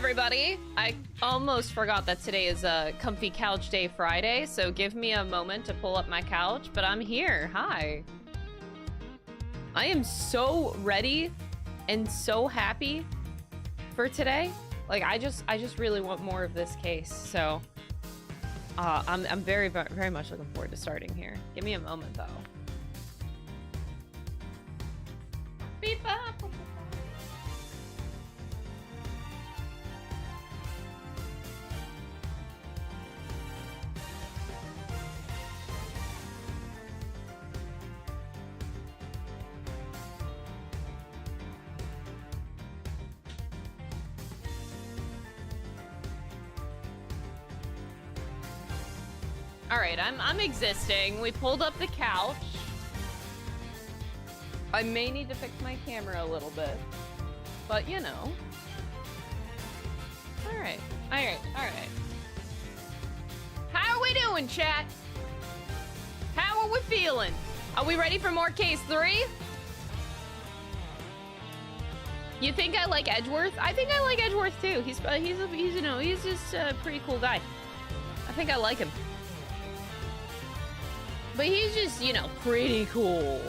everybody. I almost forgot that today is a comfy couch day Friday, so give me a moment to pull up my couch, but I'm here. Hi. I am so ready and so happy for today. Like I just really want more of this case, so I'm very much looking forward to starting here. Give me a moment though. Beep up. All right, I'm existing. We pulled up the couch. I may need to fix my camera a little bit, but you know. All right. How are we doing, chat? How are we feeling? Are we ready for more case 3? You think I like Edgeworth? I think I like Edgeworth too. He's you know, he's just a pretty cool guy. I think I like him. But he's just, you know, pretty cool.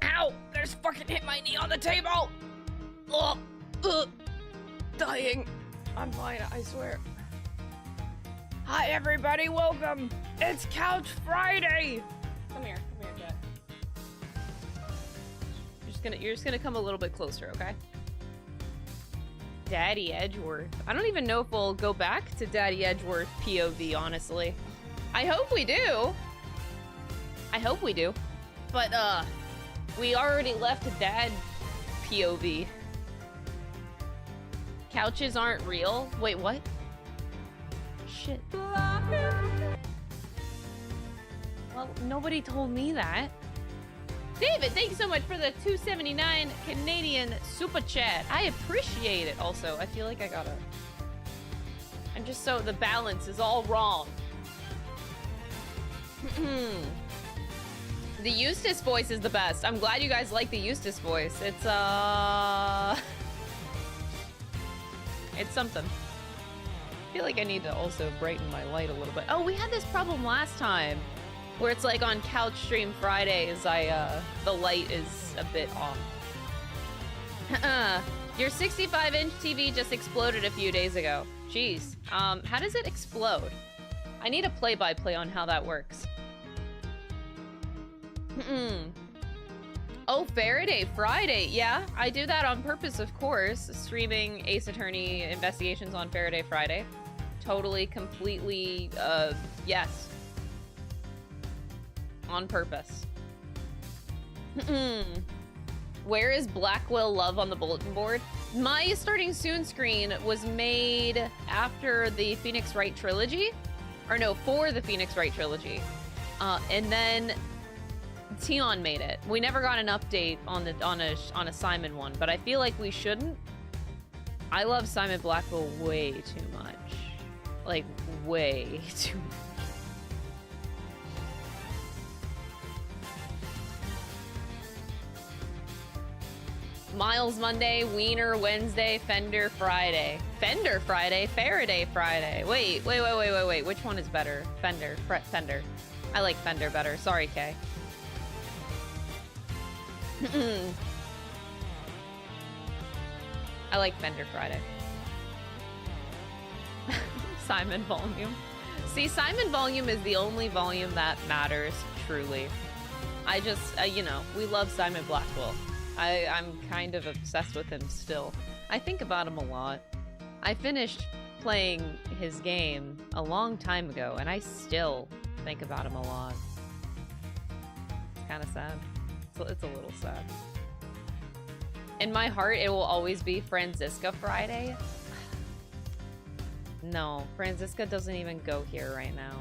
Ow! There's fucking hit my knee on the table! Dying. I'm fine, I swear. Hi, everybody, welcome! It's Couch Friday! Come here, Jet. You're just gonna come a little bit closer, okay? Daddy Edgeworth. I don't even know if we'll go back to Daddy Edgeworth POV, honestly. I hope we do. But, we already left a dad POV. Couches aren't real? Wait, what? Shit. Well, nobody told me that. David, thank you so much for the 279 Canadian super chat. I appreciate it. Also, I feel like I'm just so the balance is all wrong. The Eustace voice is the best. I'm glad you guys like the Eustace voice. It's something. I feel like I need to also brighten my light a little bit. Oh, we had this problem last time. Where it's like on Couch Stream Fridays, the light is a bit off. Your 65-inch TV just exploded a few days ago. Jeez. How does it explode? I need a play-by-play on how that works. Oh, Faraday Friday. Yeah, I do that on purpose, of course. Streaming Ace Attorney investigations on Faraday Friday. Totally, completely, yes. On purpose. Where is Blackwell Love on the bulletin board? My starting soon screen was made after the Phoenix Wright trilogy, or no, for the Phoenix Wright trilogy, and then Tion made it. We never got an update on a Simon one, but I feel like we shouldn't. I love Simon Blackwell way too much, like way too much. Miles Monday, Wiener Wednesday, Fender Friday. Fender Friday? Faraday Friday. Wait. Which one is better? Fender. Fender. I like Fender better. Sorry, Kay. I like Fender Friday. Simon Volume. See, Simon Volume is the only volume that matters, truly. I just, you know, we love Simon Blackwell. I'm kind of obsessed with him still. I think about him a lot. I finished playing his game a long time ago, and I still think about him a lot. It's kind of sad. It's a little sad. In my heart, it will always be Franziska Friday. No, Franziska doesn't even go here right now.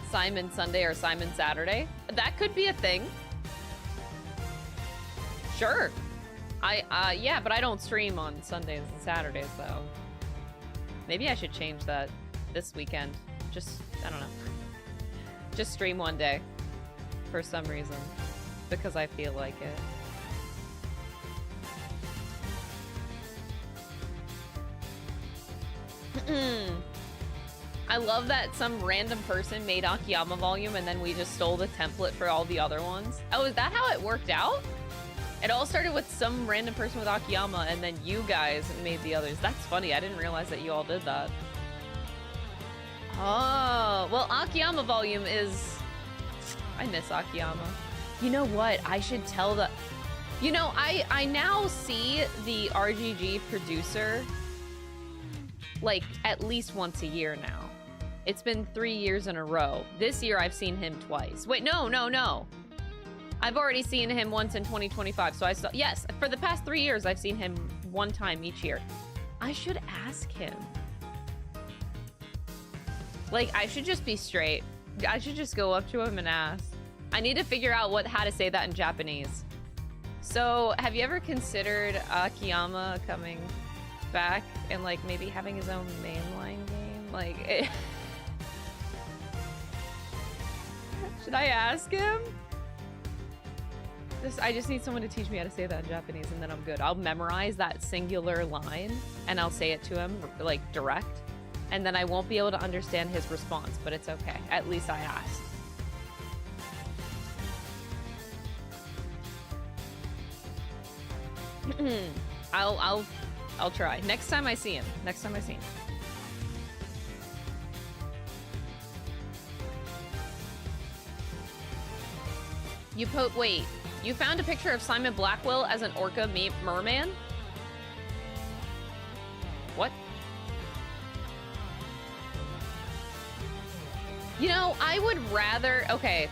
Simon Sunday or Simon Saturday. That could be a thing. Sure. Yeah, but I don't stream on Sundays and Saturdays, though. Maybe I should change that this weekend. Just, I don't know. Just stream one day. For some reason. Because I feel like it. I love that some random person made Akiyama volume and then we just stole the template for all the other ones. Oh, is that how it worked out? It all started with some random person with Akiyama and then you guys made the others. That's funny. I didn't realize that you all did that. Oh, well, Akiyama volume is... I miss Akiyama. You know what? I should tell the... You know, I now see the RGG producer like at least once a year now. It's been 3 years in a row. This year I've seen him twice. Wait, no. I've already seen him once in 2025. So I saw, yes, for the past 3 years I've seen him one time each year. I should ask him. Like, I should just be straight. I should just go up to him and ask. I need to figure out how to say that in Japanese. So, have you ever considered Akiyama coming back and like maybe having his own mainline game? Like, should I ask him? I just need someone to teach me how to say that in Japanese and then I'm good. I'll memorize that singular line and I'll say it to him like direct. And then I won't be able to understand his response, but it's okay. At least I asked. I'll try. Next time I see him. Wait. You found a picture of Simon Blackwell as an orca merman? What? You know, I would rather... Okay,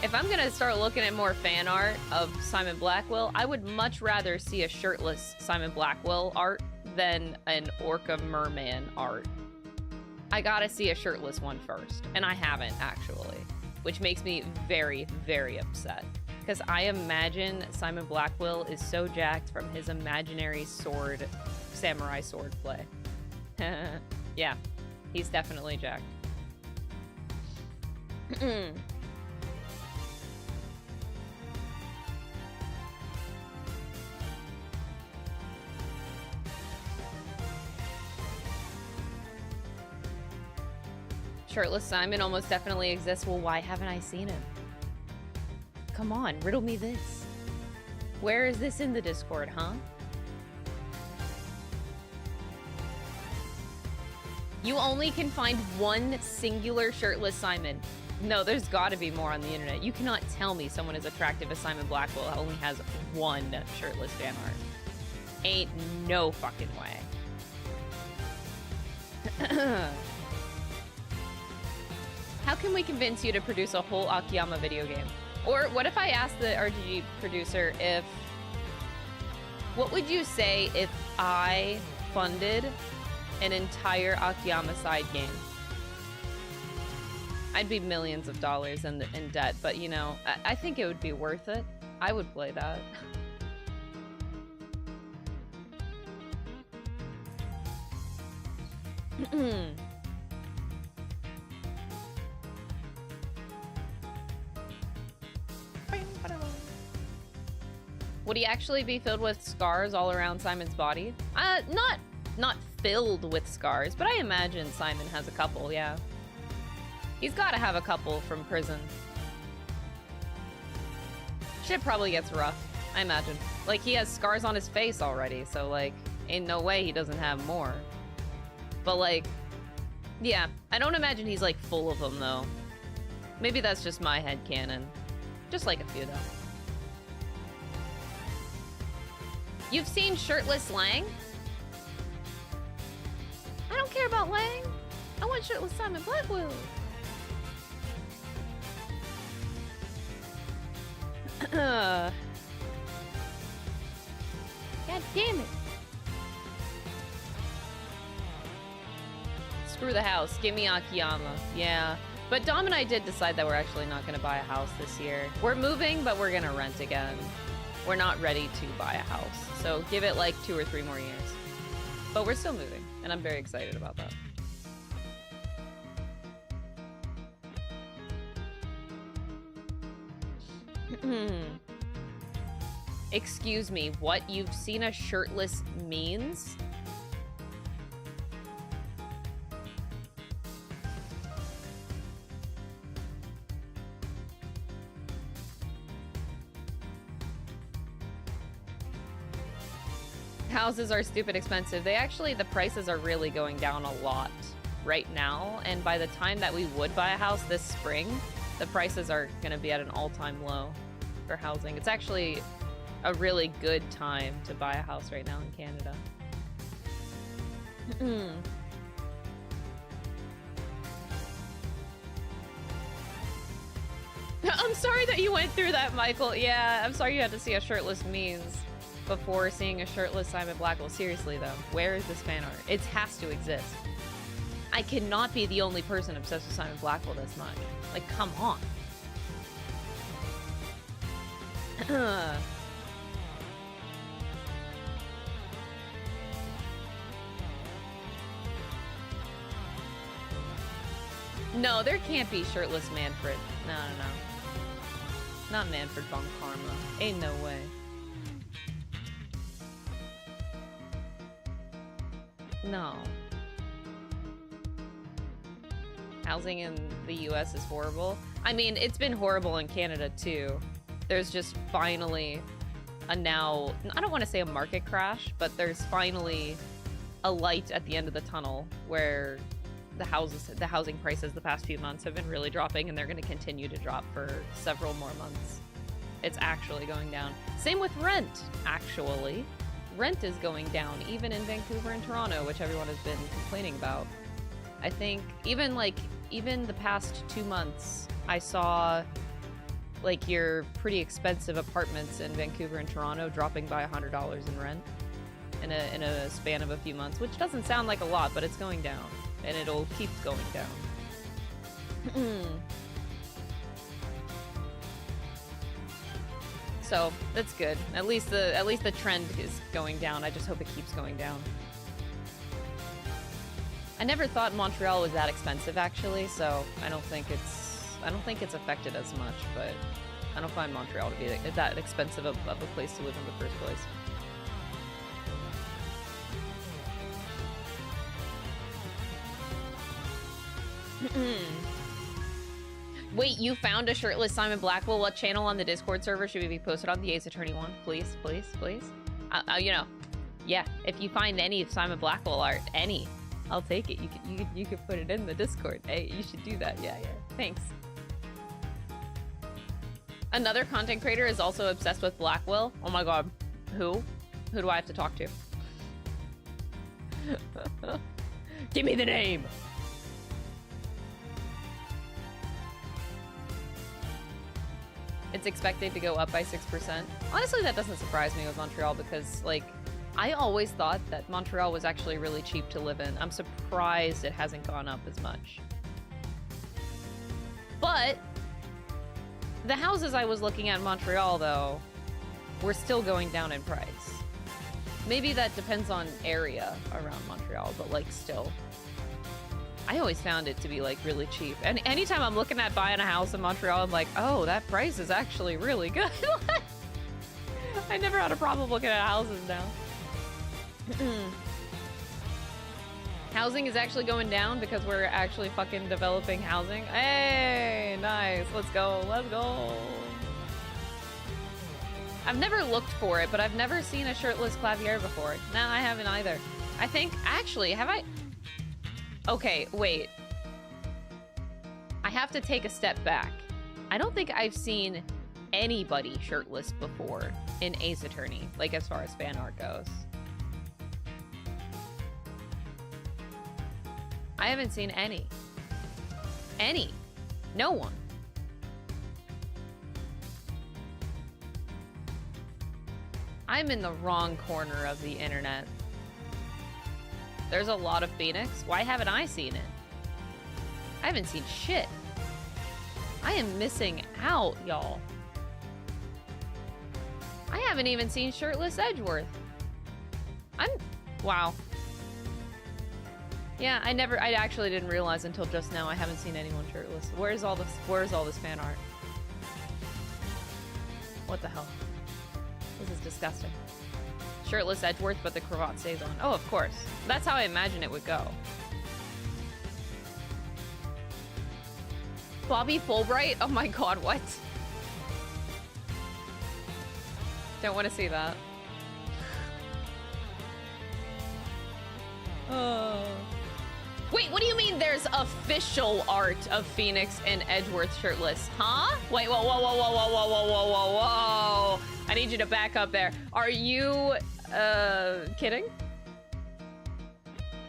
if I'm gonna start looking at more fan art of Simon Blackwell, I would much rather see a shirtless Simon Blackwell art than an orca merman art. I gotta see a shirtless one first, and I haven't, actually. Which makes me very, very upset. Because I imagine Simon Blackwell is so jacked from his imaginary sword, samurai sword play. Yeah, he's definitely jacked. Shirtless Simon almost definitely exists. Well, why haven't I seen him? Come on, riddle me this. Where is this in the Discord, huh? You only can find one singular shirtless Simon. No, there's gotta be more on the internet. You cannot tell me someone as attractive as Simon Blackwell only has one shirtless fan art. Ain't no fucking way. How can we convince you to produce a whole Akiyama video game? Or what if I asked the RGG producer if... What would you say if I funded an entire Akiyama side game? I'd be millions of dollars in debt, but you know, I think it would be worth it. I would play that. Would he actually be filled with scars all around Simon's body? Not filled with scars, but I imagine Simon has a couple, yeah. He's gotta have a couple from prison. Shit probably gets rough, I imagine. Like, he has scars on his face already, so, like, ain't no way he doesn't have more. But, like, yeah, I don't imagine he's, like, full of them, though. Maybe that's just my headcanon. Just, like, a few, though. You've seen shirtless Lang? I don't care about Lang. I want shirtless Simon Blackwell. God damn it. Screw the house. Give me Akiyama. Yeah. But Dom and I did decide that we're actually not going to buy a house this year. We're moving, but we're going to rent again. We're not ready to buy a house. So give it like 2 or 3 more years. But we're still moving, and I'm very excited about that. Excuse me, what? You've seen a shirtless means? Houses are stupid expensive. The prices are really going down a lot right now. And by the time that we would buy a house this spring, the prices are going to be at an all-time low for housing. It's actually a really good time to buy a house right now in Canada. I'm sorry that you went through that, Michael. Yeah, I'm sorry you had to see a shirtless means before seeing a shirtless Simon Blackwell. Seriously, though, where is this fan art? It has to exist. I cannot be the only person obsessed with Simon Blackwell this much. Like, come on. No, there can't be shirtless Manfred. No. Not Manfred von Karma. Ain't no way. No. Housing in the US is horrible. I mean, it's been horrible in Canada too. There's just finally a now, I don't want to say a market crash, but there's finally a light at the end of the tunnel where the housing prices the past few months have been really dropping, and they're going to continue to drop for several more months. It's actually going down. Same with rent, actually. Rent is going down, even in Vancouver and Toronto, which everyone has been complaining about. I think even the past 2 months, I saw like your pretty expensive apartments in Vancouver and Toronto dropping by $100 in rent in a span of a few months, which doesn't sound like a lot, but it's going down, and it'll keep going down. So that's good. At least the trend is going down. I just hope it keeps going down. I never thought Montreal was that expensive, actually, so I don't think it's affected as much. But I don't find Montreal to be that expensive of a place to live in the first place. Wait, you found a shirtless Simon Blackwell? What channel on the Discord server should we be posted on? The Ace Attorney one, please, please, please. You know, yeah. If you find any Simon Blackwell art, any, I'll take it. You could put it in the Discord. Hey, you should do that. Yeah. Thanks. Another content creator is also obsessed with Blackwell. Oh my god, who? Who do I have to talk to? Give me the name. It's expected to go up by 6%. Honestly, that doesn't surprise me with Montreal because, like, I always thought that Montreal was actually really cheap to live in. I'm surprised it hasn't gone up as much. But the houses I was looking at in Montreal, though, were still going down in price. Maybe that depends on area around Montreal, but, like, still. I always found it to be, like, really cheap. And anytime I'm looking at buying a house in Montreal, I'm like, oh, that price is actually really good. I never had a problem looking at houses now. Housing is actually going down because we're actually fucking developing housing. Hey, nice. Let's go. Let's go. I've never looked for it, but I've never seen a shirtless Clavier before. No, I haven't either. I think, actually, have I... Okay, wait. I have to take a step back. I don't think I've seen anybody shirtless before in Ace Attorney, like as far as fan art goes. I haven't seen any. Any. No one. I'm in the wrong corner of the internet. There's a lot of Phoenix. Why haven't I seen it? I haven't seen shit. I am missing out, y'all. I haven't even seen shirtless Edgeworth. Wow. Yeah, I actually didn't realize until just now I haven't seen anyone shirtless. Where's all this fan art? What the hell? This is disgusting. Shirtless Edgeworth, but the cravat stays on. Oh, of course. That's how I imagine it would go. Bobby Fulbright? Oh my god, what? Don't want to see that. Wait, what do you mean there's official art of Phoenix and Edgeworth shirtless? Huh? Wait, whoa, whoa, whoa, whoa, whoa, whoa, whoa, whoa, whoa, whoa. I need you to back up there. Are you, kidding?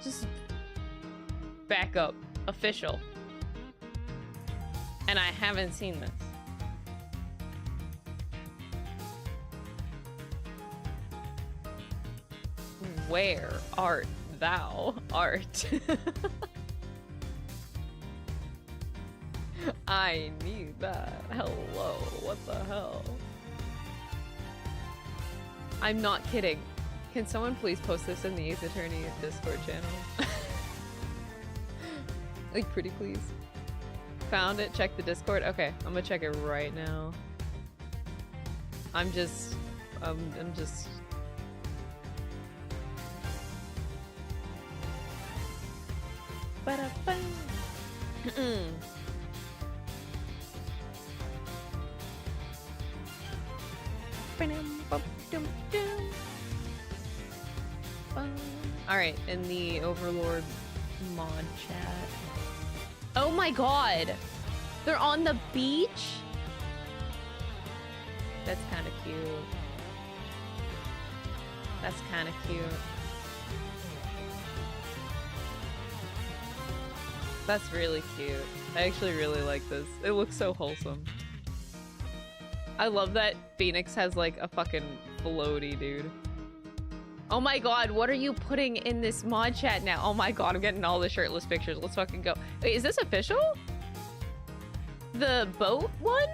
Just back up. Official. And I haven't seen this. Where art thou, art? I need that. Hello, what the hell? I'm not kidding. Can someone please post this in the Ace Attorney Discord channel? Like, pretty please. Found it, check the Discord. Okay, I'm gonna check it right now. I'm just... Alright, in the Overlord mod chat. Oh my god! They're on the beach? That's kind of cute. That's kind of cute. That's really cute. I actually really like this. It looks so wholesome. I love that Phoenix has like a fucking floaty, dude. Oh my god, what are you putting in this mod chat now? Oh my god, I'm getting all the shirtless pictures. Let's fucking go. Wait, is this official? The boat one?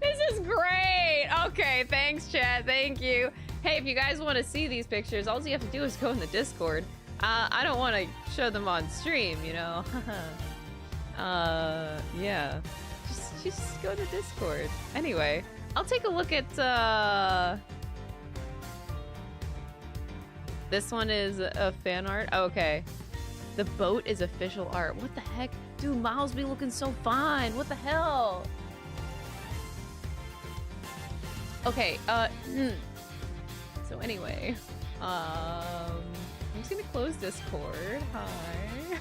This is great! Okay, thanks chat, thank you. Hey, if you guys want to see these pictures, all you have to do is go in the Discord. I don't want to show them on stream, you know? Yeah. Just go to Discord. Anyway, I'll take a look at, this one is a fan art? Oh, okay. The boat is official art. What the heck? Dude, Miles be looking so fine. What the hell? Okay, so anyway, I'm just gonna close Discord. Hi.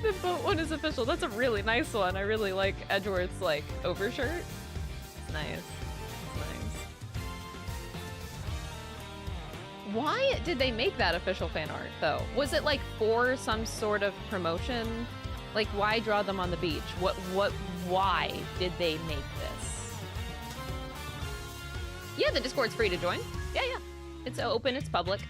The boat one is official. That's a really nice one. I really like Edgeworth's like overshirt. It's nice. It's nice. Why did they make that official fan art though? Was it like for some sort of promotion? Like why draw them on the beach? Why did they make this? Yeah, the Discord's free to join. Yeah, yeah. It's open, it's public.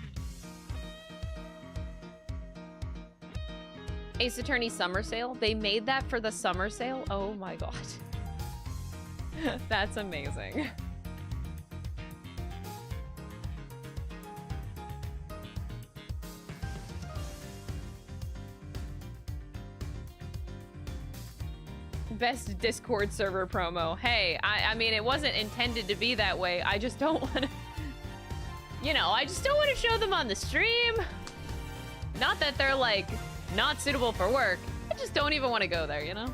Ace Attorney Summer Sale. They made that for the summer sale? Oh my god. That's amazing. Best Discord server promo. Hey, I mean, it wasn't intended to be that way. I just don't want to... You know, I just don't want to show them on the stream. Not that they're, like, not suitable for work. I just don't even want to go there, you know?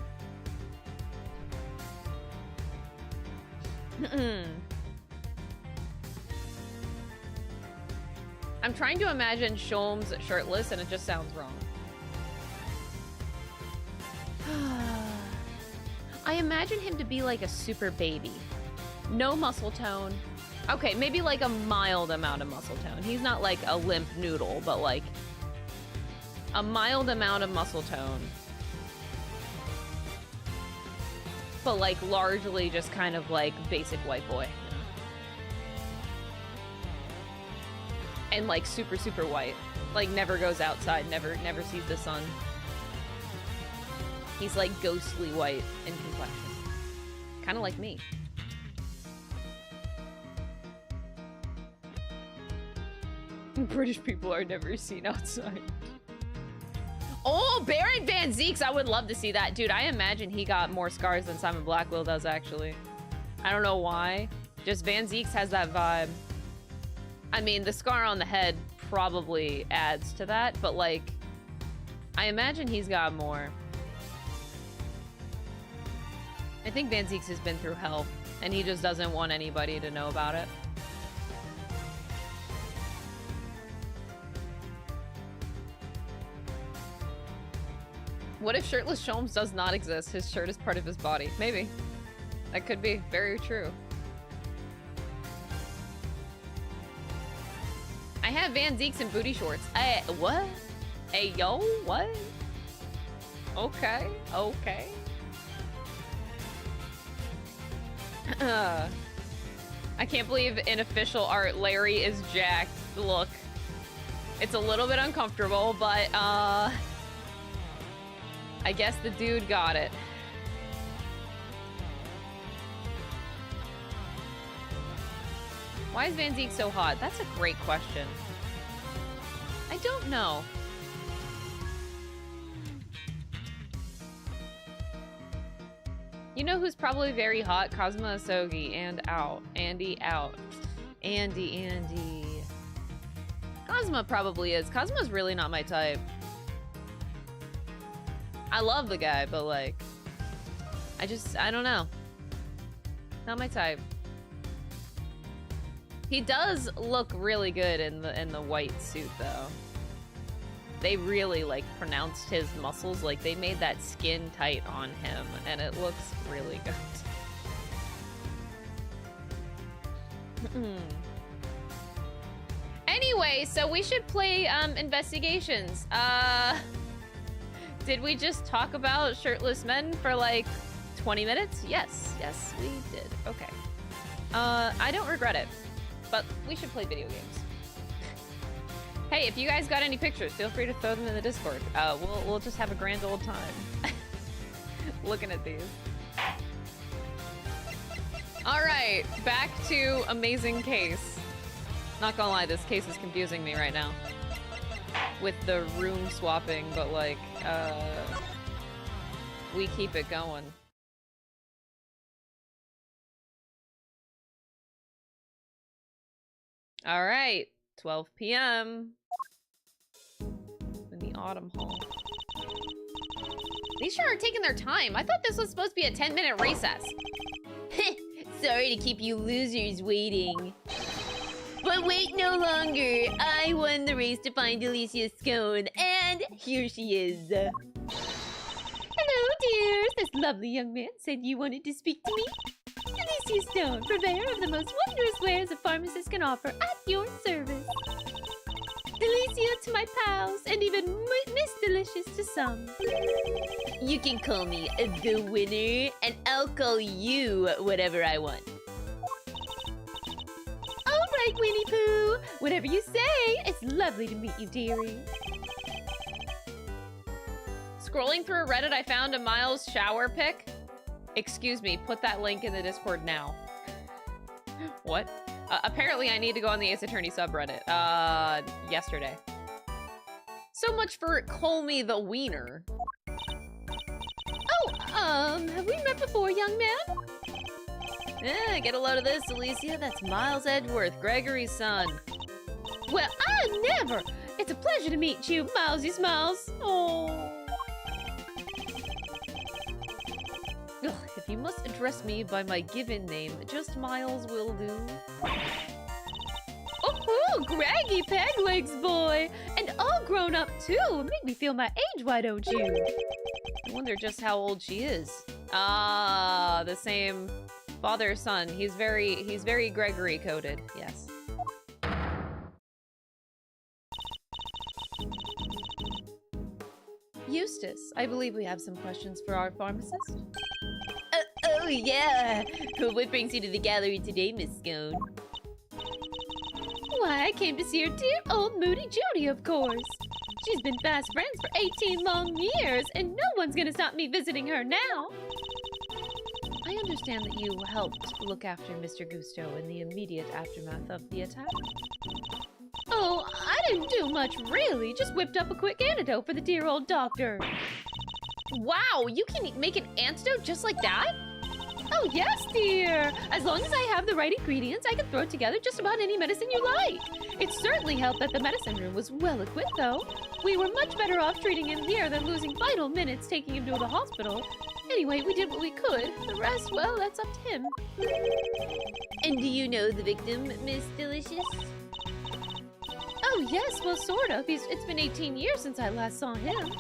I'm trying to imagine Sholmes shirtless, and it just sounds wrong. I imagine him to be like a super baby. No muscle tone. Okay, maybe like a mild amount of muscle tone. He's not like a limp noodle, but like a mild amount of muscle tone. But like largely just kind of like basic white boy, you know? And like super, super white. Like never goes outside, never sees the sun. He's like ghostly white in complexion. Kind of like me. British people are never seen outside. Oh, Baron Van Zeeks, I would love to see that. Dude, I imagine he got more scars than Simon Blackwell does, actually. I don't know why. Just Van Zeeks has that vibe. I mean, the scar on the head probably adds to that, but like, I imagine he's got more. I think Van Zeeks has been through hell, and he just doesn't want anybody to know about it. What if shirtless Sholmes does not exist? His shirt is part of his body. Maybe. That could be very true. I have Van Zeeks and booty shorts. What? Hey, yo, what? Okay, okay. I can't believe in official art Larry is jacked. Look. It's a little bit uncomfortable, but I guess the dude got it. Why is Van Zeek so hot? That's a great question. I don't know. You know who's probably very hot? Cosmo Asogi and out. Andy out. Andy. Cosmo probably is. Cosmo's really not my type. I love the guy, but like, I don't know. Not my type. He does look really good in the white suit though. They really like pronounced his muscles, like they made that skin tight on him and it looks really good. Anyway, so we should play investigations. Did we just talk about shirtless men for like 20 minutes? Yes, we did. Okay. I don't regret it, but we should play video games. Hey, if you guys got any pictures, feel free to throw them in the Discord. We'll just have a grand old time looking at these. All right, back to amazing case. Not gonna lie, this case is confusing me right now with the room swapping, but like, we keep it going. All right, 12 p.m. in the Autumn Hall. These sure are taking their time. I thought this was supposed to be a 10-minute recess. Sorry to keep you losers waiting. But wait no longer. I won the race to find Alicia Scone, and here she is. Hello, dears. This lovely young man said you wanted to speak to me. Alicia Stone, purveyor of the most wondrous wares a pharmacist can offer at your service. Delicia to my pals, and even Miss Delicious to some. You can call me the winner, and I'll call you whatever I want. All right, Winnie Pooh. Whatever you say. It's lovely to meet you, dearie. Scrolling through Reddit, I found a Miles shower pic. Excuse me, put that link in the Discord now. What? Apparently I need to go on the Ace Attorney subreddit, yesterday. So much for Call Me the Wiener. Oh, have we met before, young man? Get a load of this, Alicia. That's Miles Edgeworth, Gregory's son. Well, I never! It's a pleasure to meet you, Milesy Smiles. Oh. Ugh, if you must address me by my given name, just Miles will do. Oh, Greggy Peglegs boy! And all grown up too! Make me feel my age, why don't you? I wonder just how old she is. Ah, the same father-son. He's very Gregory coded, yes. Eustace, I believe we have some questions for our pharmacist. Oh yeah! What brings you to the gallery today, Miss Scone? Why, I came to see her dear old Moody Judy, of course. She's been fast friends for 18 long years, and no one's gonna stop me visiting her now. I understand that you helped look after Mr. Gusto in the immediate aftermath of the attack. Oh, I didn't do much, really. Just whipped up a quick antidote for the dear old doctor. Wow, you can make an antidote just like that? Oh, yes, dear. As long as I have the right ingredients, I can throw together just about any medicine you like. It certainly helped that the medicine room was well equipped, though. We were much better off treating him here than losing vital minutes taking him to the hospital. Anyway, we did what we could. The rest, well, that's up to him. And do you know the victim, Miss Delicious? Oh, yes, well, sort of. It's been 18 years since I last saw him.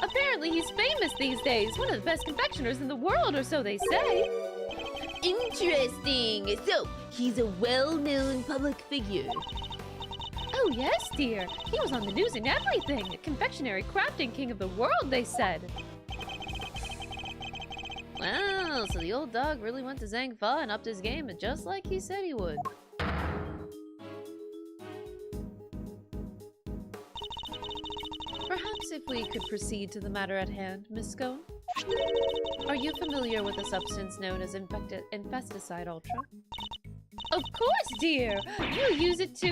Apparently, he's famous these days. One of the best confectioners in the world, or so they say. Interesting. So, he's a well-known public figure. Oh, yes, dear. He was on the news and everything. A confectionery crafting king of the world, they said. Wow, so the old dog really went to Zangfa and upped his game just like he said he would. Perhaps if we could proceed to the matter at hand, Miss Scone. Are you familiar with a substance known as Infesticide Ultra? Of course, dear! You use it to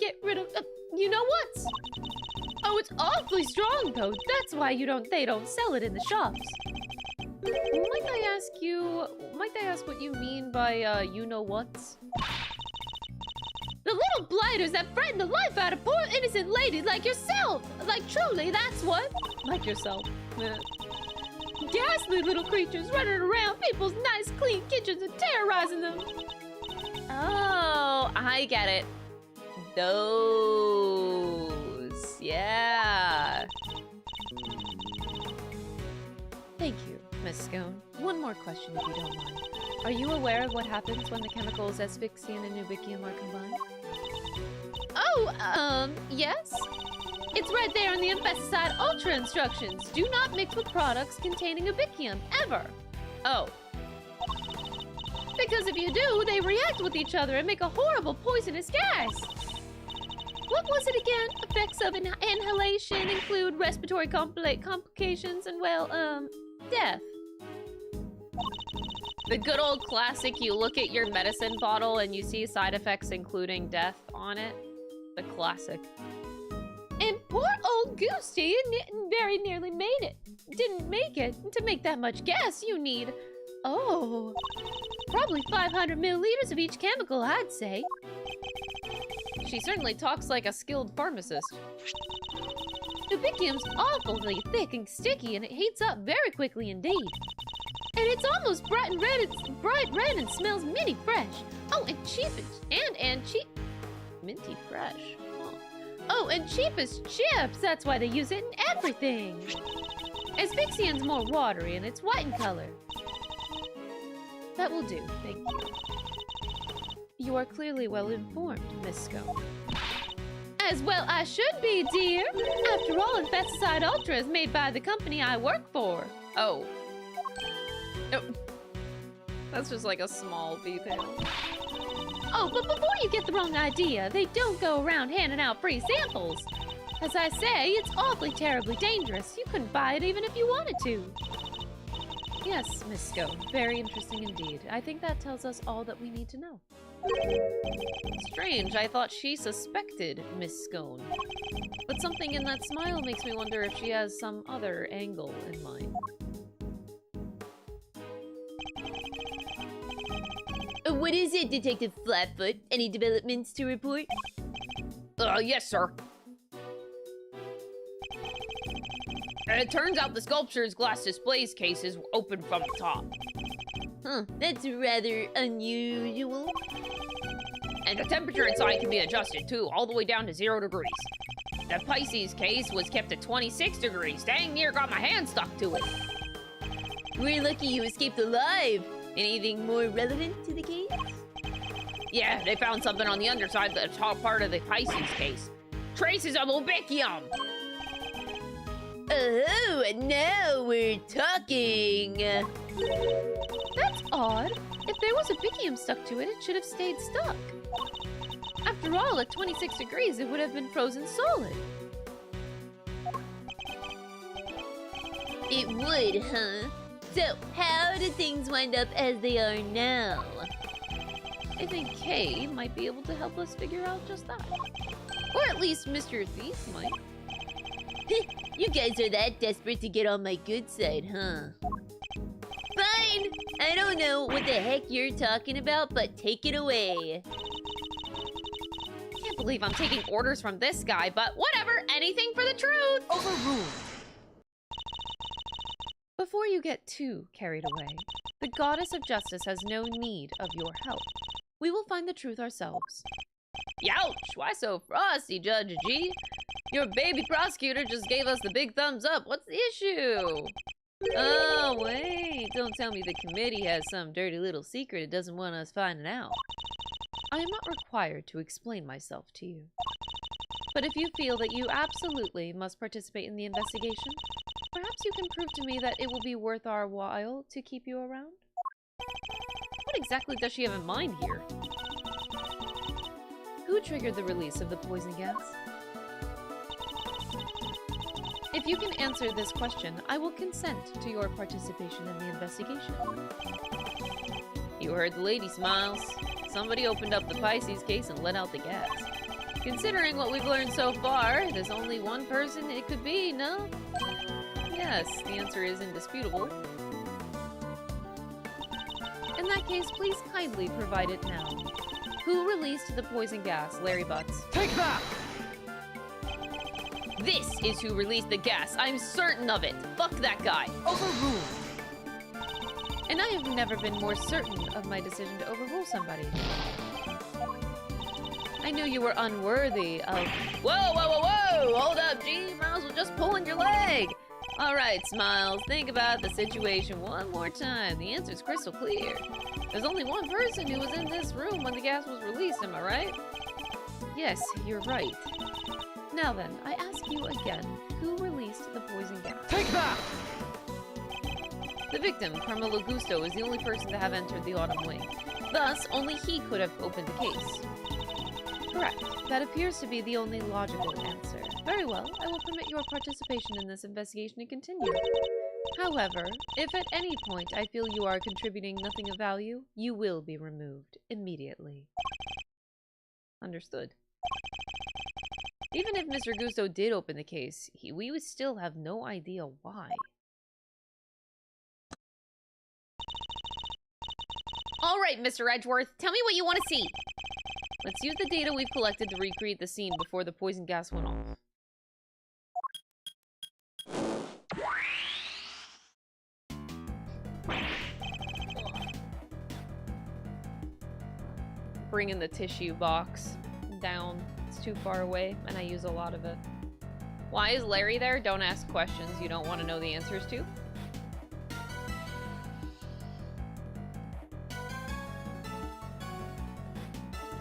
get rid of, you know what? Oh, it's awfully strong, though. That's why they don't sell it in the shops. Might I ask what you mean by, you-know-whats? The little blighters that frighten the life out of poor innocent ladies like yourself! Like, truly, that's what? Like yourself. Yeah. Ghastly little creatures running around people's nice, clean kitchens and terrorizing them. Oh, I get it. Those. Yeah. Thank you, Miss Scone. One more question, if you don't mind. Are you aware of what happens when the chemicals asphyxian and nubicium are combined? Oh, yes? It's right there in the Infesticide Ultra instructions. Do not mix with products containing abicium, ever. Oh. Because if you do, they react with each other and make a horrible poisonous gas. What was it again? Effects of inhalation include respiratory complications and, well, death. The good old classic, you look at your medicine bottle and you see side effects including death on it. The classic. And poor old Goosey very nearly made it. Didn't make it. To make that much gas, you need, probably 500 milliliters of each chemical, I'd say. She certainly talks like a skilled pharmacist. Nubicium's awfully thick and sticky, and it heats up very quickly indeed. And it's almost bright red and smells minty fresh. Oh, and minty fresh. Huh. Oh, and cheap as chips. That's why they use it in everything. Asphyxian's more watery, and it's white in color. That will do, thank you. You are clearly well informed, Miss Scone. As well I should be, dear. After all, Infesticide Ultra is made by the company I work for. Oh. Oh. That's just like a small detail. Oh, but before you get the wrong idea, they don't go around handing out free samples. As I say, it's awfully terribly dangerous. You couldn't buy it even if you wanted to. Yes, Miss Scone. Very interesting indeed. I think that tells us all that we need to know. Strange, I thought she suspected Miss Scone. But something in that smile makes me wonder if she has some other angle in mind. What is it, Detective Flatfoot? Any developments to report? Yes, sir. It turns out the sculpture's glass displays case is open from the top. Huh, that's rather unusual. And the temperature inside can be adjusted, too, all the way down to 0 degrees. The Pisces case was kept at 26 degrees. Dang near got my hand stuck to it. We're lucky you escaped alive. Anything more relevant to the case? Yeah, they found something on the underside of the top part of the Pisces case. Traces of obicium. Oh, now we're talking. That's odd. If there was obicium stuck to it, it should have stayed stuck. After all, at 26 degrees, it would have been frozen solid. It would, huh? So, how did things wind up as they are now? I think Kay might be able to help us figure out just that. Or at least Mr. Thief might. You guys are that desperate to get on my good side, huh? Fine! I don't know what the heck you're talking about, but take it away. Can't believe I'm taking orders from this guy, but whatever, anything for the truth! Overruled. Before you get too carried away, the goddess of justice has no need of your help. We will find the truth ourselves. Youch! Why so frosty, Judge G? Your baby prosecutor just gave us the big thumbs up. What's the issue? Oh, wait. Don't tell me the committee has some dirty little secret it doesn't want us finding out. I am not required to explain myself to you. But if you feel that you absolutely must participate in the investigation, perhaps you can prove to me that it will be worth our while to keep you around? What exactly does she have in mind here? Who triggered the release of the poison gas? If you can answer this question, I will consent to your participation in the investigation. You heard the lady, Smiles. Somebody opened up the Pisces case and let out the gas. Considering what we've learned so far, there's only one person it could be, no? Yes, the answer is indisputable. In that case, please kindly provide it now. Who released the poison gas, Larry Butts? Take that! This is who released the gas. I'm certain of it. Fuck that guy. Overruled. And I have never been more certain of my decision to overrule somebody. I knew you were unworthy of... Whoa, whoa, whoa, whoa! Hold up, G. Miles was just pulling your leg. All right, Smiles. Think about the situation one more time. The answer's crystal clear. There's only one person who was in this room when the gas was released, am I right? Yes, you're right. Now then, I ask you again, who released the poison gas? Take that! The victim, Carmelo Gusto, is the only person to have entered the Autumn Wing. Thus, only he could have opened the case. Correct. That appears to be the only logical answer. Very well, I will permit your participation in this investigation to continue. However, if at any point I feel you are contributing nothing of value, you will be removed immediately. Understood. Even if Mr. Gusto did open the case, we would still have no idea why. All right, Mr. Edgeworth, tell me what you want to see. Let's use the data we've collected to recreate the scene before the poison gas went off. Bringing the tissue box down. It's too far away, and I use a lot of it. Why is Larry there? Don't ask questions you don't want to know the answers to.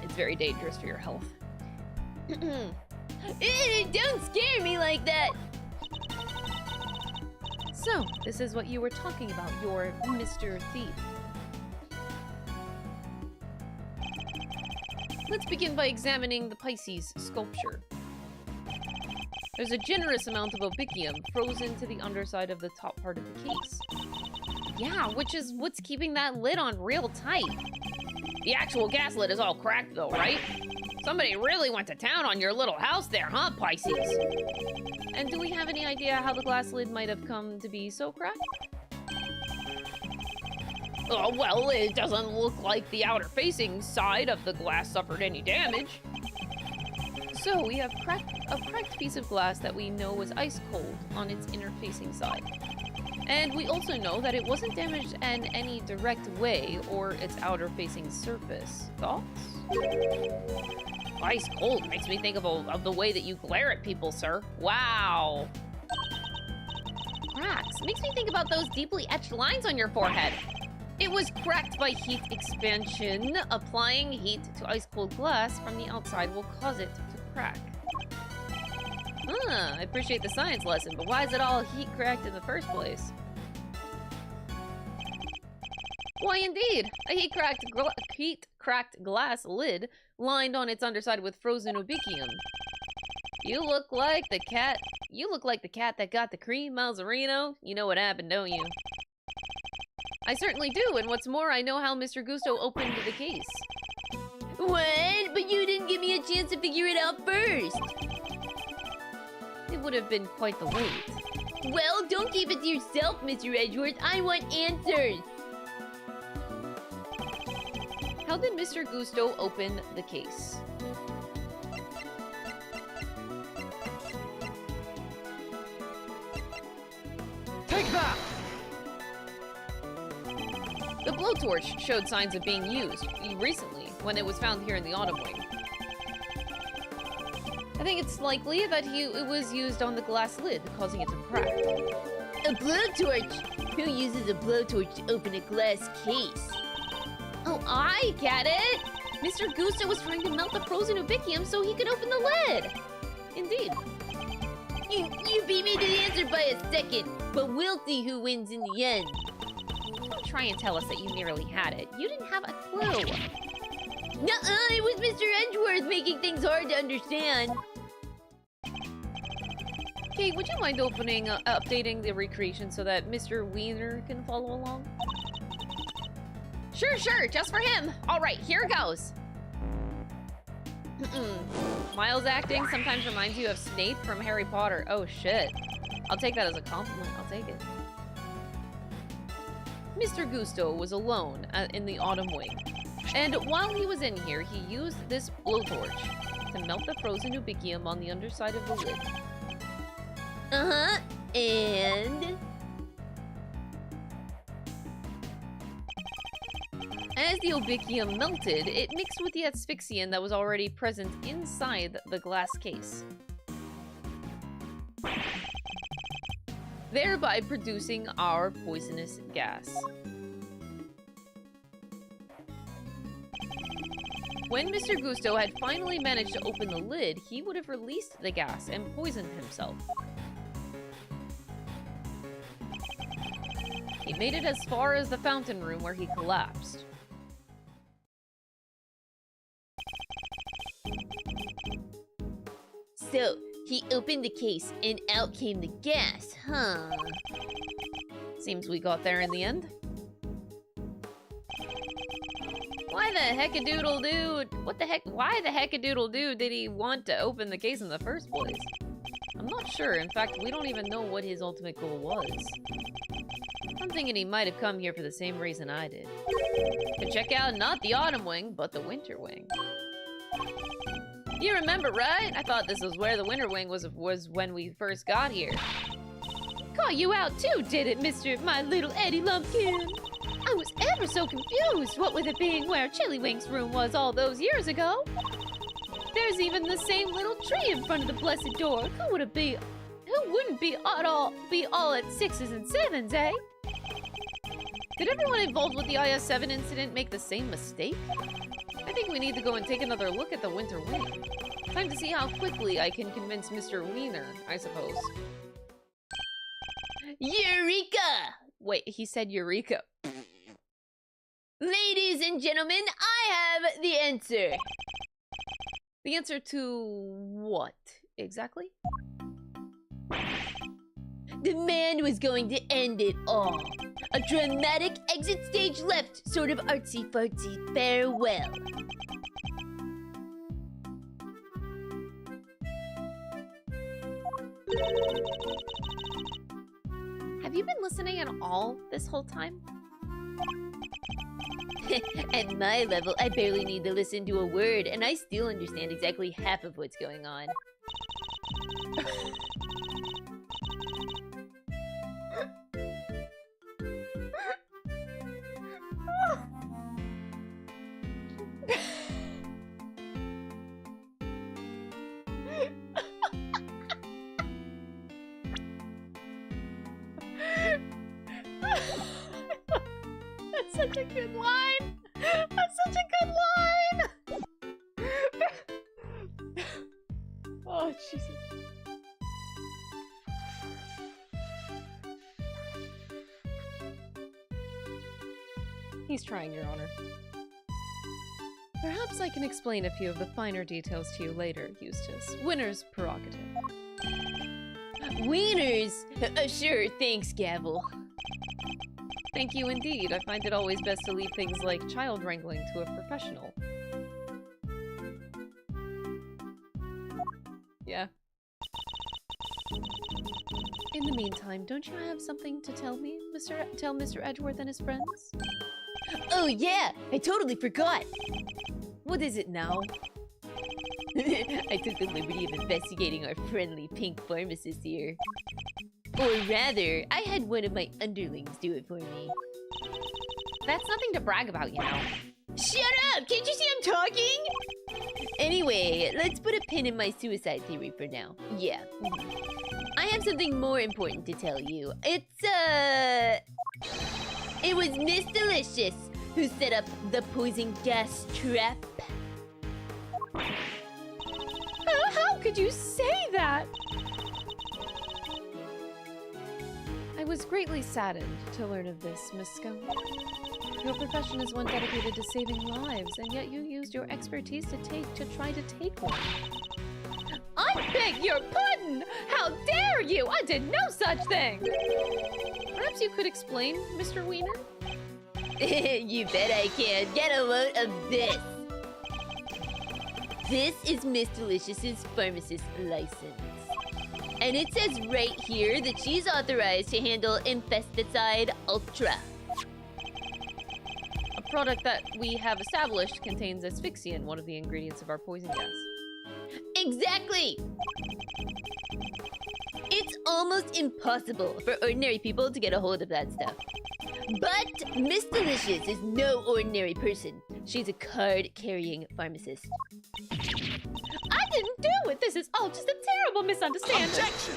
It's very dangerous for your health. Don't scare me like that! So, this is what you were talking about, your Mr. Thief. Let's begin by examining the Pisces sculpture. There's a generous amount of obicium frozen to the underside of the top part of the case. Yeah, which is what's keeping that lid on real tight. The actual gas lid is all cracked though, right? Somebody really went to town on your little house there, huh, Pisces? And do we have any idea how the glass lid might have come to be so cracked? Oh, well, it doesn't look like the outer-facing side of the glass suffered any damage. So, we have a cracked piece of glass that we know was ice-cold on its inner-facing side. And we also know that it wasn't damaged in any direct way or its outer-facing surface. Thoughts? Ice-cold makes me think of the way that you glare at people, sir. Wow. Cracks. Makes me think about those deeply etched lines on your forehead. It was cracked by heat expansion. Applying heat to ice-cold glass from the outside will cause it to crack. I appreciate the science lesson, but why is it all heat-cracked in the first place? Why, indeed, a heat-cracked glass lid lined on its underside with frozen obicium. You look like the cat that got the cream, Malzarino. You know what happened, don't you? I certainly do, and what's more, I know how Mr. Gusto opened the case. What? But you didn't give me a chance to figure it out first. It would have been quite the wait. Well, don't keep it to yourself, Mr. Edgeworth. I want answers. How did Mr. Gusto open the case? Take that! The blowtorch showed signs of being used recently when it was found here in the autumn wing. I think it's likely that it was used on the glass lid, causing it to crack. A blowtorch? Who uses a blowtorch to open a glass case? Oh, I get it! Mr. Gusto was trying to melt the frozen Ubicium so he could open the lid! Indeed. You beat me to the answer by a second, but we'll see who wins in the end. Don't try and tell us that you nearly had it. You didn't have a clue. Nuh-uh, it was Mr. Edgeworth making things hard to understand. Kate, would you mind updating the recreation so that Mr. Wiener can follow along? Sure, just for him. All right, here goes. Miles' acting sometimes reminds you of Snape from Harry Potter. Oh, shit. I'll take that as a compliment. I'll take it. Mr. Gusto was alone in the autumn wing. And while he was in here, he used this blowtorch to melt the frozen Ubicium on the underside of the lid. Uh-huh, and... As the Ubicium melted, it mixed with the asphyxiant that was already present inside the glass case, thereby producing our poisonous gas. When Mr. Gusto had finally managed to open the lid, he would have released the gas and poisoned himself. He made it as far as the fountain room where he collapsed. So, he opened the case and out came the gas, huh? Seems we got there in the end. Why the heck-a-doodle-doo? What the heck? Why the heck-a-doodle-doo did he want to open the case in the first place? I'm not sure. In fact, we don't even know what his ultimate goal was. I'm thinking he might have come here for the same reason I did. To check out not the autumn wing, but the winter wing. You remember, right? I thought this was where the winter wing was when we first got here. Caught you out too, did it, Mr. My Little Eddie Lumpkin? I was ever so confused, what with it being where Chili Wink's room was all those years ago. There's even the same little tree in front of the blessed door. Who wouldn't be all at 6s and 7s, eh? Did everyone involved with the IS-7 incident make the same mistake? I think we need to go and take another look at the winter wing. Time to see how quickly I can convince Mr. Wiener, I suppose. Eureka! Wait, he said Eureka. Ladies and gentlemen, I have the answer. The answer to what, exactly? The man was going to end it all. A dramatic exit stage left, sort of artsy-fartsy farewell. Have you been listening at all this whole time? At my level, I barely need to listen to a word, and I still understand exactly half of what's going on. That's such a good line! That's such a good line! Oh, Jesus. He's trying, Your Honor. Perhaps I can explain a few of the finer details to you later, Eustace. Winner's prerogative. Wieners? Sure, thanks, Gavel. Thank you indeed. I find it always best to leave things like child wrangling to a professional. Yeah. In the meantime, don't you have something to tell me, Tell Mr. Edgeworth and his friends? Oh yeah, I totally forgot. What is it now? I took the liberty of investigating our friendly pink pharmacist here. Or rather, I had one of my underlings do it for me. That's nothing to brag about, you know. Shut up! Can't you see I'm talking? Anyway, let's put a pin in my suicide theory for now. Yeah. I have something more important to tell you. It was Miss Delicious who set up the poison gas trap. How could you say that? I was greatly saddened to learn of this, Miss Scone. Your profession is one dedicated to saving lives, and yet you used your expertise to try to take one. I beg your pardon! How dare you! I did no such thing! Perhaps you could explain, Mr. Wiener? You bet I can. Get a load of this. This is Miss Delicious's pharmacist license. And it says right here that she's authorized to handle Infesticide Ultra. A product that we have established contains asphyxiant, one of the ingredients of our poison gas. Exactly! It's almost impossible for ordinary people to get a hold of that stuff. But Miss Delicious is no ordinary person. She's a card-carrying pharmacist. I didn't do it! This is all just a terrible misunderstanding! Objection!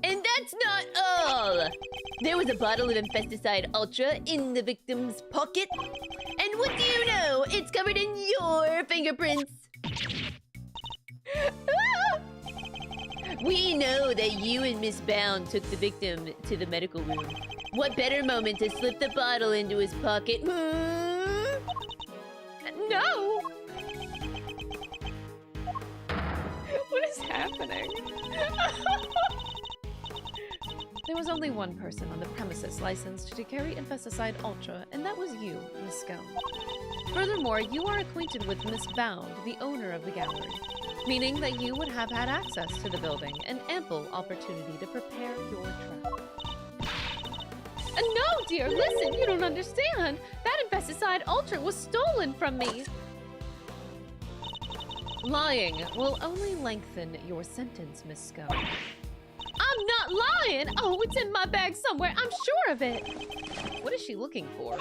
And that's not all! There was a bottle of Infesticide Ultra in the victim's pocket. And what do you know? It's covered in your fingerprints! We know that you and Miss Bound took the victim to the medical room. What better moment to slip the bottle into his pocket? No! What is happening? There was only one person on the premises licensed to carry Infesticide Ultra, and that was you, Miss Scone. Furthermore, you are acquainted with Miss Bound, the owner of the gallery, meaning that you would have had access to the building and ample opportunity to prepare your trap. No, dear, listen, you don't understand. That Infesticide Ultra was stolen from me. Lying will only lengthen your sentence, Miss Scone. I'm not lying. Oh, it's in my bag somewhere. I'm sure of it. What is she looking for?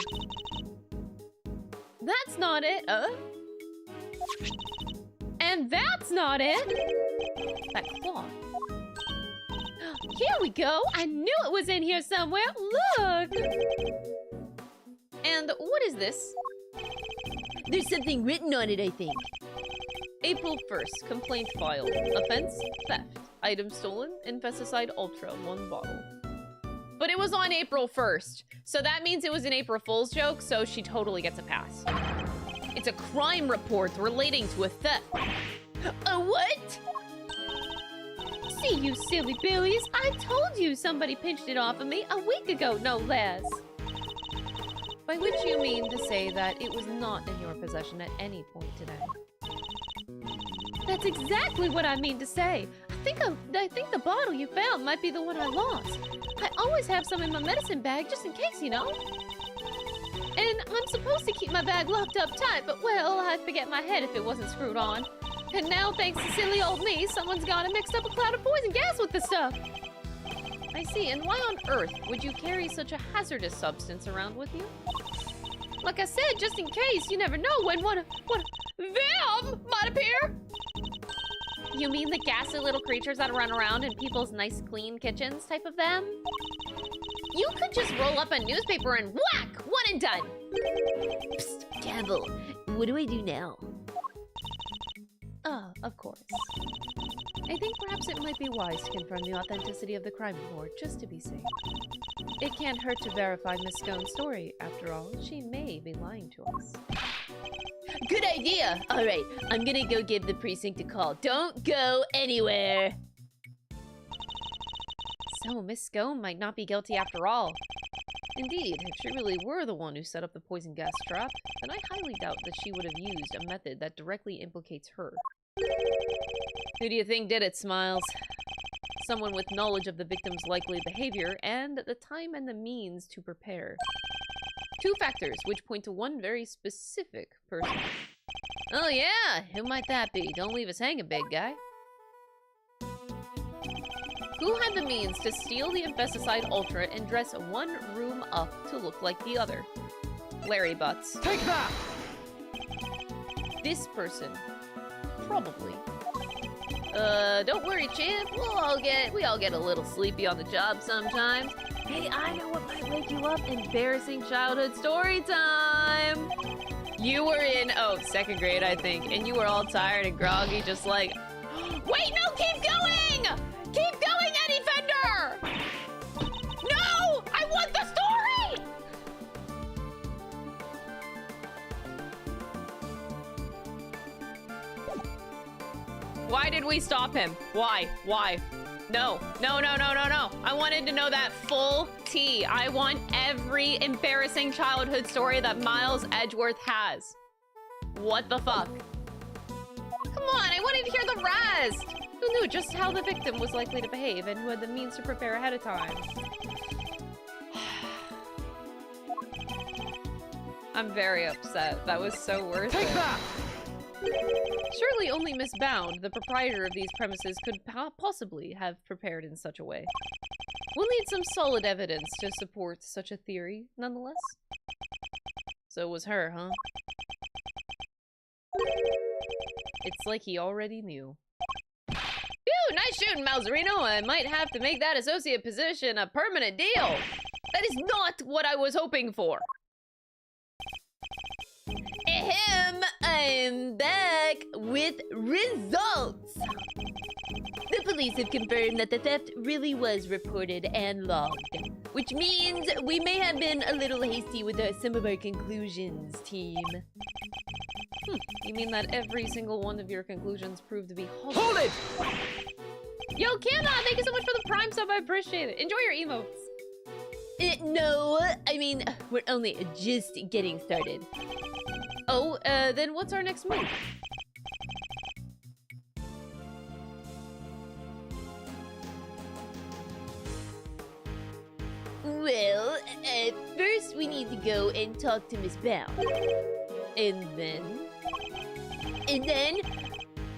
That's not it. And that's not it. That cloth. Here we go. I knew it was in here somewhere. Look. And what is this? There's something written on it, I think. April 1st, complaint filed. Offense, theft. Item stolen, Infesticide Ultra, 1 bottle. But it was on April 1st, so that means it was an April Fool's joke, so she totally gets a pass. It's a crime report relating to a theft. A what? See, you silly billies. I told you somebody pinched it off of me a week ago, no less. By which you mean to say that it was not in your possession at any point today. That's exactly what I mean to say. I think the bottle you found might be the one I lost. I always have some in my medicine bag just in case, you know. And I'm supposed to keep my bag locked up tight, but well, I'd forget my head if it wasn't screwed on. And now, thanks to silly old me, someone's gone and mixed up a cloud of poison gas with the stuff. I see, and why on earth would you carry such a hazardous substance around with you? Like I said, just in case, you never know when one them might appear. You mean the ghastly little creatures that run around in people's nice, clean kitchens type of them? You could just roll up a newspaper and whack! One and done! Psst, Campbell, what do I do now? Of course. I think perhaps it might be wise to confirm the authenticity of the crime report, just to be safe. It can't hurt to verify Miss Scone's story. After all, she may be lying to us. Good idea! Alright, I'm gonna go give the precinct a call. Don't go anywhere! So, Miss Scone might not be guilty after all. Indeed, if she really were the one who set up the poison gas trap, then I highly doubt that she would have used a method that directly implicates her. Who do you think did it, Smiles? Someone with knowledge of the victim's likely behavior and the time and the means to prepare. 2 factors which point to one very specific person. Oh yeah, who might that be? Don't leave us hanging, big guy. Who had the means to steal the Infesticide Ultra and dress one room up to look like the other? Larry Butts. Take that! This person. Probably. Don't worry, champ. We all get a little sleepy on the job sometimes. Hey, I know what might wake you up. Embarrassing childhood story time. You were in, 2nd grade, I think, and you were all tired and groggy, just like, wait, no, keep going! Keep going, Eddie Fender! No! I want the story! Why did we stop him? Why? Why? No. No, no, no, no, no. I wanted to know that full tea. I want every embarrassing childhood story that Miles Edgeworth has. What the fuck? Come on, I wanted to hear the rest. Who knew just how the victim was likely to behave and who had the means to prepare ahead of time? I'm very upset. That was so worth it. Take that! Surely only Miss Bound, the proprietor of these premises, could possibly have prepared in such a way. We'll need some solid evidence to support such a theory, nonetheless. So it was her, huh? It's like he already knew. Phew, nice shooting, Malzerino. I might have to make that associate position a permanent deal. That is not what I was hoping for. Ahem, I'm back with results. The police have confirmed that the theft really was reported and logged, which means we may have been a little hasty with some of our conclusions, team. You mean that every single one of your conclusions proved to be hollow? Hold it! Yo, Canna, thank you so much for the Prime sub. I appreciate it. Enjoy your emotes. No, I mean, we're only just getting started. Oh, then what's our next move? Well, first we need to go and talk to Miss Bound. And then?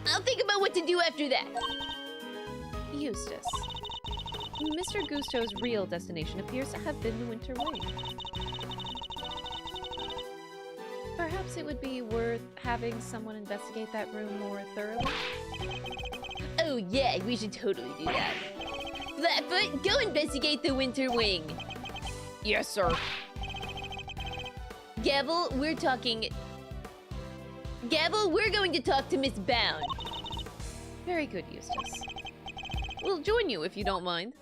I'll think about what to do after that. Eustace. Mr. Gusto's real destination appears to have been the Winter Wing. Perhaps it would be worth having someone investigate that room more thoroughly? Oh yeah, we should totally do that. Flatfoot, go investigate the Winter Wing. Yes, sir. Gavel, we're going to talk to Miss Bound. Very good, Eustace. We'll join you if you don't mind.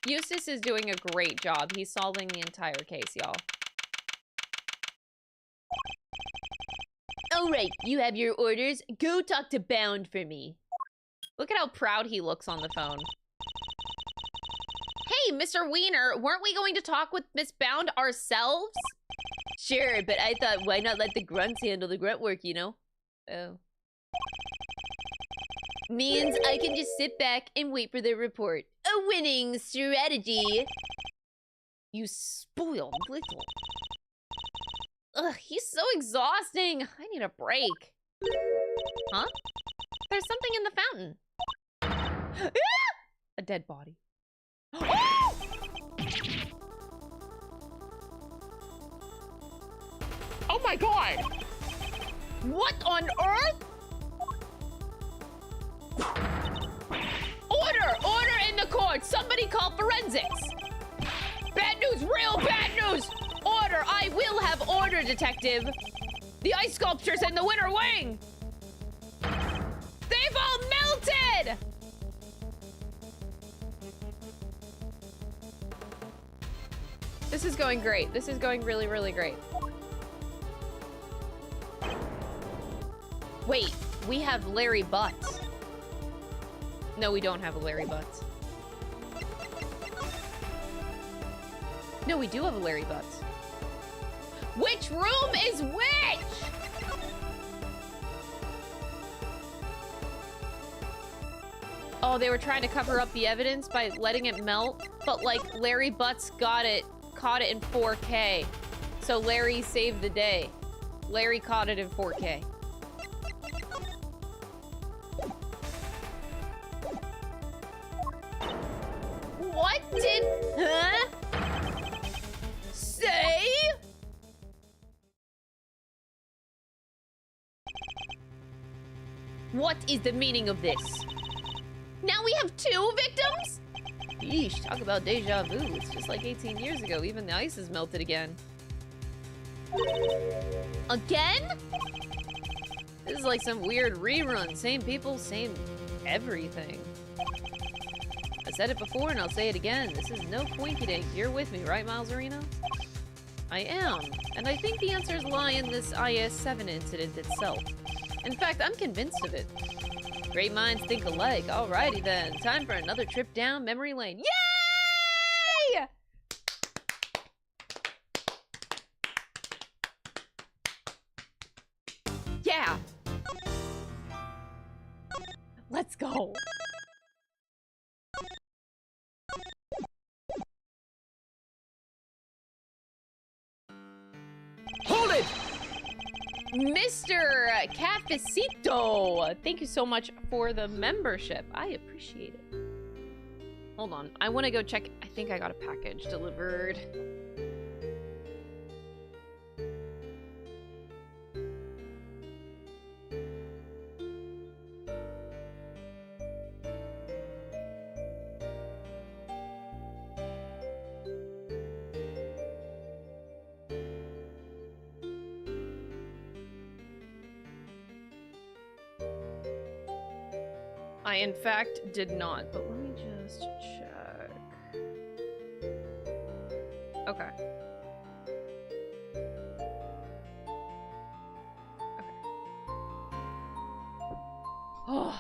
Eustace is doing a great job. He's solving the entire case, y'all. Alright, you have your orders. Go talk to Bound for me. Look at how proud he looks on the phone. Hey, Mr. Wiener, weren't we going to talk with Miss Bound ourselves? Sure, but I thought, why not let the grunts handle the grunt work, you know? Oh. Means I can just sit back and wait for their report. A winning strategy. You spoiled little. Ugh, he's so exhausting. I need a break. Huh? There's something in the fountain. A dead body. Oh my god! What on earth? Order in the court! Somebody call forensics! Bad news, real bad news! Order! I will have order, detective! The ice sculptures in the Winter Wing! They've all melted! This is going great. This is going really, really great. Wait, we have Larry Butts. No, we don't have a Larry Butts. No, we do have a Larry Butts. Which room is which? Oh, they were trying to cover up the evidence by letting it melt, but like Larry Butts caught it in 4K. So Larry saved the day. Larry caught it in 4K. What did... Huh? Say? What is the meaning of this? Now we have 2 victims? Yeesh, talk about deja vu. It's just like 18 years ago. Even the ice is melted again. Again? This is like some weird rerun. Same people, same everything. I said it before and I'll say it again. This is no coinkydink. You're with me, right, Miles Arena? I am. And I think the answers lie in this IS-7 incident itself. In fact, I'm convinced of it. Great minds think alike. Alrighty then. Time for another trip down memory lane. Yay! Yeah! Let's go. Hold it! Mr. Cafecito, thank you so much for the membership. I appreciate it. Hold on, I want to go check. I think I got a package delivered. I, in fact, did not, but let me just check. Okay. Okay. Oh.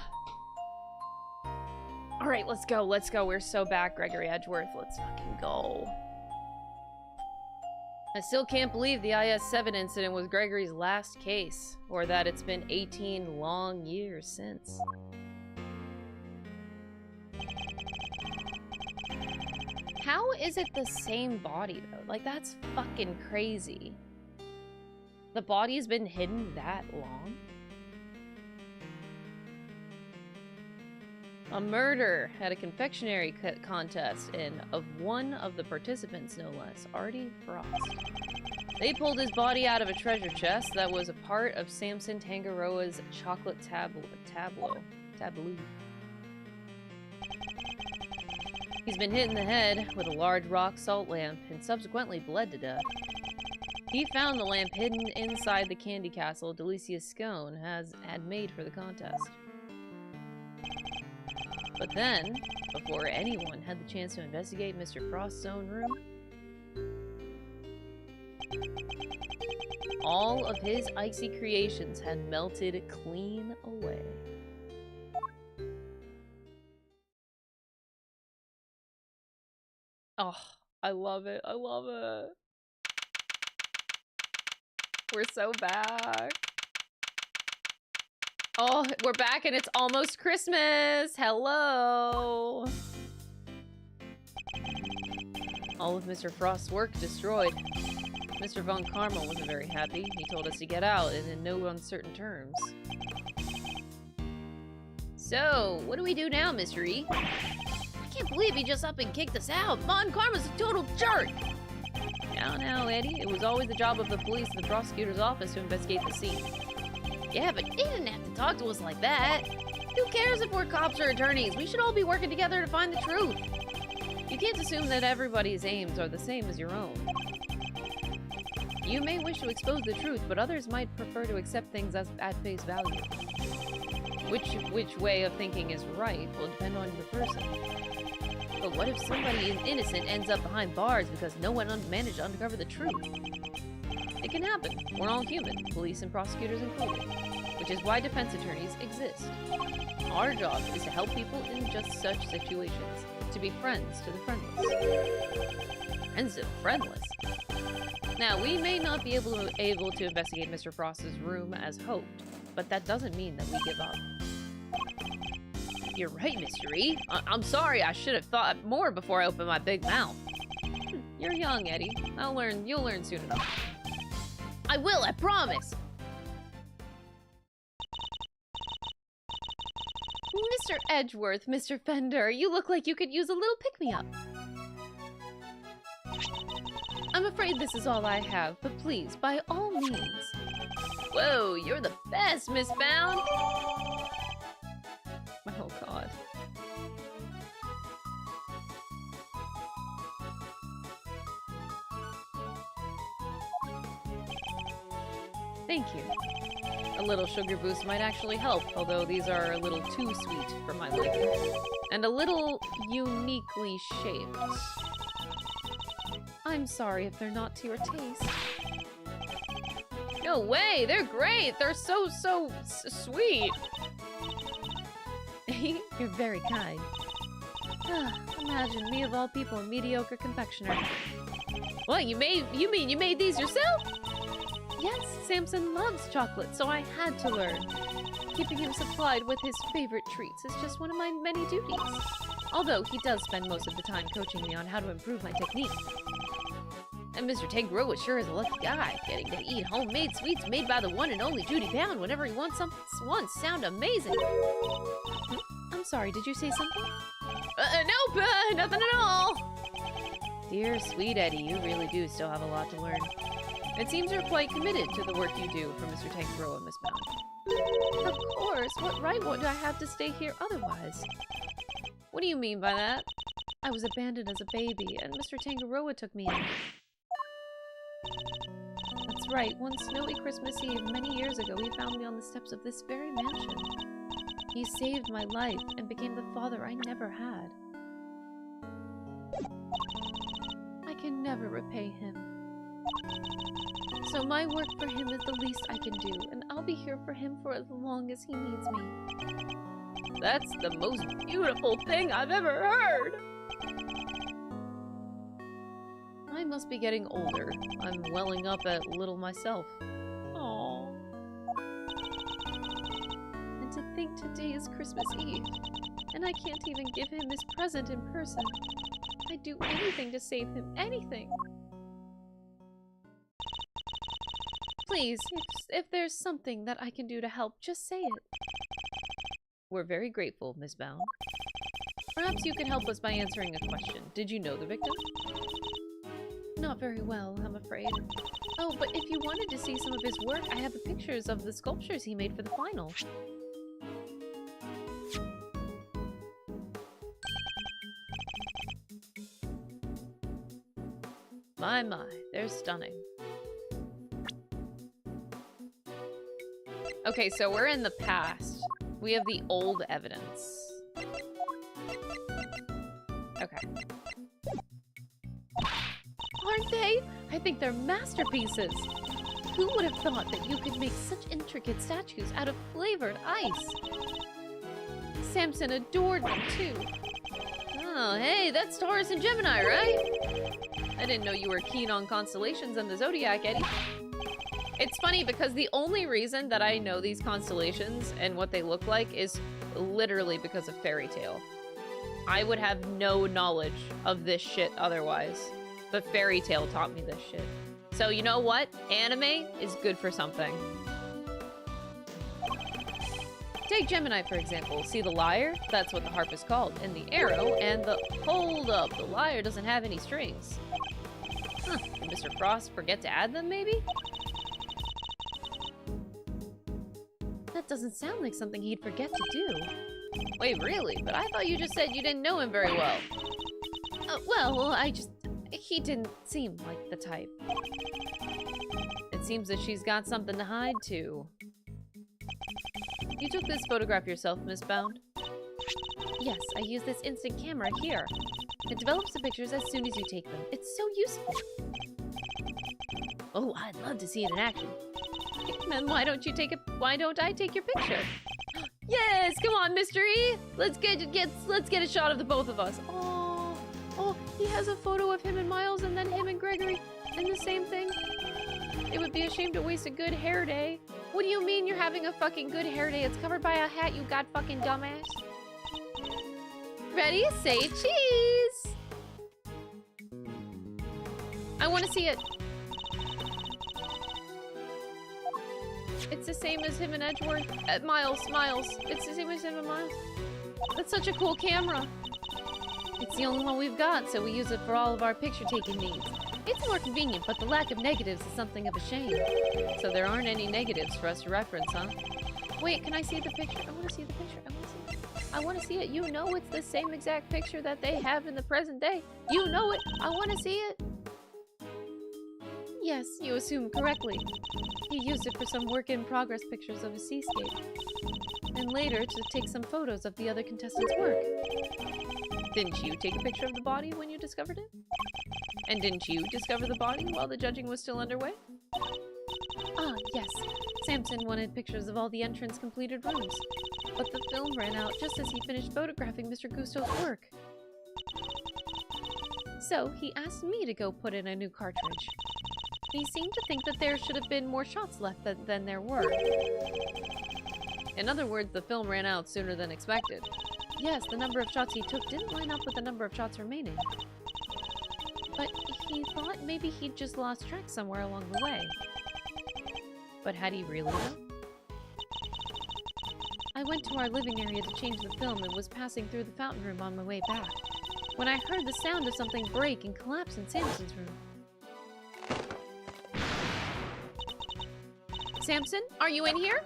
All right, let's go. Let's go. We're so back, Gregory Edgeworth. Let's fucking go. I still can't believe the IS-7 incident was Gregory's last case, or that it's been 18 long years since. How is it the same body, though? Like, that's fucking crazy. The body's been hidden that long? A murder at a confectionery contest, and of one of the participants, no less, Artie Frost. They pulled his body out of a treasure chest that was a part of Samson Tangaroa's chocolate tableau. He's been hit in the head with a large rock salt lamp and subsequently bled to death. He found the lamp hidden inside the candy castle Delicia Scone had made for the contest. But then, before anyone had the chance to investigate Mr. Frost's own room, all of his icy creations had melted clean away. Oh, I love it. I love it. We're so back. Oh, we're back and it's almost Christmas. Hello. All of Mr. Frost's work destroyed. Mr. Von Carmel wasn't very happy. He told us to get out and in no uncertain terms. So, what do we do now, Mr. E? I can't believe he just up and kicked us out. Von Carmel's a total jerk. Now, Eddie. It was always the job of the police and the prosecutor's office to investigate the scene. Yeah, but he didn't have to talk to us like that. Who cares if we're cops or attorneys? We should all be working together to find the truth. You can't assume that everybody's aims are the same as your own. You may wish to expose the truth, but others might prefer to accept things as at face value. Which way of thinking is right will depend on the person. But what if somebody innocent ends up behind bars because no one managed to uncover the truth? It can happen. We're all human, police and prosecutors included, which is why defense attorneys exist. Our job is to help people in just such situations, to be friends to the friendless. Friends to the friendless? Now, we may not be able to investigate Mr. Frost's room as hoped, but that doesn't mean that we give up. You're right, Mr. E. I'm sorry, I should have thought more before I opened my big mouth. You're young, Eddie. You'll learn soon enough. I will, I promise! Mr. Edgeworth, Mr. Fender, you look like you could use a little pick-me-up. I'm afraid this is all I have, but please, by all means. Whoa, you're the best, Miss Bound! Oh, God. Thank you. A little sugar boost might actually help, although these are a little too sweet for my liking. And a little uniquely shaped. I'm sorry if they're not to your taste. No way! They're great! They're so sweet! You're very kind. Imagine me of all people, a mediocre confectioner. What, you mean you made these yourself? Yes, Samson loves chocolate, so I had to learn. Keeping him supplied with his favorite treats is just one of my many duties. Although he does spend most of the time coaching me on how to improve my technique. And Mr. Tangroa sure is a lucky guy, getting to eat homemade sweets made by the one and only Judy Bound whenever he wants something. Sound amazing. I'm sorry, did you say something? Nope, nothing at all. Dear sweet Eddie, you really do still have a lot to learn. It seems you're quite committed to the work you do for Mr. Tangroa, Miss Bound. Of course, what right would I have to stay here otherwise? What do you mean by that? I was abandoned as a baby, and Mr. Tangaroa took me in. That's right, one snowy Christmas Eve many years ago, he found me on the steps of this very mansion. He saved my life and became the father I never had. I can never repay him. So my work for him is the least I can do, and I'll be here for him for as long as he needs me. That's the most beautiful thing I've ever heard! I must be getting older. I'm welling up at little myself. Aww. And to think today is Christmas Eve, and I can't even give him his present in person. I'd do anything to save him, anything! Please, if there's something that I can do to help, just say it. We're very grateful, Miss Bound. Perhaps you can help us by answering a question. Did you know the victim? Not very well, I'm afraid. Oh, but if you wanted to see some of his work, I have the pictures of the sculptures he made for the final. My, they're stunning. Okay, so we're in the past. We have the old evidence. Okay. Aren't they? I think they're masterpieces. Who would have thought that you could make such intricate statues out of flavored ice? Samson adored them too. Oh, hey, that's Taurus and Gemini, right? I didn't know you were keen on constellations and the zodiac, Eddie. It's funny because the only reason that I know these constellations and what they look like is literally because of Fairy Tale. I would have no knowledge of this shit otherwise. But Fairy Tale taught me this shit. So you know what? Anime is good for something. Take Gemini, for example. See the lyre? That's what the harp is called. And the arrow and the... Hold up! The lyre doesn't have any strings. Huh. Did Mr. Frost forget to add them, maybe? That doesn't sound like something he'd forget to do. Wait, really? But I thought you just said you didn't know him very well. Well, he didn't seem like the type. It seems that she's got something to hide, too. You took this photograph yourself, Miss Bound? Yes, I use this instant camera here. It develops the pictures as soon as you take them. It's so useful. Oh, I'd love to see it in action. Then why don't I take your picture? Yes, come on, Mr. E. Let's get a shot of the both of us. Oh, he has a photo of him and Miles and then him and Gregory in the same thing. It would be a shame to waste a good hair day. What do you mean you're having a fucking good hair day? It's covered by a hat, you god fucking dumbass. Ready? Say cheese! I want to see it. It's the same as him and Edgeworth. Miles. It's the same as him and Miles. That's such a cool camera. It's the only one we've got, so we use it for all of our picture-taking needs. It's more convenient, but the lack of negatives is something of a shame. So there aren't any negatives for us to reference, huh? Wait, can I see the picture? I want to see the picture. I want to see it. You know it's the same exact picture that they have in the present day. You know it. I want to see it. Yes, you assume correctly. He used it for some work-in-progress pictures of a seascape. And later to take some photos of the other contestants' work. Didn't you take a picture of the body when you discovered it? And didn't you discover the body while the judging was still underway? Ah, yes. Samson wanted pictures of all the entrance-completed rooms. But the film ran out just as he finished photographing Mr. Gusto's work. So he asked me to go put in a new cartridge. He seemed to think that there should have been more shots left than there were. In other words, the film ran out sooner than expected. Yes, the number of shots he took didn't line up with the number of shots remaining. But he thought maybe he'd just lost track somewhere along the way. But had he really though? I went to our living area to change the film and was passing through the fountain room on my way back, when I heard the sound of something break and collapse in Samson's room. Samson, are you in here?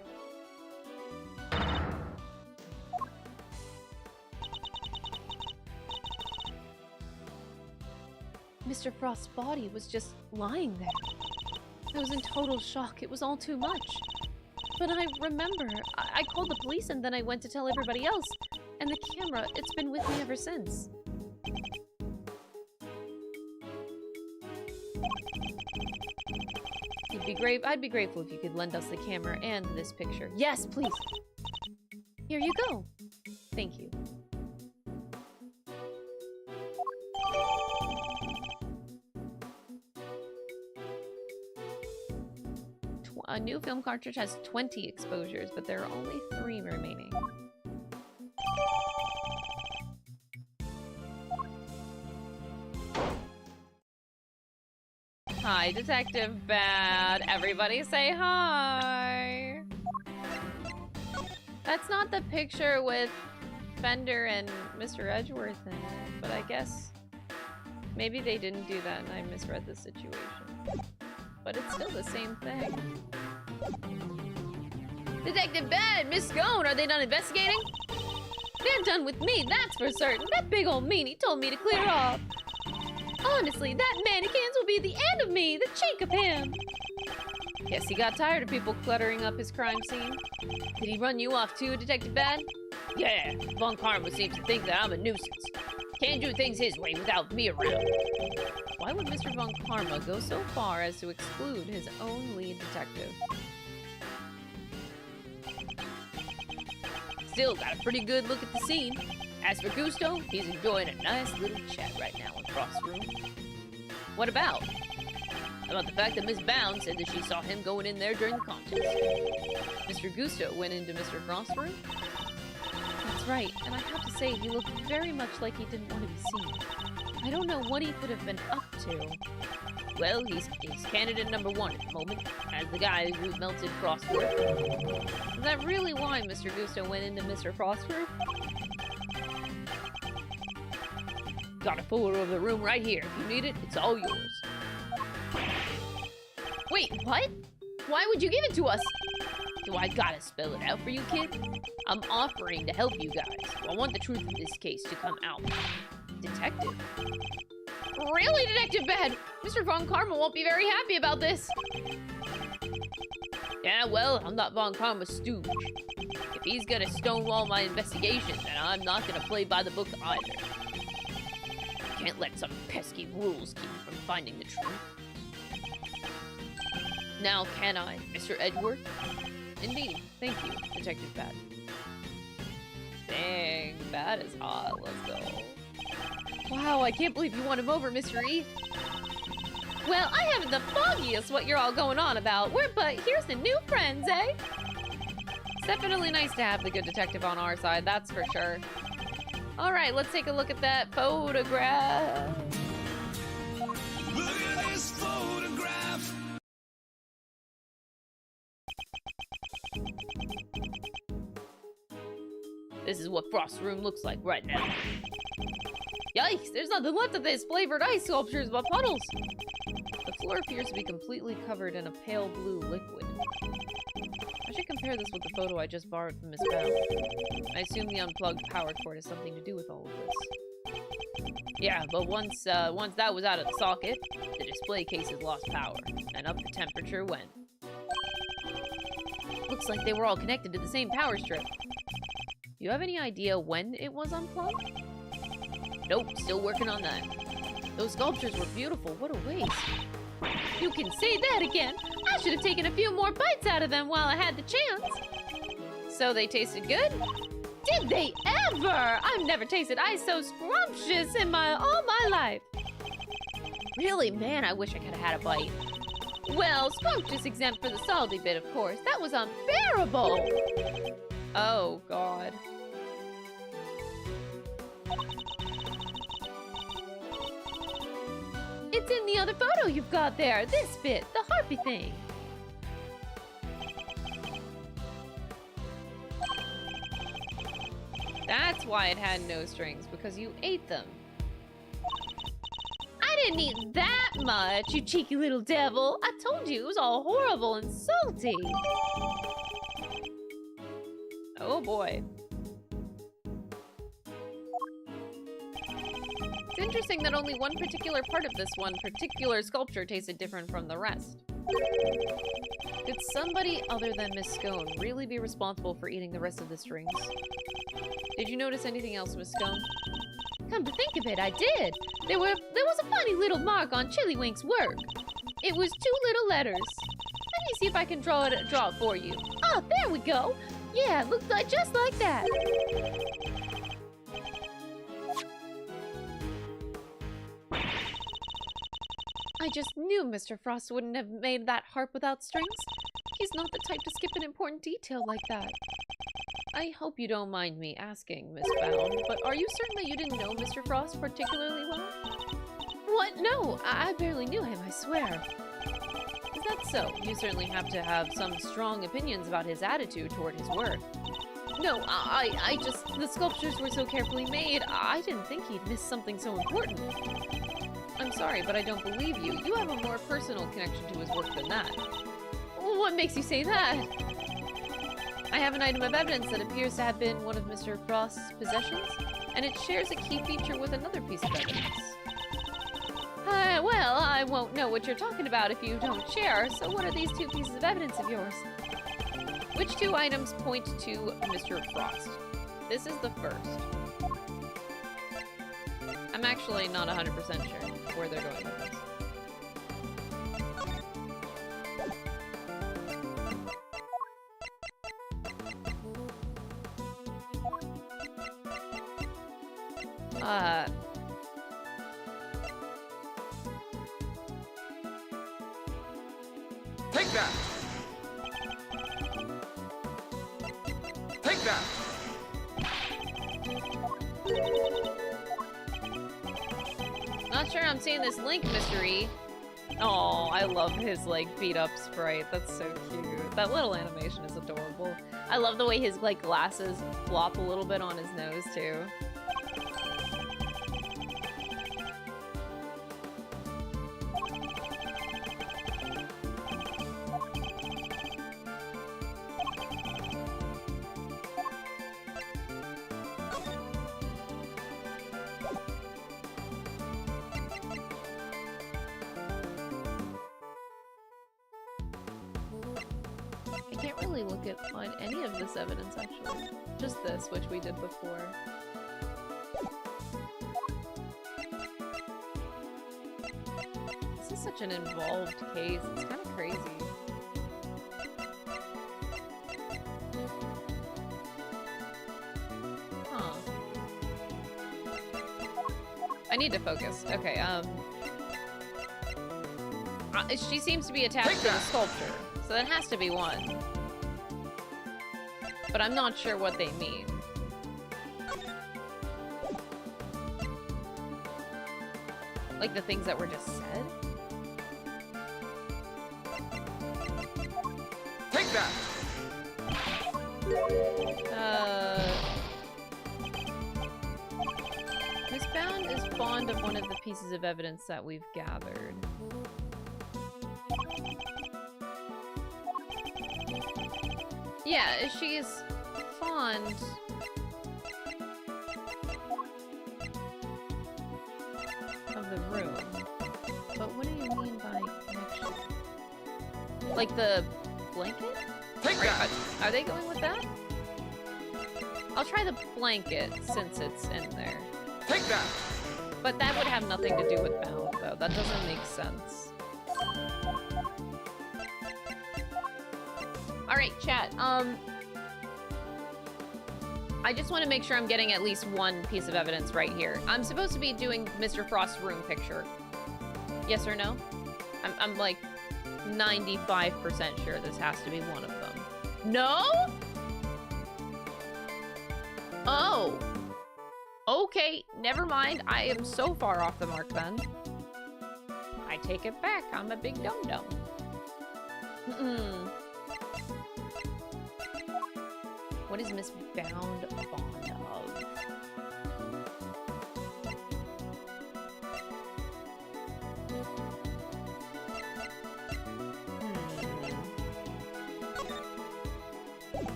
Mr. Frost's body was just lying there. I was in total shock. It was all too much. But I remember, I called the police and then I went to tell everybody else. And the camera, it's been with me ever since. I'd be grateful if you could lend us the camera and this picture. Yes, please. Here you go. Thank you. A new film cartridge has 20 exposures, but there are only 3 remaining. Hi, Detective Bad. Everybody say hi. That's not the picture with Fender and Mr. Edgeworth in it, but I guess maybe they didn't do that and I misread the situation. But it's still the same thing. Detective Bad, Miss Scone, are they done investigating? They're done with me, that's for certain. That big old meanie told me to clear off. Honestly, that mannequins will be the end of me, the cheek of him. Guess he got tired of people cluttering up his crime scene. Did he run you off too, Detective Bad? Yeah, Von Karma seems to think that I'm a nuisance. Can't do things his way without me around. Why would Mr. Von Karma go so far as to exclude his own lead detective? Still got a pretty good look at the scene. As for Gusto, he's enjoying a nice little chat right now in Frost's room. What about? About the fact that Miss Bound said that she saw him going in there during the contest. Mr. Gusto went into Mr. Frost's room? That's right, and I have to say he looked very much like he didn't want to be seen. I don't know what he could have been up to. Well, he's candidate number 1 at the moment, as the guy who melted Frost's work. Is that really why Mr. Gusto went into Mr. Frost's room? Got a photo of the room right here. If you need it, it's all yours. Wait, what? Why would you give it to us? Do I gotta spell it out for you, kid? I'm offering to help you guys. I want the truth of this case to come out. Detective? Really, Detective Bad? Mr. Von Karma won't be very happy about this. Yeah, well, I'm not Von Karma's stooge. If he's gonna stonewall my investigation, then I'm not gonna play by the book either. Can't let some pesky rules keep me from finding the truth. Now, can I, Mr. Edgeworth? Indeed. Thank you, Detective Bad. Dang, Bad is hot. Let's go. Wow, I can't believe you won him over, Mr. E. Well, I haven't the foggiest what you're all going on about. But here's the new friends, eh? It's definitely nice to have the good detective on our side, that's for sure. All right, let's take a look at that photograph. Look at this photograph. This is what Frost's room looks like right now. Yikes, there's nothing left of this flavored ice sculptures but puddles. The floor appears to be completely covered in a pale blue liquid. I should compare this with the photo I just borrowed from Miss Bell. I assume the unplugged power cord has something to do with all of this. Yeah, but once that was out of the socket, the display cases lost power, and up the temperature went. Looks like they were all connected to the same power strip. Do you have any idea when it was unplugged? Nope, still working on that. Those sculptures were beautiful. What a waste. You can say that again. I should have taken a few more bites out of them while I had the chance. So they tasted good? Did they ever? I've never tasted ice so scrumptious in all my life. Really? Man, I wish I could have had a bite. Well, scrumptious exempt for the salty bit, of course. That was unbearable. Oh, God. It's in the other photo you've got there. This bit, the harpy thing. That's why it had no strings, because you ate them. I didn't eat that much, you cheeky little devil. I told you it was all horrible and salty. Oh, boy. It's interesting that only one particular part of this one particular sculpture tasted different from the rest. Could somebody other than Miss Scone really be responsible for eating the rest of the strings? Did you notice anything else, Miss Scone? Come to think of it, I did. There was a funny little mark on Chillywink's work. It was 2 little letters. Let me see if I can draw it for you. Oh, there we go. Yeah, it looked like just like that. I just knew Mr. Frost wouldn't have made that harp without strings. He's not the type to skip an important detail like that. I hope you don't mind me asking, Miss Bound, but are you certain that you didn't know Mr. Frost particularly well? What? No, I barely knew him, I swear. Is that so? You certainly have to have some strong opinions about his attitude toward his work. No, I just... The sculptures were so carefully made, I didn't think he'd miss something so important. I'm sorry, but I don't believe you. You have a more personal connection to his work than that. What makes you say that? I have an item of evidence that appears to have been one of Mr. Frost's possessions, and it shares a key feature with another piece of evidence. Well, I won't know what you're talking about if you don't share, so what are these 2 pieces of evidence of yours? Which 2 items point to Mr. Frost? This is the first. I'm actually not 100% sure where they're going with this. Take that! Take that! Not sure I'm seeing this link, Mr. E. Oh, I love his, like, beat-up sprite. That's so cute. That little animation is adorable. I love the way his, like, glasses flop a little bit on his nose, too. I can't really find any of this evidence, actually. Just this, which we did before. This is such an involved case. It's kind of crazy. Huh. I need to focus. Okay, she seems to be attached to the sculpture, so that has to be one. But I'm not sure what they mean. Like the things that were just said? Take that! Miss Bound is fond of one of the pieces of evidence that we've gathered. Yeah, she's fond of the room. But what do you mean by connection? Like the blanket? Take that! Are they going with that? I'll try the blanket since it's in there. Take that! But that would have nothing to do with Bound, though. That doesn't make sense. Alright, chat. I just want to make sure I'm getting at least one piece of evidence right here. I'm supposed to be doing Mr. Frost's room picture. Yes or no? I'm like 95% sure this has to be one of them. No? Oh. Okay, never mind. I am so far off the mark then. I take it back. I'm a big dum-dum. What is Miss Bound fond of?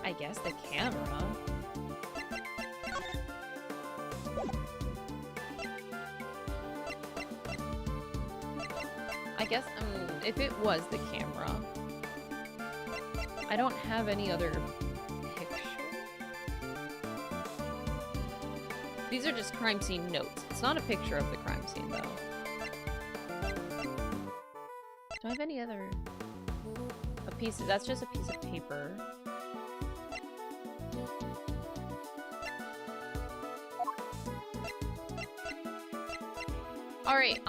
I guess the camera. I guess, if it was the camera, I don't have any other picture. These are just crime scene notes. It's not a picture of the crime scene, though. Do I have any other... That's just a piece of paper. Alright,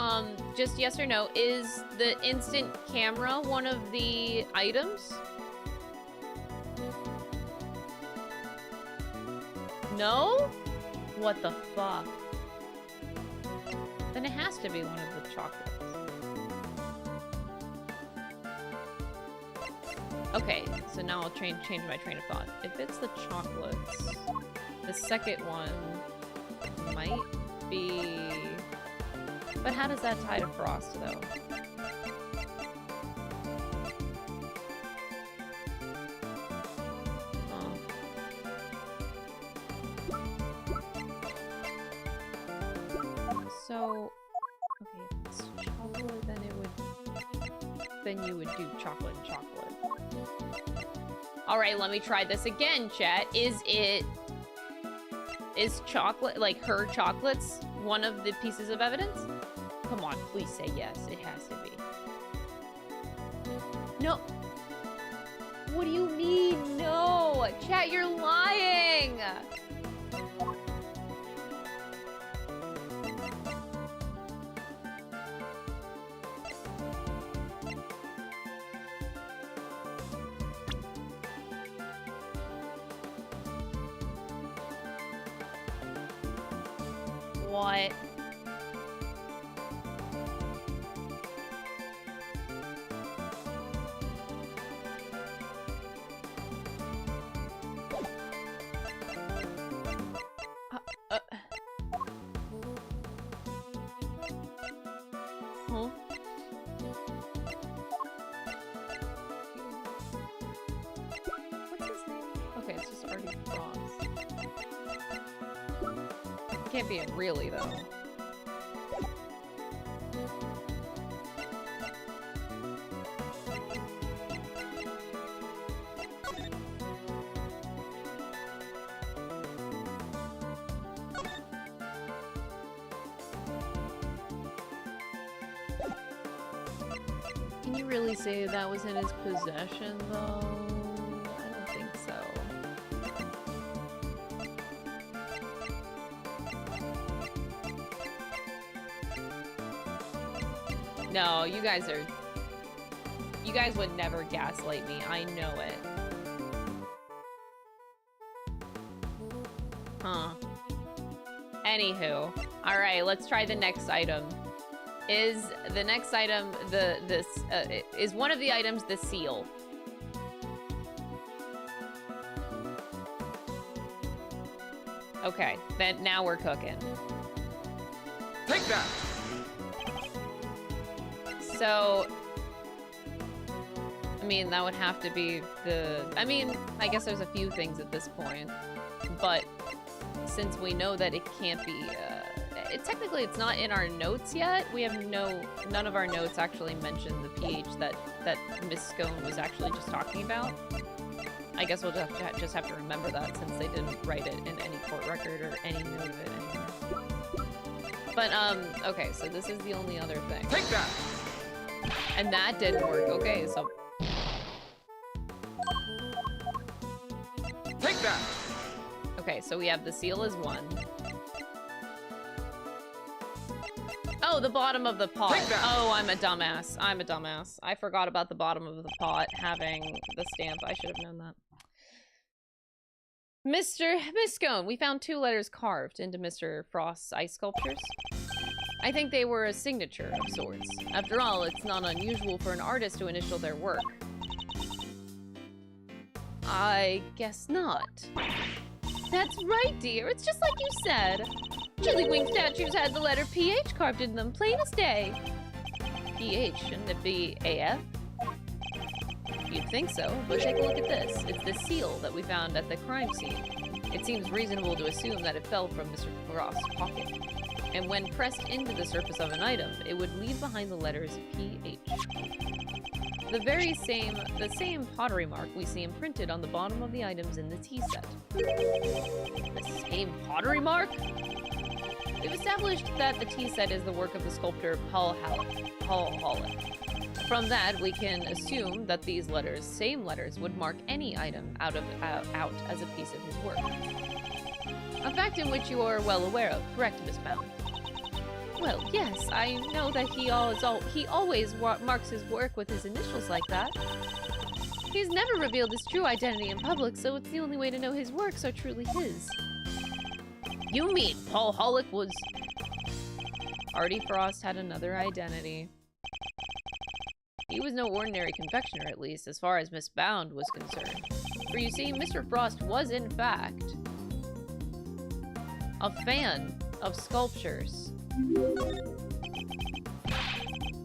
just yes or no, is the instant camera one of the items? No? What the fuck? Then it has to be one of the chocolates. Okay, so now I'll change my train of thought. If it's the chocolates, the second one might be... But how does that tie to Frost, though? Oh. So... Okay, if it's chocolate, then it would... Then you would do chocolate and chocolate. Alright, let me try this again, chat. Is chocolate, like her chocolates, one of the pieces of evidence? Come on, please say yes. It has to be. No. What do you mean, no? Chat, you're lying! What? Huh? What's his name? Okay, it's just Artie Frost. Can't be it really, though. Can you really say that was in his possession, though? I don't think so. No, you guys would never gaslight me. I know it. Anywho. Alright, let's try the next item. Is the next item is one of the items the seal? Okay, then now we're cooking. Take that! So, I mean, that would have to be the... I mean, I guess there's a few things at this point, but since we know that it can't be... technically, it's not in our notes yet. We have none of our notes actually mention the pH that Miss Scone was actually just talking about. I guess we'll just have to remember that since they didn't write it in any court record or any note of it anywhere. But, okay, so this is the only other thing. Take that! And that didn't work. Okay, so... Take that! Okay, so we have the seal as 1. Oh, the bottom of the pot. Take that! Oh, I'm a dumbass. I'm a dumbass. I forgot about the bottom of the pot having the stamp. I should have known that. Miss Scone, we found 2 letters carved into Mr. Frost's ice sculptures. I think they were a signature of sorts. After all, it's not unusual for an artist to initial their work. I guess not. That's right, dear. It's just like you said. Chillywing statues had the letter PH carved into them, plain as day. PH, shouldn't it be AF? You'd think so, but take a look at this. It's the seal that we found at the crime scene. It seems reasonable to assume that it fell from Mr. Frost's pocket. And when pressed into the surface of an item, it would leave behind the letters PH. The same pottery mark we see imprinted on the bottom of the items in the tea set. The same pottery mark? We've established that the tea set is the work of the sculptor Paul Holic. From that, we can assume that these letters, same letters, would mark any item out as a piece of his work. A fact in which you are well aware of, correct, Miss Bound? Well, yes, I know that he always marks his work with his initials like that. He's never revealed his true identity in public, so it's the only way to know his works are truly his. You mean Paul Holic was... Artie Frost had another identity. He was no ordinary confectioner, at least, as far as Miss Bound was concerned. For you see, Mr. Frost was, in fact, a fan of sculptures.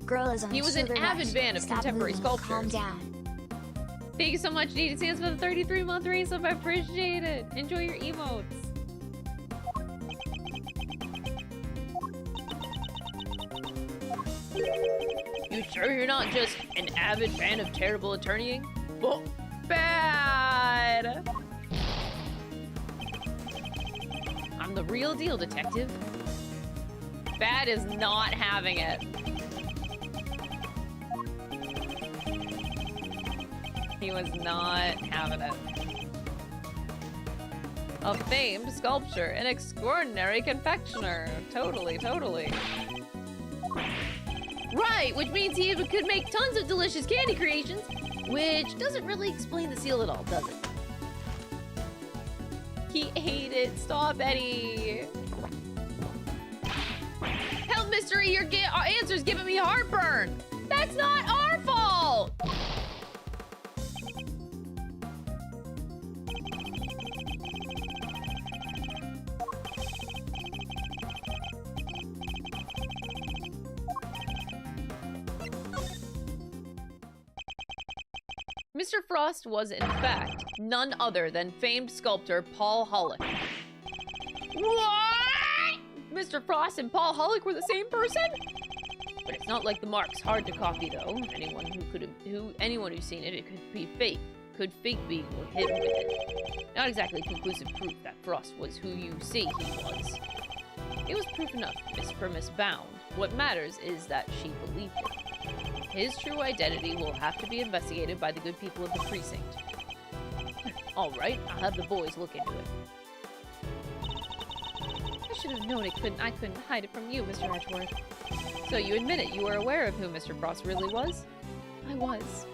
Girl is on He was an avid fan of contemporary sculptures. Calm down. Thank you so much, Needed Sands, for the 33-month resub. I appreciate it. Enjoy your emotes. You sure you're not just an avid fan of terrible attorneying? Oh, bad! I'm the real deal, detective. Bad is not having it. He was not having it. A famed sculptor, an extraordinary confectioner. Totally, totally. Right, which means he could make tons of delicious candy creations, which doesn't really explain the seal at all, does it? He ate it. Stop, Eddie. Help, mystery, your answer's giving me heartburn. That's not our fault. Mr. Frost was, in fact, none other than famed sculptor Paul Holic. What? Mr. Frost and Paul Holic were the same person? But it's not like the mark's hard to copy, though. Anyone who's seen it, it could be fake. Could fake being hidden with it. Not exactly conclusive proof that Frost was who you see he was. It was proof enough for Miss Bound. What matters is that she believed it. His true identity will have to be investigated by the good people of the precinct. All right, I'll have the boys look into it. I should have known I couldn't hide it from you, Mr. Edgeworth. So you admit it, you were aware of who Mr. Frost really was? I was.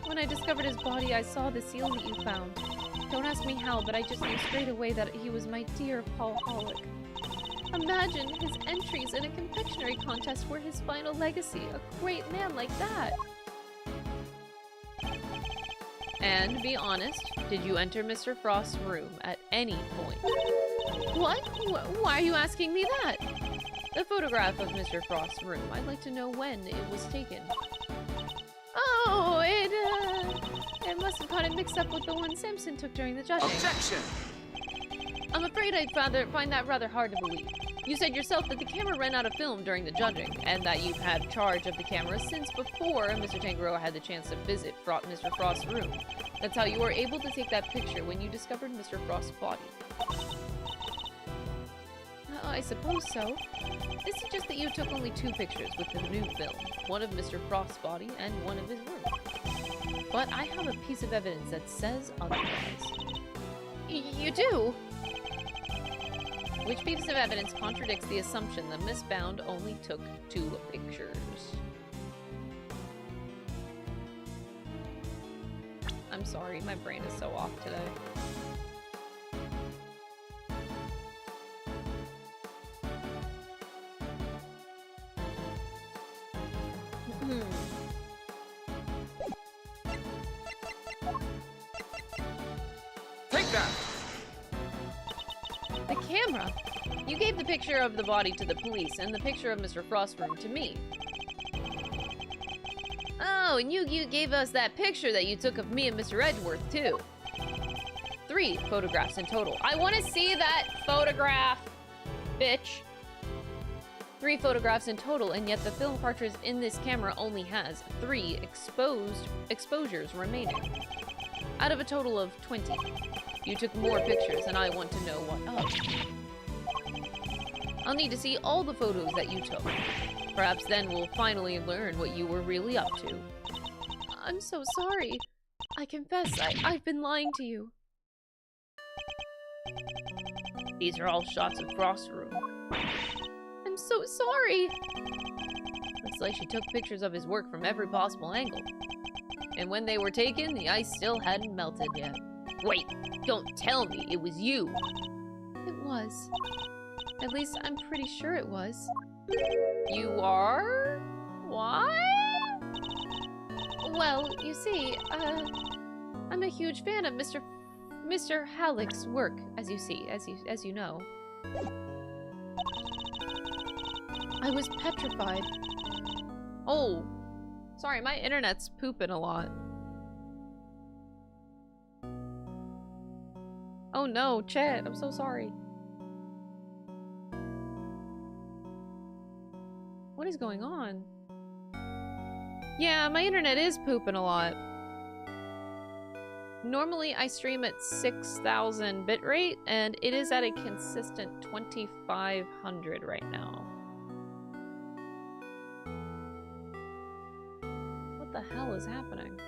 When I discovered his body, I saw the seal that you found. Don't ask me how, but I just knew straight away that he was my dear Paul Holic. Imagine his entries in a confectionery contest were his final legacy. A great man like that. And be honest, did you enter Mr. Frost's room at any point? What? Why are you asking me that? The photograph of Mr. Frost's room. I'd like to know when it was taken. Oh, it must have gotten mixed up with the one Simpson took during the judging. Objection! I'm afraid I'd find that rather hard to believe. You said yourself that the camera ran out of film during the judging, and that you've had charge of the camera since before Mr. Tangaroa had the chance to visit Mr. Frost's room. That's how you were able to take that picture when you discovered Mr. Frost's body. I suppose so. This suggests that you took only 2 pictures with the new film, one of Mr. Frost's body and one of his room. But I have a piece of evidence that says otherwise. You do? Which piece of evidence contradicts the assumption that Miss Bound only took 2 pictures? I'm sorry, my brain is so off today. Take that! The camera! You gave the picture of the body to the police and the picture of Mr. Frost's room to me. Oh, and you gave us that picture that you took of me and Mr. Edgeworth, too. 3 photographs in total. I want to see that photograph, bitch. 3 photographs in total, and yet the film cartridge in this camera only has 3 exposures remaining. Out of a total of 20. You took more pictures, and I want to know what of. I'll need to see all the photos that you took. Perhaps then we'll finally learn what you were really up to. I'm so sorry. I confess, I've been lying to you. These are all shots of Frost's room. I'm so sorry. Looks like she took pictures of his work from every possible angle. And when they were taken, the ice still hadn't melted yet. Wait, don't tell me it was you! It was. At least I'm pretty sure it was. You are? Why? Well, you see, I'm a huge fan of Mr. Halic's work, as you see, as you know. I was petrified. Oh, sorry, my internet's pooping a lot. Oh no, chat, I'm so sorry. What is going on? Yeah, my internet is pooping a lot. Normally I stream at 6,000 bitrate, and it is at a consistent 2,500 right now. What the hell is happening?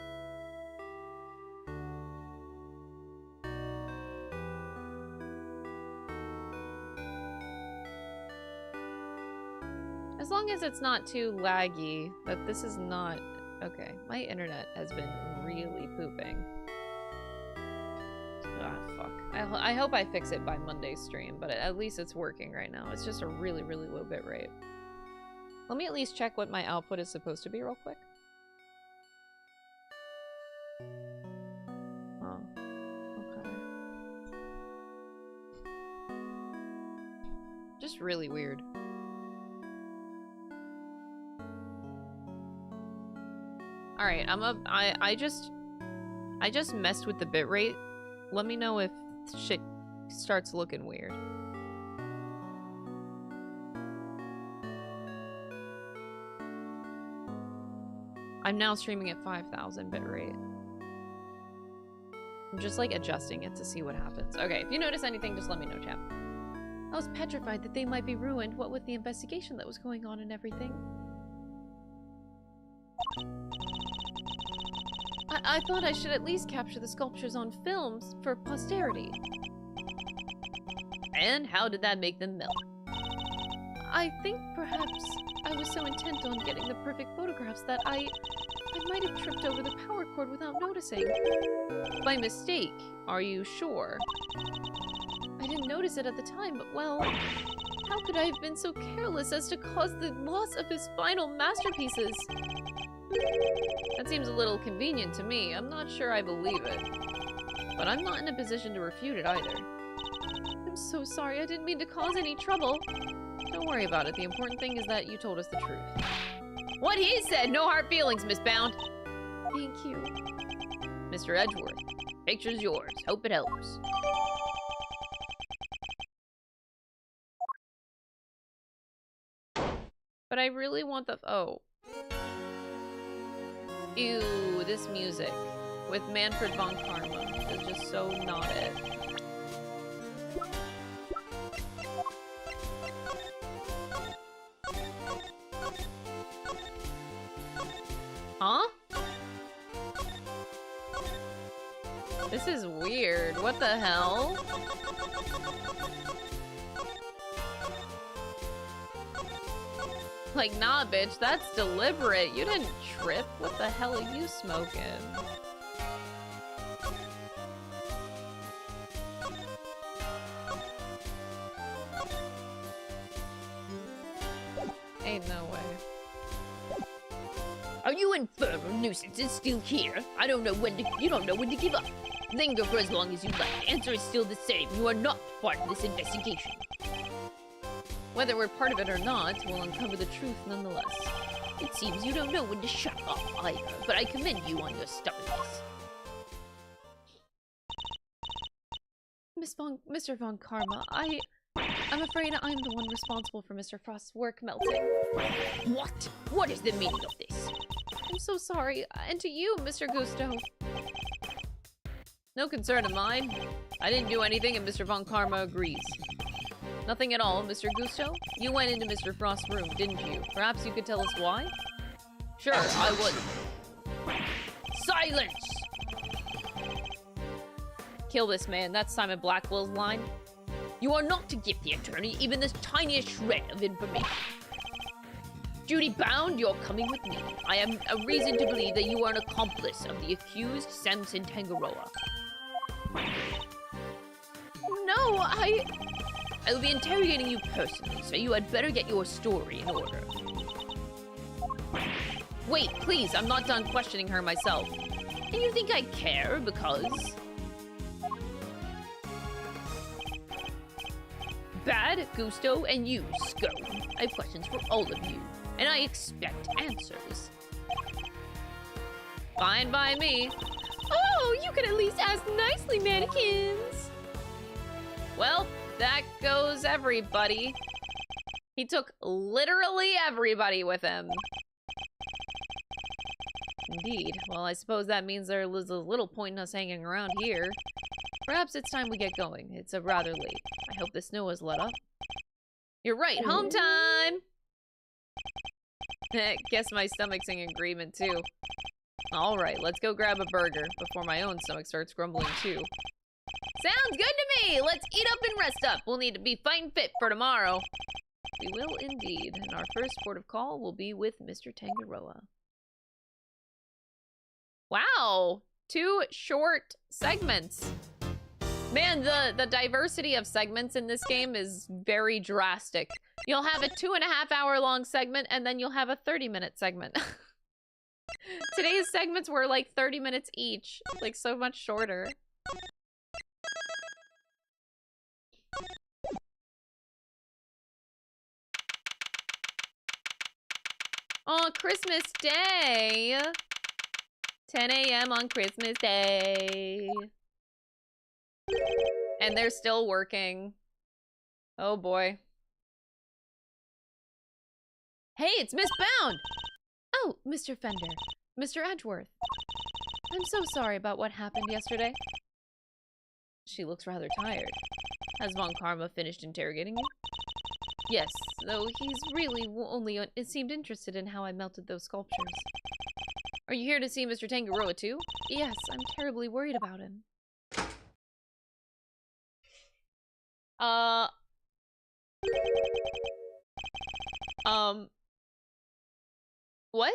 As long as it's not too laggy, but this is not... Okay, my internet has been really pooping. Ah, fuck. I hope I fix it by Monday's stream, but at least it's working right now. It's just a really, really low bit rate. Let me at least check what my output is supposed to be real quick. Oh, okay. Just really weird. Alright, I just messed with the bitrate. Let me know if shit starts looking weird. I'm now streaming at 5,000 bitrate. I'm just like adjusting it to see what happens. Okay, if you notice anything, just let me know, chat. I was petrified that they might be ruined, what with the investigation that was going on and everything. I thought I should at least capture the sculptures on films for posterity. And how did that make them melt? I think perhaps I was so intent on getting the perfect photographs that I I might have tripped over the power cord without noticing. By mistake, are you sure? I didn't notice it at the time, but well, how could I have been so careless as to cause the loss of his final masterpieces? That seems a little convenient to me. I'm not sure I believe it. But I'm not in a position to refute it either. I'm so sorry. I didn't mean to cause any trouble. Don't worry about it. The important thing is that you told us the truth. What he said! No hard feelings, Miss Bound! Thank you. Mr. Edgeworth, picture's yours. Hope it helps. But I really want the... Oh. Ew, this music. With Manfred von Karma is just so not it. Huh? This is weird. What the hell? Like, nah, bitch, that's deliberate. You didn't trip. What the hell are you smoking? Ain't no way. Are you infernal nuisances still here? I don't know when to- you don't know when to give up. Linger for as long as you like. The answer is still the same. You are not part of this investigation. Whether we're part of it or not, we'll uncover the truth nonetheless. It seems you don't know when to shut up either, but I commend you on your stubbornness. Mr. von Karma, I'm afraid I'm the one responsible for Mr. Frost's work melting. What? What is the meaning of this? I'm so sorry, and to you, Mr. Gusto. No concern of mine. I didn't do anything, and Mr. von Karma agrees. Nothing at all, Mr. Gusto? You went into Mr. Frost's room, didn't you? Perhaps you could tell us why? Sure, I would. Silence! Kill this man. That's Simon Blackwell's line. You are not to give the attorney even the tiniest shred of information. Duty bound, you're coming with me. I have a reason to believe that you are an accomplice of the accused Samson Tangaroa. No, I will be interrogating you personally, so you had better get your story in order. Wait, please, I'm not done questioning her myself. And you think I care because... Bad, Gusto, and you, Scone. I have questions for all of you, and I expect answers. Fine by me. Oh, you could at least ask nicely, mannequins. Well, that goes everybody. He took literally everybody with him. Indeed. Well, I suppose that means there is a little point in us hanging around here. Perhaps it's time we get going. It's rather late. I hope the snow has let up. You're right, home time! Guess my stomach's in agreement, too. Alright, let's go grab a burger before my own stomach starts grumbling, too. Sounds good to me! Let's eat up and rest up. We'll need to be fighting fit for tomorrow. We will indeed. And our first port of call will be with Mr. Tangaroa. Wow! 2 short segments. Man, the diversity of segments in this game is very drastic. You'll have a 2.5-hour long segment, and then you'll have a 30-minute segment. Today's segments were like 30 minutes each. Like, so much shorter. Oh, Christmas Day! 10 a.m. on Christmas Day. And they're still working. Oh boy. Hey, it's Miss Bound! Oh, Mr. Fender. Mr. Edgeworth. I'm so sorry about what happened yesterday. She looks rather tired. Has Von Karma finished interrogating you? Yes, though he's really only it seemed interested in how I melted those sculptures. Are you here to see Mr. Tangaroa too? Yes, I'm terribly worried about him. What?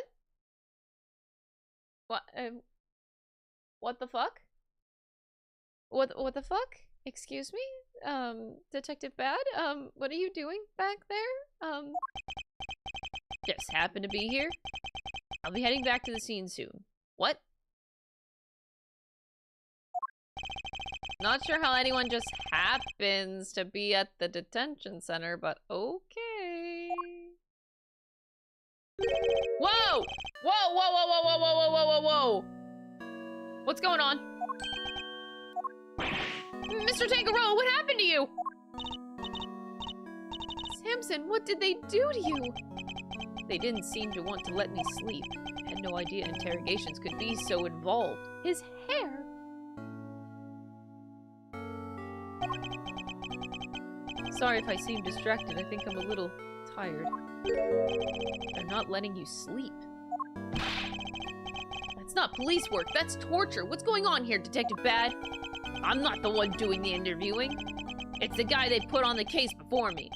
What? What the fuck? What the fuck? Excuse me? Detective Bad? What are you doing back there? Just happen to be here. I'll be heading back to the scene soon. What? Not sure how anyone just happens to be at the detention center, but okay. Whoa! Whoa, whoa, whoa, whoa, whoa, whoa, whoa, whoa, whoa! What's going on? Mr. Tangaroa, what happened to you? Samson, what did they do to you? They didn't seem to want to let me sleep. I had no idea interrogations could be so involved. His hair? Sorry if I seem distracted. I think I'm a little tired. They're not letting you sleep. That's not police work. That's torture. What's going on here, Detective Bad? I'm not the one doing the interviewing. It's the guy they put on the case before me.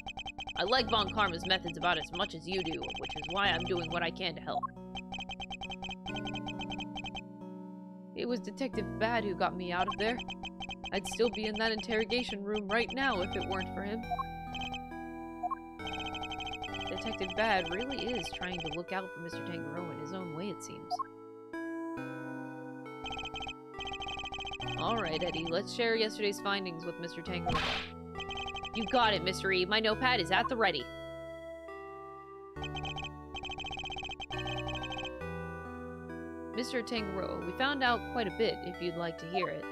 I like Von Karma's methods about as much as you do, which is why I'm doing what I can to help. It was Detective Bad who got me out of there. I'd still be in that interrogation room right now if it weren't for him. Detective Bad really is trying to look out for Mr. Tangaroa in his own way, it seems. Alright, Eddie, let's share yesterday's findings with Mr. Tangaroa. You got it, Mr. E. My notepad is at the ready. Mr. Tangaroa, we found out quite a bit, if you'd like to hear it.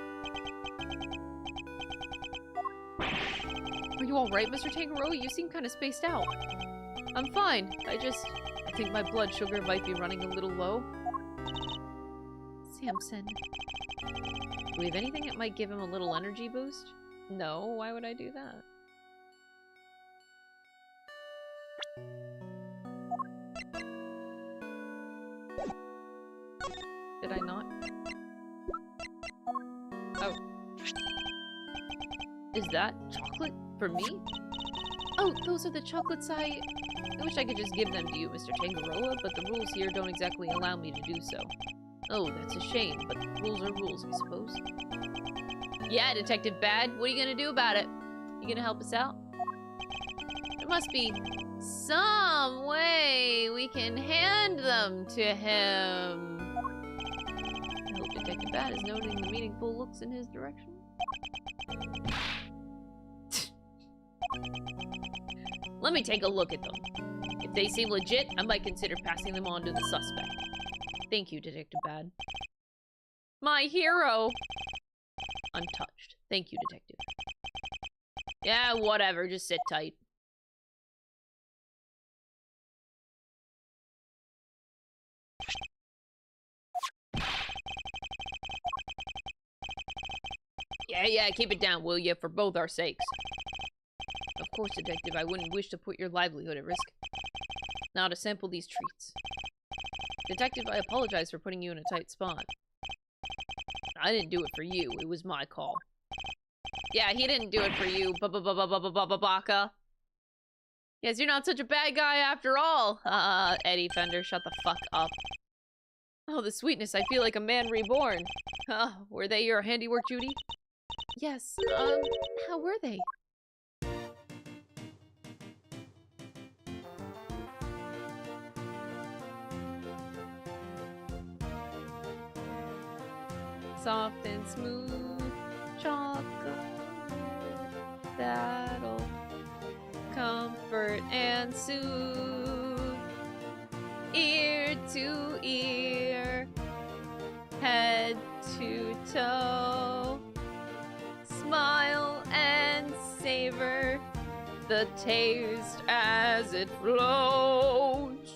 Are you alright, Mr. Tangaroa? You seem kind of spaced out. I'm fine. I think my blood sugar might be running a little low. Samson. Do we have anything that might give him a little energy boost? No, why would I do that? Did I not? Oh. Is that chocolate for me? Oh, those are the chocolates I wish I could just give them to you, Mr. Tangaroa, but the rules here don't exactly allow me to do so. Oh, that's a shame, but rules are rules, I suppose. Yeah, Detective Bad, what are you gonna do about it? You gonna help us out? There must be some way we can hand them to him. I hope Detective Bad is noting the meaningful looks in his direction. Let me take a look at them. If they seem legit, I might consider passing them on to the suspect. Thank you, Detective Bad. My hero! Untouched. Thank you, Detective. Yeah, whatever. Just sit tight. Yeah, keep it down, will you? For both our sakes. Of course, Detective, I wouldn't wish to put your livelihood at risk. Now to sample these treats. Detective, I apologize for putting you in a tight spot. I didn't do it for you. It was my call. Yeah, he didn't do it for you, Baka. Yes, you're not such a bad guy after all. Eddie Fender, shut the fuck up. Oh, the sweetness. I feel like a man reborn. Were they your handiwork, Judy? Yes, how were they? Soft and smooth chocolate that'll comfort and soothe, ear to ear, head to toe, smile and savor the taste as it flows.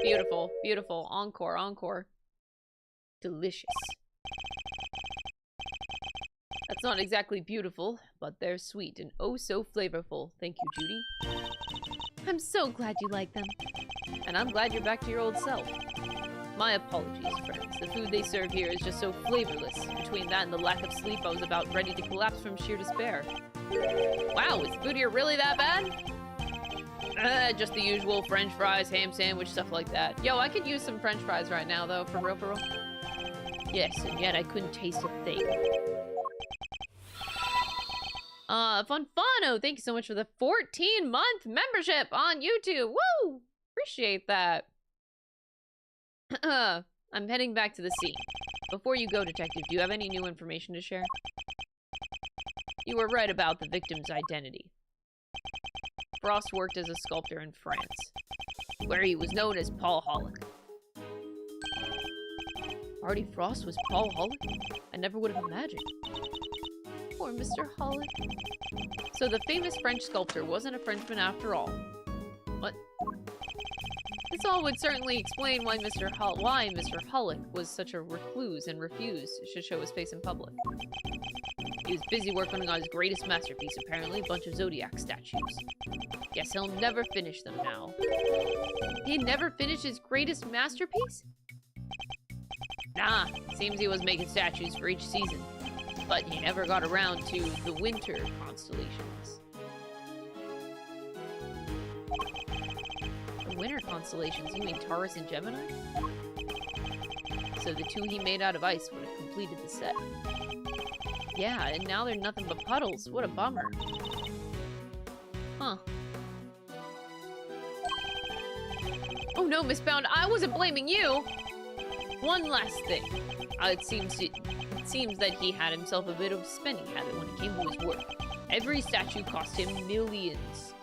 Beautiful, beautiful. Encore, encore. Delicious. That's not exactly beautiful, but they're sweet and oh so flavorful. Thank you, Judy. I'm so glad you like them. And I'm glad you're back to your old self. My apologies, friends. The food they serve here is just so flavorless. Between that and the lack of sleep, I was about ready to collapse from sheer despair. Wow, is the food here really that bad? Just the usual French fries, ham sandwich, stuff like that. Yo, I could use some French fries right now, though, for real, for real. Yes, and yet I couldn't taste a thing. Funfano, thank you so much for the 14-month membership on YouTube. Woo! Appreciate that. I'm heading back to the scene. Before you go, Detective, do you have any new information to share? You were right about the victim's identity. Frost worked as a sculptor in France, where he was known as Paul Holic. Artie Frost was Paul Holic? I never would have imagined. Poor Mr. Holic. So the famous French sculptor wasn't a Frenchman after all. What? This all would certainly explain why Mr. Holic was such a recluse and refused to show his face in public. He was busy working on his greatest masterpiece, apparently, a bunch of Zodiac statues. Guess he'll never finish them now. He never finished his greatest masterpiece? Nah, seems he was making statues for each season. But he never got around to the winter constellations. The winter constellations? You mean Taurus and Gemini? So the two he made out of ice would have completed the set. Yeah, and now they're nothing but puddles. What a bummer. Huh. Oh no, Miss Bound, I wasn't blaming you! One last thing. It seems that he had himself a bit of a spending habit when it came to his work. Every statue cost him millions.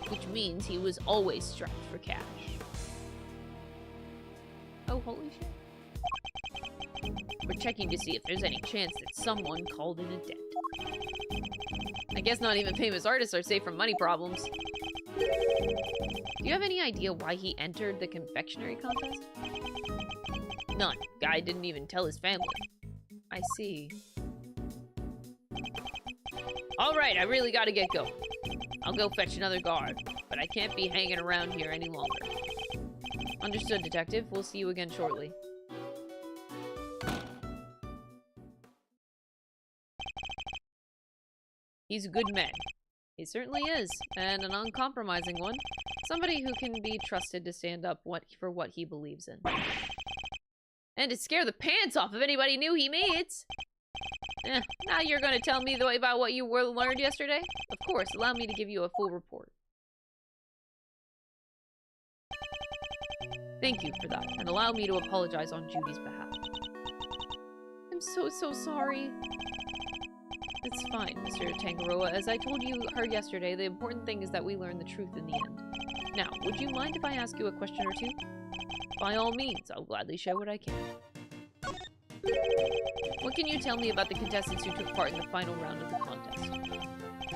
Which means he was always strapped for cash. Oh, holy shit. We're checking to see if there's any chance that someone called in a debt. I guess not even famous artists are safe from money problems. Do you have any idea why he entered the confectionery contest? None. Guy didn't even tell his family. I see. Alright, I really gotta get going. I'll go fetch another guard, but I can't be hanging around here any longer. Understood, Detective. We'll see you again shortly. He's a good man. He certainly is, and an uncompromising one. Somebody who can be trusted to stand up for what he believes in. And to scare the pants off of anybody new he meets! Now you're gonna tell me about what you learned yesterday? Of course, allow me to give you a full report. Thank you for that, and allow me to apologize on Judy's behalf. I'm so sorry. It's fine, Mr. Tangaroa. As I told you yesterday, the important thing is that we learn the truth in the end. Now, would you mind if I ask you a question or two? By all means, I'll gladly share what I can. What can you tell me about the contestants who took part in the final round of the contest?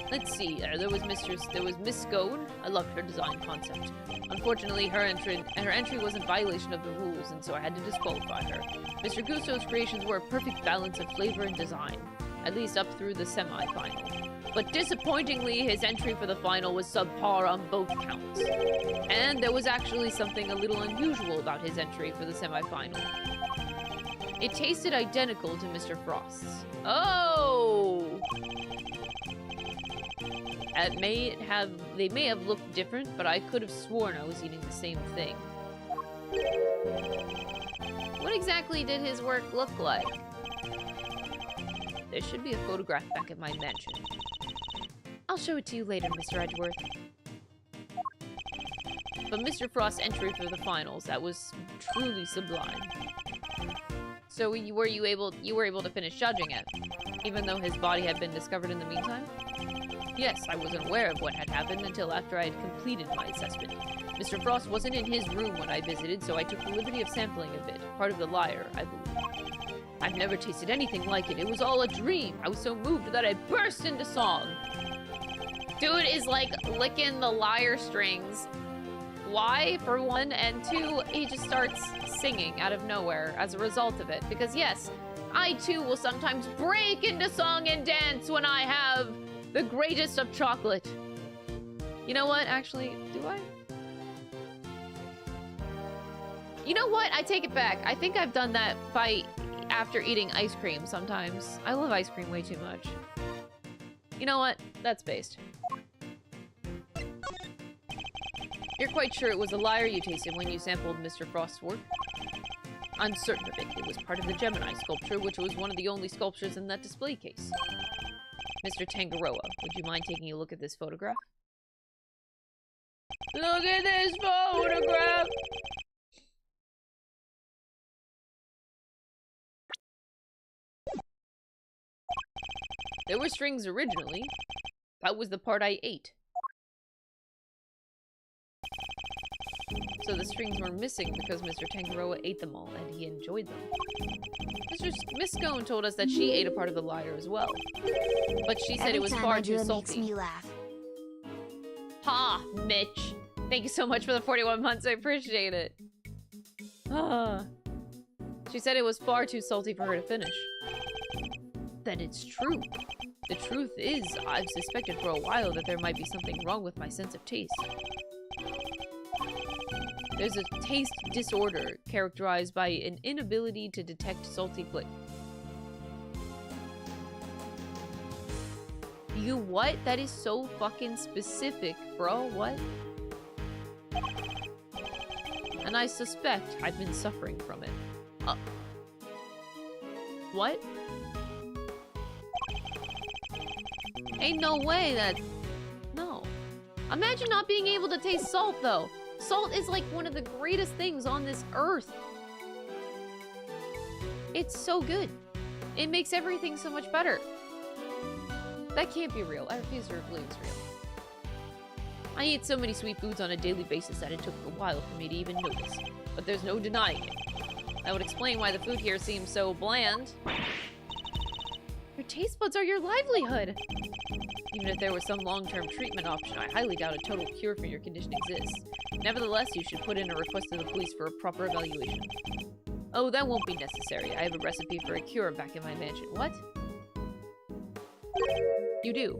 Let's see, there was Miss Scone. I loved her design concept. Unfortunately, her entry was in violation of the rules, and so I had to disqualify her. Mr. Gusso's creations were a perfect balance of flavor and design, at least up through the semi-final. But disappointingly, his entry for the final was subpar on both counts. And there was actually something a little unusual about his entry for the semi-final. It tasted identical to Mr. Frost's. Oh! They may have looked different, but I could have sworn I was eating the same thing. What exactly did his work look like? There should be a photograph back at my mansion. I'll show it to you later, Mr. Edgeworth. But Mr. Frost's entry for the finals, that was truly sublime. So you were able to finish judging it, even though his body had been discovered in the meantime? Yes, I wasn't aware of what had happened until after I had completed my assessment. Mr. Frost wasn't in his room when I visited, so I took the liberty of sampling a bit. Part of the lyre, I believe. I've never tasted anything like it. It was all a dream. I was so moved that I burst into song. Dude is like licking the lyre strings. Why, for one, and two, he just starts singing out of nowhere as a result of it. Because yes, I too will sometimes break into song and dance when I have the greatest of chocolate. You know what, actually, do I? You know what, I take it back. I think I've done that after eating ice cream sometimes. I love ice cream way too much. You know what? That's based. You're quite sure it was a lyre you tasted when you sampled Mr. Frost's work? I'm certain of it. It was part of the Gemini sculpture, which was one of the only sculptures in that display case. Mr. Tangaroa, would you mind taking a look at this photograph? Look at this photograph! There were strings originally. That was the part I ate. So the strings were missing because Mr. Tangaroa ate them all, and he enjoyed them. Miss Scone told us that she ate a part of the lyre as well. But she said it was far too salty. Makes me laugh. Ha, Mitch. Thank you so much for the 41 months. I appreciate it. Ah. She said it was far too salty for her to finish. Then it's true. The truth is, I've suspected for a while that there might be something wrong with my sense of taste. There's a taste disorder characterized by an inability to detect salty flavor. You what? That is so fucking specific, bro. What? And I suspect I've been suffering from it. What? Ain't no way that... No. Imagine not being able to taste salt, though. Salt is like one of the greatest things on this earth. It's so good. It makes everything so much better. That can't be real. I refuse to believe it's real. I eat so many sweet foods on a daily basis that it took a while for me to even notice. But there's no denying it. That would explain why the food here seems so bland. Your taste buds are your livelihood. Even if there was some long-term treatment option, I highly doubt a total cure for your condition exists. Nevertheless, you should put in a request to the police for a proper evaluation. Oh, that won't be necessary. I have a recipe for a cure back in my mansion. What? You do?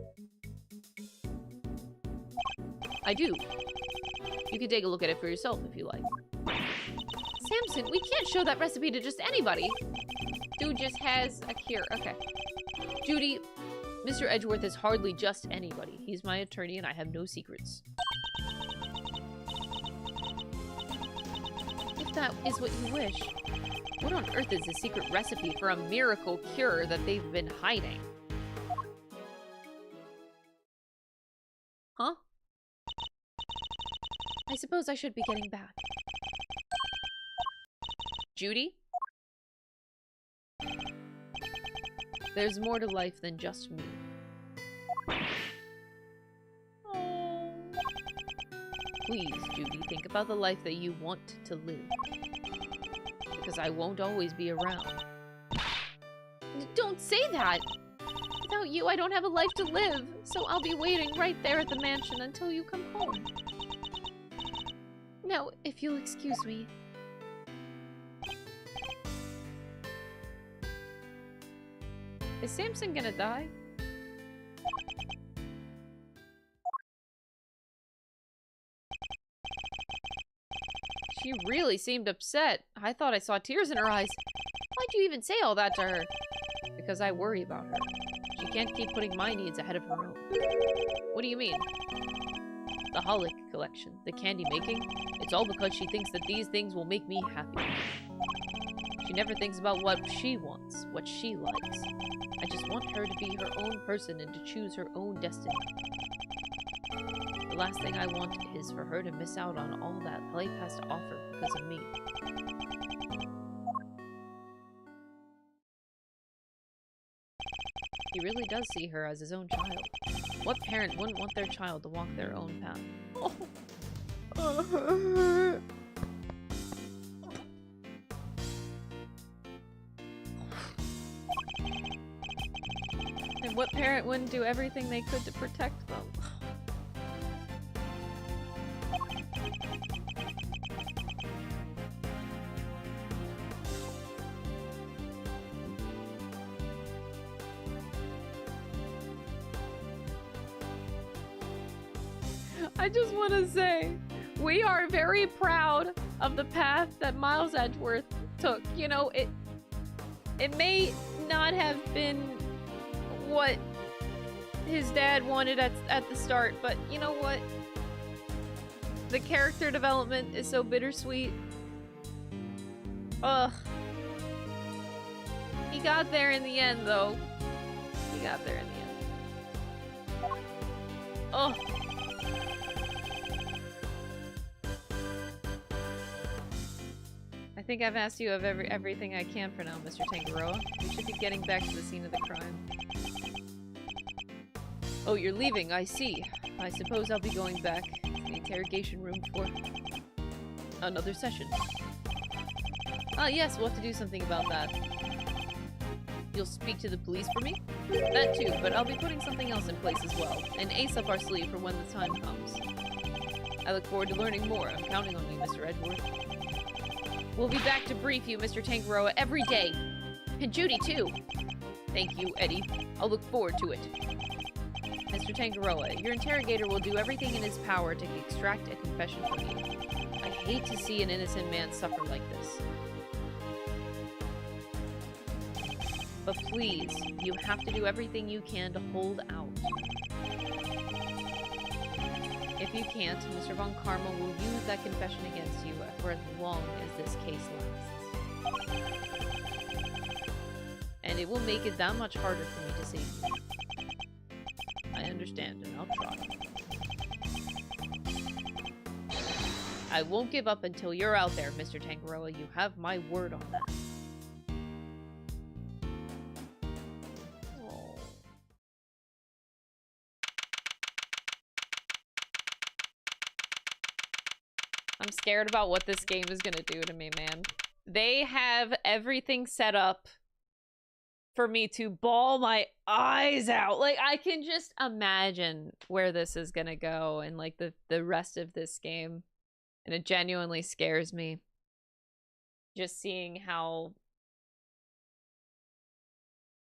I do. You can take a look at it for yourself if you like. Samson, we can't show that recipe to just anybody. Dude just has a cure. Okay. Judy, Mr. Edgeworth is hardly just anybody. He's my attorney and I have no secrets. If that is what you wish, what on earth is the secret recipe for a miracle cure that they've been hiding? Huh? I suppose I should be getting back. Judy? There's more to life than just me. Oh. Please, Judy, think about the life that you want to live. Because I won't always be around. Don't say that! Without you, I don't have a life to live, so I'll be waiting right there at the mansion until you come home. Now, if you'll excuse me. Is Samson gonna die? She really seemed upset. I thought I saw tears in her eyes. Why'd you even say all that to her? Because I worry about her. She can't keep putting my needs ahead of her own. What do you mean? The Holic collection, the candy making, it's all because she thinks that these things will make me happy. She never thinks about what she wants, what she likes. I just want her to be her own person and to choose her own destiny. The last thing I want is for her to miss out on all that life has to offer because of me. He really does see her as his own child. What parent wouldn't want their child to walk their own path? Oh. And what parent wouldn't do everything they could to protect them? I just want to say, we are very proud of the path that Miles Edgeworth took. You know, it may not have been what his dad wanted at the start, but you know what? The character development is so bittersweet. Ugh. He got there in the end, though. He got there in the end. Oh. I think I've asked you of everything I can for now, Mr. Tangaroa. We should be getting back to the scene of the crime. Oh, you're leaving, I see. I suppose I'll be going back to the interrogation room for another session. Ah, yes, we'll have to do something about that. You'll speak to the police for me? That too, but I'll be putting something else in place as well. An ace up our sleeve for when the time comes. I look forward to learning more. I'm counting on you, Mr. Edgeworth. We'll be back to brief you, Mr. Tangaroa, every day. And Judy, too. Thank you, Eddie. I'll look forward to it. Mr. Tangaroa, your interrogator will do everything in his power to extract a confession from you. I hate to see an innocent man suffer like this. But please, you have to do everything you can to hold out. If you can't, Mr. Von Karma will use that confession against you for as long as this case lasts. And it will make it that much harder for me to save you. I understand, and I'll try. I won't give up until you're out there, Mr. Tangaroa. You have my word on that. I'm scared about what this game is gonna do to me, man. They have everything set up for me to bawl my eyes out. Like, I can just imagine where this is gonna go and, like, the rest of this game. And it genuinely scares me. Just seeing how...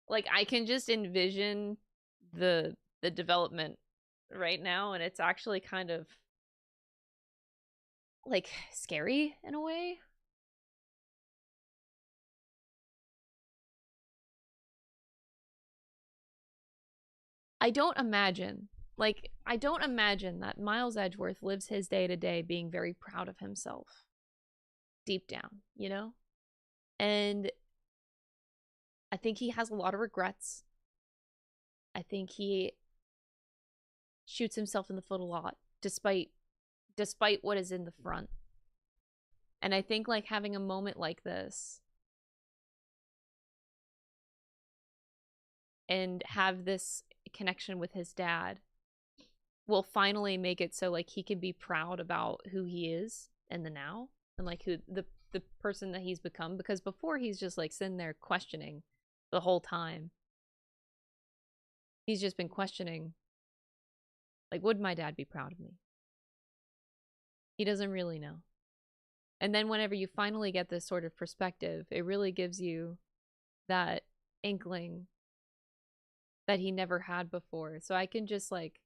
Like, I can just envision the development right now, and it's actually kind of... like, scary in a way. I don't imagine that Miles Edgeworth lives his day-to-day being very proud of himself. Deep down, you know? And I think he has a lot of regrets. I think he shoots himself in the foot a lot, despite what is in the front. And I think, like, having a moment like this and have this connection with his dad will finally make it so, like, he can be proud about who he is in the now and, like, who the person that he's become, because before he's just, like, sitting there questioning the whole time. He's just been questioning, like, would my dad be proud of me? He doesn't really know. And then whenever you finally get this sort of perspective, it really gives you that inkling that he never had before. So I can just, like...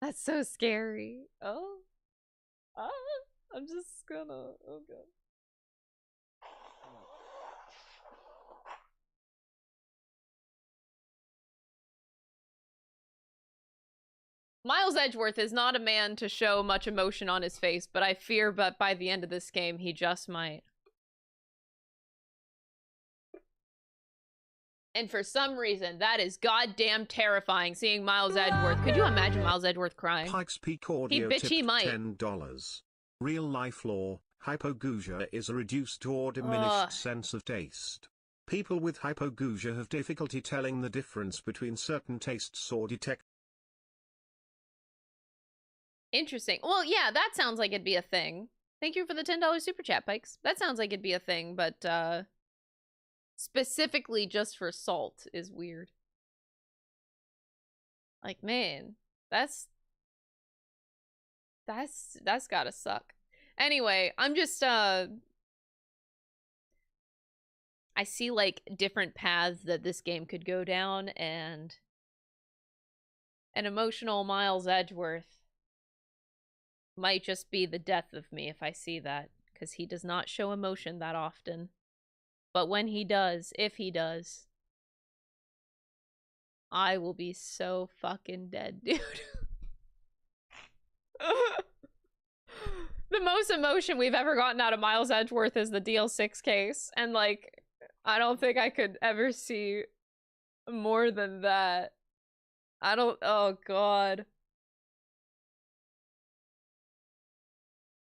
That's so scary. Oh. I'm just gonna... Oh, God. Miles Edgeworth is not a man to show much emotion on his face, but I fear that by the end of this game, he just might. And for some reason, that is goddamn terrifying, seeing Miles Edgeworth. Could you imagine Miles Edgeworth crying? Pikes Peak Audio he might. $10. Real life law, hypogeusia is a reduced or diminished sense of taste. People with hypogeusia have difficulty telling the difference between certain tastes or detect. Interesting. Well, yeah, that sounds like it'd be a thing. Thank you for the $10 super chat, Pikes. That sounds like it'd be a thing, but specifically just for salt is weird. Like, man, that's gotta suck. Anyway, I'm just I see, like, different paths that this game could go down, and an emotional Miles Edgeworth might just be the death of me if I see that, because he does not show emotion that often. But when he does, if he does, I will be so fucking dead, dude. The most emotion we've ever gotten out of Miles Edgeworth is the DL6 case. And, like, I don't think I could ever see more than that. I don't... Oh, God.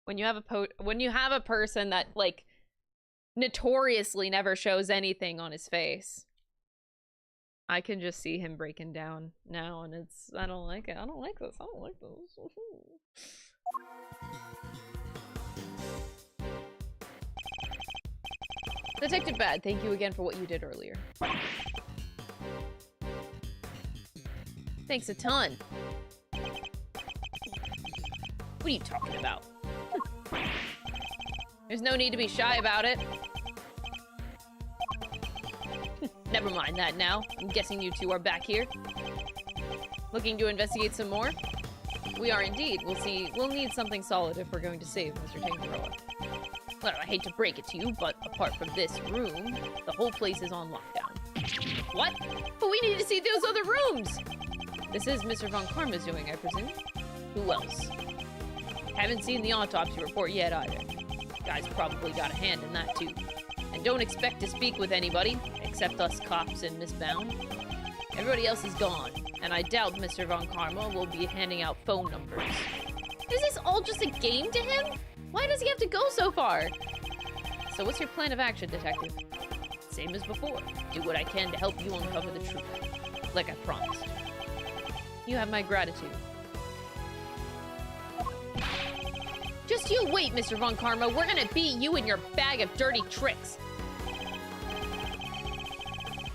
When you have a person that, like, notoriously never shows anything on his face, I can just see him breaking down now, and it's... I don't like it. I don't like this. I don't like this. Detective Bad, thank you again for what you did earlier. Thanks a ton. What are you talking about? There's no need to be shy about it. Never mind that now. I'm guessing you two are back here. Looking to investigate some more? We are indeed. We'll need something solid if we're going to save Mr. Tangaroa. Well, I hate to break it to you, but apart from this room, the whole place is on lockdown. What? But we need to see those other rooms! This is Mr. Von Karma's doing, I presume. Who else? Haven't seen the autopsy report yet either. Guy's probably got a hand in that too. And don't expect to speak with anybody, except us cops and Miss Bound. Everybody else is gone, and I doubt Mr. Von Karma will be handing out phone numbers. Is this all just a game to him? Why does he have to go so far? So what's your plan of action, Detective? Same as before. Do what I can to help you uncover the truth. Like I promised. You have my gratitude. Just you wait, Mr. Von Karma. We're gonna beat you and your bag of dirty tricks.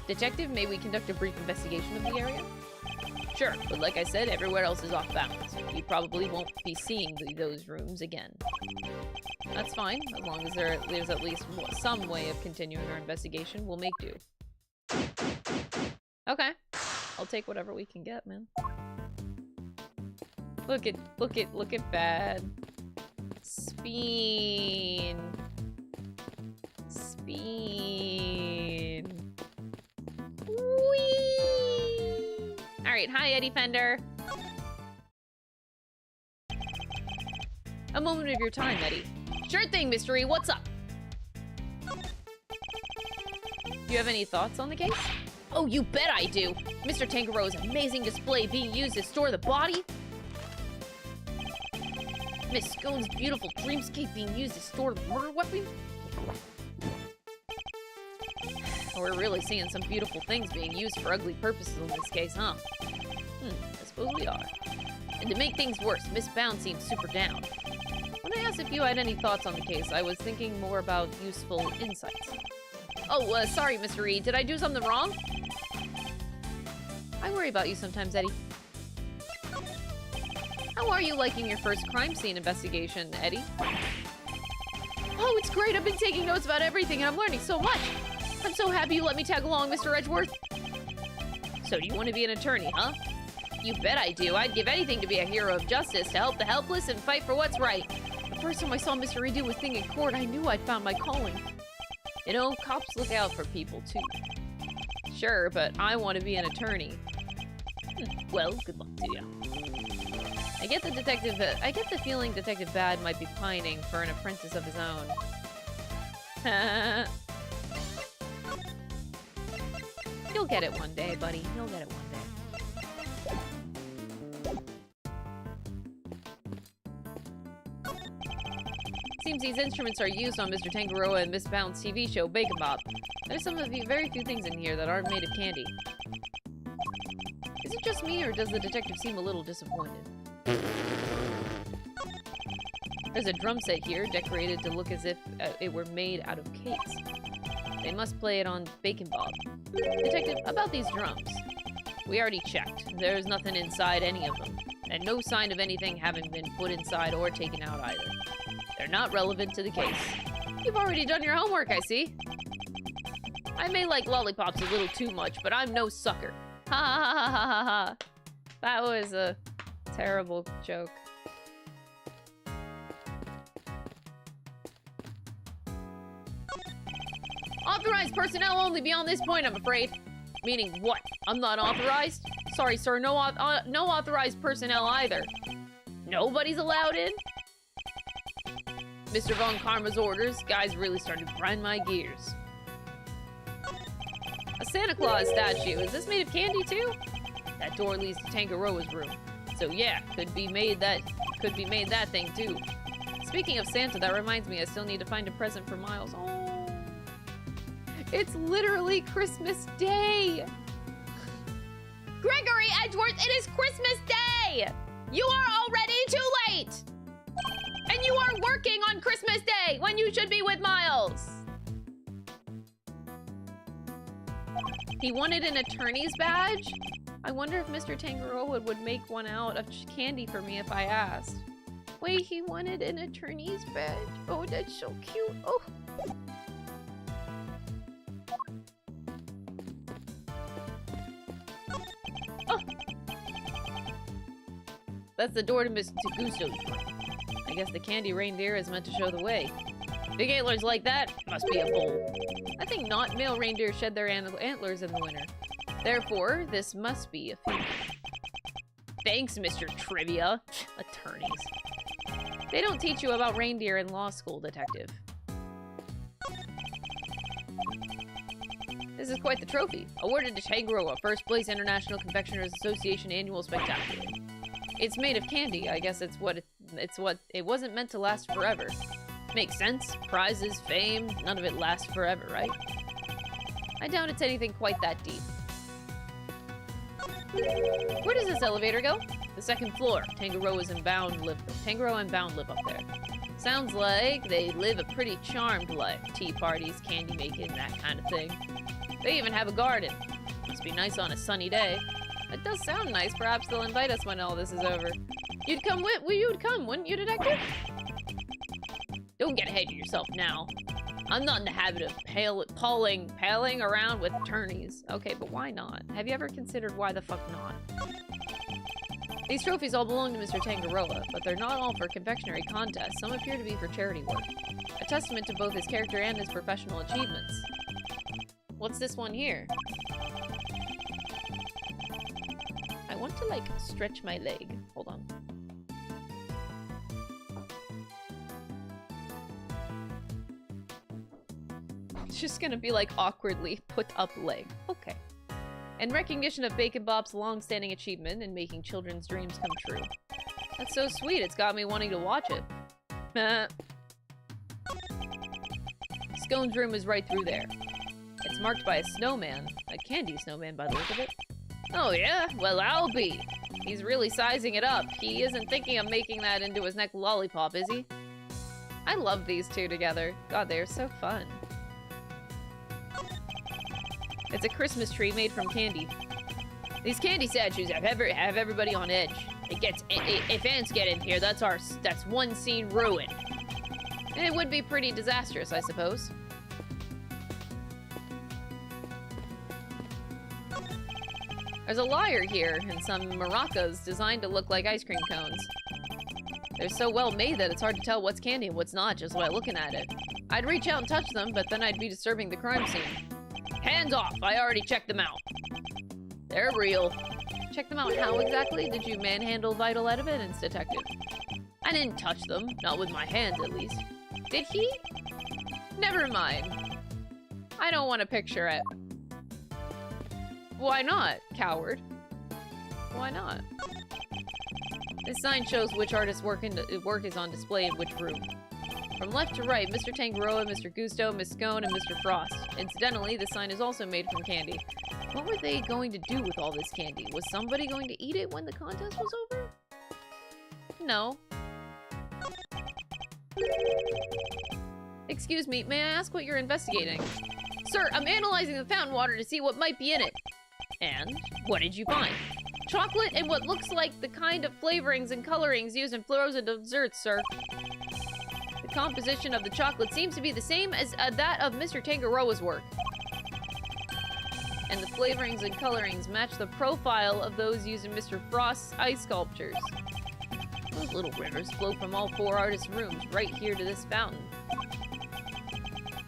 Detective, may we conduct a brief investigation of the area? Sure, but like I said, everywhere else is off balance. You probably won't be seeing those rooms again. That's fine, as long as there's at least some way of continuing our investigation, we'll make do. Okay. I'll take whatever we can get, man. Look at Bad. Speen. Whee! Alright, hi Eddie Fender. A moment of your time, Eddie. Sure thing, Mystery, what's up? Do you have any thoughts on the case? Oh, you bet I do! Mr. Tangaroa's amazing display being used to store the body? Miss Scone's beautiful dreamscape being used to store the murder weapon? We're really seeing some beautiful things being used for ugly purposes in this case, huh? I suppose we are. And to make things worse, Miss Bound seems super down. When I asked if you had any thoughts on the case, I was thinking more about useful insights. Oh, sorry, Mr. Reed. Did I do something wrong? I worry about you sometimes, Eddie. How are you liking your first crime scene investigation, Eddie? Oh, it's great. I've been taking notes about everything, and I'm learning so much. I'm so happy you let me tag along, Mr. Edgeworth. So do you want to be an attorney, huh? You bet I do. I'd give anything to be a hero of justice, to help the helpless and fight for what's right. The first time I saw Mr. Reed do a thing in court, I knew I'd found my calling. You know, cops look out for people, too. Sure, but I want to be an attorney. Well, good luck to you. I get the feeling Detective Bad might be pining for an apprentice of his own. You'll get it one day, buddy. You'll get it one day. Seems these instruments are used on Mr. Tangaroa and Miss Bound's TV show, Bacon Bob. There's some of the very few things in here that aren't made of candy. Is it just me, or does the detective seem a little disappointed? There's a drum set here, decorated to look as if it were made out of cakes. They must play it on Bacon Bob. Detective, about these drums. We already checked. There's nothing inside any of them, and no sign of anything having been put inside or taken out either. They're not relevant to the case. You've already done your homework, I see. I may like lollipops a little too much, but I'm no sucker. Ha ha ha ha ha ha. That was a terrible joke. Authorized personnel only beyond this point, I'm afraid. Meaning what? I'm not authorized? Sorry, sir, no authorized personnel either. Nobody's allowed in? Mr. Von Karma's orders, guys really started to grind my gears. A Santa Claus statue. Is this made of candy too? That door leads to Tangaroa's room. So yeah, could be made that thing too. Speaking of Santa, that reminds me I still need to find a present for Miles. Oh. It's literally Christmas Day. Gregory Edgeworth, it is Christmas Day! You are already too late! And you are working on Christmas Day when you should be with Miles! He wanted an attorney's badge? I wonder if Mr. Tangaroa would make one out of candy for me if I asked. Wait, he wanted an attorney's badge? Oh, that's so cute. Oh. Oh. That's the door to Mr. Gusto's room. I guess the candy reindeer is meant to show the way. Big antlers like that must be a bull. I think not male reindeer shed their antlers in the winter. Therefore, this must be a female. Thanks, Mr. Trivia. Attorneys. They don't teach you about reindeer in law school, detective. This is quite the trophy. Awarded to Tangaroa, First Place International Confectioners Association Annual Spectacular. It's made of candy. I guess it wasn't meant to last forever. Makes sense. Prizes, fame, none of it lasts forever, right? I doubt it's anything quite that deep. Where does this elevator go? The second floor. Tangaroa and Bound live up there. Sounds like they live a pretty charmed life. Tea parties, candy making, that kind of thing. They even have a garden. Must be nice on a sunny day. It does sound nice. Perhaps they'll invite us when all this is over. You'd come, wouldn't you, detective? Don't get ahead of yourself now. I'm not in the habit of palling around with attorneys. Okay, but why not? Have you ever considered why the fuck not? These trophies all belong to Mr. Tangaroa, but they're not all for confectionery contests. Some appear to be for charity work. A testament to both his character and his professional achievements. What's this one here? I want to, like, stretch my leg. Hold on. It's just gonna be, like, awkwardly put up leg. Okay. In recognition of Bacon Bop's long-standing achievement in making children's dreams come true. That's so sweet, it's got me wanting to watch it. Scone's room is right through there. It's marked by a snowman. A candy snowman by the look of it. Oh yeah? Well, I'll be. He's really sizing it up. He isn't thinking of making that into his next lollipop, is he? I love these two together. God, they're so fun. It's a Christmas tree made from candy. These candy statues have everybody on edge. If ants get in here, that's one scene ruined. And it would be pretty disastrous, I suppose. There's a lyre here and some maracas designed to look like ice cream cones. They're so well made that it's hard to tell what's candy and what's not just by looking at it. I'd reach out and touch them, but then I'd be disturbing the crime scene. Hands off! I already checked them out. They're real. Check them out how exactly? Did you manhandle vital evidence, detective? I didn't touch them. Not with my hands, at least. Did he? Never mind. I don't want to picture it. Why not, coward? Why not? This sign shows which artist's work is on display in which room. From left to right, Mr. Tangaroa, Mr. Gusto, Miss Scone, and Mr. Frost. Incidentally, the sign is also made from candy. What were they going to do with all this candy? Was somebody going to eat it when the contest was over? No. Excuse me, may I ask what you're investigating? Sir, I'm analyzing the fountain water to see what might be in it. And? What did you find? Chocolate and what looks like the kind of flavorings and colorings used in frozen desserts, sir. The composition of the chocolate seems to be the same as that of Mr. Tangaroa's work. And the flavorings and colorings match the profile of those used in Mr. Frost's ice sculptures. Those little rivers flow from all four artists' rooms right here to this fountain.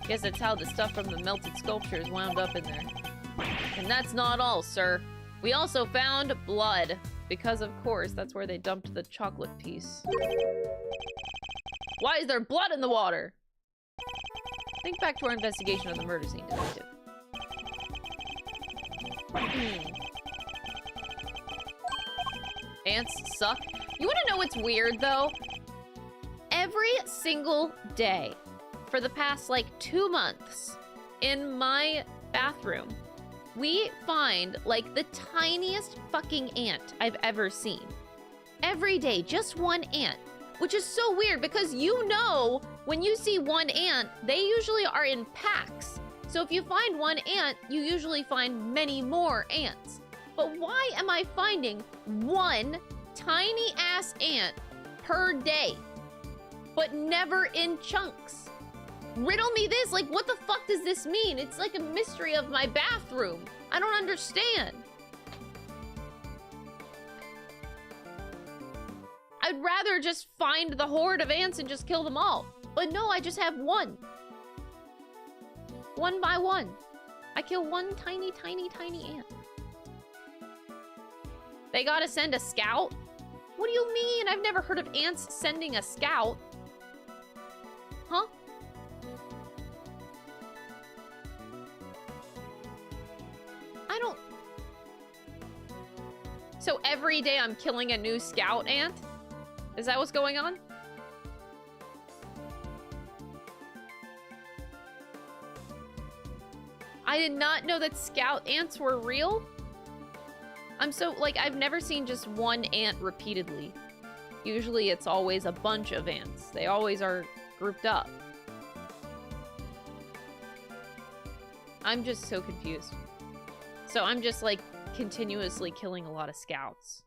Guess that's how the stuff from the melted sculptures wound up in there. And that's not all, sir. We also found blood. Because, of course, that's where they dumped the chocolate piece. Why is there blood in the water? Think back to our investigation of the murder scene, detective. Ants suck. You wanna know what's weird, though? Every single day for the past, like, 2 months in my bathroom, we find, like, the tiniest fucking ant I've ever seen. Every day, just one ant. Which is so weird because you know when you see one ant, they usually are in packs. So if you find one ant, you usually find many more ants. But why am I finding one tiny-ass ant per day? But never in chunks. Riddle me this, like, what the fuck does this mean? It's like a mystery of my bathroom. I don't understand. I'd rather just find the horde of ants and just kill them all. But no, I just have one. One by one. I kill one tiny, tiny, tiny ant. They gotta send a scout? What do you mean? I've never heard of ants sending a scout. Huh? I don't... So every day I'm killing a new scout ant? Is that what's going on? I did not know that scout ants were real. I'm so, like, I've never seen just one ant repeatedly. Usually it's always a bunch of ants. They always are grouped up. I'm just so confused. So I'm just, like, continuously killing a lot of scouts.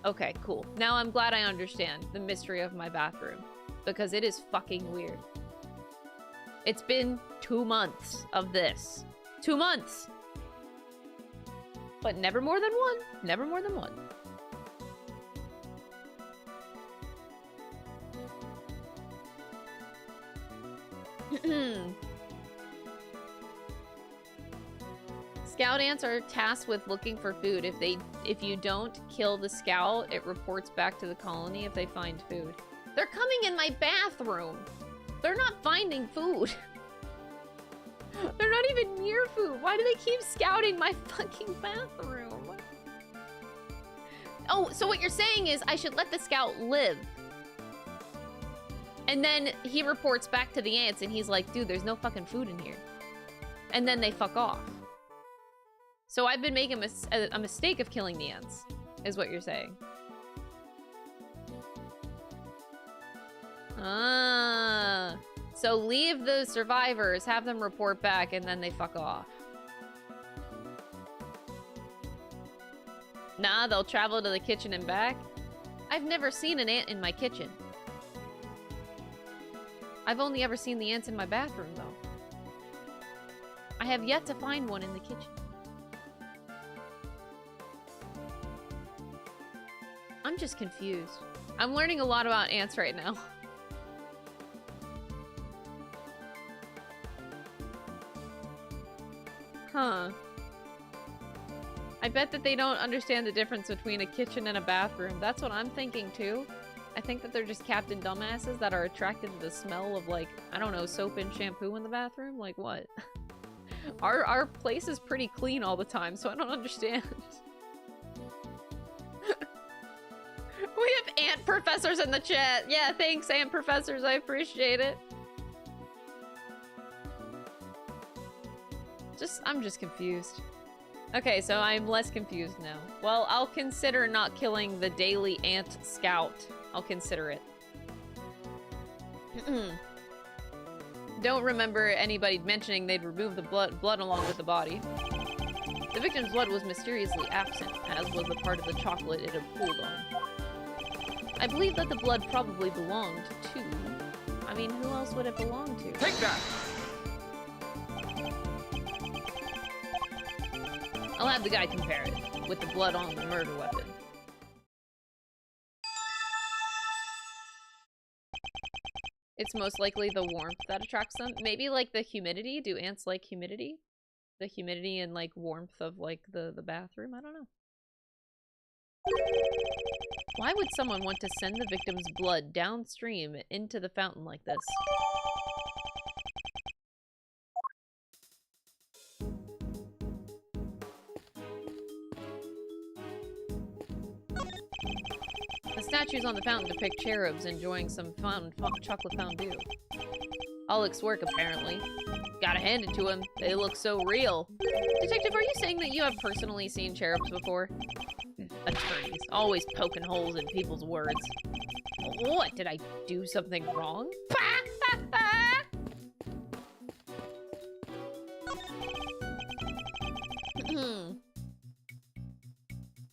Okay, cool. Now I'm glad I understand the mystery of my bathroom. Because it is fucking weird. It's been 2 months of this. 2 months! But never more than one. Never more than one. Scout ants are tasked with looking for food. If you don't kill the scout, it reports back to the colony if they find food. They're coming in my bathroom. They're not finding food. They're not even near food. Why do they keep scouting my fucking bathroom? Oh, so what you're saying is I should let the scout live. And then he reports back to the ants and he's like, dude, there's no fucking food in here. And then they fuck off. So I've been making a mistake of killing the ants, is what you're saying. Ah. So leave the survivors, have them report back, and then they fuck off. Nah, they'll travel to the kitchen and back. I've never seen an ant in my kitchen. I've only ever seen the ants in my bathroom, though. I have yet to find one in the kitchen. I'm just confused. I'm learning a lot about ants right now. Huh. I bet that they don't understand the difference between a kitchen and a bathroom. That's what I'm thinking too. I think that they're just Captain Dumbasses that are attracted to the smell of, like, I don't know, soap and shampoo in the bathroom? Like, what? Our place is pretty clean all the time, so I don't understand. We have ant professors in the chat. Yeah, thanks, ant professors. I appreciate it. I'm just confused. Okay, so I'm less confused now. Well, I'll consider not killing the daily ant scout. I'll consider it. Don't remember anybody mentioning they'd remove the blood along with the body. The victim's blood was mysteriously absent, as was the part of the chocolate it had pulled on. I believe that the blood probably belonged to... I mean, who else would it belong to? Take that! I'll have the guy compare it with the blood on the murder weapon. It's most likely the warmth that attracts them. Maybe like the humidity. Do ants like humidity? The humidity and like warmth of like the bathroom? I don't know. Why would someone want to send the victim's blood downstream into the fountain like this? The statues on the fountain depict cherubs enjoying some chocolate fondue. Holic's work, apparently. Gotta hand it to him. They look so real. Detective, are you saying that you have personally seen cherubs before? Attorneys, always poking holes in people's words. What? Did I do something wrong?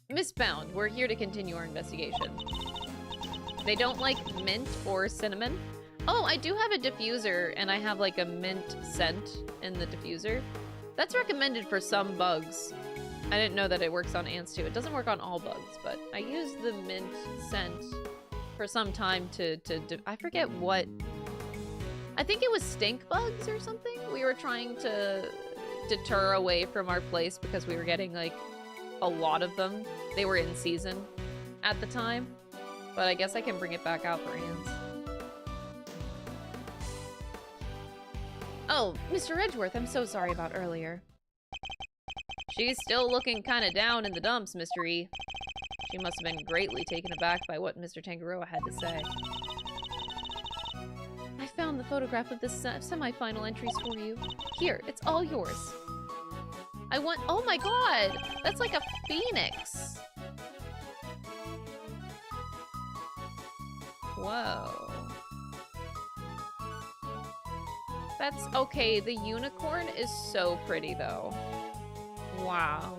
Missbound, we're here to continue our investigation. They don't like mint or cinnamon. Oh, I do have a diffuser, and I have like a mint scent in the diffuser. That's recommended for some bugs. I didn't know that it works on ants too. It doesn't work on all bugs, but I used the mint scent for some time to I forget what. I think it was stink bugs or something. We were trying to deter away from our place because we were getting like a lot of them. They were in season at the time, but I guess I can bring it back out for ants. Oh, Mr. Edgeworth, I'm so sorry about earlier. She's still looking kind of down in the dumps, Mr. E. She must have been greatly taken aback by what Mr. Tangaroa had to say. I found the photograph of the semi-final entries for you. Here, it's all yours. I want— oh my god! That's like a phoenix! Whoa. That's— okay, the unicorn is so pretty though. Wow.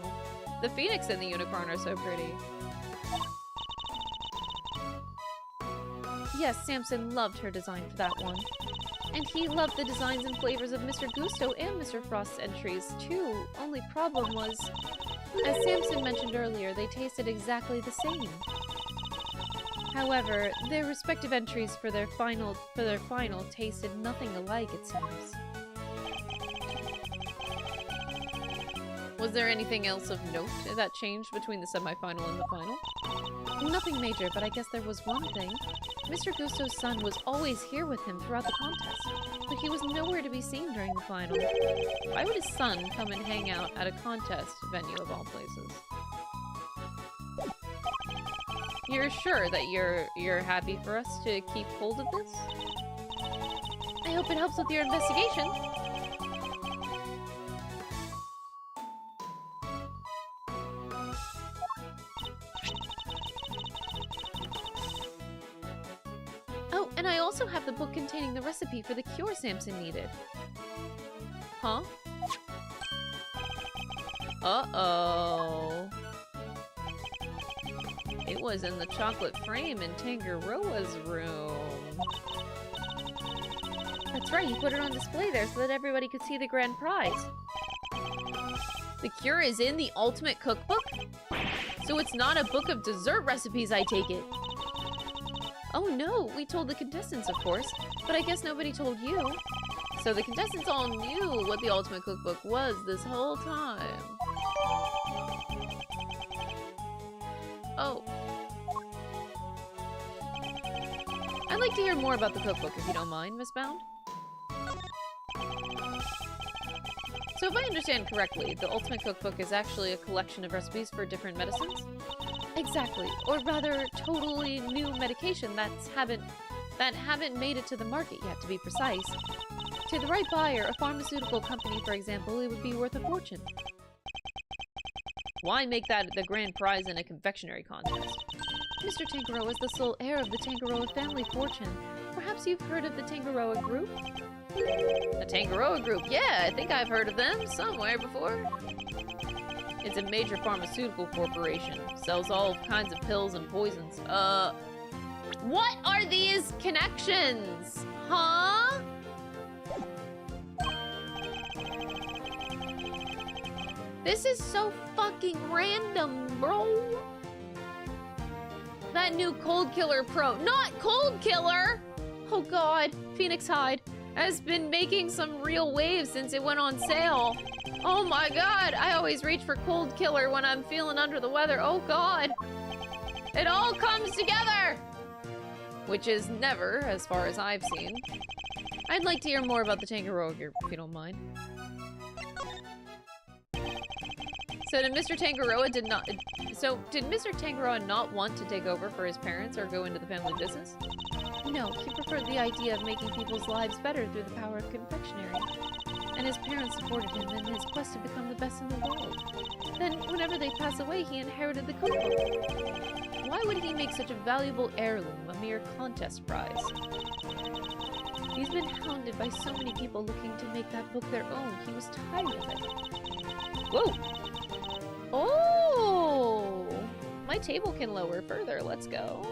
The phoenix and the unicorn are so pretty. Yes, Samson loved her design for that one. And he loved the designs and flavors of Mr. Gusto and Mr. Frost's entries, too. Only problem was, as Samson mentioned earlier, they tasted exactly the same. However, their respective entries for their final tasted nothing alike, it seems. Was there anything else of note that changed between the semi-final and the final? Nothing major, but I guess there was one thing. Mr. Gusto's son was always here with him throughout the contest, but he was nowhere to be seen during the final. Why would his son come and hang out at a contest venue of all places? You're sure that you're happy for us to keep hold of this? I hope it helps with your investigation. Oh, and I also have the book containing the recipe for the cure Samson needed. Huh? Uh-oh. It was in the chocolate frame in Tangaroa's room. That's right, he put it on display there so that everybody could see the grand prize. The cure is in the ultimate cookbook? So it's not a book of dessert recipes, I take it. Oh no, we told the contestants, of course, but I guess nobody told you. So the contestants all knew what the ultimate cookbook was this whole time. Oh. I'd like to hear more about the cookbook, if you don't mind, Miss Bound. So if I understand correctly, the Ultimate Cookbook is actually a collection of recipes for different medicines? Exactly, or rather, totally new medication that haven't made it to the market yet, to be precise. To the right buyer, a pharmaceutical company, for example, it would be worth a fortune. Why make that the grand prize in a confectionery contest? Mr. Tangaroa is the sole heir of the Tangaroa family fortune. Perhaps you've heard of the Tangaroa Group? The Tangaroa Group? Yeah, I think I've heard of them somewhere before. It's a major pharmaceutical corporation. Sells all kinds of pills and poisons. What are these connections? Huh? This is so fucking random, bro. That new Cold Killer Pro. Not Cold Killer! Oh god, Phoenix Hide has been making some real waves since it went on sale. Oh my god, I always reach for Cold Killer when I'm feeling under the weather. Oh god. It all comes together! Which is never, as far as I've seen. I'd like to hear more about the Tangaroa group, if you don't mind. So did Mr. Tangaroa did Mr. Tangaroa not want to take over for his parents or go into the family business? No, he preferred the idea of making people's lives better through the power of confectionery. And his parents supported him in his quest to become the best in the world. Then, whenever they pass away, he inherited the cookbook. Why would he make such a valuable heirloom a mere contest prize? He's been hounded by so many people looking to make that book their own. He was tired of it. Whoa! Oh! My table can lower further. Let's go.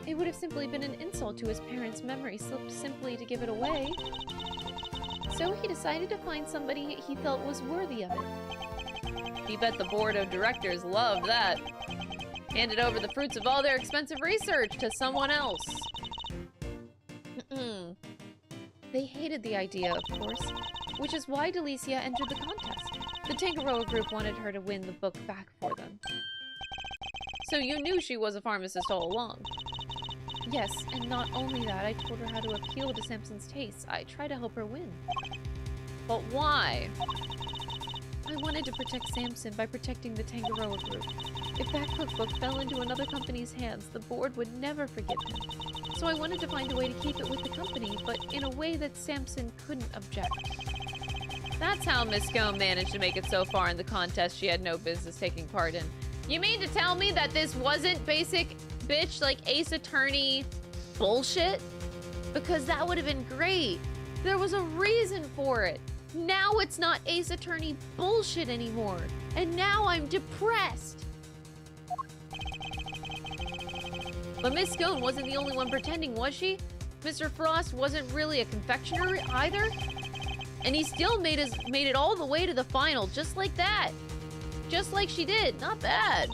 It would have simply been an insult to his parents' memory slipped simply to give it away. So he decided to find somebody he felt was worthy of it. You bet the board of directors loved that. Handed over the fruits of all their expensive research to someone else. They hated the idea, of course, which is why Delicia entered the contest. The Tangaroa group wanted her to win the book back for them. So you knew she was a pharmacist all along? Yes, and not only that, I told her how to appeal to Samson's tastes. I tried to help her win. But why? I wanted to protect Samson by protecting the Tangaroa group. If that cookbook fell into another company's hands, the board would never forgive him. So I wanted to find a way to keep it with the company, but in a way that Samson couldn't object. That's how Miss Scone managed to make it so far in the contest she had no business taking part in. You mean to tell me that this wasn't basic bitch like Ace Attorney bullshit? Because that would have been great. There was a reason for it. Now it's not Ace Attorney bullshit anymore. And now I'm depressed. But Miss Scone wasn't the only one pretending, was she? Mr. Frost wasn't really a confectioner either. And he still made it all the way to the final, just like that. Just like she did. Not bad.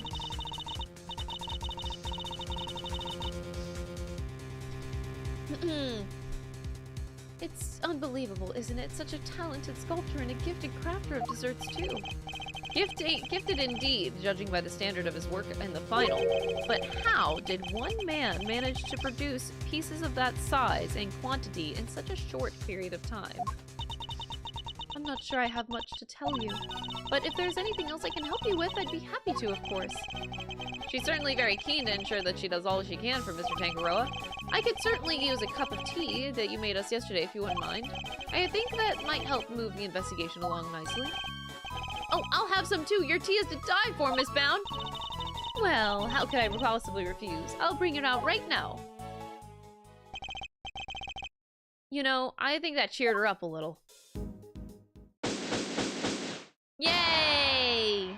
It's unbelievable, isn't it? Such a talented sculptor and a gifted crafter of desserts, too. Gifted indeed, judging by the standard of his work in the final. But how did one man manage to produce pieces of that size and quantity in such a short period of time? I'm not sure I have much to tell you, but if there's anything else I can help you with, I'd be happy to, of course. She's certainly very keen to ensure that she does all she can for Mr. Tangaroa. I could certainly use a cup of tea that you made us yesterday if you wouldn't mind. I think that might help move the investigation along nicely. Oh, I'll have some too. Your tea is to die for, Miss Bound. Well, how could I possibly refuse? I'll bring it out right now. You know, I think that cheered her up a little. Yay!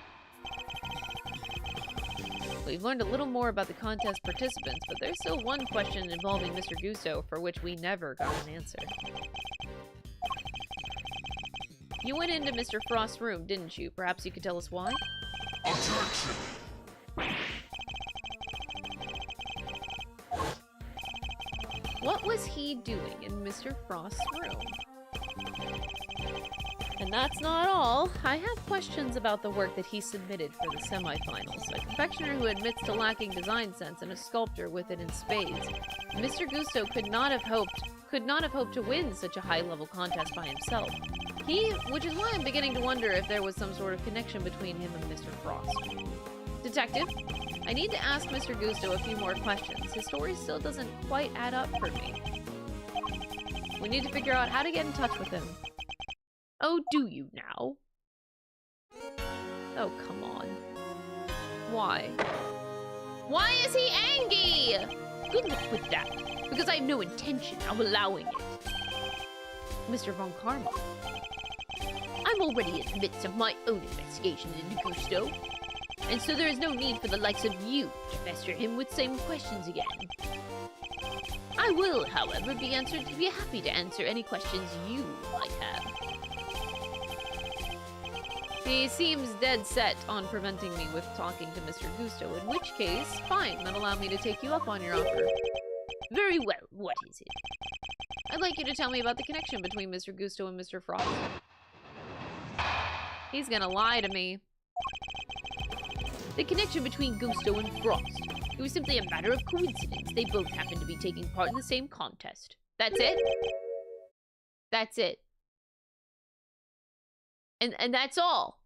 We've learned a little more about the contest participants, but there's still one question involving Mr. Gusto for which we never got an answer. You went into Mr. Frost's room, didn't you? Perhaps you could tell us why? Attention! What was he doing in Mr. Frost's room? And that's not all. I have questions about the work that he submitted for the semifinals. A confectioner who admits to lacking design sense and a sculptor with it in spades. Mr. Gusto could not have hoped to win such a high-level contest by himself. Which is why I'm beginning to wonder if there was some sort of connection between him and Mr. Frost. Detective, I need to ask Mr. Gusto a few more questions. His story still doesn't quite add up for me. We need to figure out how to get in touch with him. Oh, do you now? Oh, come on. Why? Why is he angry? Good luck with that, because I have no intention of allowing it. Mr. Von Karma. I'm already in the midst of my own investigation into Gusto, and so there is no need for the likes of you to pester him with same questions again. I will, however, be happy to answer any questions you might have. He seems dead set on preventing me with talking to Mr. Gusto, in which case, fine, then allow me to take you up on your offer. Very well, what is it? I'd like you to tell me about the connection between Mr. Gusto and Mr. Frost. He's gonna lie to me. The connection between Gusto and Frost. It was simply a matter of coincidence. They both happened to be taking part in the same contest. That's it? That's it. And that's all.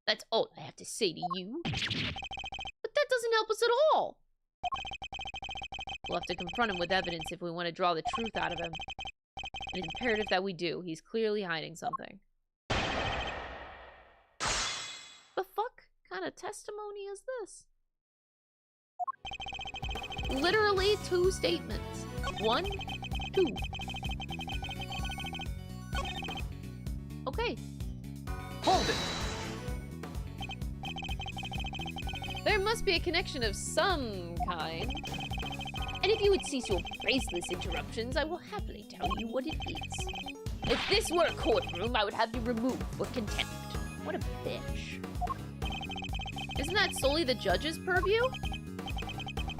That's all I have to say to you. But that doesn't help us at all. We'll have to confront him with evidence if we want to draw the truth out of him. And it's imperative that we do. He's clearly hiding something. The fuck kind of testimony is this? Literally 2 statements. 1, 2. Okay. Hold it! There must be a connection of some kind. And if you would cease your graceless interruptions, I will happily tell you what it is. If this were a courtroom, I would have you removed for contempt. What a bitch. Isn't that solely the judge's purview?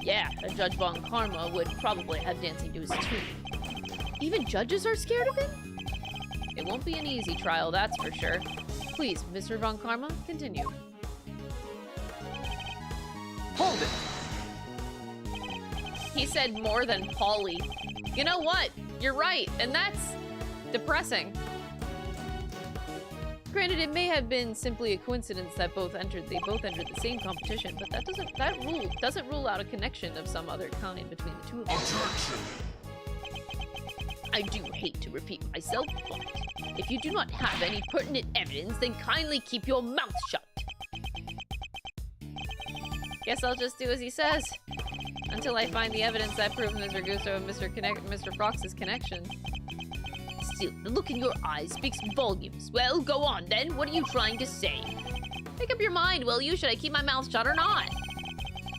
Yeah, a Judge Von Karma would probably have dancing to his tune. Even judges are scared of him? It won't be an easy trial, that's for sure. Please, Mr. Von Karma, continue. Hold it! He said more than Polly. You know what? You're right, and that's depressing. Granted, it may have been simply a coincidence that they both entered the same competition, but that rule doesn't rule out a connection of some other kind between the two of them. I do hate to repeat myself, but if you do not have any pertinent evidence, then kindly keep your mouth shut. Guess I'll just do as he says. Until I find the evidence that proves Mr. Gusto and Mr. Frost's connection. Still, the look in your eyes speaks volumes. Well, go on then. What are you trying to say? Make up your mind, will you? Should I keep my mouth shut or not?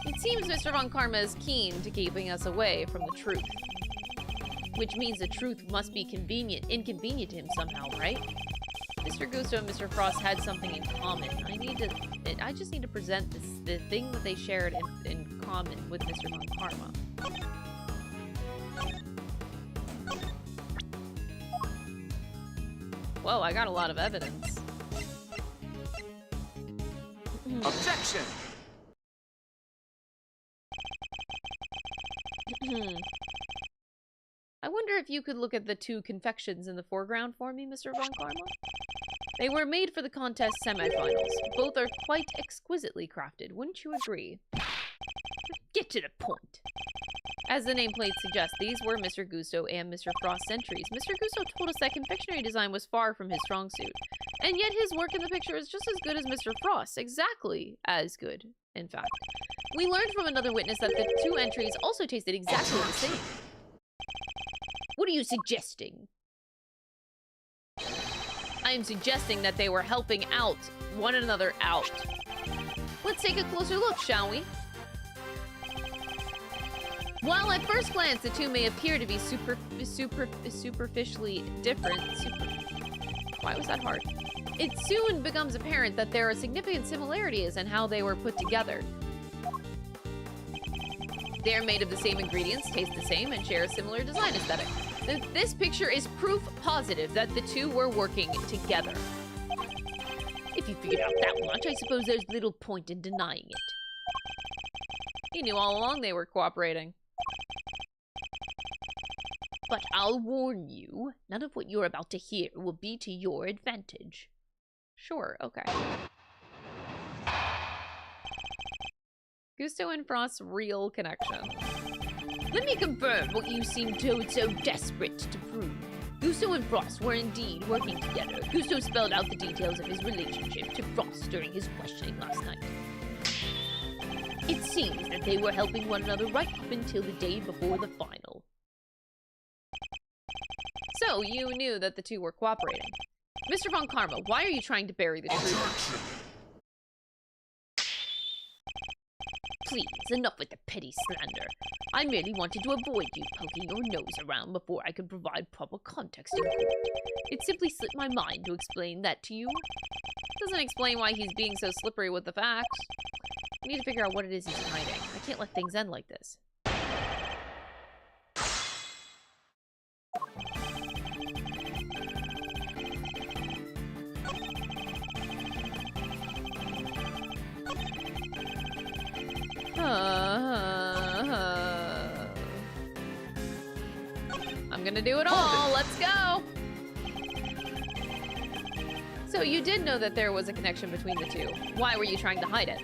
It seems Mr. Von Karma is keen to keeping us away from the truth. Which means the truth must be inconvenient to him somehow, right? Mr. Gusto and Mr. Frost had something in common. I just need to present the thing that they shared in common with Mr. Von Karma. Whoa, I got a lot of evidence. Objection! I wonder if you could look at the 2 confections in the foreground for me, Mr. Von Karma? They were made for the contest semifinals. Both are quite exquisitely crafted, wouldn't you agree? Get to the point. As the nameplate suggests, these were Mr. Gusto and Mr. Frost's entries. Mr. Gusto told us that confectionery design was far from his strong suit. And yet his work in the picture is just as good as Mr. Frost's. Exactly as good, in fact. We learned from another witness that the 2 entries also tasted exactly the same. What are you suggesting? I am suggesting that they were helping out one another out. Let's take a closer look, shall we? While at first glance the 2 may appear to be superficially different, why was that hard? It soon becomes apparent that there are significant similarities in how they were put together. They are made of the same ingredients, taste the same, and share a similar design aesthetic. This picture is proof positive that the 2 were working together. If you figured out that much, I suppose there's little point in denying it. He knew all along they were cooperating. But I'll warn you, none of what you're about to hear will be to your advantage. Sure, okay. Gusto and Frost's real connection. Let me confirm what you seem so desperate to prove. Gusto and Frost were indeed working together. Gusto spelled out the details of his relationship to Frost during his questioning last night. It seems that they were helping one another right up until the day before the final. So, you knew that the 2 were cooperating. Mr. Von Karma, why are you trying to bury the truth? Please, enough with the petty slander. I merely wanted to avoid you poking your nose around before I could provide proper context in court. It simply slipped my mind to explain that to you. Doesn't explain why he's being so slippery with the facts. We need to figure out what it is he's hiding. I can't let things end like this. I'm gonna do it all. Let's go. So you did know that there was a connection between the two. Why were you trying to hide it?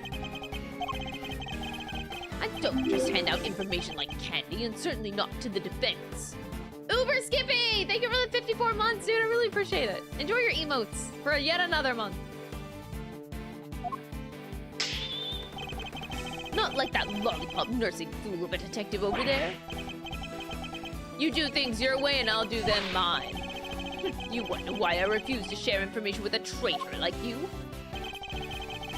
I don't just hand out information like candy, and certainly not to the defense. Uber Skippy! Thank you for the 54 months, dude. I really appreciate it. Enjoy your emotes for yet another month. Not like that lollipop nursing fool of a detective over there. You do things your way and I'll do them mine. You wonder why I refuse to share information with a traitor like you?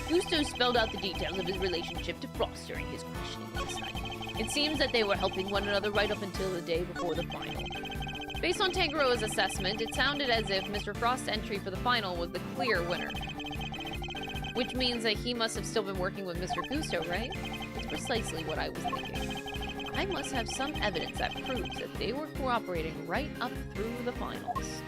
Gusto spelled out the details of his relationship to Frost during his questioning last night. It seems that they were helping one another right up until the day before the final. Based on Tangaroa's assessment, it sounded as if Mr. Frost's entry for the final was the clear winner. Which means that he must have still been working with Mr. Gusto, right? That's precisely what I was thinking. I must have some evidence that proves that they were cooperating right up through the finals.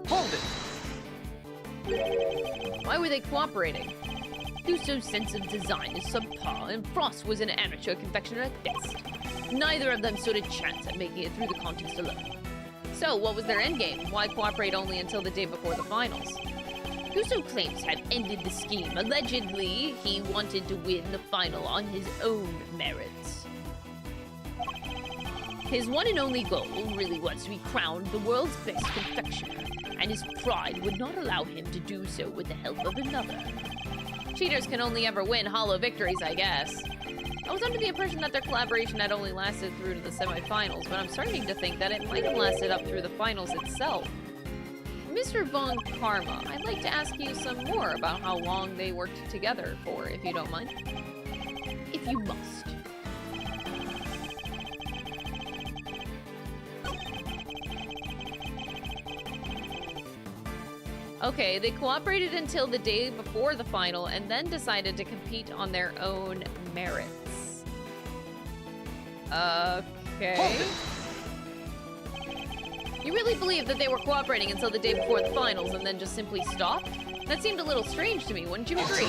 Hold it! Why were they cooperating? Gusto's sense of design is subpar, and Frost was an amateur confectioner at best. Neither of them stood a chance at making it through the contest alone. So, what was their endgame? Why cooperate only until the day before the finals? Gusto claims to have ended the scheme. Allegedly, he wanted to win the final on his own merits. His one and only goal really was to be crowned the world's best confectioner, and his pride would not allow him to do so with the help of another. Cheaters can only ever win hollow victories, I guess. I was under the impression that their collaboration had only lasted through to the semifinals, but I'm starting to think that it might have lasted up through the finals itself. Mr. Von Karma, I'd like to ask you some more about how long they worked together for, if you don't mind. If you must. Okay, they cooperated until the day before the final and then decided to compete on their own merits. Okay. You really believe that they were cooperating until the day before the finals and then just simply stopped? That seemed a little strange to me, wouldn't you agree?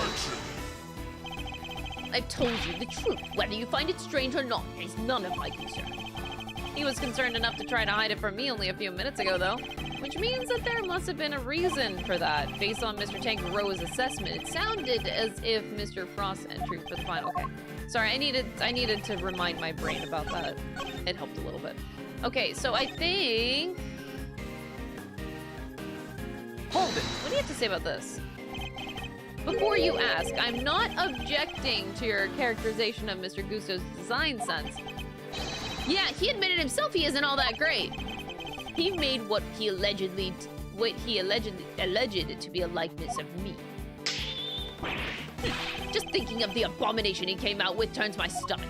I've told you the truth. Whether you find it strange or not is none of my concern. He was concerned enough to try to hide it from me only a few minutes ago, though. Which means that there must have been a reason for that. Based on Mr. Tangaroa's assessment, it sounded as if Mr. Frost's entry for the final... Okay. Sorry, I needed to remind my brain about that. It helped a little bit. Okay, so I think... Hold it! What do you have to say about this? Before you ask, I'm not objecting to your characterization of Mr. Gusto's design sense. Yeah, he admitted himself he isn't all that great. He made what he alleged to be a likeness of me. Just thinking of the abomination he came out with turns my stomach.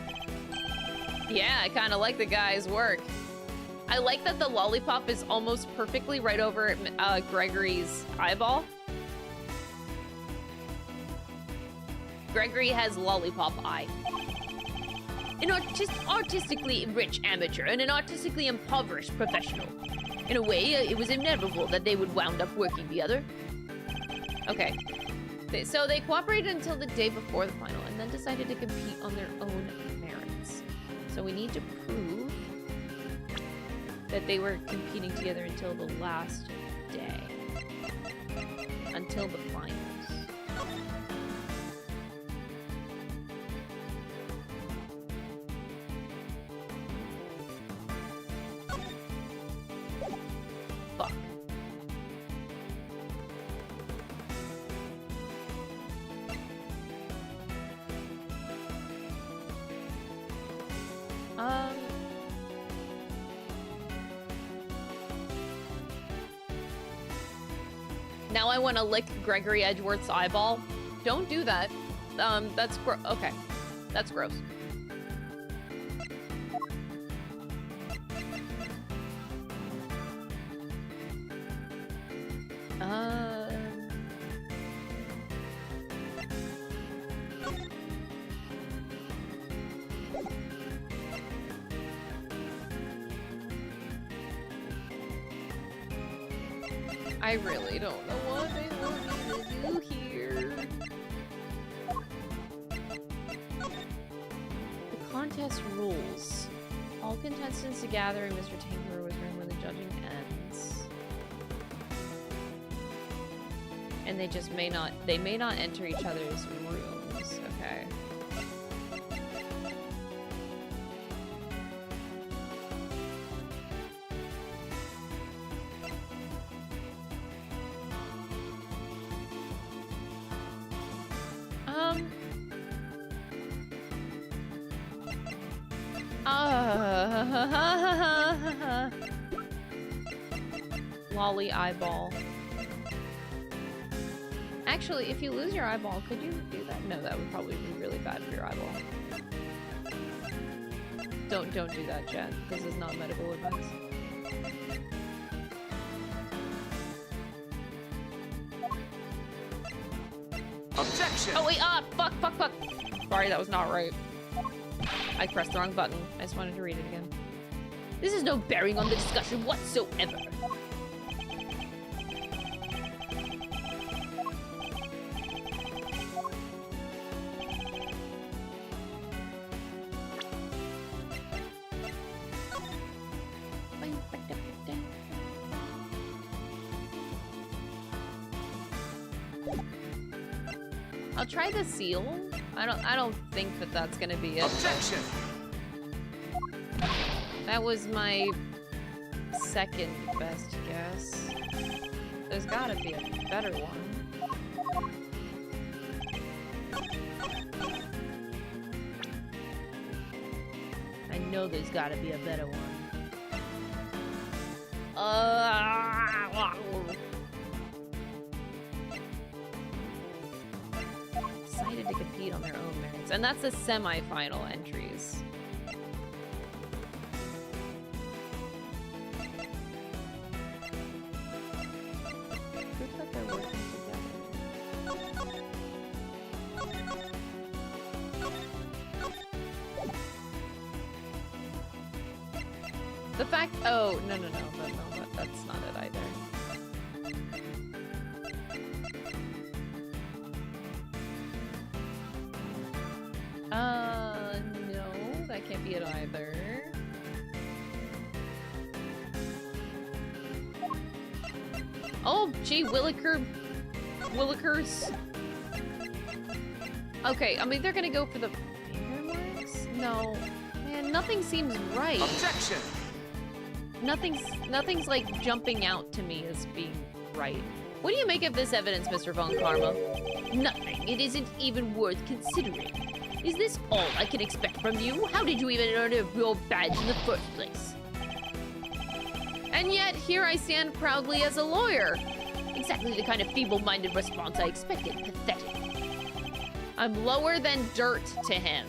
Yeah, I kind of like the guy's work. I like that the lollipop is almost perfectly right over Gregory's eyeball. Gregory has lollipop eye. An artistically rich amateur and an artistically impoverished professional. In a way, it was inevitable that they would wound up working together. Okay. So they cooperated until the day before the final and then decided to compete on their own merits. So we need to prove that they were competing together until the last day. Until the finals. Fuck. Now I want to lick Gregory Edgeworth's eyeball. Don't do that. That's okay. That's gross. I really don't know what they want me to do here. The contest rules. All contestants to gather in Mr. Tangero's room when the judging ends. And they just may not enter each other's rooms. Okay. Lolly eyeball. Actually, if you lose your eyeball, could you do that? No, that would probably be really bad for your eyeball. Don't do that, Jen. This is not medical advice. Objection! Oh wait, fuck. Sorry, that was not right. I pressed the wrong button. I just wanted to read it again. This has no bearing on the discussion whatsoever. I'll try the seal. I don't think that that's gonna be it. Objection! That was my second best guess. There's gotta be a better one. I know there's gotta be a better one. Decided to compete on their own merits. And that's the semi-final entries. Good that they're working together. The fact— oh, no, that's not it either. No, that can't be it either. Oh, gee, Willikers. Okay, I mean, they're gonna go for the finger marks? No. Man, nothing seems right. Objection! Nothing's like jumping out to me as being right. What do you make of this evidence, Mr. Von Karma? Nothing. It isn't even worth considering. Is this all I can expect from you? How did you even earn your badge in the first place? And yet, here I stand proudly as a lawyer. Exactly the kind of feeble-minded response I expected. Pathetic. I'm lower than dirt to him.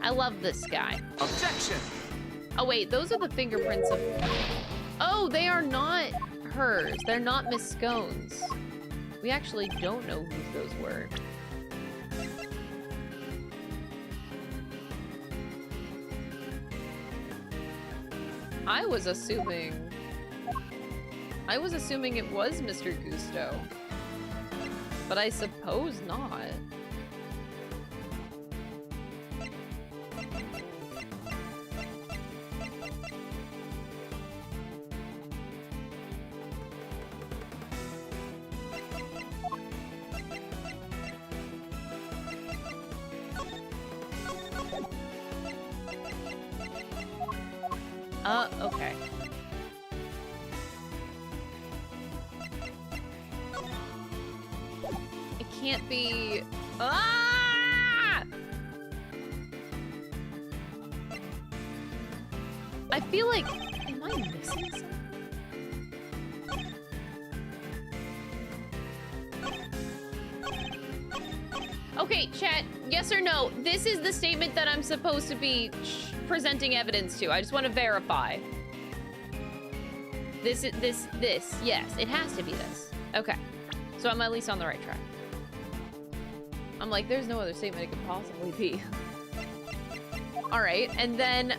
I love this guy. Objection! Oh wait, those are the fingerprints of— oh, they are not hers. They're not Miss Scone's. We actually don't know whose those were. I was assuming it was Mr. Gusto. But I suppose not. Okay. It can't be— ah! I feel like— am I missing something? Okay, chat, yes or no? This is the statement that I'm supposed to be presenting evidence to. I just want to verify. This, yes, it has to be this. Okay, so I'm at least on the right track. I'm like, there's no other statement it could possibly be. All right, and then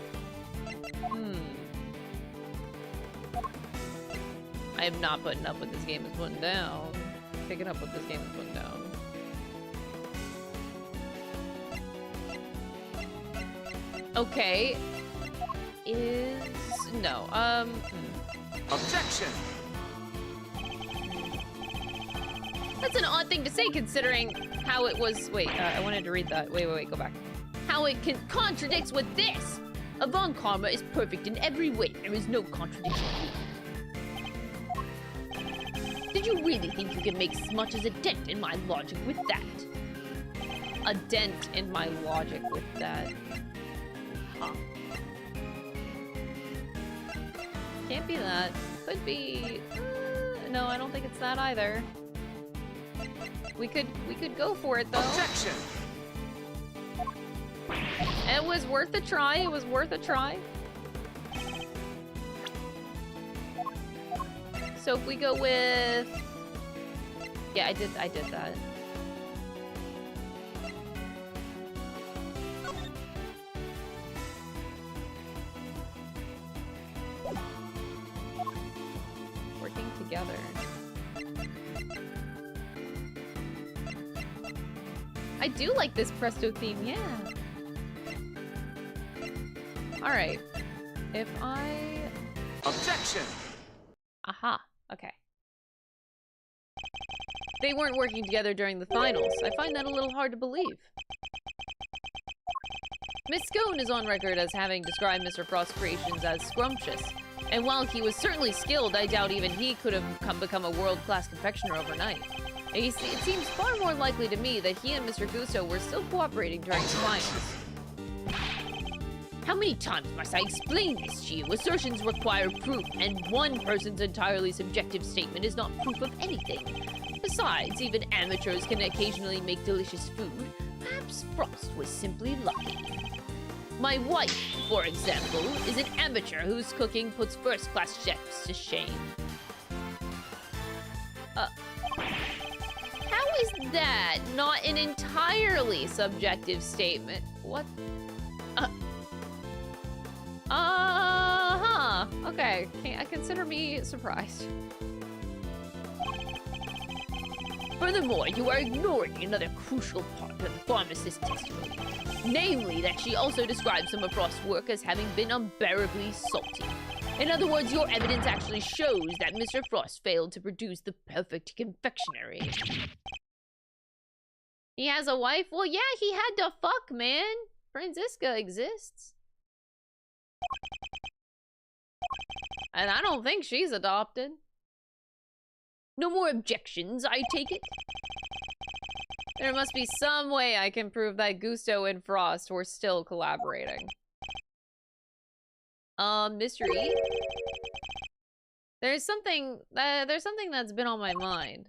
I am not putting up what this game is putting down. Picking up what this game is putting down. Okay. No, Objection! That's an odd thing to say considering how it was. Wait, I wanted to read that. Wait, go back. How it contradicts with this. Avant Karma is perfect in every way. There is no contradiction here. Did you really think you can make as much as a dent in my logic with that? A dent in my logic with that. Huh. Can't be that. Could be... no, I don't think it's that either. We could go for it, though. Objection! It was worth a try. It was worth a try. So if we go with... yeah, I did that. Working together. I do like this Presto theme, yeah. Alright. If I... Objection! aha, okay. They weren't working together during the finals. I find that a little hard to believe. Miss Scone is on record as having described Mr. Frost's creations as scrumptious. And while he was certainly skilled, I doubt even he could have become a world-class confectioner overnight. It seems far more likely to me that he and Mr. Gusto were still cooperating during the finals. How many times must I explain this to you? Assertions require proof, and one person's entirely subjective statement is not proof of anything. Besides, even amateurs can occasionally make delicious food. Perhaps Frost was simply lucky. My wife, for example, is an amateur whose cooking puts first-class chefs to shame. How is that not an entirely subjective statement? What? Okay. Consider me surprised. Furthermore, you are ignoring another crucial part of the pharmacist's testimony. Namely, that she also described some of Frost's work as having been unbearably salty. In other words, your evidence actually shows that Mr. Frost failed to produce the perfect confectionery. He has a wife? Well, yeah, he had to fuck, man. Franziska exists. And I don't think she's adopted. No more objections, I take it? There must be some way I can prove that Gusto and Frost were still collaborating. Mystery? There's something that's been on my mind.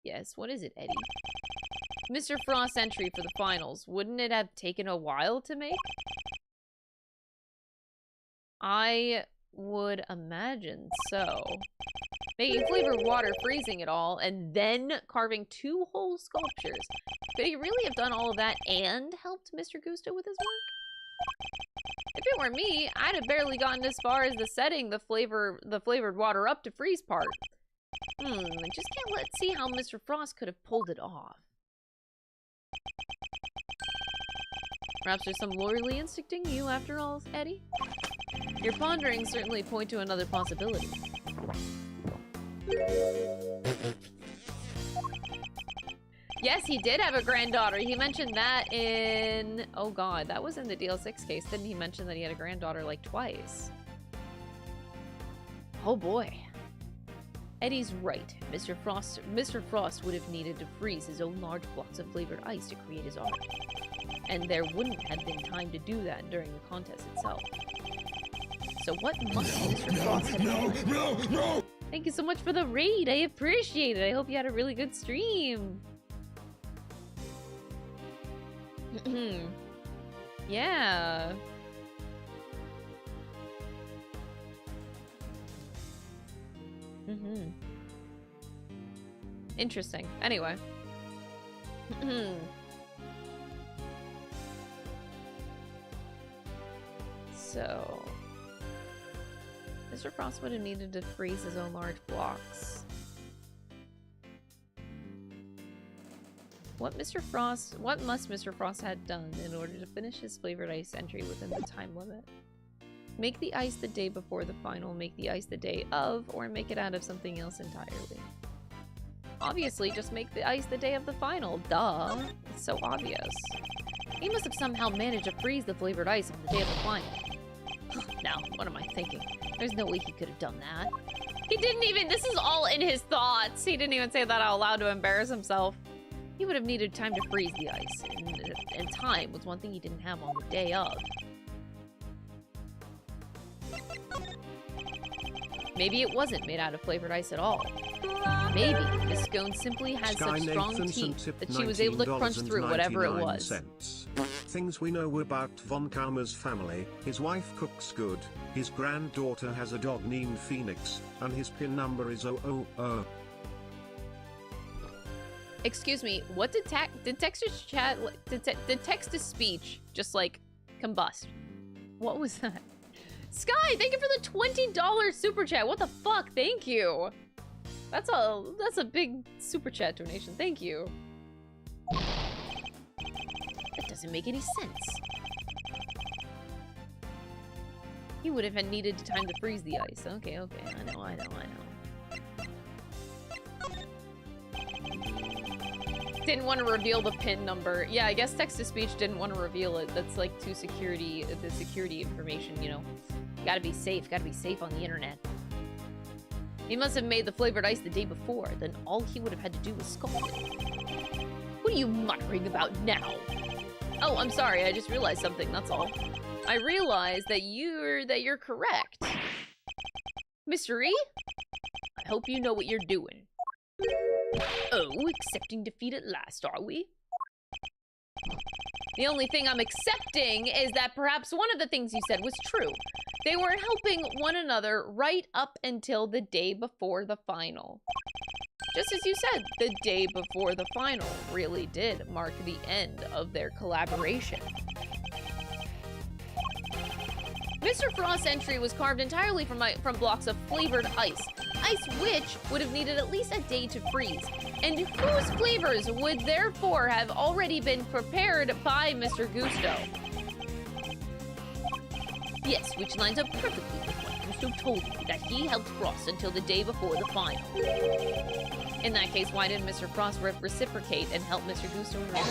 Yes, what is it, Eddie? Mr. Frost's entry for the finals, wouldn't it have taken a while to make? I would imagine so. Making flavored water, freezing it all, and then carving 2 whole sculptures. Could he really have done all of that and helped Mr. Gusto with his work? If it were me, I'd have barely gotten as far as the setting the flavored water up to freeze part. I just can't see how Mr. Frost could have pulled it off. Perhaps there's some lawyerly instinct in you after all, Eddie? Your ponderings certainly point to another possibility. Yes, he did have a granddaughter. He mentioned that in... oh god, that was in the DL6 case. Didn't he mention that he had a granddaughter like twice? Oh boy. Eddie's right. Mr. Frost would have needed to freeze his own large blocks of flavored ice to create his art. And there wouldn't have been time to do that during the contest itself. So what must Mr. Frost have done? No! Thank you so much for the raid. I appreciate it. I hope you had a really good stream. Yeah. Interesting. Anyway. So... Mr. Frost would have needed to freeze his own large blocks. What must Mr. Frost had done in order to finish his flavored ice entry within the time limit? Make the ice the day before the final, make the ice the day of, or make it out of something else entirely. Obviously, just make the ice the day of the final. Duh. It's so obvious. He must have somehow managed to freeze the flavored ice on the day of the final. Now, what am I thinking? There's no way he could have done that. He didn't even- this is all in his thoughts. He didn't even say that out loud to embarrass himself. He would have needed time to freeze the ice, and time was one thing he didn't have on the day of. Maybe it wasn't made out of flavored ice at all. Maybe Miss Scone simply had such strong teeth that she was able to crunch through whatever it was. Things we know about Von Karma's family: his wife cooks good, his granddaughter has a dog named Phoenix, and his PIN number is 000. Excuse me, what did text-to-speech just like combust? What was that? Sky, thank you for the $20 super chat. What the fuck? Thank you. That's a big super chat donation. Thank you. That doesn't make any sense. He would have needed time to freeze the ice. Okay, I know. Didn't want to reveal the PIN number. Yeah, I guess text-to-speech didn't want to reveal it. That's like the security information, you know. Gotta be safe on the internet. He must have made the flavored ice the day before, then all he would have had to do was sculpt it. What are you muttering about now? Oh, I'm sorry, I just realized something, that's all. I realized that you're correct. Mystery? I hope you know what you're doing. Oh, accepting defeat at last, are we? The only thing I'm accepting is that perhaps one of the things you said was true. They were helping one another right up until the day before the final. Just as you said, the day before the final really did mark the end of their collaboration. Mr. Frost's entry was carved entirely from blocks of flavored ice. Ice which would have needed at least a day to freeze, and whose flavors would therefore have already been prepared by Mr. Gusto. Yes, which lines up perfectly with what Gusto told me, that he helped Frost until the day before the final. In that case, why didn't Mr. Frost reciprocate and help Mr. Gusto in return?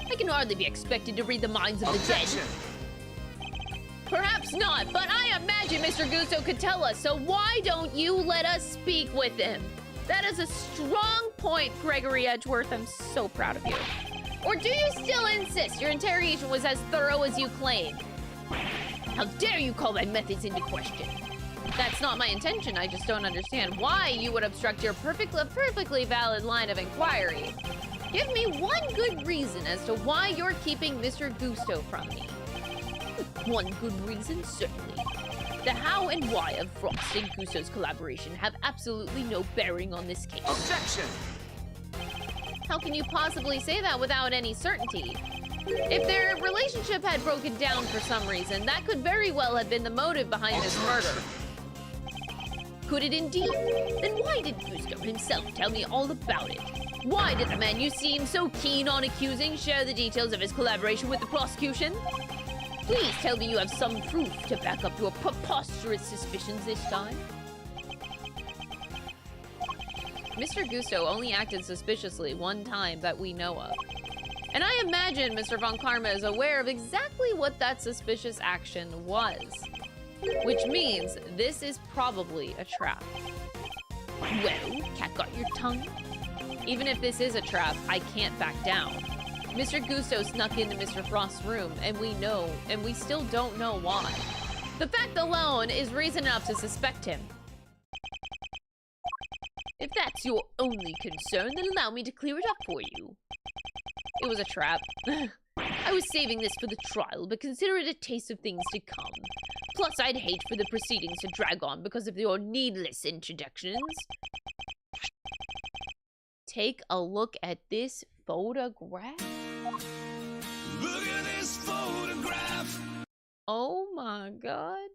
I can hardly be expected to read the minds of the dead. Perhaps not, but I imagine Mr. Gusto could tell us, so why don't you let us speak with him? That is a strong point, Gregory Edgeworth. I'm so proud of you. Or do you still insist your interrogation was as thorough as you claim? How dare you call my methods into question? That's not my intention, I just don't understand why you would obstruct your perfectly valid line of inquiry. Give me one good reason as to why you're keeping Mr. Gusto from me. One good reason, certainly. The how and why of Frost and Gusto's collaboration have absolutely no bearing on this case. Objection! How can you possibly say that without any certainty? If their relationship had broken down for some reason, that could very well have been the motive behind this murder. Could it indeed? Then why did Gusto himself tell me all about it? Why did the man you seem so keen on accusing share the details of his collaboration with the prosecution? Please tell me you have some proof to back up your preposterous suspicions this time. Mr. Gusto only acted suspiciously one time that we know of. And I imagine Mr. Von Karma is aware of exactly what that suspicious action was. Which means this is probably a trap. Well, cat got your tongue? Even if this is a trap, I can't back down. Mr. Gusto snuck into Mr. Frost's room, and we still don't know why. The fact alone is reason enough to suspect him. If that's your only concern, then allow me to clear it up for you. It was a trap. I was saving this for the trial, but consider it a taste of things to come. Plus, I'd hate for the proceedings to drag on because of your needless introductions. Take a look at this photograph. Look at this photograph. Oh my god.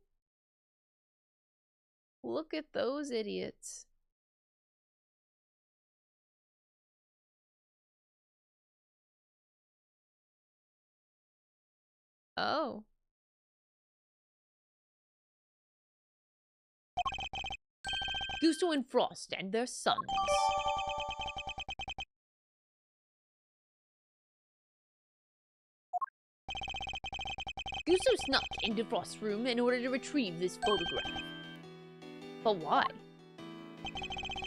Look at those idiots. Oh. Gusto and Frost and their sons. Gusto snuck into Frost's room in order to retrieve this photograph. But why?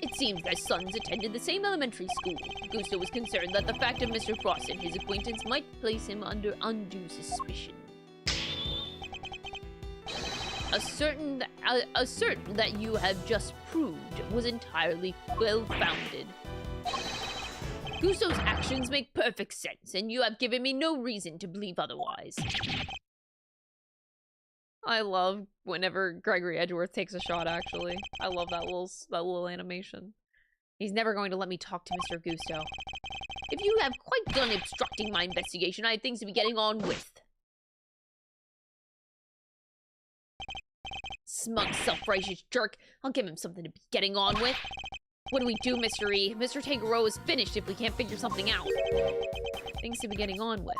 It seems their sons attended the same elementary school. Gusto was concerned that the fact of Mr. Frost and his acquaintance might place him under undue suspicion. Asserting that you have just proved was entirely well-founded. Gusto's actions make perfect sense, and you have given me no reason to believe otherwise. I love whenever Gregory Edgeworth takes a shot, actually. I love that little animation. He's never going to let me talk to Mr. Gusto. If you have quite done obstructing my investigation, I have things to be getting on with. Smug, self-righteous jerk. I'll give him something to be getting on with. What do we do, Mr. E? Mr. Tangaroa is finished if we can't figure something out. Things to be getting on with.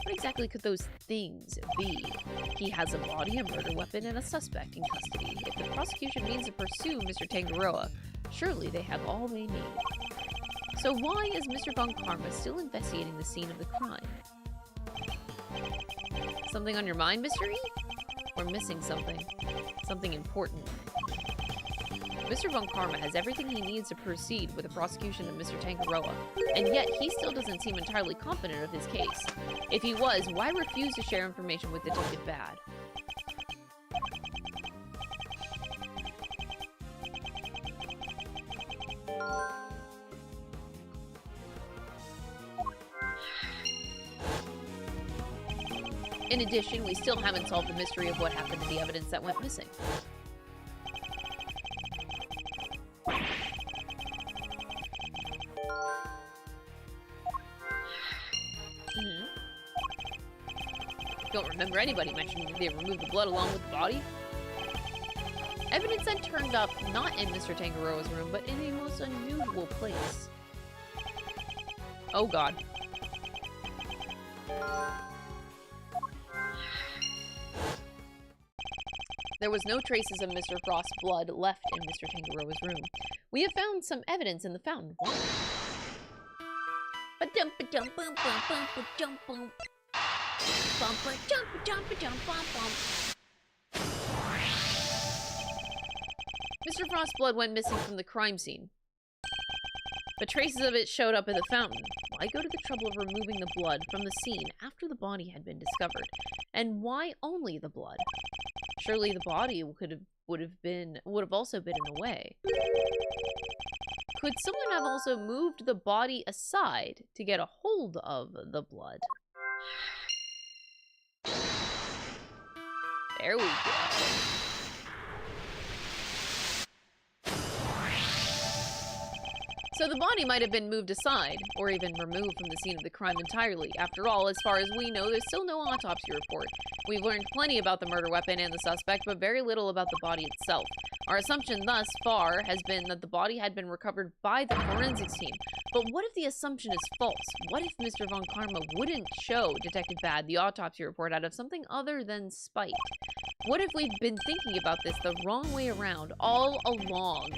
What exactly could those things be? He has a body, a murder weapon, and a suspect in custody. If the prosecution means to pursue Mr. Tangaroa, surely they have all they need. So why is Mr. Von Karma still investigating the scene of the crime? Something on your mind, Mr. E? We're missing something. Something important. Mr. Von Karma has everything he needs to proceed with the prosecution of Mr. Tangaroa, and yet he still doesn't seem entirely confident of his case. If he was, why refuse to share information with Detective Bad? In addition, we still haven't solved the mystery of what happened to the evidence that went missing. Don't remember anybody mentioning that they removed the blood along with the body. Evidence then turned up not in Mr. Tangaroa's room, but in a most unusual place. Oh god. There was no traces of Mr. Frost's blood left in Mr. Tangaroa's room. We have found some evidence in the fountain. Mr. Frost's blood went missing from the crime scene, but traces of it showed up in the fountain. Why go to the trouble of removing the blood from the scene after the body had been discovered? And why only the blood? Surely the body would have also been in the way. Could someone have also moved the body aside to get a hold of the blood? There we go. So the body might have been moved aside, or even removed from the scene of the crime entirely. After all, as far as we know, there's still no autopsy report. We've learned plenty about the murder weapon and the suspect, but very little about the body itself. Our assumption thus far has been that the body had been recovered by the forensics team. But what if the assumption is false? What if Mr. Von Karma wouldn't show Detective Bad the autopsy report out of something other than spite? What if we've been thinking about this the wrong way around all along?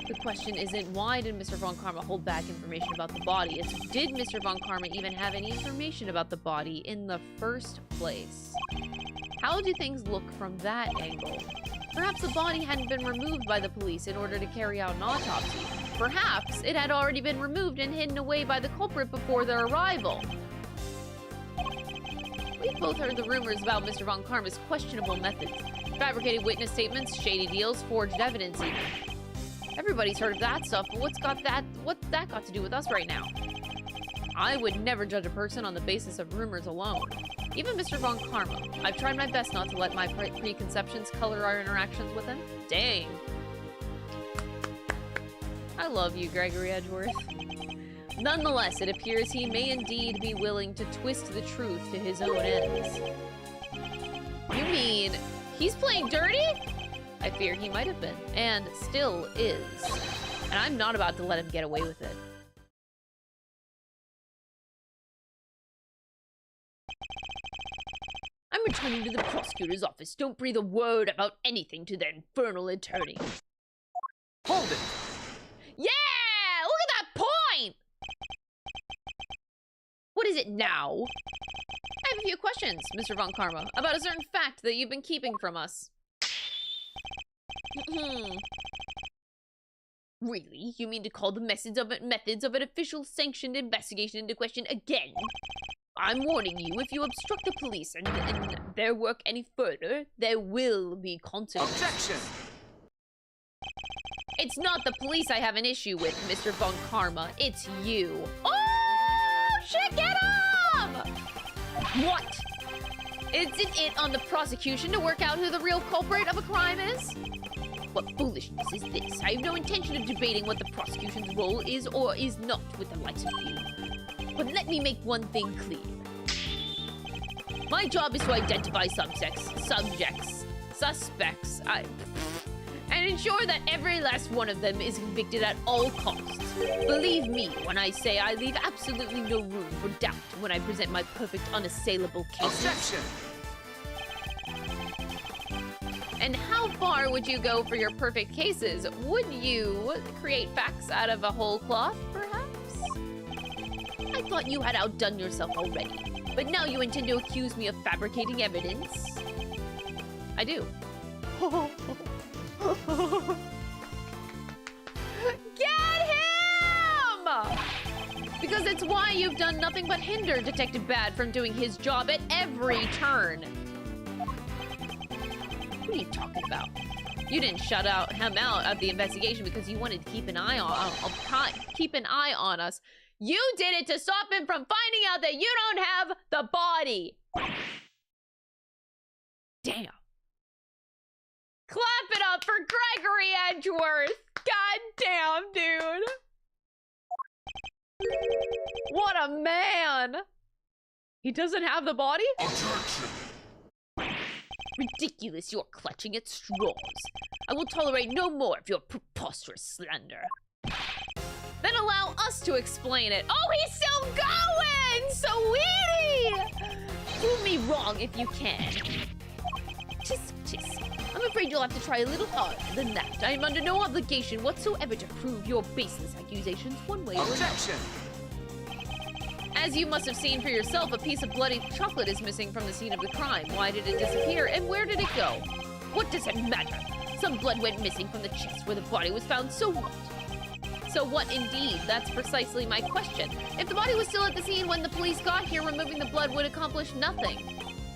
The question isn't why did Mr. Von Karma hold back information about the body, it's did Mr. Von Karma even have any information about the body in the first place? How do things look from that angle? Perhaps the body hadn't been removed by the police in order to carry out an autopsy. Perhaps it had already been removed and hidden away by the culprit before their arrival. We've both heard the rumors about Mr. Von Karma's questionable methods. Fabricated witness statements, shady deals, forged evidence even. Everybody's heard of that stuff, but what's that got to do with us right now? I would never judge a person on the basis of rumors alone. Even Mr. Von Karma. I've tried my best not to let my preconceptions color our interactions with him. Dang. I love you, Gregory Edgeworth. Nonetheless, it appears he may indeed be willing to twist the truth to his own ends. You mean he's playing dirty? I fear he might have been, and still is. And I'm not about to let him get away with it. I'm returning to the prosecutor's office. Don't breathe a word about anything to their infernal attorney. Hold it! Yeah! Look at that point! What is it now? I have a few questions, Mr. Von Karma, about a certain fact that you've been keeping from us. Really? You mean to call the methods of an official sanctioned investigation into question again? I'm warning you, if you obstruct the police and their work any further, there will be consequences. Objection! It's not the police I have an issue with, Mr. Von Karma. It's you. Oh, shit, get him! What? Isn't it on the prosecution to work out who the real culprit of a crime is? What foolishness is this? I have no intention of debating what the prosecution's role is or is not with the likes of you. But let me make one thing clear. My job is to identify suspects, and ensure that every last one of them is convicted at all costs. Believe me when I say I leave absolutely no room for doubt when I present my perfect, unassailable cases. Objection! And how far would you go for your perfect cases? Would you create facts out of a whole cloth, perhaps? I thought you had outdone yourself already, but now you intend to accuse me of fabricating evidence? I do. Get him! Because it's why you've done nothing but hinder Detective Bad from doing his job at every turn. What are you talking about? You didn't shut him out of the investigation because you wanted to keep an eye on us. You did it to stop him from finding out that you don't have the body. Damn. Clap it up for Gregory Edgeworth. God damn, dude. What a man. He doesn't have the body? Objection! Ridiculous, you're clutching at straws. I will tolerate no more of your preposterous slander. Then allow us to explain it. Oh, he's still going! Sweetie! Prove me wrong if you can. Tisk, tisk. I'm afraid you'll have to try a little harder than that. I am under no obligation whatsoever to prove your baseless accusations one way or another. Objection! As you must have seen for yourself, a piece of bloody chocolate is missing from the scene of the crime. Why did it disappear, and where did it go? What does it matter? Some blood went missing from the chest where the body was found, so what? So what indeed? That's precisely my question. If the body was still at the scene when the police got here, removing the blood would accomplish nothing.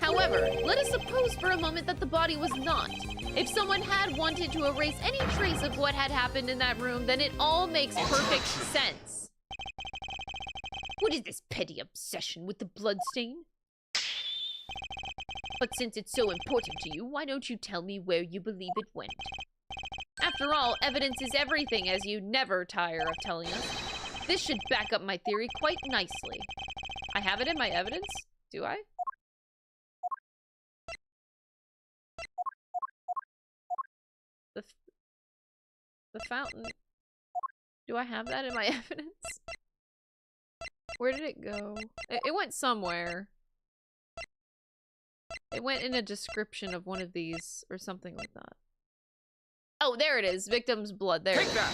However, let us suppose for a moment that the body was not. If someone had wanted to erase any trace of what had happened in that room, then it all makes perfect sense. What is this petty obsession with the bloodstain? But since it's so important to you, why don't you tell me where you believe it went? After all, evidence is everything, as you never tire of telling us. This should back up my theory quite nicely. I have it in my evidence? Do I? The fountain. Do I have that in my evidence? Where did it go? It went somewhere. It went in a description of one of these, or something like that. Oh, there it is. Victim's blood. There it is. Take that!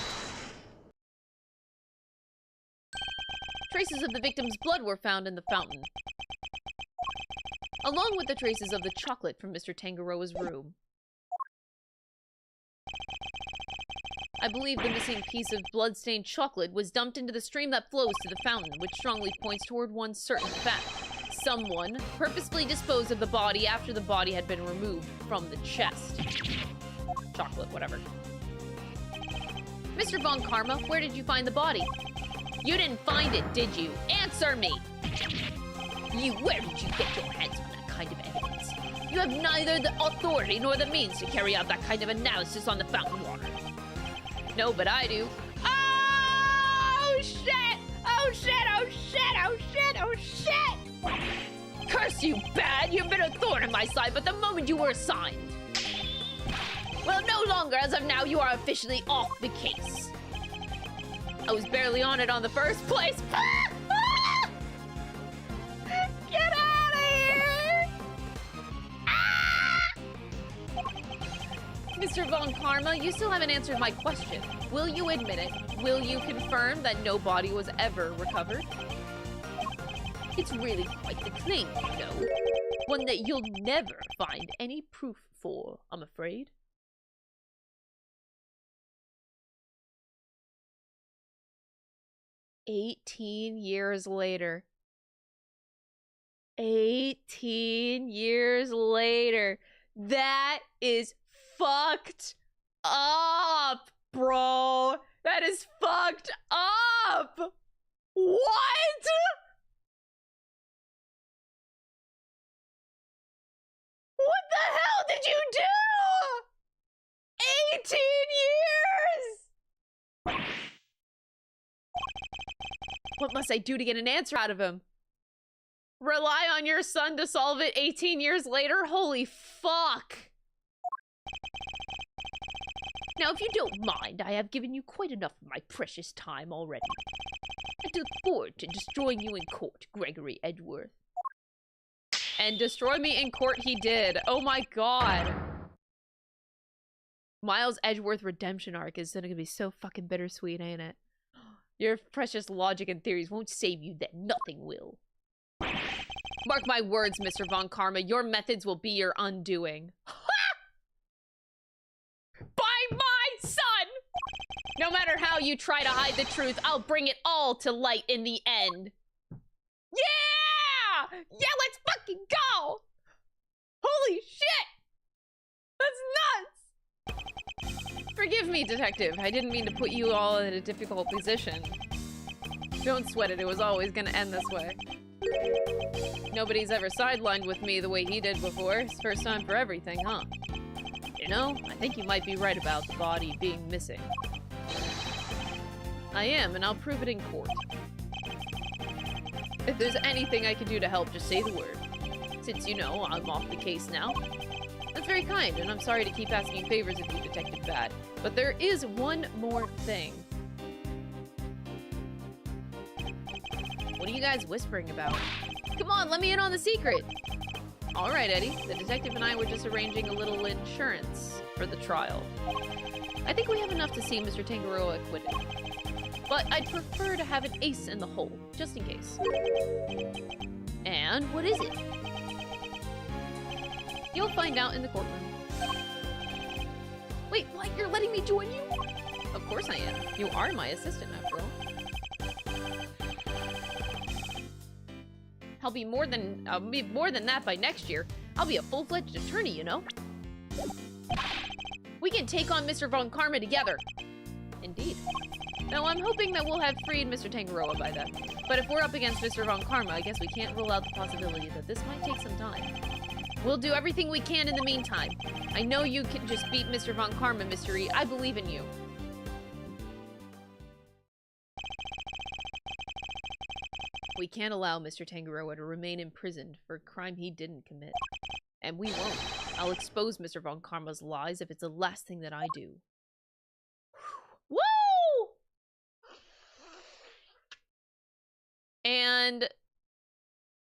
Traces of the victim's blood were found in the fountain, along with the traces of the chocolate from Mr. Tangaroa's room. I believe the missing piece of blood-stained chocolate was dumped into the stream that flows to the fountain, which strongly points toward one certain fact. Someone purposefully disposed of the body after the body had been removed from the chest. Chocolate, whatever. Mr. Von Karma, where did you find the body? You didn't find it, did you? Answer me! Where did you get your hands on that kind of evidence? You have neither the authority nor the means to carry out that kind of analysis on the fountain water. No, but I do. Oh, shit! Oh, course, you bad! You've been a thorn in my side, but the moment you were assigned. Well, no longer. As of now, you are officially off the case. I was barely on it on the first place. Get out of here! Mr. Von Karma, you still haven't answered my question. Will you admit it? Will you confirm that no body was ever recovered? It's really quite the claim, you know. One that you'll never find any proof for, I'm afraid. "18 years later. 18 years later. That is fucked up, bro. That is fucked up. What? What the hell did you do? 18 years? What must I do to get an answer out of him? Rely on your son to solve it 18 years later? Holy fuck. Now, if you don't mind, I have given you quite enough of my precious time already. I look forward to destroying you in court, Gregory Edgeworth. And destroy me in court he did. Oh my god. Miles Edgeworth redemption arc is gonna be so fucking bittersweet, ain't it? Your precious logic and theories won't save you, then nothing will. Mark my words, Mr. Von Karma, your methods will be your undoing. By my son! No matter how you try to hide the truth, I'll bring it all to light in the end. Yeah! Yeah, let's fucking go! Holy shit! That's nuts! Forgive me, detective. I didn't mean to put you all in a difficult position. Don't sweat it, it was always gonna end this way. Nobody's ever sidelined with me the way he did before. It's first time for everything, huh? You know, I think you might be right about the body being missing. I am, and I'll prove it in court. If there's anything I can do to help, just say the word. Since you know I'm off the case now. That's very kind, and I'm sorry to keep asking favors of you, Detective Bad. But there is one more thing. What are you guys whispering about? Come on, let me in on the secret! Alright, Eddie. The detective and I were just arranging a little insurance for the trial. I think we have enough to see Mr. Tangaroa acquitted. But I'd prefer to have an ace in the hole, just in case. And what is it? You'll find out in the courtroom. Wait, what? You're letting me join you? Of course I am. You are my assistant, after all. I'll be more than that by next year. I'll be a full-fledged attorney, you know? We can take on Mr. Von Karma together. Indeed. Now, I'm hoping that we'll have freed Mr. Tangaroa by then. But if we're up against Mr. Von Karma, I guess we can't rule out the possibility that this might take some time. We'll do everything we can in the meantime. I know you can just beat Mr. Von Karma, Mystery. I believe in you. We can't allow Mr. Tangaroa to remain imprisoned for a crime he didn't commit. And we won't. I'll expose Mr. Von Karma's lies if it's the last thing that I do. Woo! And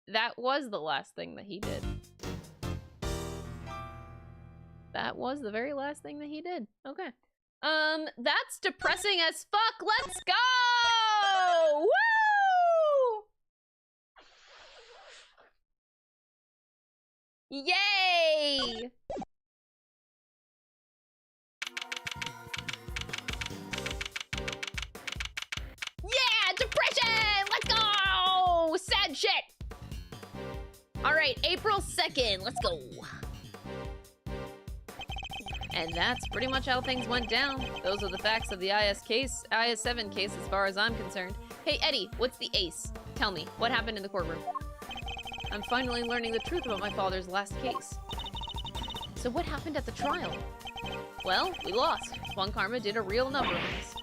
that was the last thing that he did. That was the very last thing that he did. Okay. That's depressing as fuck. Let's go! Woo! Yay! Yeah, depression! Let's go! Sad shit! Alright, April 2nd, let's go. And that's pretty much how things went down. Those are the facts of the IS-7 case as far as I'm concerned. Hey, Eddie, what's the ace? Tell me, what happened in the courtroom? I'm finally learning the truth about my father's last case. So what happened at the trial? Well, we lost. Von Karma did a real number of us.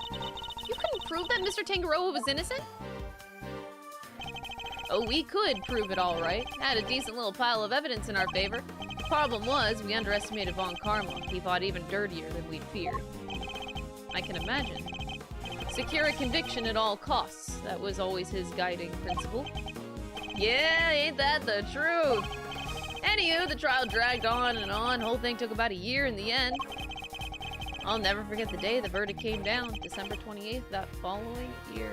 You couldn't prove that Mr. Tangaroa was innocent? Oh, we could prove it all right. Had a decent little pile of evidence in our favor. Problem was, we underestimated Von Karma. He fought even dirtier than we'd feared. I can imagine. Secure a conviction at all costs. That was always his guiding principle. Yeah, ain't that the truth? Anywho, the trial dragged on and on. Whole thing took about a year in the end. I'll never forget the day the verdict came down, December 28th that following year.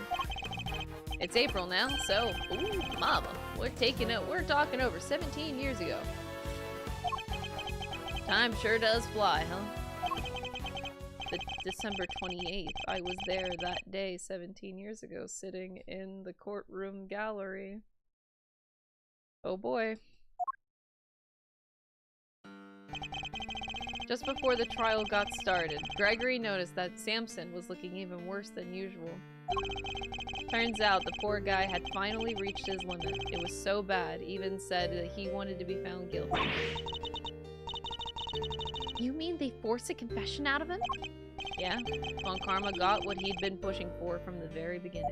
It's April now, so, ooh, mama, we're talking over 17 years ago. Time sure does fly, huh? The December 28th, I was there that day 17 years ago, sitting in the courtroom gallery. Oh boy. Just before the trial got started, Gregory noticed that Samson was looking even worse than usual. Turns out the poor guy had finally reached his limit. It was so bad, even said that he wanted to be found guilty. You mean they forced a confession out of him? Yeah, Von Karma got what he'd been pushing for from the very beginning.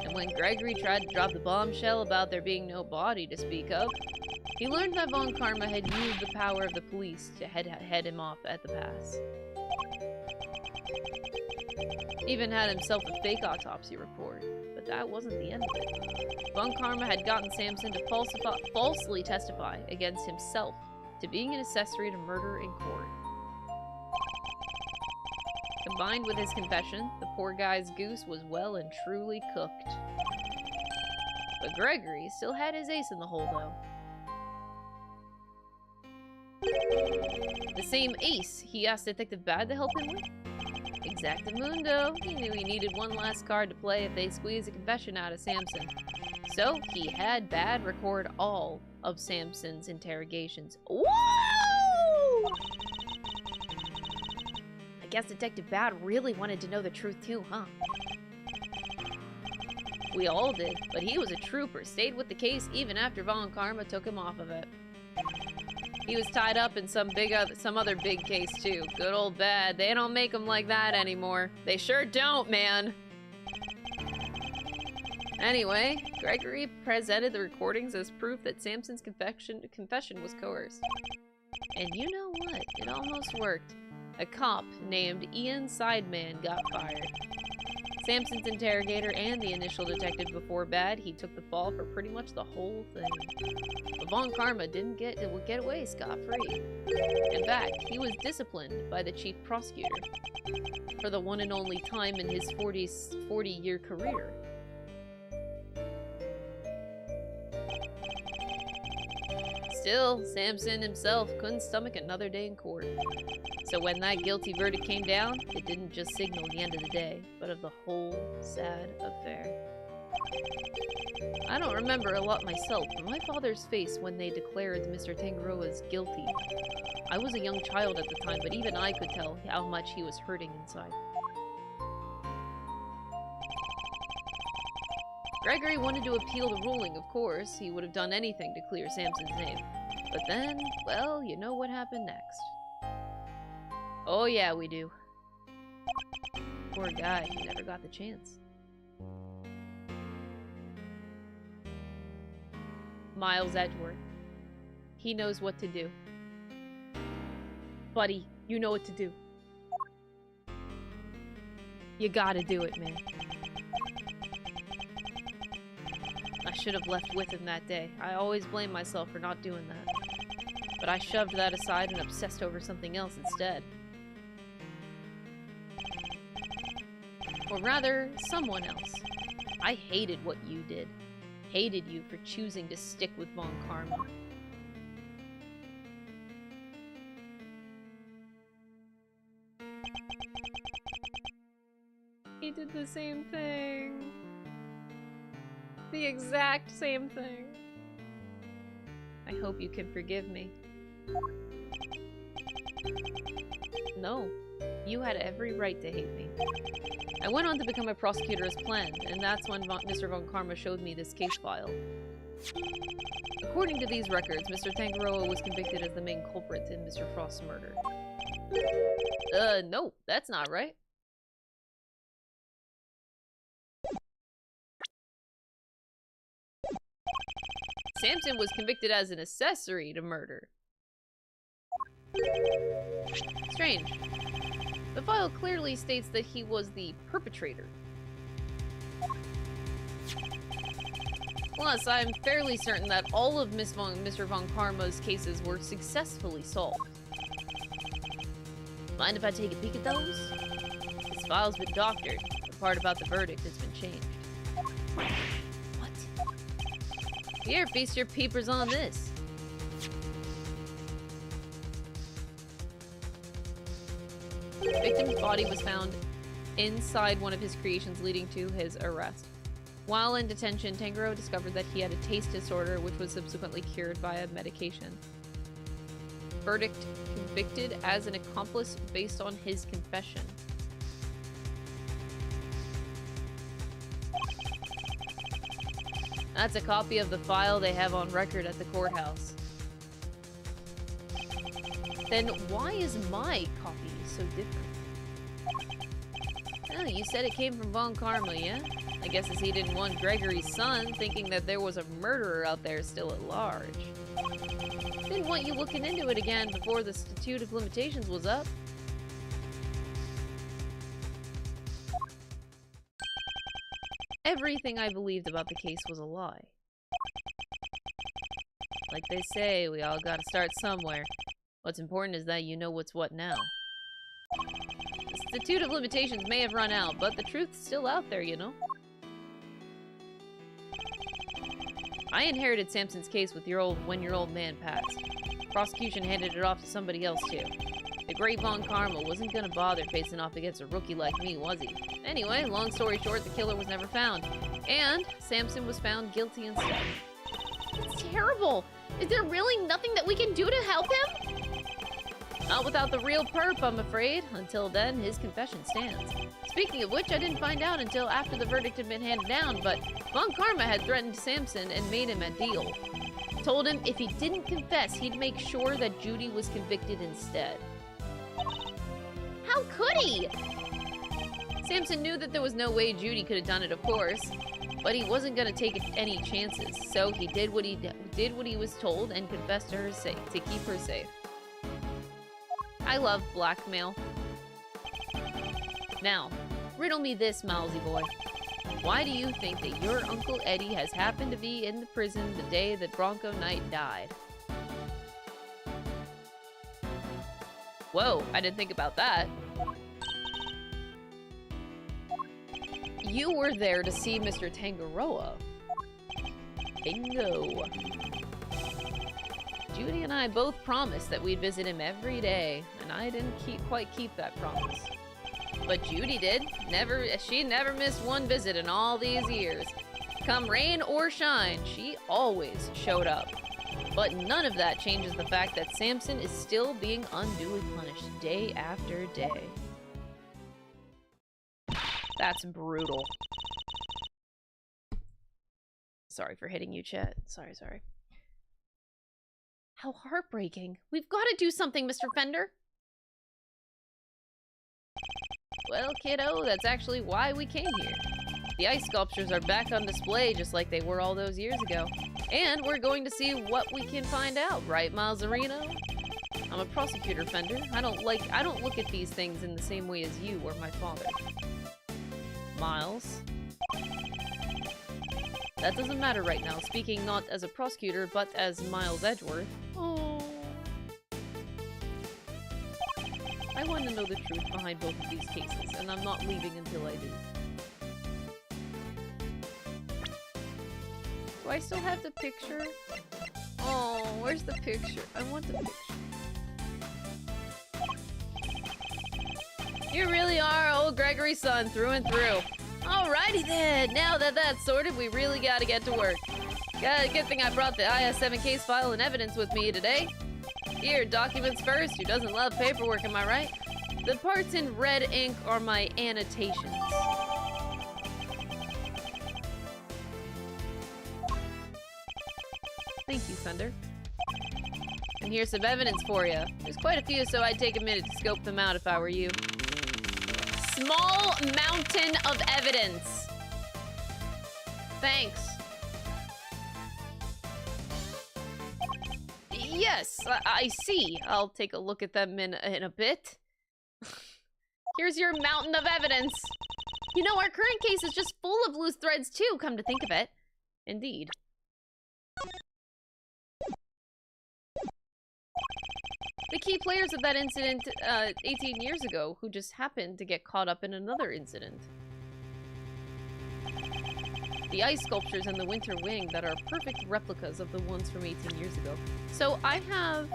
And when Gregory tried to drop the bombshell about there being no body to speak of, he learned that Von Karma had used the power of the police to head him off at the pass. Even had himself a fake autopsy report, but that wasn't the end of it. Von Karma had gotten Samson to falsely testify against himself to being an accessory to murder in court. Combined with his confession, the poor guy's goose was well and truly cooked. But Gregory still had his ace in the hole, though. The same ace he asked Detective Bad to help him with? Exactamundo. He knew he needed one last card to play if they squeezed a confession out of Samson. So he had Bad record all of Samson's interrogations. Whoa! I guess Detective Bad really wanted to know the truth too, huh? We all did, but he was a trooper, stayed with the case even after Von Karma took him off of it. He was tied up in some other big case too. Good old Bad. They don't make them like that anymore. They sure don't, man. Anyway, Gregory presented the recordings as proof that Samson's confession was coerced. And you know what? It almost worked. A cop named Ian Sideman got fired. Samson's interrogator and the initial detective before Bad, he took the fall for pretty much the whole thing. But Von Karma didn't get away scot-free. In fact, he was disciplined by the chief prosecutor for the one and only time in his 40-year career. Still, Samson himself couldn't stomach another day in court. So when that guilty verdict came down, it didn't just signal the end of the day, but of the whole sad affair. I don't remember a lot myself, but my father's face when they declared Mr. Tangaroa's guilty. I was a young child at the time, but even I could tell how much he was hurting inside. Gregory wanted to appeal the ruling, of course. He would have done anything to clear Samson's name. But then, well, you know what happened next. Oh yeah, we do. Poor guy, he never got the chance. Miles Edgeworth. He knows what to do. Buddy, you know what to do. You gotta do it, man. I should have left with him that day. I always blame myself for not doing that. But I shoved that aside and obsessed over something else instead. Or rather, someone else. I hated what you did. Hated you for choosing to stick with Von Karma. He did the same thing. The exact same thing. I hope you can forgive me. No, you had every right to hate me. I went on to become a prosecutor as planned, and that's when Mr. Von Karma showed me this case file. According to these records, Mr. Tangaroa was convicted as the main culprit in Mr. Frost's murder. No, that's not right. Sampson was convicted as an accessory to murder. Strange. The file clearly states that he was the perpetrator. Plus, I'm fairly certain that all of Mr. Von Karma's cases were successfully solved. Mind if I take a peek at those? His file's been doctored. The part about the verdict has been changed. What? Here, feast your peepers on this. The victim's body was found inside one of his creations, leading to his arrest. While in detention, Tanjiro discovered that he had a taste disorder, which was subsequently cured by a medication. Verdict: convicted as an accomplice based on his confession. That's a copy of the file they have on record at the courthouse. Then why is my copy so different? Oh, you said it came from Von Karma, yeah? I guess as he didn't want Gregory's son thinking that there was a murderer out there still at large. Didn't want you looking into it again before the statute of limitations was up. Everything I believed about the case was a lie. Like they say, we all gotta start somewhere. What's important is that you know what's what now. The statute of limitations may have run out, but the truth's still out there, you know? I inherited Sampson's case when your old man passed. Prosecution handed it off to somebody else too. The great Von Karma wasn't gonna bother facing off against a rookie like me, was he? Anyway, long story short, the killer was never found. And Sampson was found guilty instead. It's terrible. Is there really nothing that we can do to help him? Not without the real perp, I'm afraid. Until then, his confession stands. Speaking of which, I didn't find out until after the verdict had been handed down, but Von Karma had threatened Sampson and made him a deal. Told him if he didn't confess, he'd make sure that Judy was convicted instead. How could he? Sampson knew that there was no way Judy could have done it, of course, but he wasn't going to take any chances, so he did what he was told and confessed to her to keep her safe. I love blackmail. Now, riddle me this, Mousy boy. Why do you think that your Uncle Eddie has happened to be in the prison the day that Bronco Knight died? Whoa, I didn't think about that. You were there to see Mr. Tangaroa. Bingo. Judy and I both promised that we'd visit him every day, and I didn't quite keep that promise. But Judy did. She never missed one visit in all these years. Come rain or shine, she always showed up. But none of that changes the fact that Sampson is still being unduly punished day after day. That's brutal. Sorry for hitting you, chat. Sorry. How heartbreaking. We've got to do something, Mr. Fender. Well, kiddo, that's actually why we came here. The ice sculptures are back on display just like they were all those years ago. And we're going to see what we can find out, right, Milesarino? I'm a prosecutor, Fender. I don't look at these things in the same way as you or my father. Miles? That doesn't matter right now, speaking not as a prosecutor, but as Miles Edgeworth. Oh. I want to know the truth behind both of these cases, and I'm not leaving until I do. Do I still have the picture? Oh, where's the picture? I want the picture. You really are old Gregory's son through and through. Alrighty then, now that that's sorted, we really gotta get to work. Good thing I brought the IS-7 case file and evidence with me today. Here, documents first. Who doesn't love paperwork, am I right? The parts in red ink are my annotations. Thank you, Fender. And here's some evidence for you. There's quite a few, so I'd take a minute to scope them out if I were you. Small mountain of evidence. Thanks. Yes, I see. I'll take a look at them in a bit. Here's your mountain of evidence. You know, our current case is just full of loose threads too, come to think of it. Indeed. The key players of that incident 18 years ago, who just happened to get caught up in another incident. The ice sculptures in the Winter Wing that are perfect replicas of the ones from 18 years ago. So I have...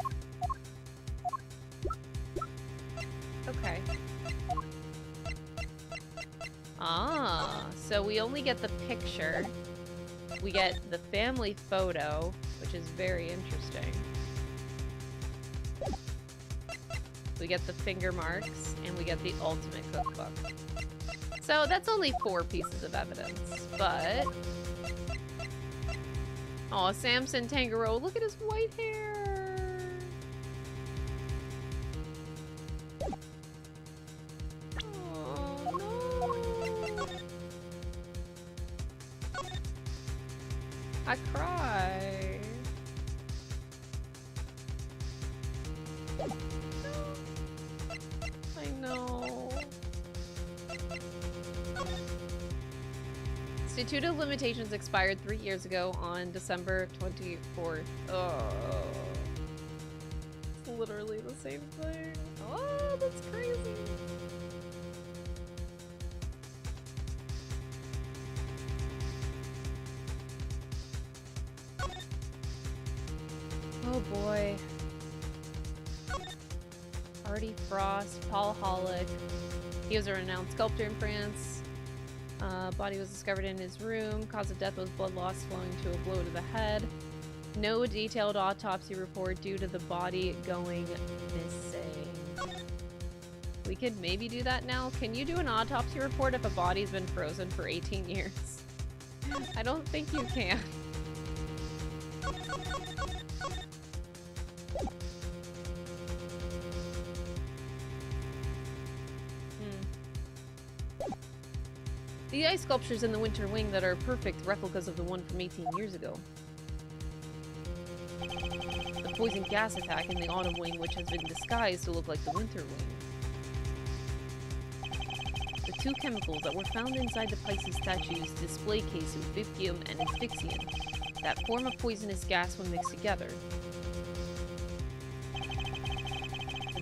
Okay. Ah, so we only get the picture. We get the family photo, which is very interesting. We get the finger marks, and we get the ultimate cookbook. So that's only 4 pieces of evidence, but... Aw, Samson Tangerow, look at his white hair! Oh, no! I cry. I know. Statute of Limitations expired 3 years ago on December 24th. Oh. It's literally the same thing. Oh, that's crazy. Oh boy. Artie Frost, Paul Holic. He was a renowned sculptor in France. Body was discovered in his room. Cause of death was blood loss flowing to a blow to the head. No detailed autopsy report due to the body going missing. We could maybe do that now. Can you do an autopsy report if a body's been frozen for 18 years? I don't think you can. The ice sculptures in the Winter Wing that are perfect replicas of the one from 18 years ago. The poison gas attack in the Autumn Wing, which has been disguised to look like the Winter Wing. The 2 chemicals that were found inside the Pisces statue's display case of Vivium and Asphyxium that form a poisonous gas when mixed together.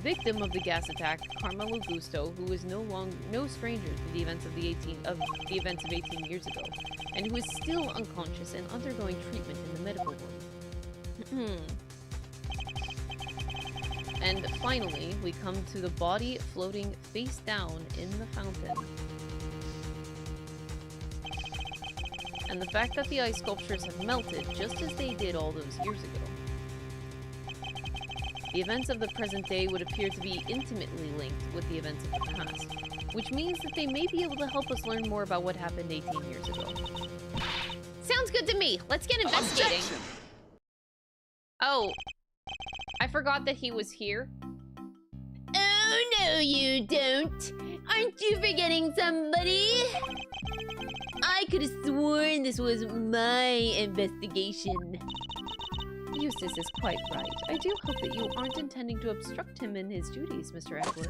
Victim of the gas attack, Carmelo Gusto, who is no stranger to the events of 18 years ago, and who is still unconscious and undergoing treatment in the medical ward. And finally, we come to the body floating face down in the fountain. And the fact that the ice sculptures have melted just as they did all those years ago. The events of the present day would appear to be intimately linked with the events of the past, which means that they may be able to help us learn more about what happened 18 years ago. Sounds good to me. Let's get investigating. Objection. Oh, I forgot that he was here. Oh, no, you don't. Aren't you forgetting somebody? I could have sworn this was my investigation. Eustace is quite right. I do hope that you aren't intending to obstruct him in his duties, Mr. Edward.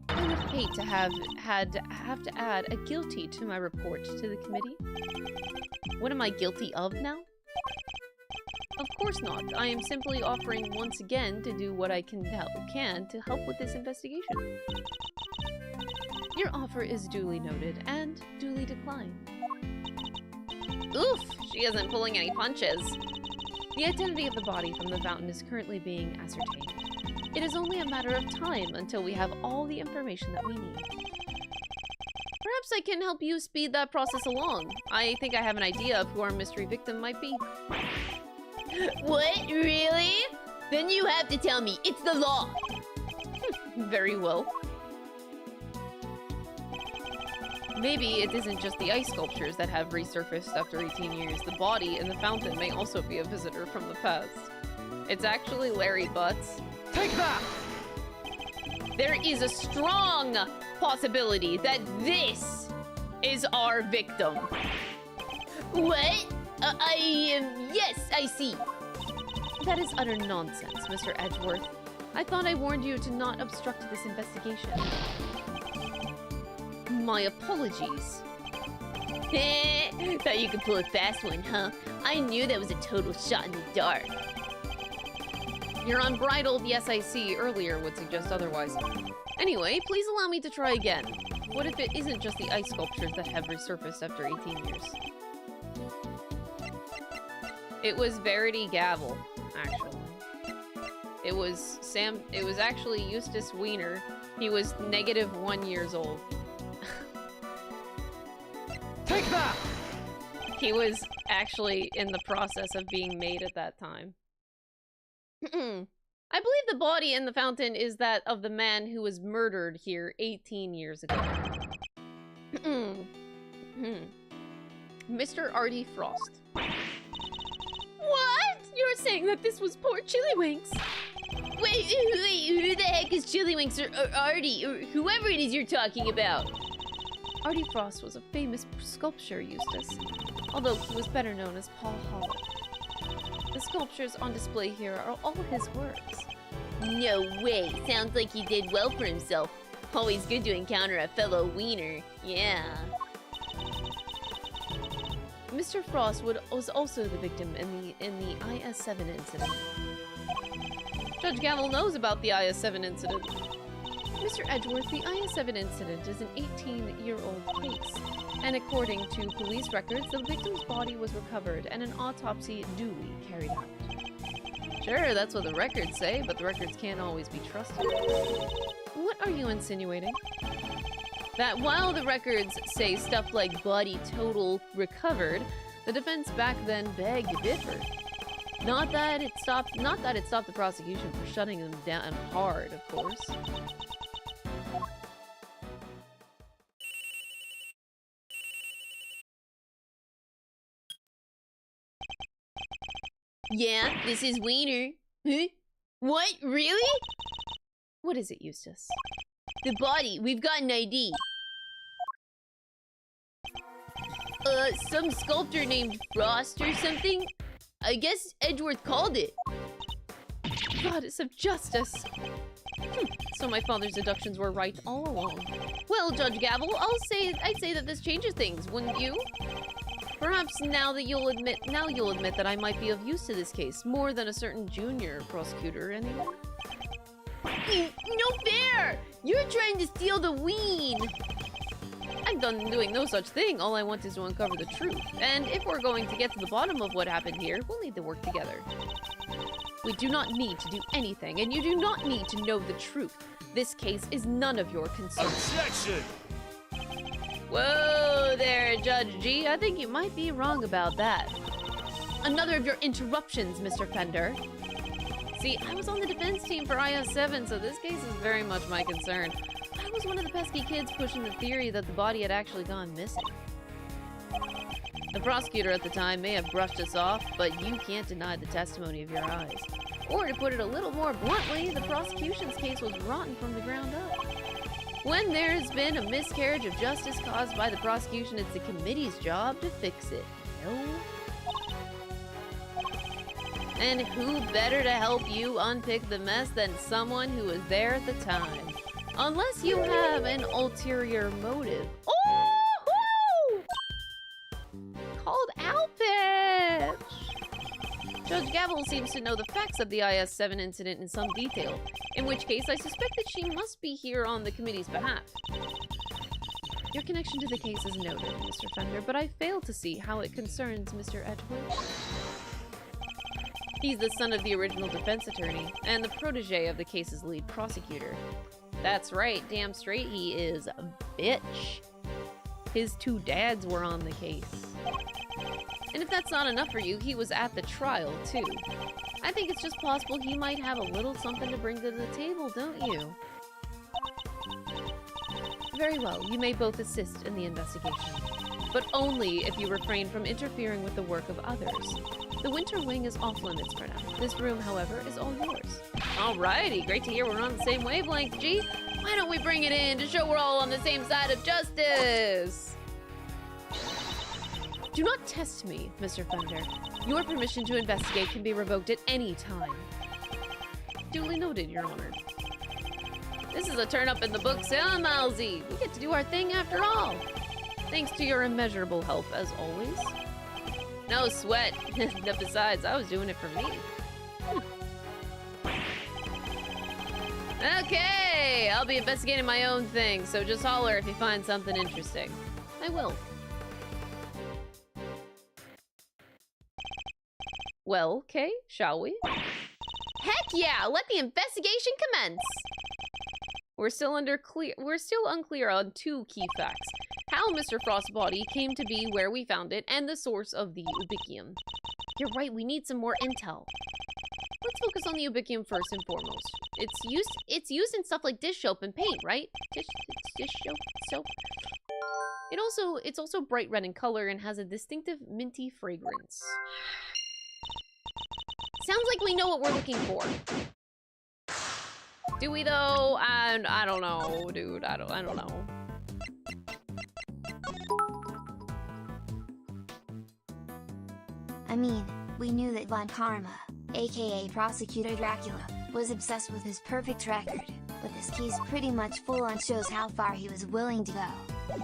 I would hate to have to add a guilty to my report to the committee. What am I guilty of now? Of course not. I am simply offering once again to do what I can to help with this investigation. Your offer is duly noted and duly declined. Oof! She isn't pulling any punches. The identity of the body from the fountain is currently being ascertained. It is only a matter of time until we have all the information that we need. Perhaps I can help you speed that process along. I think I have an idea of who our mystery victim might be. What? Really? Then you have to tell me. It's the law. Very well. Maybe it isn't just the ice sculptures that have resurfaced after 18 years. The body in the fountain may also be a visitor from the past. It's actually Larry Butts. Take that! There is a strong possibility that this is our victim. What? Yes, I see. That is utter nonsense, Mr. Edgeworth. I thought I warned you to not obstruct this investigation. My apologies. Thought you could pull a fast one, huh? I knew that was a total shot in the dark. Your unbridled yes I see earlier would suggest otherwise. Anyway, please allow me to try again. What if it isn't just the ice sculptures that have resurfaced after 18 years? It was Verity Gavel, actually. It was actually Eustace Wiener. He was -1 years old. Take that! He was actually in the process of being made at that time. I believe the body in the fountain is that of the man who was murdered here 18 years ago. Mr. Artie Frost. What? You're saying that this was poor Chillywinks? Wait, who the heck is Chillywinks or Artie or whoever it is you're talking about? Artie Frost was a famous sculptor, Eustace, although he was better known as Paul Holic. The sculptures on display here are all his works. No way. Sounds like he did well for himself. Always good to encounter a fellow wiener. Yeah. Mr. Frost was also the victim in the IS-7 incident. Judge Gavel knows about the IS-7 incident. Mr. Edgeworth, the IS-7 incident is an 18-year-old case, and according to police records, the victim's body was recovered and an autopsy duly carried out. Sure, that's what the records say, but the records can't always be trusted. What are you insinuating? That while the records say stuff like body total recovered, the defense back then begged to differ. Not that it stopped the prosecution from shutting them down hard, of course. Yeah, this is Wiener. Huh? What? Really? What is it, Eustace? The body. We've got an ID. Some sculptor named Frost or something? I guess Edgeworth called it. Goddess of justice! So my father's deductions were right all along. Well, Judge Gavel, I'd say that this changes things, wouldn't you? Perhaps now you'll admit that I might be of use to this case, more than a certain junior prosecutor, anyway. No fair! You're trying to steal the ween! I'm done doing no such thing. All I want is to uncover the truth. And if we're going to get to the bottom of what happened here, we'll need to work together. We do not need to do anything, and you do not need to know the truth. This case is none of your concern. Objection! Whoa there, Judge G. I think you might be wrong about that. Another of your interruptions, Mr. Fender. See, I was on the defense team for IS-7, so this case is very much my concern. I was one of the pesky kids pushing the theory that the body had actually gone missing. The prosecutor at the time may have brushed us off, but you can't deny the testimony of your eyes. Or to put it a little more bluntly, the prosecution's case was rotten from the ground up. When there's been a miscarriage of justice caused by the prosecution, it's the committee's job to fix it. No? And who better to help you unpick the mess than someone who was there at the time? Unless you have an ulterior motive. Oh! Called out, bitch! Judge Gavel seems to know the facts of the IS-7 incident in some detail, in which case I suspect that she must be here on the committee's behalf. Your connection to the case is noted, Mr. Fender, but I fail to see how it concerns Mr. Edgeworth. He's the son of the original defense attorney, and the protege of the case's lead prosecutor. That's right, damn straight he is a bitch. His two dads were on the case. And if that's not enough for you, he was at the trial, too. I think it's just possible he might have a little something to bring to the table, don't you? Very well, you may both assist in the investigation, but only if you refrain from interfering with the work of others. The winter wing is off limits for now. This room, however, is all yours. Alrighty, great to hear we're on the same wavelength, G. Why don't we bring it in to show we're all on the same side of justice? Do not test me, Mr. Fender. Your permission to investigate can be revoked at any time. Duly noted, Your Honor. This is a turn up in the books, huh, Milesy? We get to do our thing after all. Thanks to your immeasurable help, as always. No sweat. Besides, I was doing it for me. Okay, I'll be investigating my own thing, so just holler if you find something interesting. I will. Well, Kay, shall we? Heck yeah! Let the investigation commence! We're still unclear on two key facts. How Mr. Frost's body came to be where we found it, and the source of the Ubicium. You're right, we need some more intel. Let's focus on the Ubicium first and foremost. It's used in stuff like dish soap and paint, right? Dish soap. It's also bright red in color and has a distinctive minty fragrance. Sounds like we know what we're looking for. Do we though? I don't know, dude. I don't know. I mean, we knew that Von Karma, aka Prosecutor Dracula, was obsessed with his perfect record, but this case pretty much full-on shows how far he was willing to go.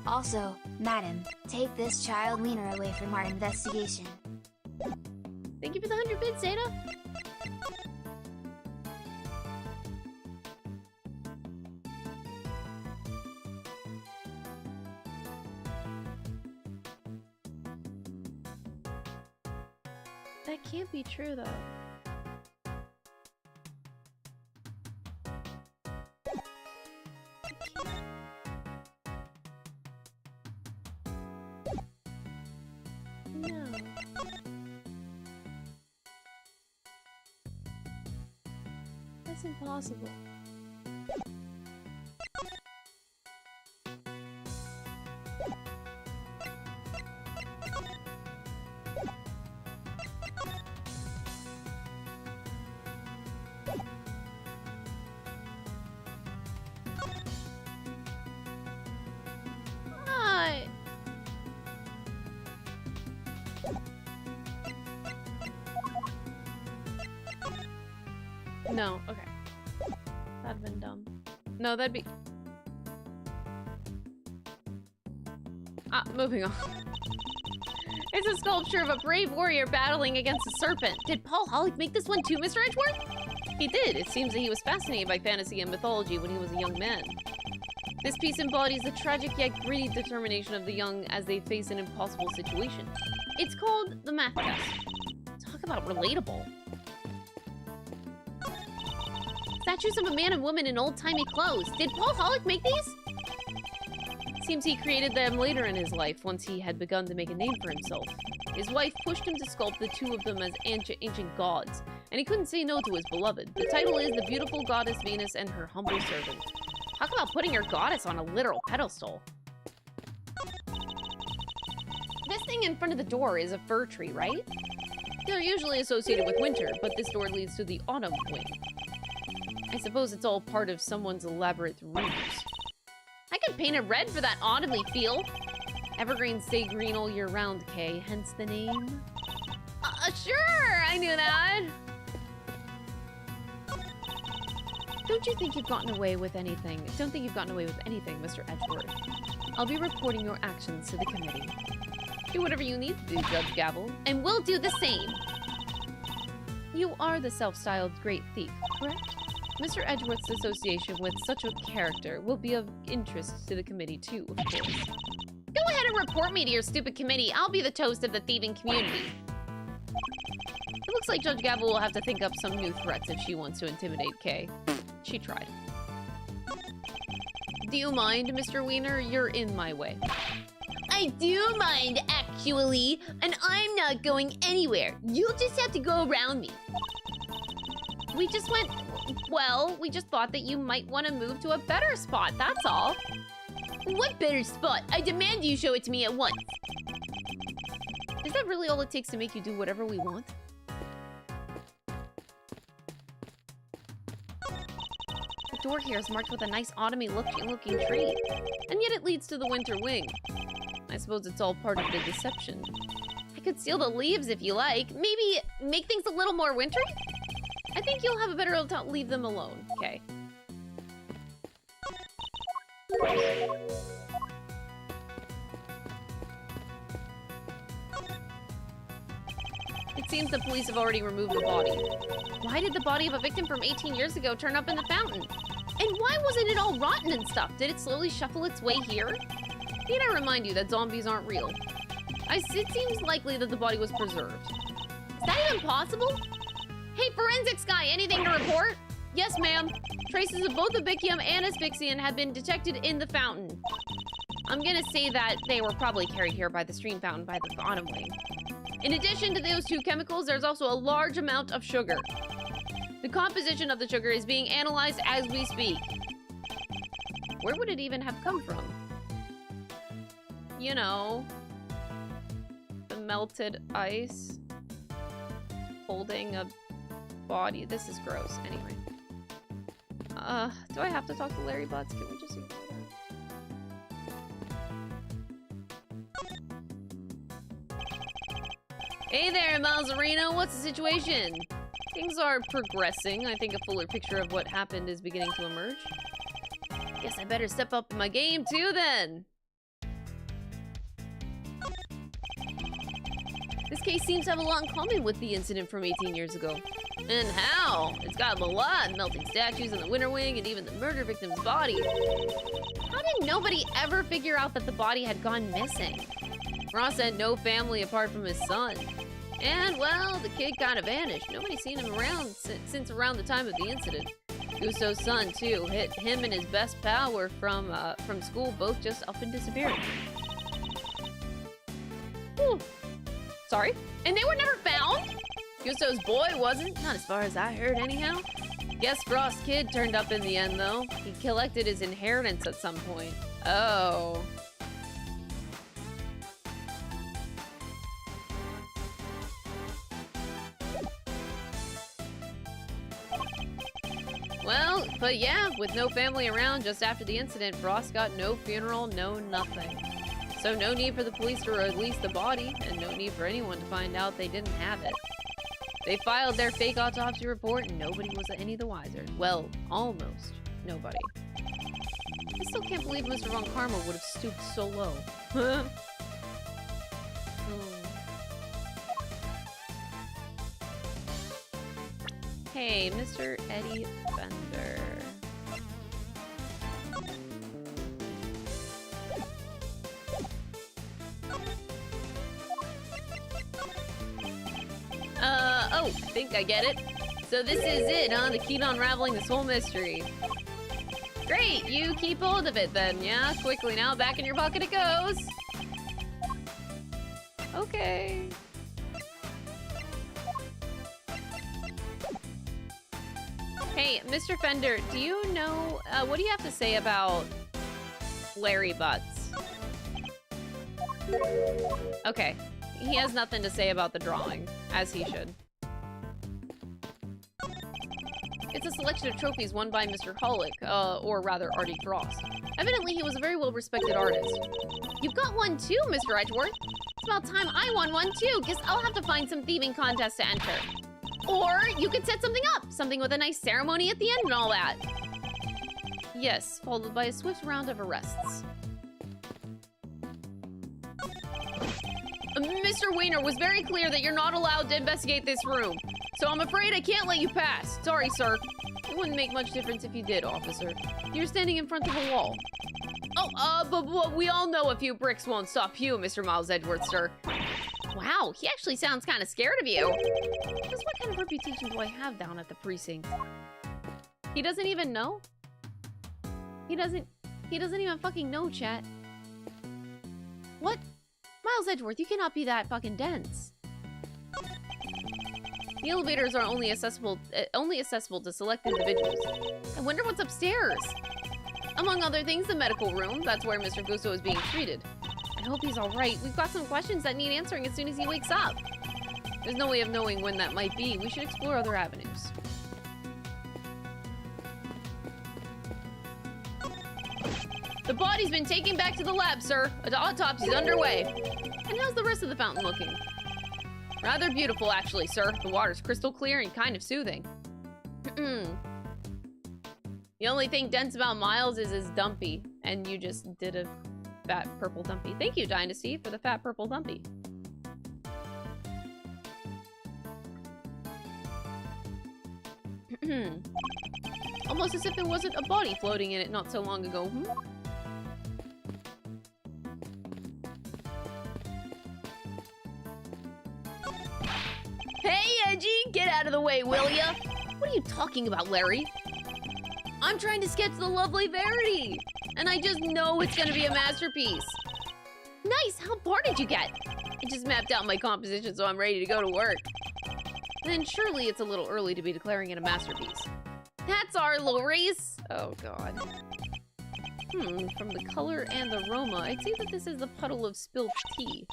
Also, madam, take this child wiener away from our investigation. Thank you for the 100 bits, Zeta. That can't be true, though. No. That's impossible. No, okay. That'd have been dumb. No, that'd be... moving on. It's a sculpture of a brave warrior battling against a serpent. Did Paul Holic make this one too, Mr. Edgeworth? He did. It seems that he was fascinated by fantasy and mythology when he was a young man. This piece embodies the tragic yet gritty determination of the young as they face an impossible situation. It's called the Math Test. Talk about relatable. Statues of a man and woman in old-timey clothes. Did Paul Holic make these? Seems he created them later in his life, once he had begun to make a name for himself. His wife pushed him to sculpt the two of them as ancient gods, and he couldn't say no to his beloved. The title is The Beautiful Goddess Venus and Her Humble Servant. Talk about putting your goddess on a literal pedestal. This thing in front of the door is a fir tree, right? They're usually associated with winter, but this door leads to the autumn wing. I suppose it's all part of someone's elaborate ruse. I could paint it red for that autumnly feel. Evergreens stay green all year round, Kay, hence the name. Sure, I knew that. Don't think you've gotten away with anything, Mr. Edgeworth. I'll be reporting your actions to the committee. Do whatever you need to do, Judge Gavel. And we'll do the same. You are the self-styled great thief, correct? Mr. Edgeworth's association with such a character will be of interest to the committee too, of course. Go ahead and report me to your stupid committee. I'll be the toast of the thieving community. It looks like Judge Gavel will have to think up some new threats if she wants to intimidate Kay. She tried. Do you mind, Mr. Wiener? You're in my way. I do mind, actually, and I'm not going anywhere. You'll just have to go around me. We just thought that you might want to move to a better spot, that's all. What better spot? I demand you show it to me at once. Is that really all it takes to make you do whatever we want? The door here is marked with a nice autumny looking tree, and yet it leads to the winter wing. I suppose it's all part of the deception. I could steal the leaves if you like. Maybe make things a little more wintry? I think you'll have a better time. Leave them alone. Okay. It seems the police have already removed the body. Why did the body of a victim from 18 years ago turn up in the fountain? And why wasn't it all rotten and stuff? Did it slowly shuffle its way here? Need I remind you that zombies aren't real? It seems likely that the body was preserved. Is that even possible? Hey, forensics guy, anything to report? Yes, ma'am. Traces of both Abicium and Asphyxian have been detected in the fountain. I'm gonna say that they were probably carried here by the stream fountain by the bottom wing. In addition to those two chemicals, there's also a large amount of sugar. The composition of the sugar is being analyzed as we speak. Where would it even have come from? You know, the melted ice holding a body. This is gross. Anyway. Do I have to talk to Larry Butts? Can we just... Hey there, Malzarino. What's the situation? Things are progressing. I think a fuller picture of what happened is beginning to emerge. Guess I better step up my game too then. This case seems to have a lot in common with the incident from 18 years ago. And how? It's got a lot, melting statues in the winter wing and even the murder victim's body. How did nobody ever figure out that the body had gone missing? Ross had no family apart from his son. And, well, the kid kind of vanished. Nobody's seen him around since around the time of the incident. Gusto's son, too. Him and his best pal were from school, both just up and disappeared. Whew. Sorry? And they were never found? Gusto's boy wasn't, not as far as I heard anyhow. Guess Frost's kid turned up in the end, though. He collected his inheritance at some point. Oh. Well, but yeah, with no family around just after the incident, Frost got no funeral, no nothing. So no need for the police to release the body, and no need for anyone to find out they didn't have it. They filed their fake autopsy report and nobody was any the wiser. Well, almost nobody. I still can't believe Mr. Von Karma would have stooped so low. Hey, Mr. Eddie Fender. Oh, I think I get it. So this is it, huh? The key to unraveling this whole mystery. Great, you keep hold of it then, yeah? Quickly now, back in your pocket it goes. Okay. Hey, Mr. Fender, do you know, what do you have to say about Larry Butts? Okay, he has nothing to say about the drawing, as he should. It's a selection of trophies won by Mr. Holic, or rather Artie Frost. Evidently, he was a very well-respected artist. You've got one too, Mr. Edgeworth. It's about time I won one too. Guess I'll have to find some thieving contest to enter. Or you could set something up, something with a nice ceremony at the end and all that. Yes, followed by a swift round of arrests. Mr. Wiener was very clear that you're not allowed to investigate this room, so I'm afraid I can't let you pass. Sorry, sir. It wouldn't make much difference if you did, officer. You're standing in front of a wall. Oh, but we all know a few bricks won't stop you, Mr. Miles Edgeworth, sir. Wow, he actually sounds kind of scared of you. Just what kind of reputation do I have down at the precinct? He doesn't even know? He doesn't even fucking know, chat. What? Miles Edgeworth, you cannot be that fucking dense. The elevators are only accessible to select individuals. I wonder what's upstairs. Among other things, the medical room. That's where Mr. Gusto is being treated. I hope he's all right. We've got some questions that need answering as soon as he wakes up. There's no way of knowing when that might be. We should explore other avenues. The body's been taken back to the lab, sir. An autopsy's underway. And how's the rest of the fountain looking? Rather beautiful, actually, sir. The water's crystal clear and kind of soothing. The only thing dense about Miles is his dumpy. And you just did a fat purple dumpy. Thank you, Dynasty, for the fat purple dumpy. Almost as if there wasn't a body floating in it not so long ago. Hey, Edgy! Get out of the way, will ya? What are you talking about, Larry? I'm trying to sketch the lovely Verity, and I just know it's gonna be a masterpiece. Nice! How far did you get? I just mapped out my composition, so I'm ready to go to work. Then surely it's a little early to be declaring it a masterpiece. That's our little race! Oh, God. From the color and the aroma, I'd say that this is the puddle of spilled tea.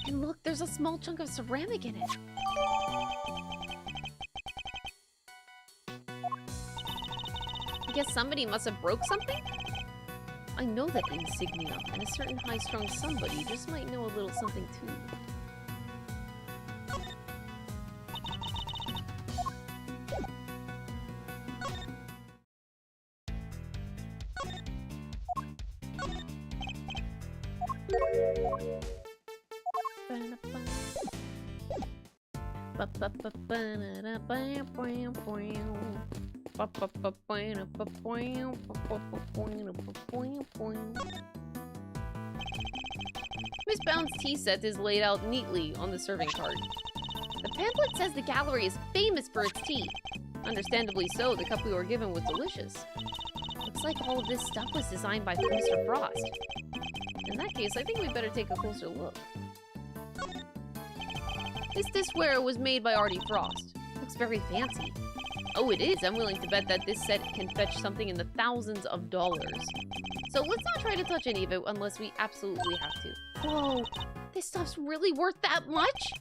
And look, there's a small chunk of ceramic in it. I guess somebody must have broke something? I know that insignia, and a certain high-strung somebody just might know a little something too. Miss Bound's tea set is laid out neatly on the serving card. The pamphlet says the gallery is famous for its tea. Understandably so, the cup we were given was delicious. Looks like all of this stuff was designed by Mr. Frost. In that case, I think we better take a closer look. This dishware was made by Artie Frost. Looks very fancy. Oh, it is. I'm willing to bet that this set can fetch something in the thousands of dollars. So let's not try to touch any of it unless we absolutely have to. Whoa, this stuff's really worth that much?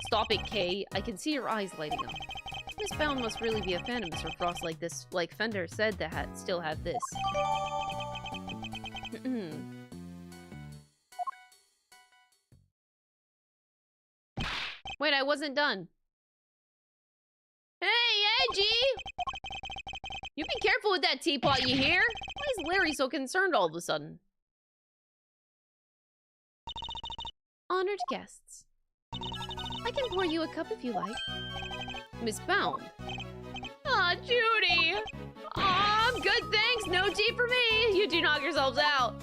Stop it, Kay. I can see your eyes lighting up. Miss Bound must really be a fan of Mr. Frost like this, like Fender said to still have this. Wait, I wasn't done. Hey, Edgy! You be careful with that teapot, you hear? Why is Larry so concerned all of a sudden? Honored guests. I can pour you a cup if you like. Miss Bound. Aw, Judy! Aw, I'm good, thanks. No tea for me. You two knock yourselves out.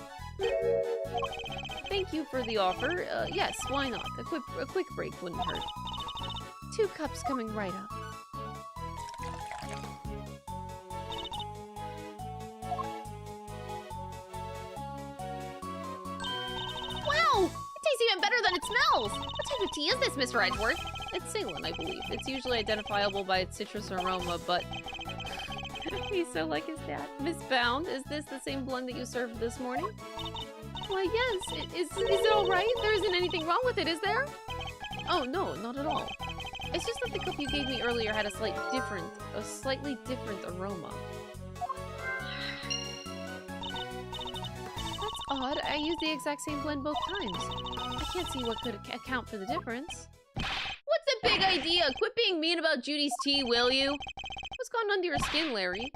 Thank you for the offer. Yes, why not? A quick break wouldn't hurt. 2 cups coming right up. Wow! It tastes even better than it smells! What type of tea is this, Mr. Edgeworth? It's Ceylon, I believe. It's usually identifiable by its citrus aroma, but... He's so like his dad. Miss Bound, is this the same blend that you served this morning? Why, yes. Is it alright? There isn't anything wrong with it, is there? Oh, no, not at all. It's just that the cup you gave me earlier had a slightly different aroma. That's odd. I used the exact same blend both times. I can't see what could account for the difference. What's the big idea? Quit being mean about Judy's tea, will you? What's gone under your skin, Larry?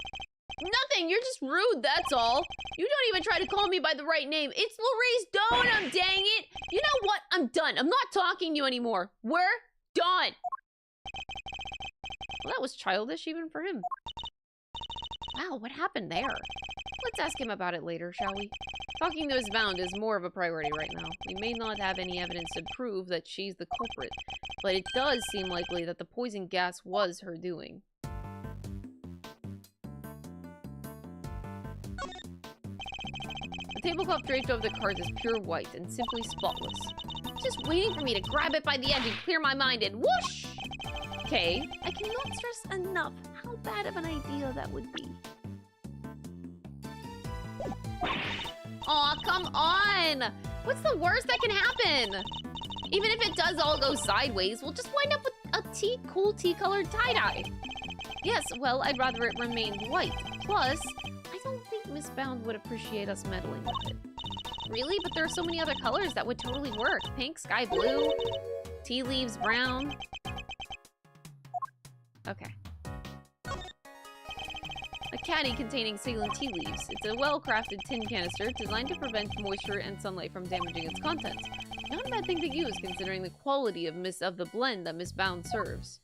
Nothing! You're just rude, that's all! You don't even try to call me by the right name. It's Laurice Donum, dang it! You know what? I'm done. I'm not talking to you anymore. We're done! Well, that was childish even for him. Wow, what happened there? Let's ask him about it later, shall we? Talking to Miss Bound is more of a priority right now. We may not have any evidence to prove that she's the culprit, but it does seem likely that the poison gas was her doing. The tablecloth draped over the cards is pure white and simply spotless. Just waiting for me to grab it by the edge and clear my mind and whoosh! Okay, I cannot stress enough how bad of an idea that would be. Aw, come on! What's the worst that can happen? Even if it does all go sideways, we'll just wind up with a cool tea-colored tie-dye. Yes, well, I'd rather it remained white. Plus, I don't think Mistbound would appreciate us meddling with it. Really? But there are so many other colors that would totally work. Pink, sky blue, tea leaves brown. Okay. A caddy containing saline tea leaves. It's a well-crafted tin canister designed to prevent moisture and sunlight from damaging its contents. Not a bad thing to use considering the quality of the blend that Mistbound serves.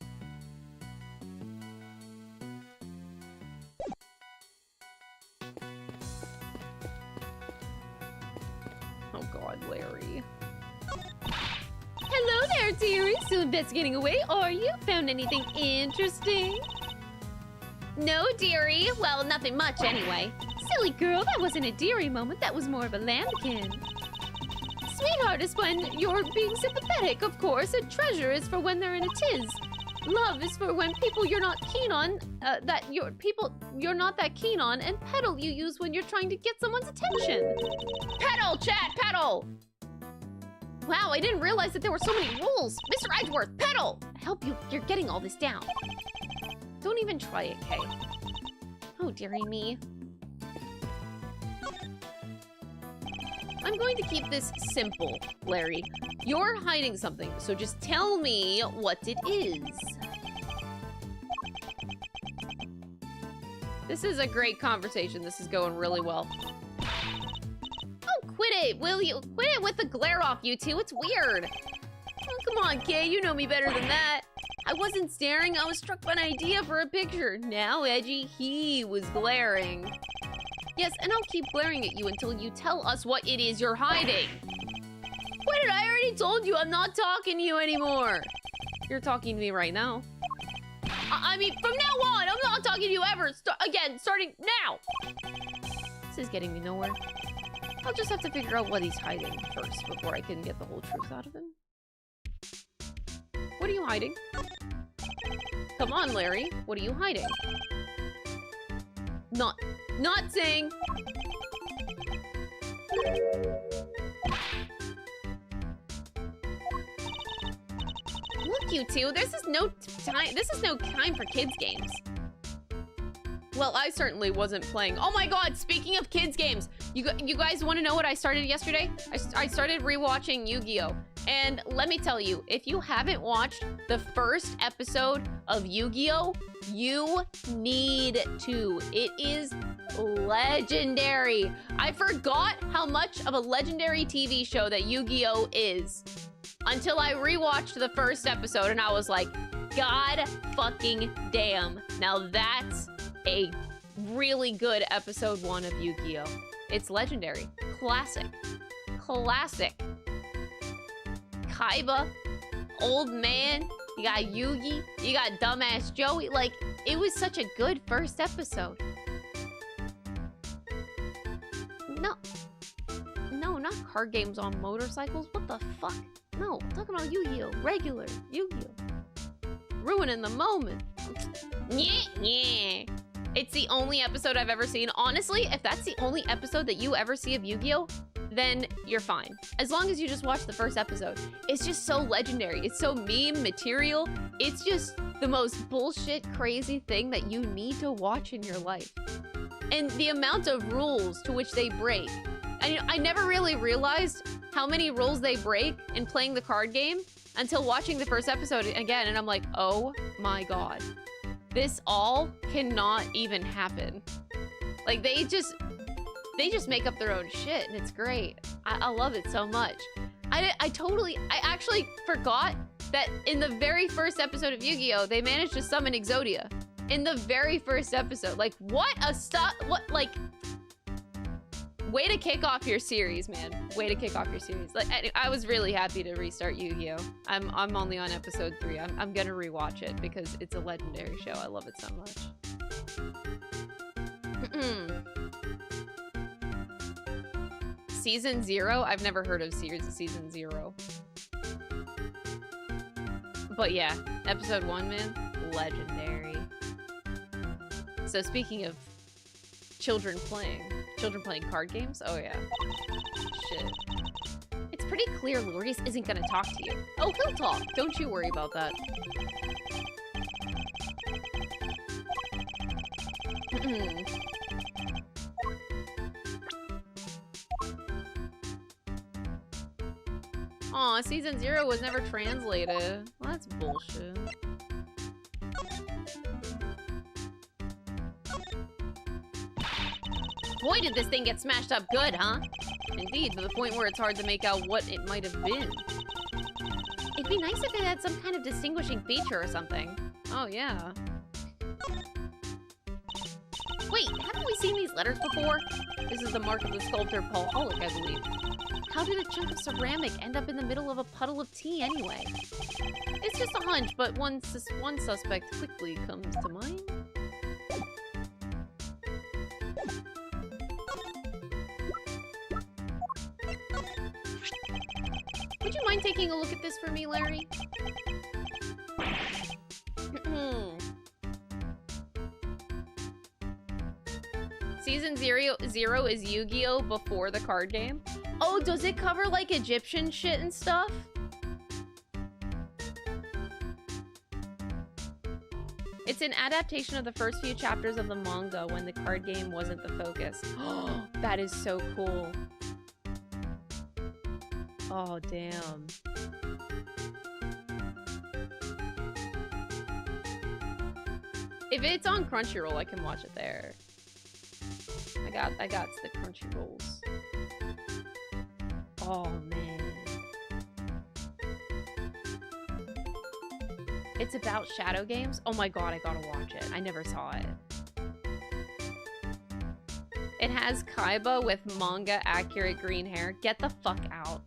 Oh god, Larry. Hello there, dearie. Still investigating away, are you? Found anything interesting? No, dearie. Well, nothing much anyway. Silly girl, that wasn't a dearie moment. That was more of a lambkin. Sweetheart is when you're being sympathetic, of course. A treasure is for when they're in a tiz. Love is for when people you're not keen on, you're not that keen on, and pedal you use when you're trying to get someone's attention. Pedal, chat, pedal! Wow, I didn't realize that there were so many rules. Mr. Edgeworth, pedal! I hope you're getting all this down. Don't even try it, Kay. Oh, dearie me. I'm going to keep this simple, Larry. You're hiding something, so just tell me what it is. This is a great conversation. This is going really well. Oh, quit it, will you? Quit it with the glare off, you two. It's weird. Oh, come on, Kay. You know me better than that. I wasn't staring. I was struck by an idea for a picture. Now, Edgy, he was glaring. Yes, and I'll keep glaring at you until you tell us what it is you're hiding. Wait, I already told you I'm not talking to you anymore. You're talking to me right now. I mean, from now on, I'm not talking to you ever. Again, starting now. This is getting me nowhere. I'll just have to figure out what he's hiding first before I can get the whole truth out of him. What are you hiding? Come on, Larry. What are you hiding? Not saying. Look, you two, this is no time for kids games. Well, I certainly wasn't playing. Oh my god, speaking of kids games, you guys want to know what I started yesterday? I started rewatching Yu-Gi-Oh! And let me tell you, if you haven't watched the first episode of Yu-Gi-Oh!, you need to. It is legendary. I forgot how much of a legendary TV show that Yu-Gi-Oh! Is until I rewatched the first episode and I was like, God fucking damn. Now that's a really good episode 1 of Yu-Gi-Oh! It's legendary. Classic. Classic. Kaiba, old man, you got Yugi, you got dumbass Joey. Like, it was such a good first episode. No, not card games on motorcycles. What the fuck? No, I'm talking about Yu-Gi-Oh! Regular Yu-Gi-Oh! Ruining the moment. Yeah. It's the only episode I've ever seen. Honestly, if that's the only episode that you ever see of Yu-Gi-Oh!, then you're fine. As long as you just watch the first episode. It's just so legendary. It's so meme material. It's just the most bullshit crazy thing that you need to watch in your life. And the amount of rules to which they break. I never really realized how many rules they break in playing the card game until watching the first episode again, and I'm like, oh my god. This all cannot even happen. Like, they just make up their own shit, and it's great. I love it so much. I actually forgot that in the very first episode of Yu-Gi-Oh! They managed to summon Exodia. In the very first episode. Like, what a stuff, like, way to kick off your series, man. Way to kick off your series. Like, I was really happy to restart Yu-Gi-Oh! I'm only on episode 3. I'm gonna rewatch it because it's a legendary show. I love it so much. Season 0? I've never heard of Season 0. But yeah, episode 1, man, legendary. So speaking of children playing card games, oh yeah, shit. It's pretty clear Loris isn't gonna talk to you. Oh, he'll talk, don't you worry about that. Aw, season 0 was never translated. Well, that's bullshit. Boy, did this thing get smashed up good, huh? Indeed, to the point where it's hard to make out what it might have been. It'd be nice if it had some kind of distinguishing feature or something. Oh, yeah. Wait, haven't we seen these letters before? This is the mark of the sculptor Paul Holic, I believe. How did a chunk of ceramic end up in the middle of a puddle of tea anyway? It's just a hunch, but one suspect quickly comes to mind. Would you mind taking a look at this for me, Larry? Season 0 is Yu-Gi-Oh! Before the card game. Oh, does it cover, like, Egyptian shit and stuff? It's an adaptation of the first few chapters of the manga when the card game wasn't the focus. That is so cool. Oh, damn. If it's on Crunchyroll, I can watch it there. I got the Crunchyrolls. Oh, man. It's about shadow games? Oh my god, I gotta watch it. I never saw it. It has Kaiba with manga-accurate green hair. Get the fuck out.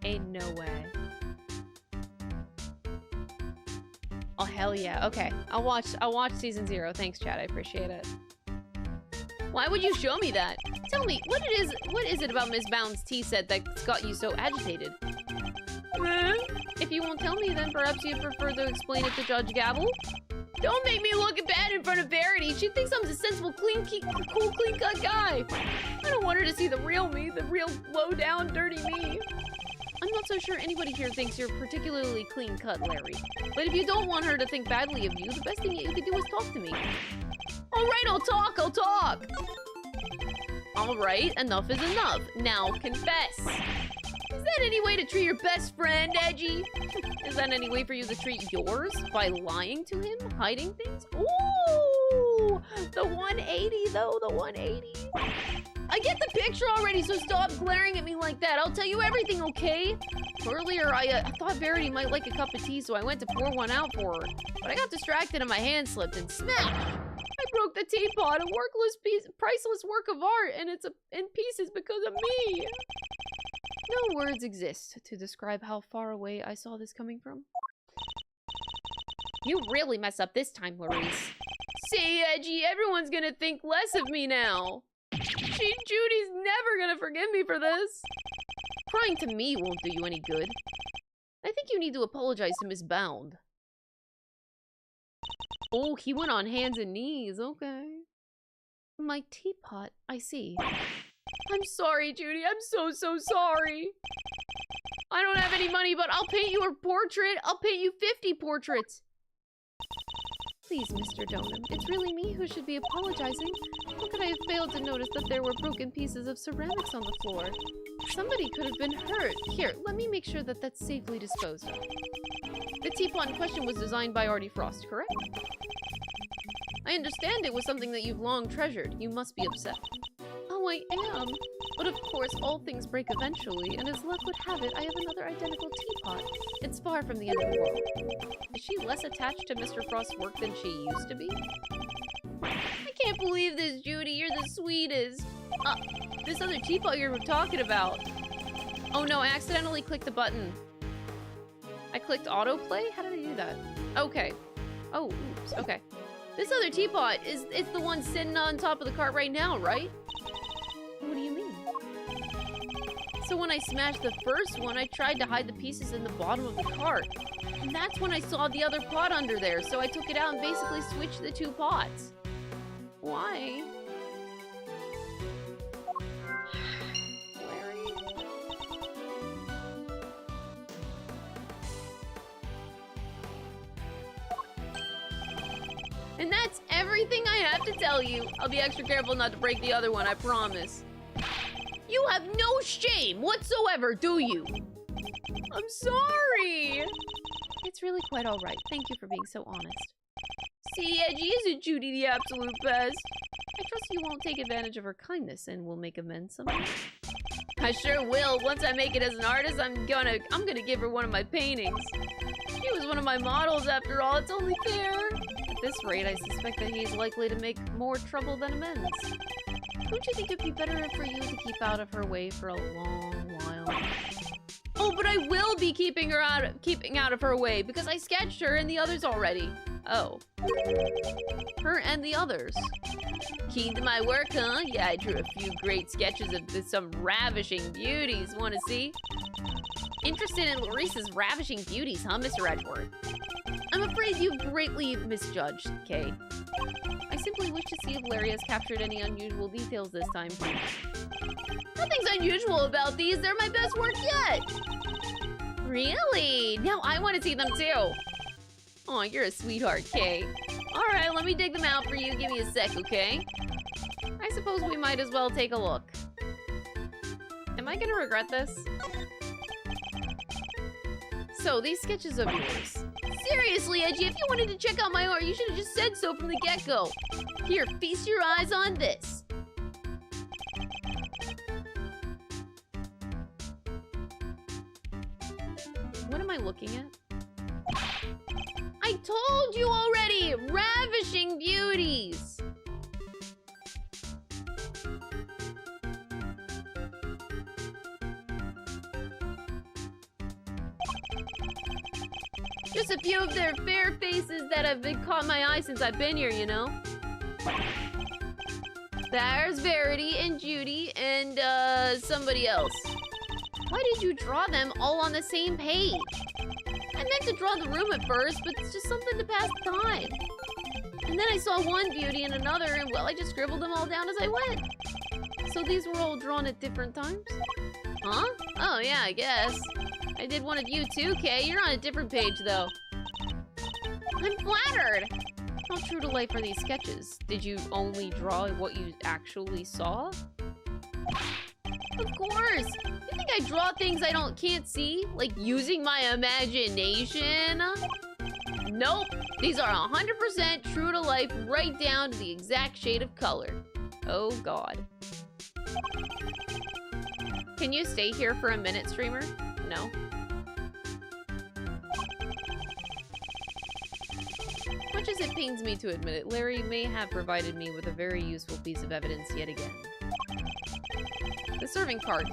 Ain't no way. Oh, hell yeah. Okay, I'll watch season 0. Thanks, Chad. I appreciate it. Why would you show me that? Tell me, what is it about Miss Bound's tea set that's got you so agitated? If you won't tell me, then perhaps you'd prefer to explain it to Judge Gabble? Don't make me look bad in front of Verity. She thinks I'm a sensible, cool, clean-cut guy. I don't want her to see the real me, the real low-down, dirty me. I'm not so sure anybody here thinks you're particularly clean-cut, Larry. But if you don't want her to think badly of you, the best thing you could do is talk to me. Alright, I'll talk! Alright, enough is enough. Now confess. Is that any way to treat your best friend, Edgy? Is that any way for you to treat yours? By lying to him? Hiding things? Ooh! The 180, though, the 180. I get the picture already, so stop glaring at me like that. I'll tell you everything, okay? Earlier, I thought Verity might like a cup of tea, so I went to pour one out for her. But I got distracted and my hand slipped and smash! I broke the teapot, a worthless piece, priceless work of art, and it's in pieces because of me. No words exist to describe how far away I saw this coming from. You really mess up this time, Maurice. See, Edgy, everyone's gonna think less of me now. Judy's never gonna forgive me for this. Crying to me won't do you any good. I think you need to apologize to Miss Bound. Oh, he went on hands and knees, okay. My teapot, I see. I'm sorry, Judy, I'm so sorry. I don't have any money, but I'll paint you a portrait. I'll paint you 50 portraits. Please, Mr. Donham, it's really me who should be apologizing. How could I have failed to notice that there were broken pieces of ceramics on the floor? Somebody could have been hurt. Here, let me make sure that that's safely disposed of. The teapot in question was designed by Artie Frost, correct? I understand it was something that you've long treasured. You must be upset. Oh, I am. But of course, all things break eventually, and as luck would have it, I have another identical teapot. It's far from the end of the world. Is she less attached to Mr. Frost's work than she used to be? I can't believe this, Judy. You're the sweetest. This other teapot you're talking about. Oh no, I accidentally clicked the button. I clicked autoplay? How did I do that? Okay. Oh, oops. Okay. This other teapot it's the one sitting on top of the cart right now, right? What do you mean? So when I smashed the first one, I tried to hide the pieces in the bottom of the cart. And that's when I saw the other pot under there, so I took it out and basically switched the two pots. Why? Larry? And that's everything I have to tell you. I'll be extra careful not to break the other one, I promise. You have no shame whatsoever, do you? I'm sorry. It's really quite all right. Thank you for being so honest. See, Edgy, isn't Judy the absolute best? I trust you won't take advantage of her kindness and will make amends someday. I sure will. Once I make it as an artist, I'm gonna give her one of my paintings. She was one of my models after all. It's only fair. At this rate, I suspect that he's likely to make more trouble than amends. Don't you think it'd be better for you to keep out of her way for a long while? Oh, but I will be keeping out of her way because I sketched her and the others already. Oh. Her and the others. Keen to my work, huh? Yeah, I drew a few great sketches of some ravishing beauties. Want to see? Interested in Larissa's ravishing beauties, huh, Mr. Edgeworth? I'm afraid you've greatly misjudged, Kay. I simply wish to see if Larry has captured any unusual details this time. Nothing's unusual about these. They're my best work yet. Really? Now I want to see them too. Oh, you're a sweetheart, Kay. All right, let me dig them out for you. Give me a sec, okay? I suppose we might as well take a look. Am I gonna regret this? So, these sketches of yours. Seriously, Edgy, if you wanted to check out my art, you should have just said so from the get-go. Here, feast your eyes on this. What am I looking at? I told you already! Ravishing beauties! Just a few of their fair faces that have been caught my eye since I've been here, you know? There's Verity and Judy and, somebody else. Why did you draw them all on the same page? I meant to draw the room at first, but it's just something to pass the time. And then I saw one beauty and another, and well, I just scribbled them all down as I went. So these were all drawn at different times? Huh? Oh, yeah, I guess. I did one of you too, Kay. You're on a different page, though. I'm flattered! How true to life are these sketches? Did you only draw what you actually saw? Of course! You think I draw things I can't see? Like using my imagination? Nope! These are 100% true to life, right down to the exact shade of color. Oh, God. Can you stay here for a minute, streamer? No? Much as it pains me to admit it, Larry may have provided me with a very useful piece of evidence yet again. The serving cart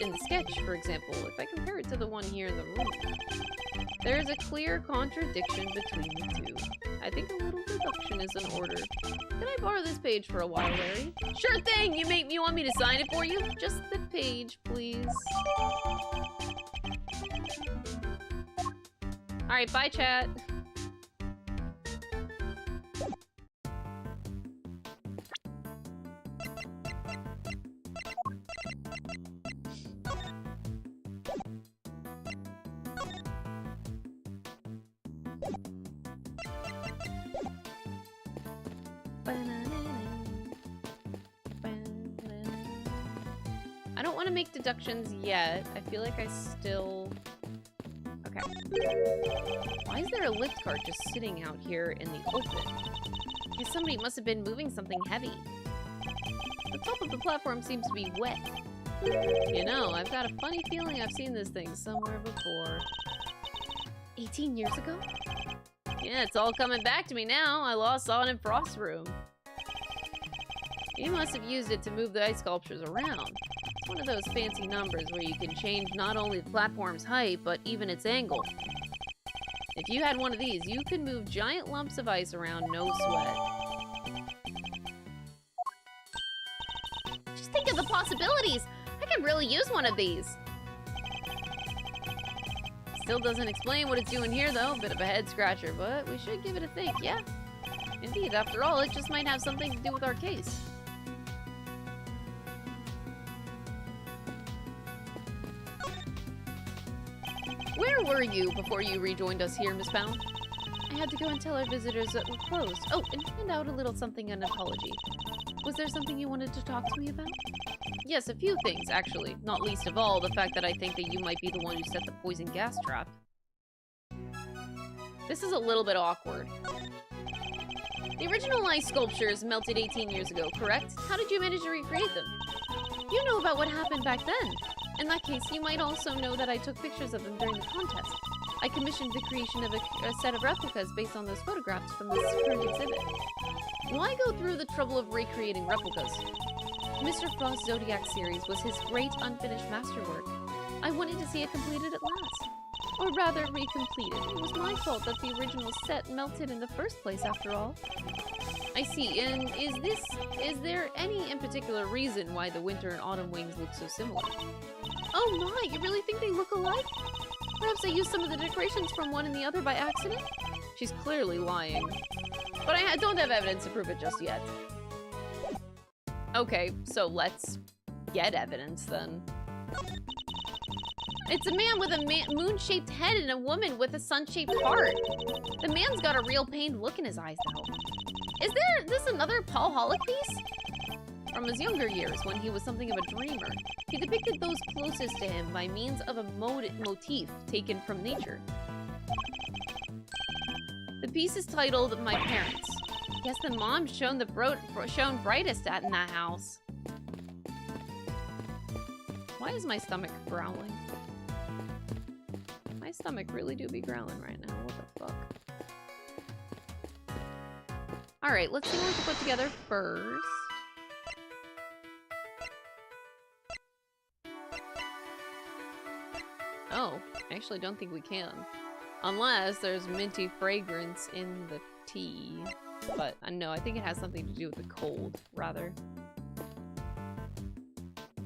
in the sketch, for example, if I compare it to the one here in the room, there is a clear contradiction between the two. I think a little deduction is in order. Can I borrow this page for a while, Larry? Sure thing! You want me to sign it for you? Just the page, please. Alright, bye, chat. I don't want to make deductions yet. I feel like I still... Okay. Why is there a lift cart just sitting out here in the open? Guess somebody must have been moving something heavy. The top of the platform seems to be wet. You know, I've got a funny feeling I've seen this thing somewhere before. 18 years ago? Yeah, it's all coming back to me now. I last saw it in Frost's room. You must have used it to move the ice sculptures around. It's one of those fancy numbers where you can change not only the platform's height, but even its angle. If you had one of these, you could move giant lumps of ice around no sweat. Just think of the possibilities! I could really use one of these! Still doesn't explain what it's doing here, though. Bit of a head scratcher, but we should give it a think, yeah? Indeed, after all, it just might have something to do with our case. Where were you before you rejoined us here, Miss Pound? I had to go and tell our visitors that we're closed. Oh, and hand out a little something, an apology. Was there something you wanted to talk to me about? Yes, a few things, actually. Not least of all, the fact that I think that you might be the one who set the poison gas trap. This is a little bit awkward. The original ice sculptures melted 18 years ago, correct? How did you manage to recreate them? You know about what happened back then. In that case, you might also know that I took pictures of them during the contest. I commissioned the creation of a set of replicas based on those photographs from this current exhibit. Why go through the trouble of recreating replicas? Mr. Frost's Zodiac series was his great unfinished masterwork. I wanted to see it completed at last. Or rather, recompleted. It was my fault that the original set melted in the first place, after all. I see, and is there any in particular reason why the winter and autumn wings look so similar? Oh my, you really think they look alike? Perhaps I used some of the decorations from one and the other by accident? She's clearly lying. But I don't have evidence to prove it just yet. Okay, so let's get evidence then. It's a man with a moon-shaped head and a woman with a sun-shaped heart. The man's got a real pained look in his eyes, though. Is this another Paul Holic piece? From his younger years, when he was something of a dreamer, he depicted those closest to him by means of a motif taken from nature. The piece is titled My Parents. Guess the mom shone brightest in that house. Why is my stomach growling? My stomach really do be growling right now. What the fuck? Alright, let's see what we can put together first. Oh, I actually don't think we can. Unless there's minty fragrance in the tea. But no, I think it has something to do with the cold, rather.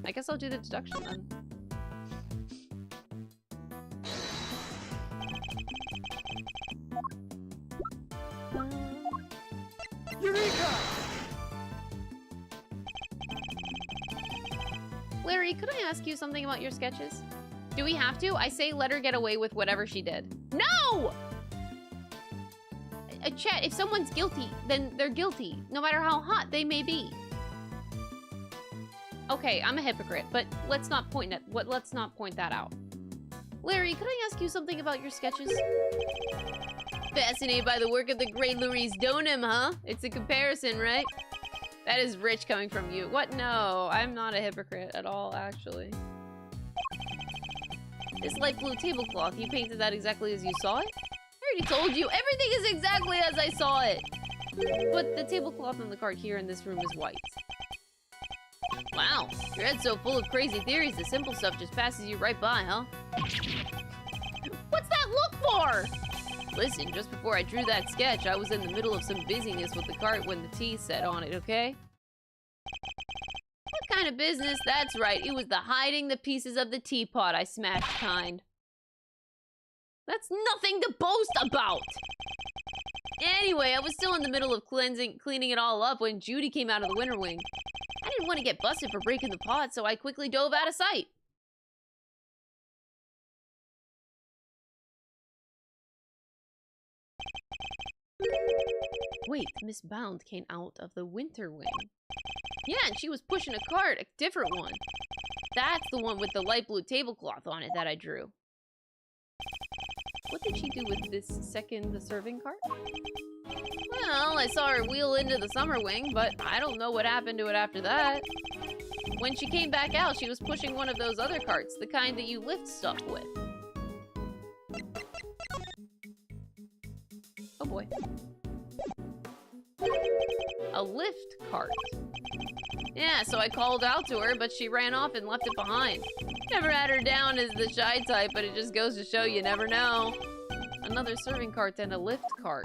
I guess I'll do the deduction then. Eureka! Larry, could I ask you something about your sketches? Do we have to? I say let her get away with whatever she did. No! Chet, if someone's guilty, then they're guilty, no matter how hot they may be. Okay, I'm a hypocrite, but let's not point that out. Larry, could I ask you something about your sketches? Fascinated by the work of the great Louise Donham, huh? It's a comparison, right? That is rich coming from you. What? No, I'm not a hypocrite at all, actually. This light blue tablecloth, you painted that exactly as you saw it? I already told you, everything is exactly as I saw it! But the tablecloth in the cart here in this room is white. Wow, your head's so full of crazy theories, the simple stuff just passes you right by, huh? What's that look for? Listen, just before I drew that sketch, I was in the middle of some busyness with the cart when the tea set on it, okay? What kind of business? That's right, it was the hiding the pieces of the teapot I smashed kind. That's nothing to boast about! Anyway, I was still in the middle of cleaning it all up when Judy came out of the winter wing. I didn't want to get busted for breaking the pot, so I quickly dove out of sight. Wait, Miss Bound came out of the winter wing. Yeah, and she was pushing a cart, a different one. That's the one with the light blue tablecloth on it that I drew. What did she do with this the serving cart? Well, I saw her wheel into the summer wing, but I don't know what happened to it after that. When she came back out, she was pushing one of those other carts, the kind that you lift stuff with. Oh boy. A lift cart. Yeah, so I called out to her, but she ran off and left it behind. Never had her down as the shy type, but it just goes to show you never know. Another serving cart and a lift cart.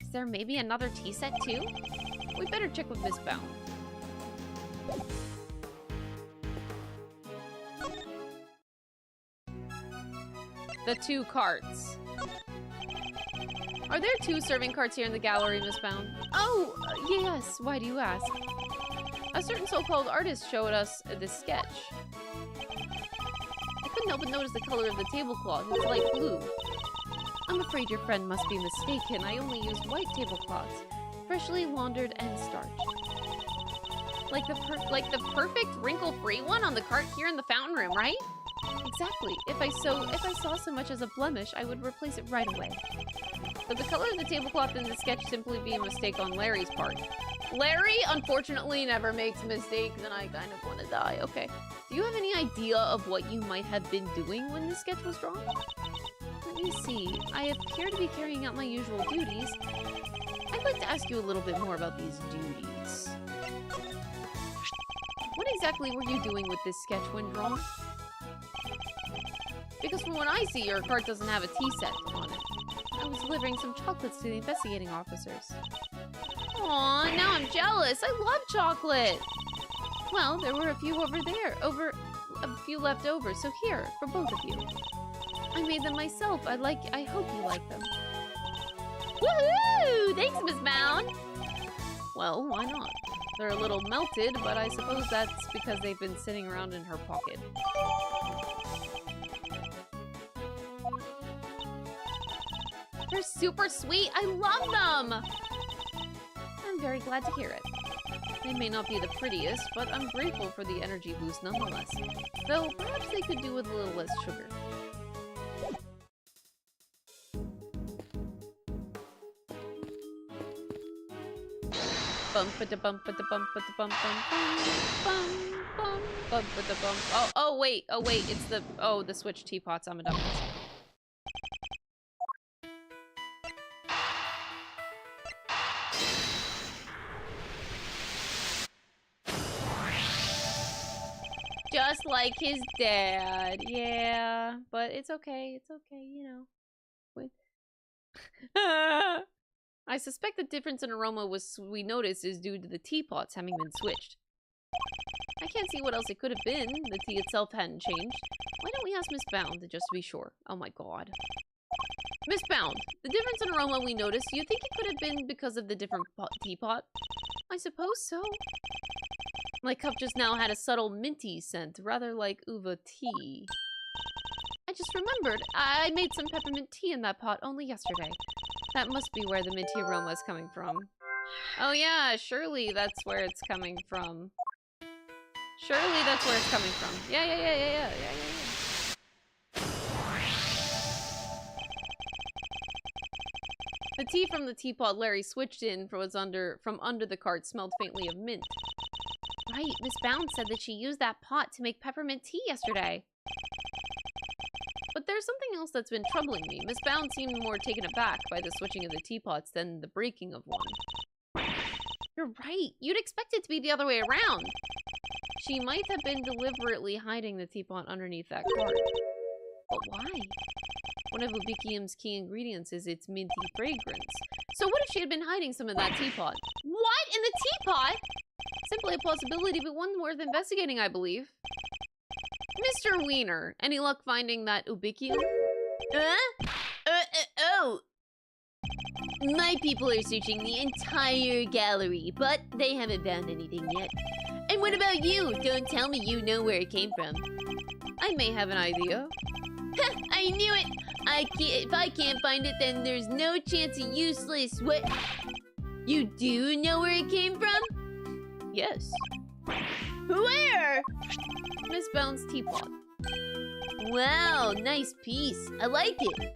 Is there maybe another tea set too? We better check with Miss Bound. The two carts. Are there two serving carts here in the gallery, Miss Bound? Oh, yes. Why do you ask? A certain so-called artist showed us this sketch. I couldn't help but notice the color of the tablecloth. It's light blue. I'm afraid your friend must be mistaken. I only used white tablecloths, freshly laundered and starched. Like the perfect wrinkle-free one on the cart here in the fountain room, right? Exactly. If I saw so much as a blemish, I would replace it right away. Could the color of the tablecloth in the sketch simply be a mistake on Larry's part? Larry, unfortunately, never makes mistakes, and I kind of want to die. Okay. Do you have any idea of what you might have been doing when the sketch was drawn? Let me see. I appear to be carrying out my usual duties. I'd like to ask you a little bit more about these duties. What exactly were you doing with this sketch when drawn? Because from what I see, your cart doesn't have a tea set on it. I was delivering some chocolates to the investigating officers. Aw, now I'm jealous. I love chocolate. Well, there were a few a few left over, so here, for both of you. I made them myself. I hope you like them. Woohoo! Thanks, Miss Bound. Well, why not? They're a little melted, but I suppose that's because they've been sitting around in her pocket. They're super sweet. I love them. I'm very glad to hear it. They may not be the prettiest, but I'm grateful for the energy boost nonetheless. Though, perhaps they could do with a little less sugar. Bump-a-da-bump-a-da-bump-a-da-bump-a-da-bum-bum. Bump-a-da-bump. Oh, wait, it's the... Oh, the switch teapots. I'm a dumbass. Just like his dad. Yeah, but it's okay. It's okay, you know. Wait. I suspect the difference in aroma we noticed is due to the teapots having been switched. I can't see what else it could have been. The tea itself hadn't changed. Why don't we ask Miss Bound just to be sure? Oh my god. Miss Bound, the difference in aroma we noticed, do you think it could have been because of the different teapot? I suppose so. My cup just now had a subtle minty scent, rather like uva tea. I just remembered, I made some peppermint tea in that pot only yesterday. That must be where the minty aroma is coming from. Oh yeah, surely that's where it's coming from. Surely that's where it's coming from. Yeah. The tea from the teapot Larry switched in from under the cart smelled faintly of mint. Right, Miss Bound said that she used that pot to make peppermint tea yesterday. But there's something else that's been troubling me. Miss Bound seemed more taken aback by the switching of the teapots than the breaking of one. You're right. You'd expect it to be the other way around. She might have been deliberately hiding the teapot underneath that cart. But why? One of Ubiquium's key ingredients is its minty fragrance. So what if she had been hiding some in that teapot? What? In the teapot? Simply a possibility, but one worth investigating, I believe. Mr. Wiener, any luck finding that Ubiquium? Oh! My people are searching the entire gallery, but they haven't found anything yet. And what about you? Don't tell me you know where it came from. I may have an idea. Ha! I knew it! If I can't find it, then there's no chance of useless. What? You do know where it came from? Yes. Where? Miss Bound's teapot. Wow, nice piece. I like it.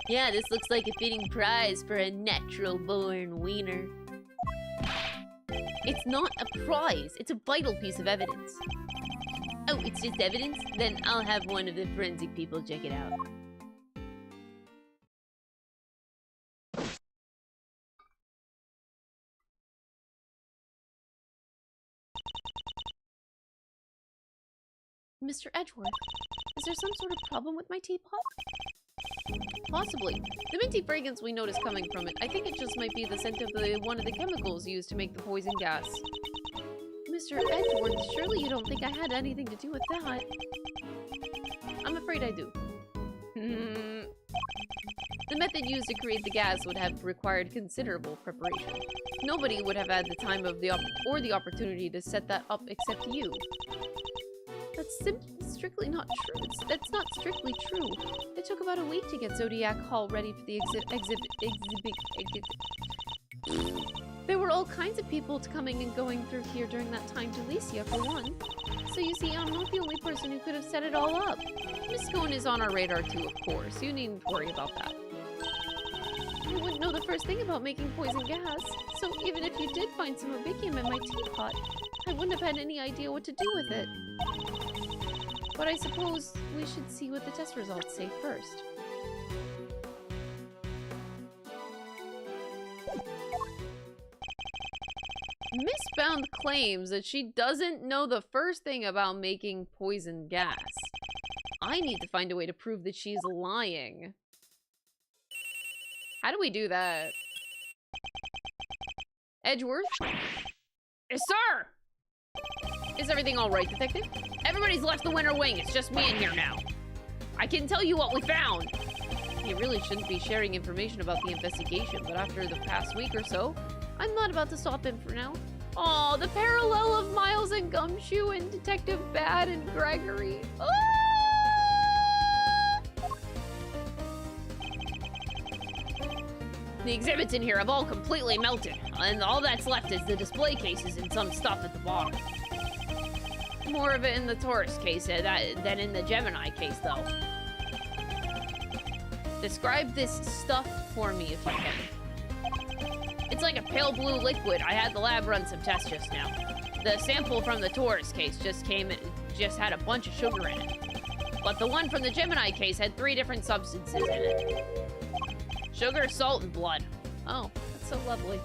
Yeah, this looks like a fitting prize for a natural-born wiener. It's not a prize. It's a vital piece of evidence. Oh, it's just evidence? Then I'll have one of the forensic people check it out. Mr. Edgeworth, is there some sort of problem with my teapot? Possibly. The minty fragrance we noticed coming from it, I think it just might be the scent of one of the chemicals used to make the poison gas. Mr. Edgeworth, surely you don't think I had anything to do with that? I'm afraid I do. The method used to create the gas would have required considerable preparation. Nobody would have had the time or the opportunity to set that up except you. That's strictly not true. That's not strictly true. It took about a week to get Zodiac Hall ready for the exhibit. There were were all kinds of people coming and going through here during that time, Delicia, for one. So you see, I'm not the only person who could have set it all up. Miss Scone is on our radar too, of course. You needn't worry about that. I wouldn't know the first thing about making poison gas, so even if you did find some Obicium in my teapot, I wouldn't have had any idea what to do with it. But I suppose we should see what the test results say first. Mistbound claims that she doesn't know the first thing about making poison gas. I need to find a way to prove that she's lying. How do we do that? Edgeworth? Yes, sir! Is everything all right, Detective? Everybody's left the winter wing. It's just me in here now. I can tell you what we found. You really shouldn't be sharing information about the investigation, but after the past week or so, I'm not about to stop him for now. Aw, the parallel of Miles and Gumshoe and Detective Bad and Gregory. Ah! the exhibits in here have all completely melted, and all that's left is the display cases and some stuff at the bottom. More of it in the Taurus case than in the Gemini case, though. Describe this stuff for me if you can. It's like a pale blue liquid. I had the lab run some tests just now. The sample from the Taurus case just had a bunch of sugar in it. But the one from the Gemini case had 3 different substances in it. Sugar, salt, and blood. Oh, that's so lovely.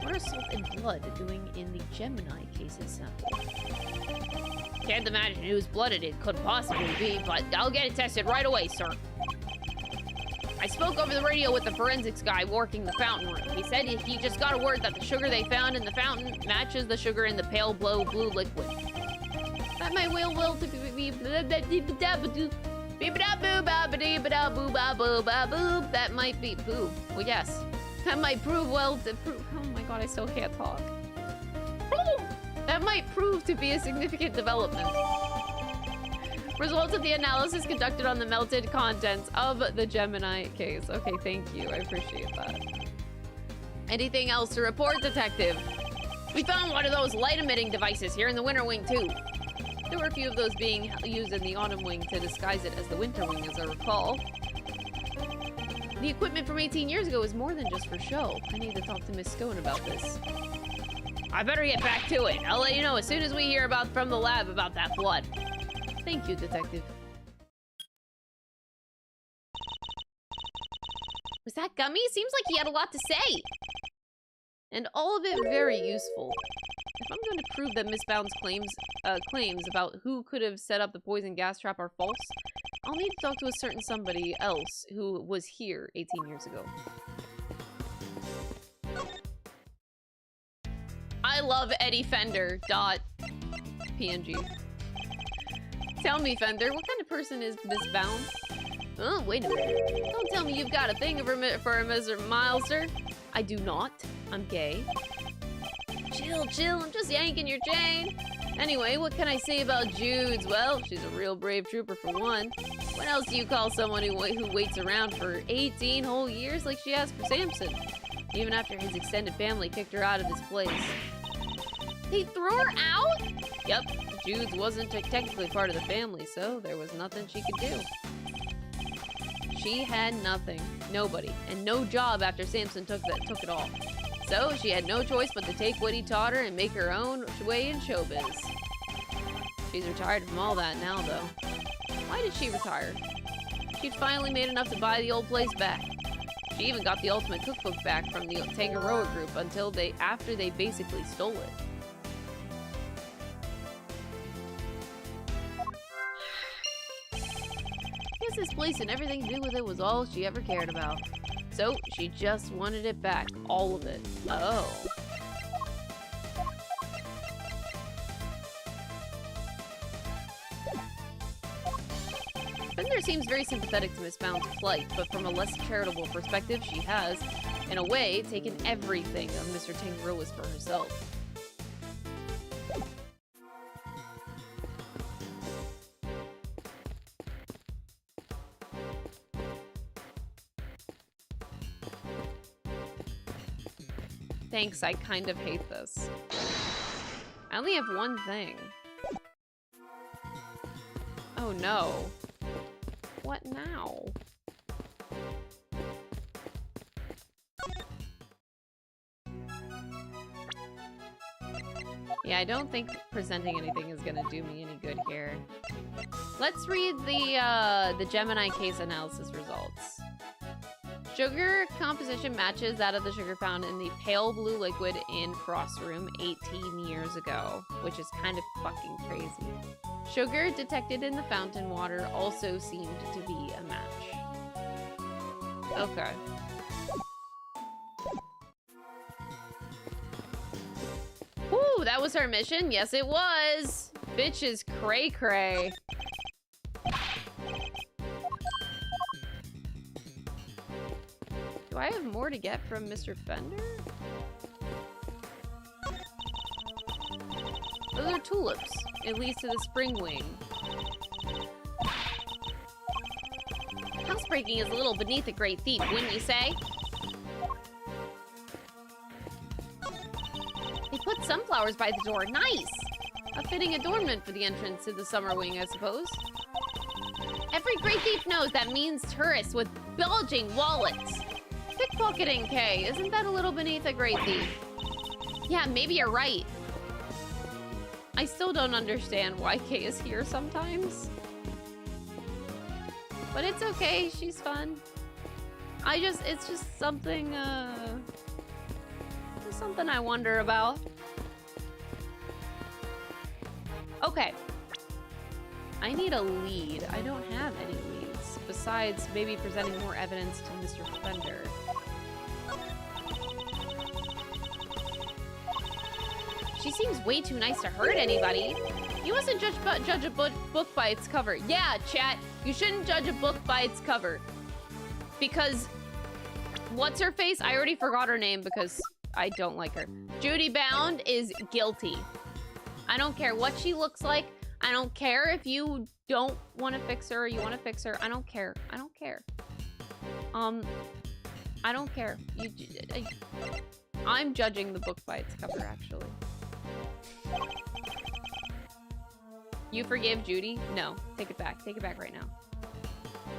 What are salt and blood doing in the Gemini cases sample? Can't imagine whose blood it could possibly be, but I'll get it tested right away, sir. I spoke over the radio with the forensics guy working the fountain room. He said he just got a word that the sugar they found in the fountain matches the sugar in the pale blue liquid. That might well to be that might be boo. Well, yes. That might prove oh my god, I still can't talk. That might prove to be a significant development. Results of the analysis conducted on the melted contents of the Gemini case. Okay, thank you. I appreciate that. Anything else to report, Detective? We found one of those light-emitting devices here in the Winter Wing, too. There were a few of those being used in the Autumn Wing to disguise it as the Winter Wing, as I recall. The equipment from 18 years ago is more than just for show. I need to talk to Miss Scone about this. I better get back to it. I'll let you know as soon as we hear from the lab about that blood. Thank you, Detective. Was that Gummy? Seems like he had a lot to say. And all of it very useful. If I'm going to prove that Miss Bound's claims about who could have set up the poison gas trap are false, I'll need to talk to a certain somebody else who was here 18 years ago. I love Eddie Fender. .png. Tell me, Fender, what kind of person is Miss Bound? Oh, wait a minute. Don't tell me you've got a thing for Mr. Milester. I do not. I'm gay. Chill, I'm just yanking your chain. Anyway, what can I say about Jude's? Well, she's a real brave trooper for one. What else do you call someone who waits around for 18 whole years like she has for Samson? Even after his extended family kicked her out of this place. They threw her out? Yep, Jude's wasn't technically part of the family, so there was nothing she could do. She had nothing, nobody, and no job after Samson took it all. So she had no choice but to take what he taught her and make her own way in showbiz. She's retired from all that now, though. Why did she retire? She'd finally made enough to buy the old place back. She even got the Ultimate Cookbook back from the Tangaroa group after they basically stole it. Guess this place and everything to do with it was all she ever cared about. So she just wanted it back, all of it. Oh. Fender seems very sympathetic to Miss Bound's plight, but from a less charitable perspective, she has, in a way, taken everything of Mr. Tangaroa's for herself. Thanks, I kind of hate this. I only have one thing. Oh no. What now? Yeah, I don't think presenting anything is gonna do me any good here. Let's read the Gemini case analysis results. Sugar composition matches that of the sugar found in the pale blue liquid in Crossroom 18 years ago, which is kind of fucking crazy. Sugar detected in the fountain water also seemed to be a match. Okay. Ooh, that was our mission? Yes, it was! Bitch is cray-cray. Do I have more to get from Mr. Fender? Those are tulips. It leads to the spring wing. Housebreaking is a little beneath a great thief, wouldn't you say? They put sunflowers by the door. Nice! A fitting adornment for the entrance to the summer wing, I suppose. Every great thief knows that means tourists with bulging wallets. Pickpocketing, Kay. Isn't that a little beneath a great thief? Yeah, maybe you're right. I still don't understand why Kay is here sometimes. But it's okay, she's fun. It's just something, something I wonder about. Okay. I need a lead. I don't have any leads. Besides, maybe presenting more evidence to Mr. Fender. She seems way too nice to hurt anybody. You mustn't judge a book by its cover. Yeah, chat. You shouldn't judge a book by its cover. Because... what's her face? I already forgot her name because I don't like her. Judy Bound is guilty. I don't care what she looks like. I don't care if you don't want to fix her or you want to fix her. I don't care. I don't care. I don't care. I'm judging the book by its cover, actually. You forgive Judy? No. Take it back. Take it back right now.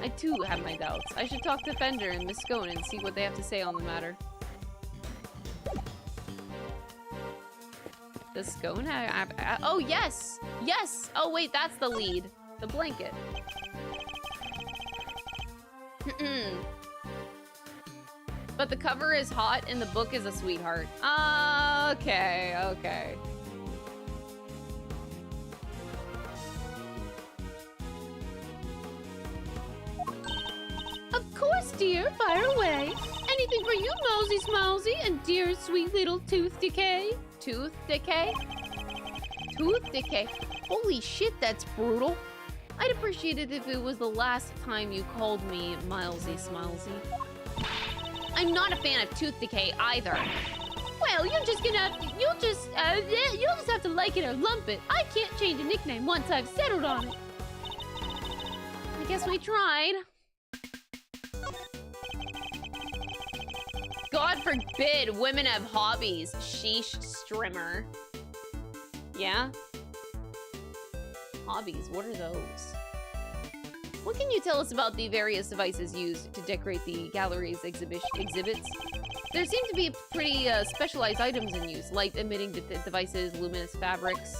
I too have my doubts. I should talk to Fender and Miss Scone and see what they have to say on the matter. Does Scone have... oh, yes! Yes! Oh, wait, that's the lead. The blanket. But the cover is hot and the book is a sweetheart. Okay, okay. Of course, dear. Fire away. Anything for you, Mousy Smousy, and dear sweet little Tooth Decay. Tooth Decay? Tooth Decay. Holy shit, that's brutal. I'd appreciate it if it was the last time you called me Milesy Smilesy. I'm not a fan of Tooth Decay either. Well, you'll just have to like it or lump it. I can't change a nickname once I've settled on it. I guess we tried. God forbid women have hobbies. Sheesh, Strimmer. Yeah? Hobbies, what are those? What can you tell us about the various devices used to decorate the gallery's exhibits? There seem to be pretty specialized items in use, light-emitting devices, luminous fabrics.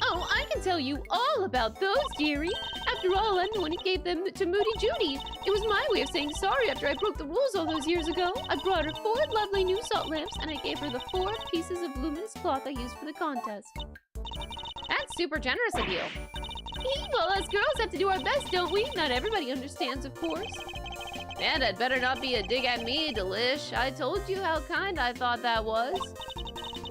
Oh, I can tell you all about those, dearie. After all, I'm the one who gave them to Moody Judy. It was my way of saying sorry after I broke the rules all those years ago. I brought her 4 lovely new salt lamps, and I gave her the 4 pieces of luminous cloth I used for the contest. That's super generous of you. Well, us girls have to do our best, don't we? Not everybody understands, of course. And I'd better not be a dig at me, Delish. I told you how kind I thought that was.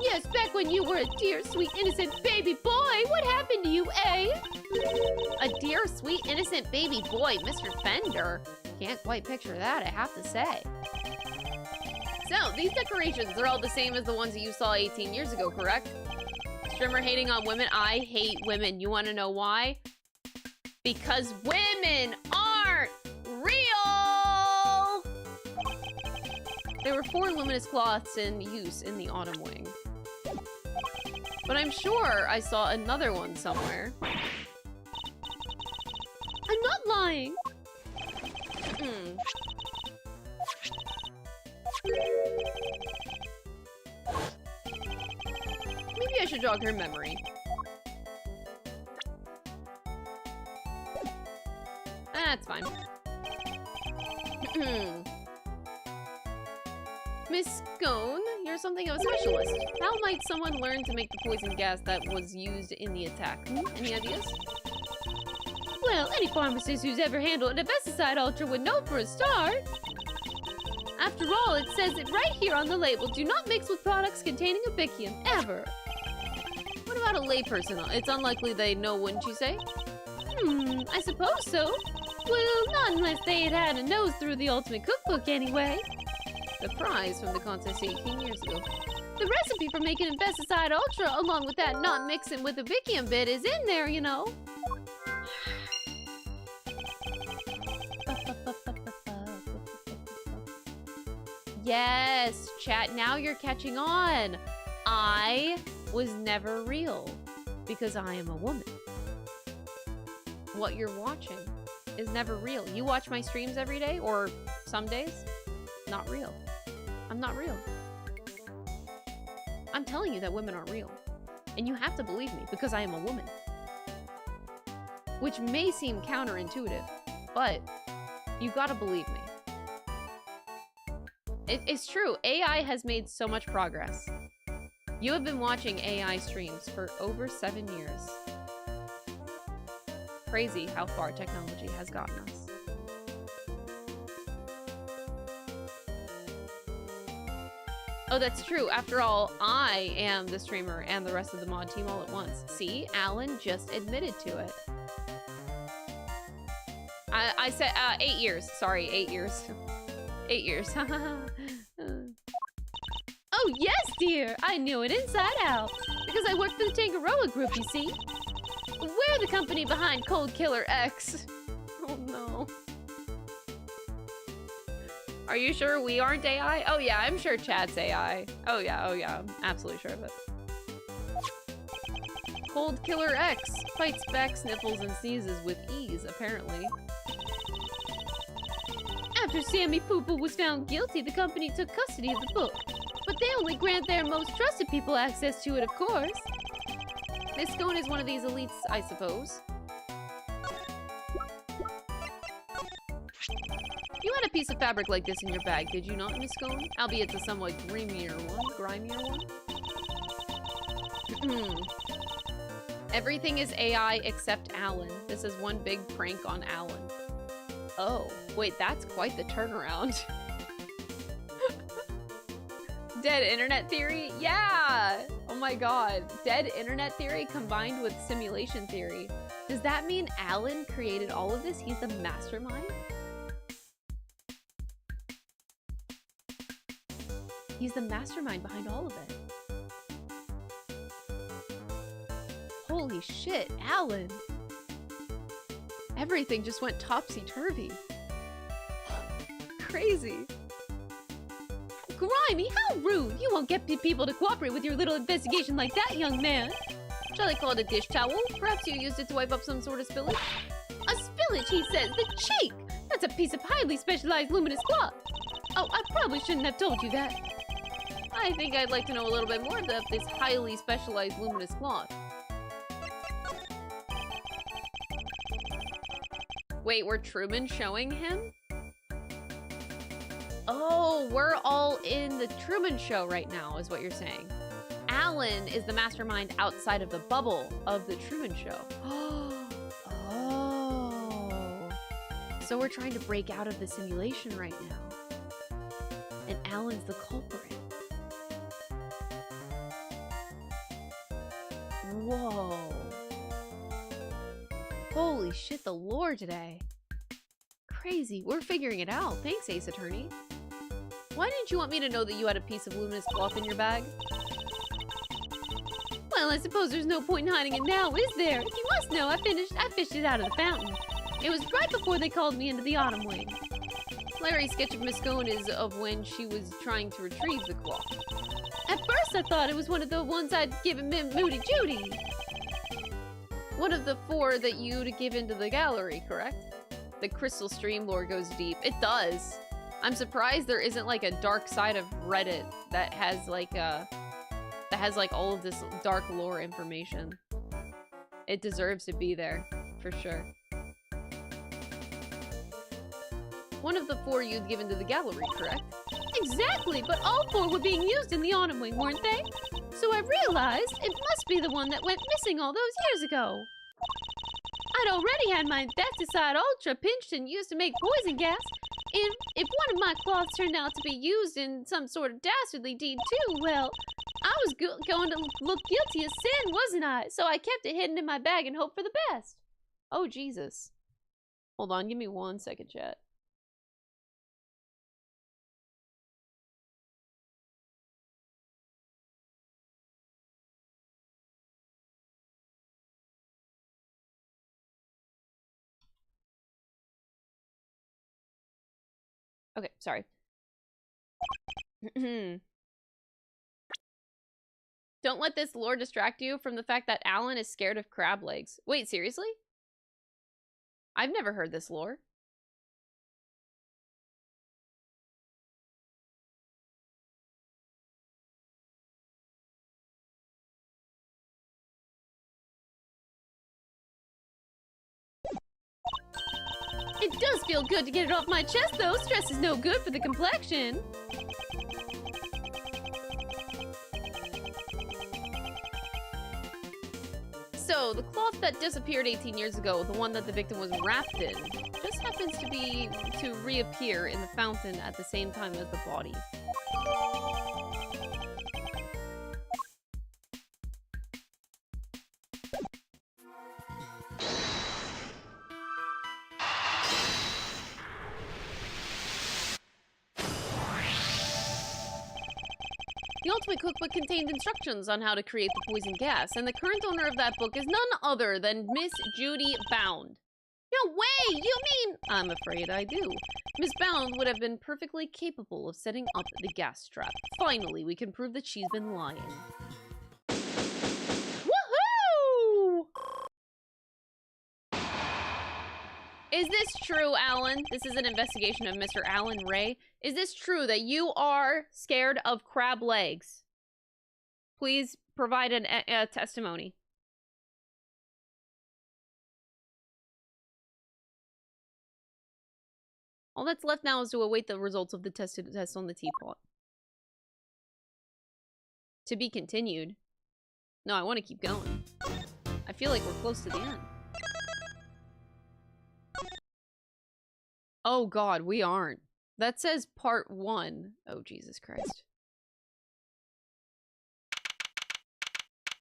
Yes, back when you were a dear, sweet, innocent baby boy. What happened to you, eh? A dear, sweet, innocent baby boy, Mr. Fender. Can't quite picture that, I have to say. So, these decorations are all the same as the ones that you saw 18 years ago, correct? Strimmer hating on women. I hate women. You want to know why? Because women aren't real! There were 4 luminous cloths in use in the Autumn Wing. But I'm sure I saw another one somewhere. I'm not lying. Maybe I should jog her memory. That's fine. Miss Scone, you're something of a specialist. How might someone learn to make the poison gas that was used in the attack? Any ideas? Well, any pharmacist who's ever handled a pesticide ultra would know for a start. After all, it says it right here on the label. Do not mix with products containing Abicium, ever. What about a layperson? It's unlikely they know, wouldn't you say? I suppose so. Well, not unless they had a nose through the Ultimate Cookbook anyway. The prize from the contest 18 years ago. The recipe for making a pesticide ultra, along with that not mixing with Abicium bit, is in there, you know. Yes, chat, now you're catching on. I was never real because I am a woman. What you're watching is never real. You watch my streams every day or some days? Not real. I'm not real. I'm telling you that women aren't real. And you have to believe me because I am a woman. Which may seem counterintuitive, but you gotta believe me. It's true. AI has made so much progress. You have been watching AI streams for over 7 years. Crazy how far technology has gotten us. Oh, that's true. After all, I am the streamer and the rest of the mod team all at once. See, Alan just admitted to it. I said 8 years. Sorry, 8 years. 8 years. Oh, yes, dear. I knew it inside out. Because I worked for the Tangaroa group, you see. We're the company behind Cold Killer X. Oh, no. Are you sure we aren't AI? Oh, yeah, I'm sure chat's AI. Oh, yeah, I'm absolutely sure of it. Cold Killer X fights back sniffles and sneezes with ease, apparently. After Sammy Poopa was found guilty, the company took custody of the book. But they only grant their most trusted people access to it, of course. Miss Scone is one of these elites, I suppose. You had a piece of fabric like this in your bag, did you not, Miss Scone? Albeit a somewhat grimier one. Everything is AI except Alan. This is one big prank on Alan. Oh, wait, that's quite the turnaround. Dead internet theory? Yeah! Oh my god. Dead internet theory combined with simulation theory. Does that mean Alan created all of this? He's the mastermind? He's the mastermind behind all of it. Holy shit, Alan! Everything just went topsy-turvy. Crazy. Grimy, how rude! You won't get people to cooperate with your little investigation like that, young man. Shall I call it a dish towel? Perhaps you used it to wipe up some sort of spillage? A spillage, he says! The cheek! That's a piece of highly specialized luminous cloth. Oh, I probably shouldn't have told you that. I think I'd like to know a little bit more about this highly specialized luminous cloth. Wait, were Truman showing him? Oh, we're all in the Truman Show right now, is what you're saying. Alan is the mastermind outside of the bubble of the Truman Show. Oh. So we're trying to break out of the simulation right now. And Alan's the culprit. Whoa. Holy shit, the lore today. Crazy, we're figuring it out. Thanks, Ace Attorney. Why didn't you want me to know that you had a piece of luminous cloth in your bag? Well, I suppose there's no point in hiding it now, is there? You must know I fished it out of the fountain. It was right before they called me into the Autumn Wing. Larry's sketch of Miss Scone is of when she was trying to retrieve the cloth. At first I thought it was one of the ones I'd given Moody Judy. One of the 4 that you'd give into the gallery, correct? The crystal stream lore goes deep. It does. I'm surprised there isn't like a dark side of Reddit that has like all of this dark lore information. It deserves to be there, for sure. One of the 4 you'd given to the gallery, correct? Exactly, but all 4 were being used in the Autumn Wing, weren't they? So I realized it must be the one that went missing all those years ago. I'd already had my Insecticide Ultra pinched and used to make poison gas. If one of my cloths turned out to be used in some sort of dastardly deed too, well, I was going to look guilty as sin, wasn't I? So I kept it hidden in my bag and hoped for the best. Oh, Jesus. Hold on, give me 1 second, chat. Okay, sorry. Don't let this lore distract you from the fact that Alan is scared of crab legs. Wait, seriously? I've never heard this lore. It does feel good to get it off my chest, though. Stress is no good for the complexion. So, the cloth that disappeared 18 years ago, the one that the victim was wrapped in, just happens to reappear in the fountain at the same time as the body. The Ultimate Cookbook contained instructions on how to create the poison gas, and the current owner of that book is none other than Miss Judy Bound. No way! You mean... I'm afraid I do. Miss Bound would have been perfectly capable of setting up the gas trap. Finally, we can prove that she's been lying. Woohoo! Is this true, Alan? This is an investigation of Mr. Alan Ray. Is this true that you are scared of crab legs? Please provide a testimony. All that's left now is to await the results of the test on the teapot. To be continued. No, I want to keep going. I feel like we're close to the end. Oh god, we aren't. That says part 1. Oh, Jesus Christ.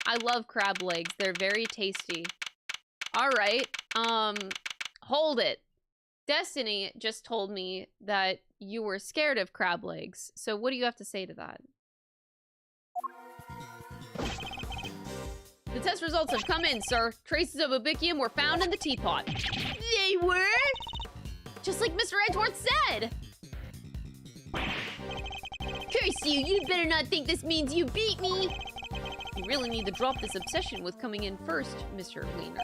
I love crab legs. They're very tasty. Alright, hold it. Destiny just told me that you were scared of crab legs. So what do you have to say to that? The test results have come in, sir. Traces of Ubicium were found in the teapot. They were? Just like Mr. Edgeworth said! Curse you! You'd better not think this means you beat me! You really need to drop this obsession with coming in first, Mr. Wiener.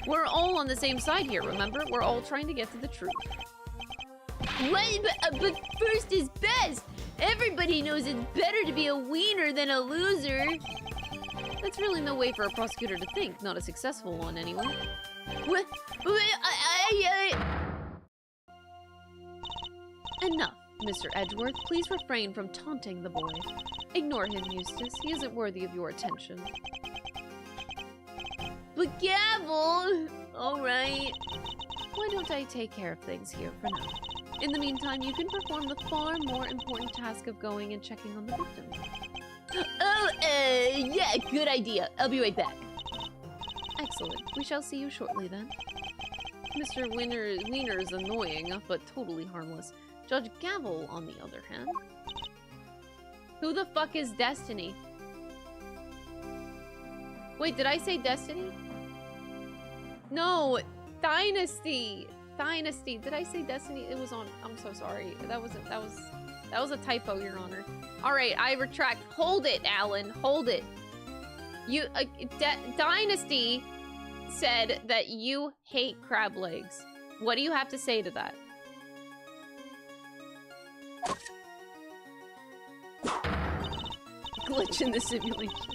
We're all on the same side here, remember? We're all trying to get to the truth. What? But first is best! Everybody knows it's better to be a wiener than a loser! That's really no way for a prosecutor to think, not a successful one anyway. What? Enough, Mr. Edgeworth. Please refrain from taunting the boy. Ignore him, Eustace. He isn't worthy of your attention. But gavel! Alright. Why don't I take care of things here for now? In the meantime, you can perform the far more important task of going and checking on the victim. Oh, yeah, good idea. I'll be right back. Excellent. We shall see you shortly then. Mr. Wiener is annoying, but totally harmless. Judge Gavel, on the other hand. Who the fuck is Destiny? Wait, did I say Destiny? No, Dynasty! Dynasty. Did I say Destiny? It was on. I'm so sorry. That was a typo, Your Honor. All right, I retract. Hold it, Alan. Hold it. You Dynasty said that you hate crab legs. What do you have to say to that? Glitch in the simulation.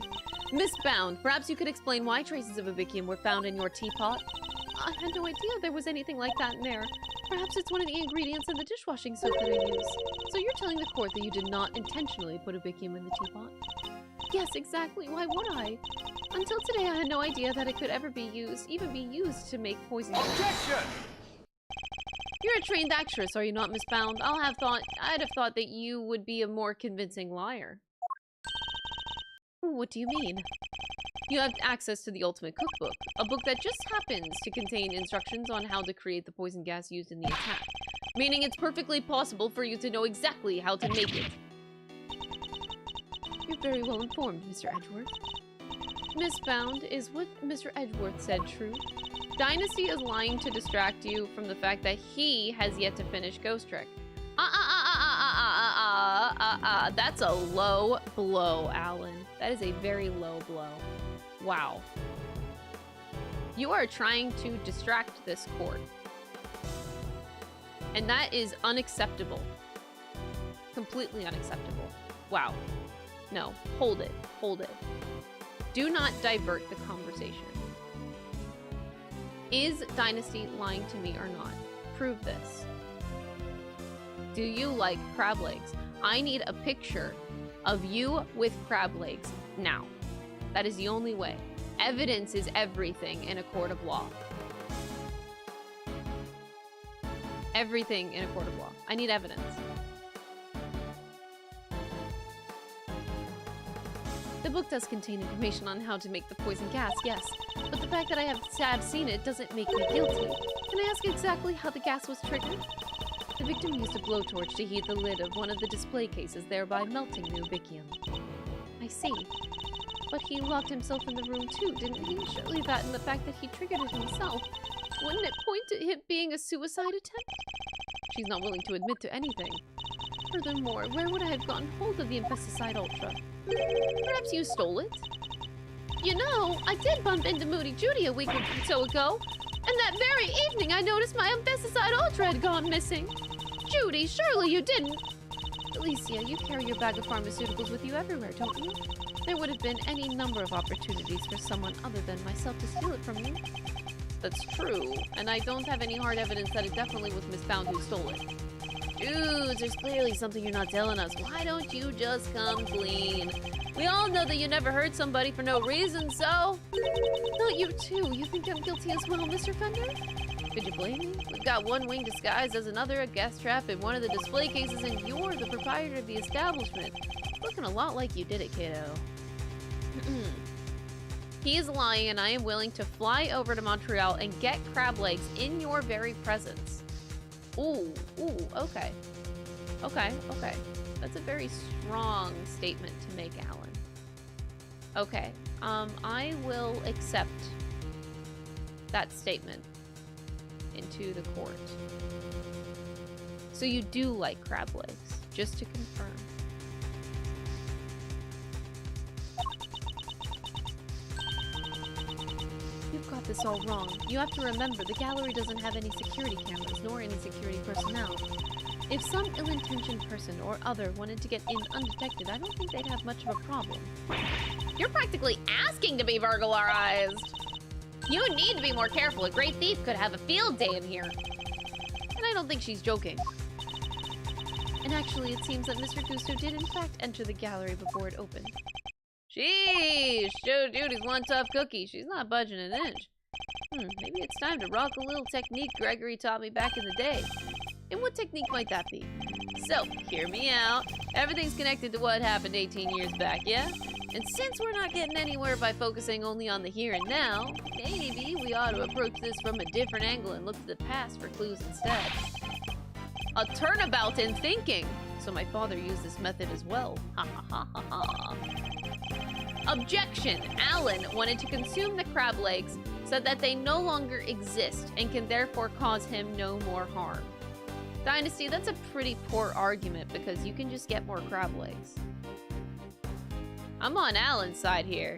Missbound. Perhaps you could explain why traces of Abikium were found in your teapot? I had no idea there was anything like that in there. Perhaps it's one of the ingredients in the dishwashing soap that I use. So you're telling the court that you did not intentionally put Abikium in the teapot? Yes, exactly. Why would I? Until today, I had no idea that it could ever be used, even be used to make poison. Objection! You're a trained actress, are you not, Missbound? I'd have thought that you would be a more convincing liar. What do you mean? You have access to the Ultimate Cookbook, a book that just happens to contain instructions on how to create the poison gas used in the attack, meaning it's perfectly possible for you to know exactly how to make it. You're very well informed, Mr. Edgeworth. Missbound, is what Mr. Edgeworth said true? Dynasty is lying to distract you from the fact that he has yet to finish Ghost Trick. That's a low blow, Alan. That is a very low blow. Wow. You are trying to distract this court. And that is unacceptable. Completely unacceptable. Wow. No, hold it. Hold it. Do not divert the conversation. Is Dynasty lying to me or not? Prove this. Do you like crab legs? I need a picture of you with crab legs now. That is the only way. Evidence is everything in a court of law. Everything in a court of law. I need evidence. The book does contain information on how to make the poison gas, yes. But the fact that I have seen it doesn't make me guilty. Can I ask exactly how the gas was triggered? The victim used a blowtorch to heat the lid of one of the display cases, thereby melting the Ubiquium. I see. But he locked himself in the room too, didn't he? Surely that and the fact that he triggered it himself. Wouldn't it point to it being a suicide attempt? She's not willing to admit to anything. Furthermore, where would I have gotten hold of the Infesticide Ultra? Perhaps you stole it? You know, I did bump into Moody Judy a week or so ago, and that very evening I noticed my Infesticide Ultra had gone missing. Judy, surely you didn't. Alicia, you carry your bag of pharmaceuticals with you everywhere, don't you? There would have been any number of opportunities for someone other than myself to steal it from you. That's true, and I don't have any hard evidence that it definitely was Missbound who stole it. Dude, there's clearly something you're not telling us. Why don't you just come clean? We all know that you never hurt somebody for no reason, so... Not you too. You think I'm guilty as well, Mr. Fender? Could you blame me? We've got one wing disguised as another, a gas trap in one of the display cases, and you're the proprietor of the establishment. Looking a lot like you did it, kiddo. He is lying, and I am willing to fly over to Montreal and get crab legs in your very presence. Ooh, okay. Okay. That's a very strong statement to make, Alan. Okay, I will accept that statement into the court. So you do like crab legs, just to confirm. You've got this all wrong. You have to remember, the gallery doesn't have any security cameras, nor any security personnel. If some ill-intentioned person or other wanted to get in undetected, I don't think they'd have much of a problem. You're practically asking to be burglarized. You need to be more careful. A great thief could have a field day in here. And I don't think she's joking. And actually, it seems that Mr. Gusto did in fact enter the gallery before it opened. Sheesh, Joe Judy's one tough cookie. She's not budging an inch. Maybe it's time to rock a little technique Gregory taught me back in the day. And what technique might that be? So, hear me out. Everything's connected to what happened 18 years back, yeah? And since we're not getting anywhere by focusing only on the here and now, maybe we ought to approach this from a different angle and look to the past for clues instead. A turnabout in thinking! So my father used this method as well. Ha ha ha ha ha. Objection! Alan wanted to consume the crab legs said that they no longer exist and can therefore cause him no more harm. Dynasty, that's a pretty poor argument because you can just get more crab legs. I'm on Alan's side here.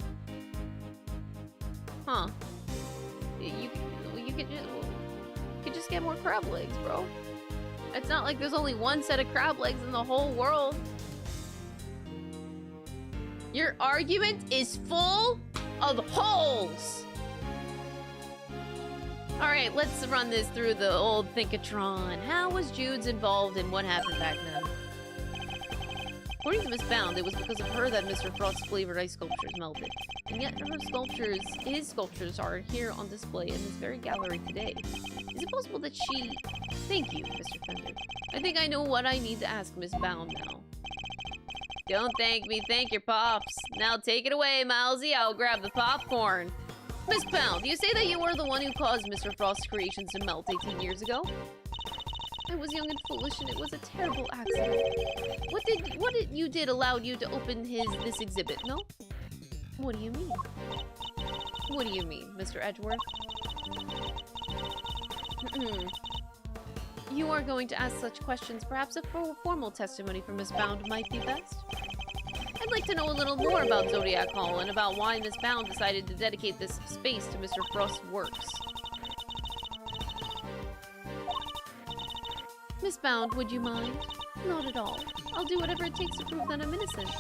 Huh. You could just get more crab legs, bro. It's not like there's only one set of crab legs in the whole world. Your argument is full of holes. Alright, let's run this through the old Thinkatron. How was Jude's involved in what happened back then? According to Miss Bound, it was because of her that Mr. Frost's flavored ice sculptures melted. And yet his sculptures are here on display in this very gallery today. Is it possible that she... Thank you, Mr. Fender. I think I know what I need to ask Miss Bound now. Don't thank me, thank your pops. Now take it away, Mousy, I'll grab the popcorn. Miss Bound, you say that you were the one who caused Mr. Frost's creations to melt 18 years ago? I was young and foolish, and it was a terrible accident. What you did allowed you to open this exhibit, no? What do you mean? What do you mean, Mr. Edgeworth? You are going to ask such questions. Perhaps a formal testimony from Miss Bound might be best. I'd like to know a little more about Zodiac Hall and about why Miss Bound decided to dedicate this space to Mr. Frost's works. Miss Bound, would you mind? Not at all. I'll do whatever it takes to prove that I'm innocent.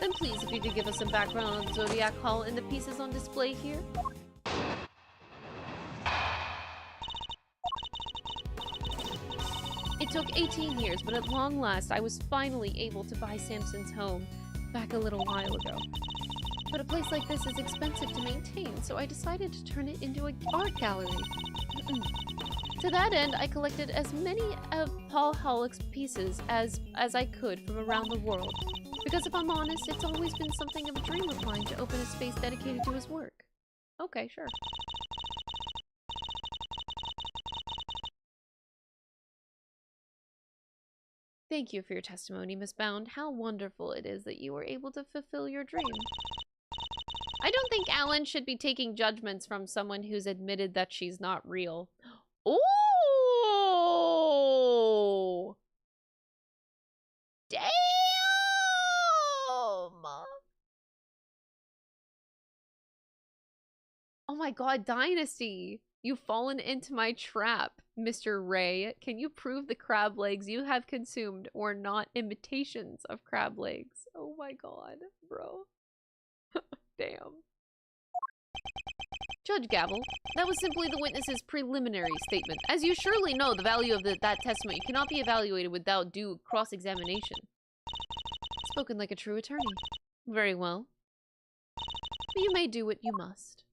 Then please, if you could give us some background on Zodiac Hall and the pieces on display here. It took 18 years, but at long last, I was finally able to buy Samson's home back a little while ago. But a place like this is expensive to maintain, so I decided to turn it into an art gallery. To that end, I collected as many of Paul Holic's pieces as I could from around the world. Because if I'm honest, it's always been something of a dream of mine to open a space dedicated to his work. Okay, sure. Thank you for your testimony, Miss Bound. How wonderful it is that you were able to fulfill your dream. I don't think Alan should be taking judgments from someone who's admitted that she's not real. Oh! Damn! Oh my god, Dynasty! You've fallen into my trap, Mr. Ray. Can you prove the crab legs you have consumed were not imitations of crab legs? Oh my god, bro. Damn. Judge Gavel, that was simply the witness's preliminary statement. As you surely know, the value of that testimony cannot be evaluated without due cross-examination. Spoken like a true attorney. Very well. But you may do what you must.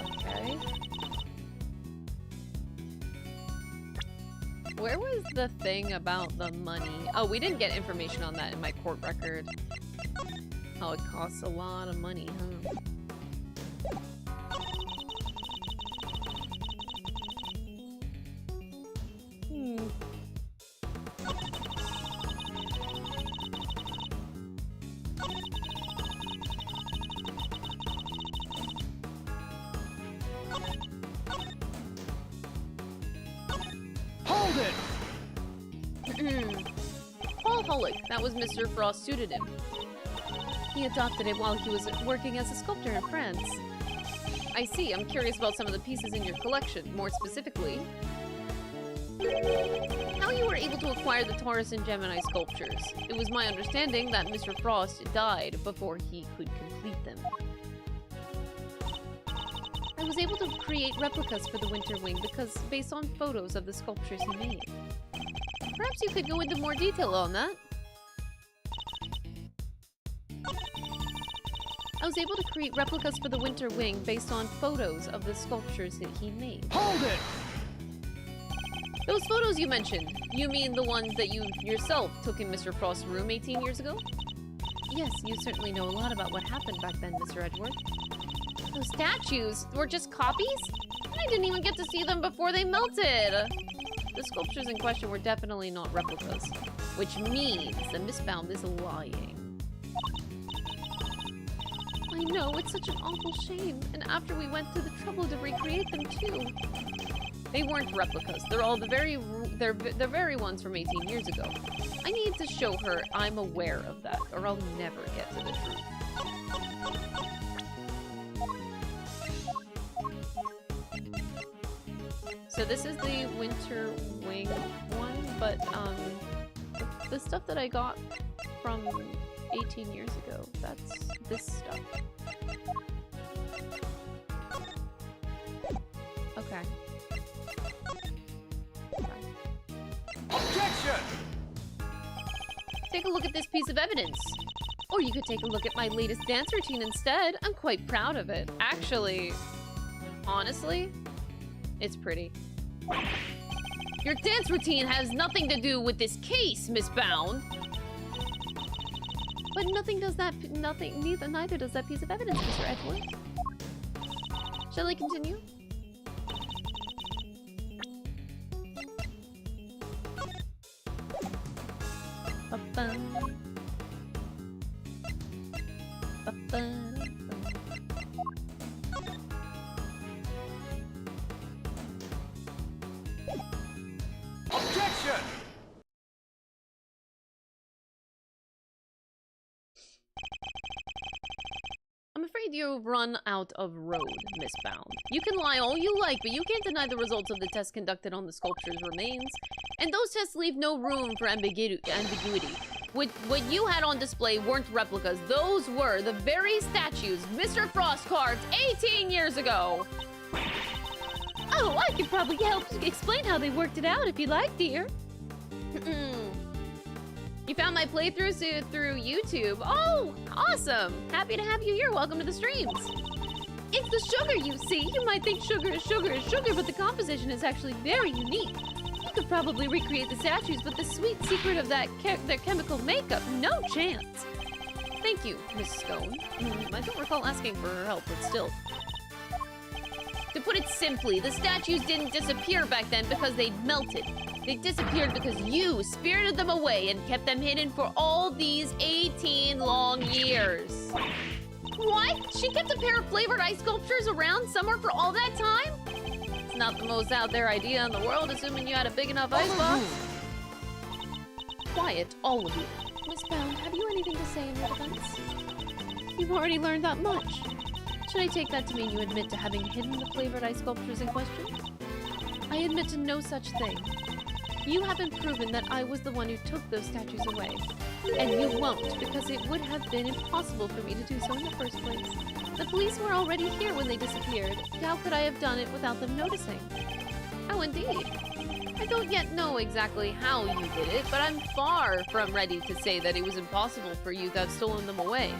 Okay. Where was the thing about the money? Oh, we didn't get information on that in my court record. Oh, it costs a lot of money, huh? Hold it! Paul Holic, that was Mr. Frost's pseudonym. He adopted it while he was working as a sculptor in France. I see. I'm curious about some of the pieces in your collection, more specifically. How you were able to acquire the Taurus and Gemini sculptures. It was my understanding that Mr. Frost died before he could complete them. I was able to create replicas for the Winter Wing because based on photos of the sculptures he made. Perhaps you could go into more detail on that. I was able to create replicas for the Winter Wing based on photos of the sculptures that he made. Hold it! Those photos you mentioned, you mean the ones that you yourself took in Mr. Frost's room 18 years ago? Yes, you certainly know a lot about what happened back then, Mr. Edgeworth. Those statues were just copies? I didn't even get to see them before they melted! The sculptures in question were definitely not replicas. which means that Miss Bound is lying. I know, it's such an awful shame. And after we went through the trouble to recreate them too. They weren't replicas. They're all the very ones from 18 years ago. I need to show her I'm aware of that, or I'll never get to the truth. So this is the Winter Wing one, but the stuff that I got from 18 years ago, that's this stuff. Okay. Objection! Take a look at this piece of evidence. Or you could take a look at my latest dance routine instead. I'm quite proud of it. Actually, honestly, it's pretty. Your dance routine has nothing to do with this case, Miss Bound. But nothing does that, neither does that piece of evidence, Mr. Edgeworth. Shall I continue? Objection! I'm afraid you've run out of road, Miss Bound. You can lie all you like, but you can't deny the results of the tests conducted on the sculpture's remains. And those tests leave no room for ambiguity. What you had on display weren't replicas. Those were the very statues Mr. Frost carved 18 years ago. Oh, I could probably help explain how they worked it out if you like, dear. You found my playthroughs through YouTube. Oh, awesome. Happy to have you here. Welcome to the streams. It's the sugar, you see. You might think sugar is sugar is sugar, but the composition is actually very unique. You could probably recreate the statues, but the sweet secret of their chemical makeup, no chance. Thank you, Miss Stone. I don't recall asking for her help, but still. To put it simply, the statues didn't disappear back then because they'd melted. They disappeared because you spirited them away and kept them hidden for all these 18 long years. What? She kept a pair of flavored ice sculptures around somewhere for all that time? It's not the most out there idea in the world, assuming you had a big enough icebox. Quiet, all of you. Miss Bound, have you anything to say in your defense? You've already learned that much. Should I take that to mean you admit to having hidden the flavored ice sculptures in question? I admit to no such thing. You haven't proven that I was the one who took those statues away. And you won't, because it would have been impossible for me to do so in the first place. The police were already here when they disappeared. How could I have done it without them noticing? Oh, indeed. I don't yet know exactly how you did it, but I'm far from ready to say that it was impossible for you to have stolen them away.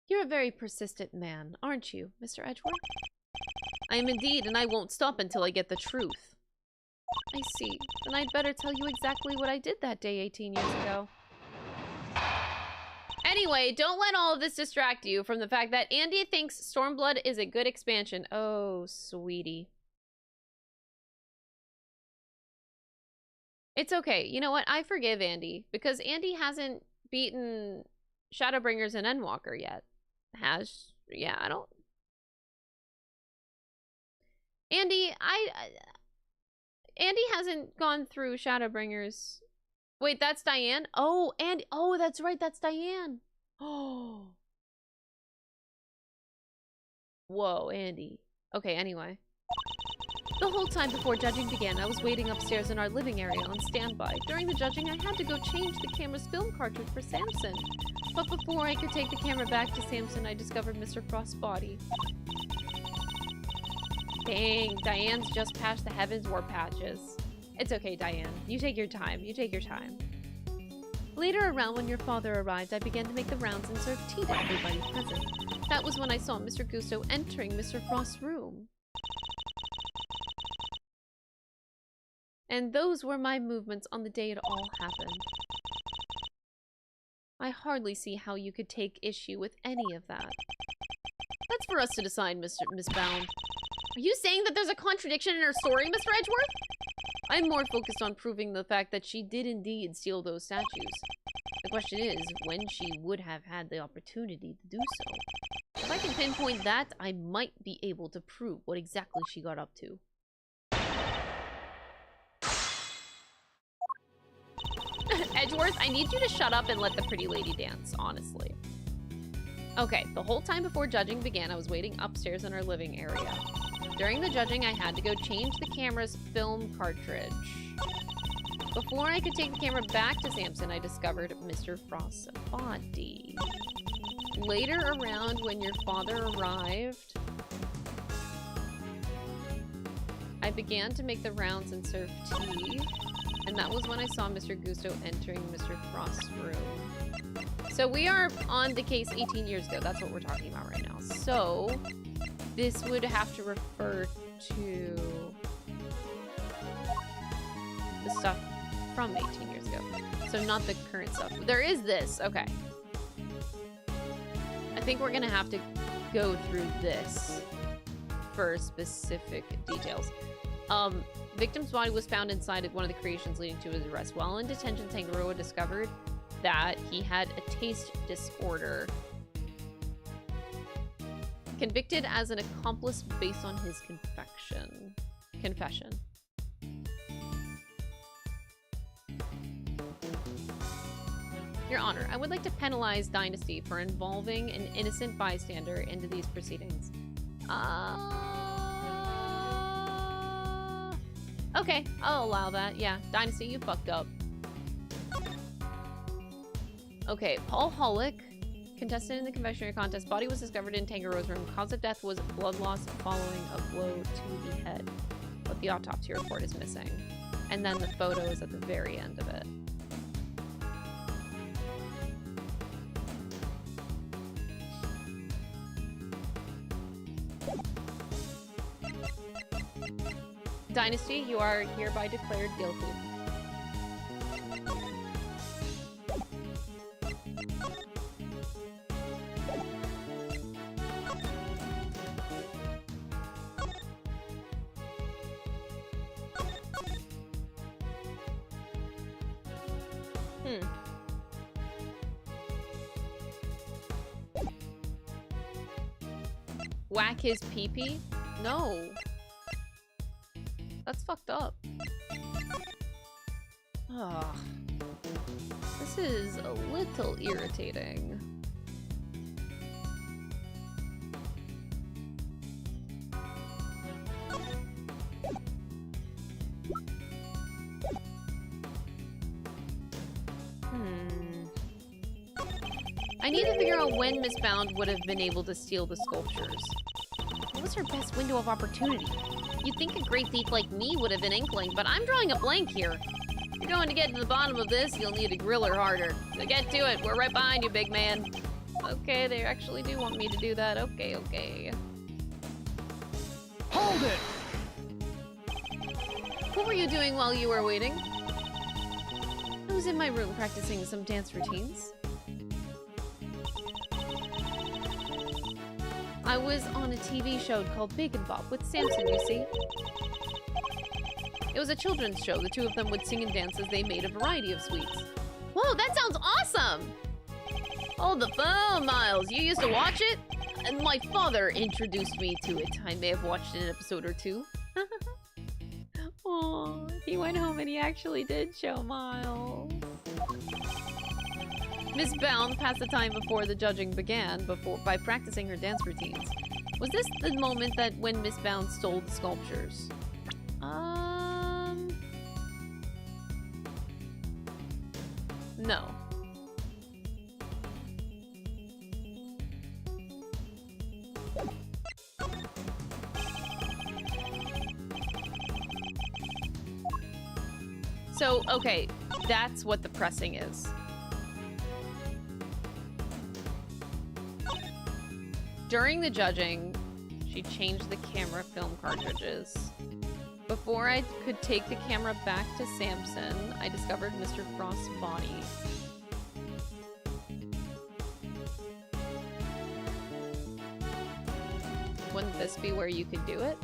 You're a very persistent man, aren't you, Mr. Edgeworth? I am indeed, and I won't stop until I get the truth. I see. Then I'd better tell you exactly what I did that day 18 years ago. Anyway, don't let all of this distract you from the fact that Andy thinks Stormblood is a good expansion. Oh, sweetie. It's okay. You know what? I forgive Andy, because Andy hasn't beaten Shadowbringers and Endwalker yet. Yeah, I don't... Andy hasn't gone through Shadowbringers. Wait, that's Diane? Oh, Andy. Oh, that's right. That's Diane. Oh. Whoa, Andy. Okay, anyway. The whole time before judging began, I was waiting upstairs in our living area on standby. During the judging, I had to go change the camera's film cartridge for Samson. But before I could take the camera back to Samson, I discovered Mr. Frost's body. Dang, Diane's just past the Heaven's War patches. It's okay, Diane. You take your time. You take your time. Later, around when your father arrived, I began to make the rounds and serve tea to everybody present. That was when I saw Mr. Gusto entering Mr. Frost's room. And those were my movements on the day it all happened. I hardly see how you could take issue with any of that. That's for us to decide, Miss Bound. Are you saying that there's a contradiction in her story, Mr. Edgeworth? I'm more focused on proving the fact that she did indeed steal those statues. The question is, when she would have had the opportunity to do so. If I can pinpoint that, I might be able to prove what exactly she got up to. Edgeworth, I need you to shut up and let the pretty lady dance, honestly. Okay, the whole time before judging began, I was waiting upstairs in our living area. During the judging, I had to go change the camera's film cartridge. Before I could take the camera back to Samson, I discovered Mr. Frost's body. Later around, when your father arrived, I began to make the rounds and serve tea, and that was when I saw Mr. Gusto entering Mr. Frost's room. So we are on the case 18 years ago. That's what we're talking about right now. So this would have to refer to the stuff from 18 years ago. So not the current stuff. There is this. Okay. I think we're gonna have to go through this for specific details. Victim's body was found inside one of the creations leading to his arrest. While in detention, Tangaroa discovered that he had a taste disorder. Convicted as an accomplice based on his confession. Your Honor, I would like to penalize Dynasty for involving an innocent bystander into these proceedings. Okay, I'll allow that. Yeah, Dynasty, you fucked up. Okay, Paul Holic, contestant in the confessionary contest. Body was discovered in Tangaroa's room. Cause of death was blood loss following a blow to the head. But the autopsy report is missing. And then the photo is at the very end of it. Dynasty, you are hereby declared guilty. Whack his pee-pee? No. That's fucked up. Ugh. This is a little irritating. I need to figure out when Miss Bound would have been able to steal the sculptures. What was her best window of opportunity? You'd think a great thief like me would have been inkling, but I'm drawing a blank here. If you're going to get to the bottom of this, you'll need to grill her harder. So get to it. We're right behind you, big man. Okay, they actually do want me to do that. Okay, okay. Hold it! What were you doing while you were waiting? I was in my room practicing some dance routines. I was on a TV show called Bacon Bop with Samson, you see. It was a children's show. The two of them would sing and dance as they made a variety of sweets. Whoa, that sounds awesome! Oh, the phone, Miles. You used to watch it? And my father introduced me to it. I may have watched an episode or two. Oh, he went home and he actually did show Miles. Miss Bound passed the time before the judging began by practicing her dance routines. Was this the moment that when Miss Bound stole the sculptures? No. So, okay, that's what the pressing is. During the judging, she changed the camera film cartridges. Before I could take the camera back to Samson, I discovered Mr. Frost's body. Wouldn't this be where you could do it?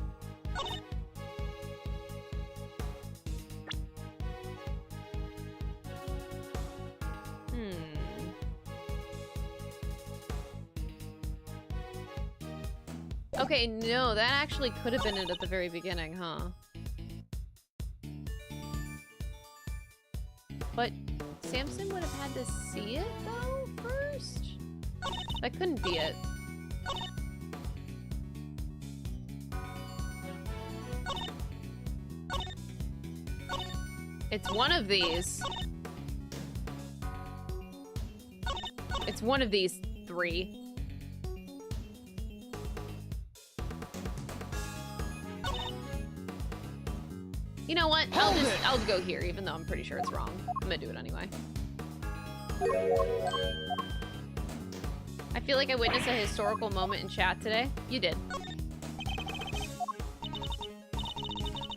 Okay, no, that actually could have been it at the very beginning, huh? But Samson would have had to see it, though, first? That couldn't be it. It's one of these. It's one of these three. You know what? I'll go here, even though I'm pretty sure it's wrong. I'm gonna do it anyway. I feel like I witnessed a historical moment in chat today. You did.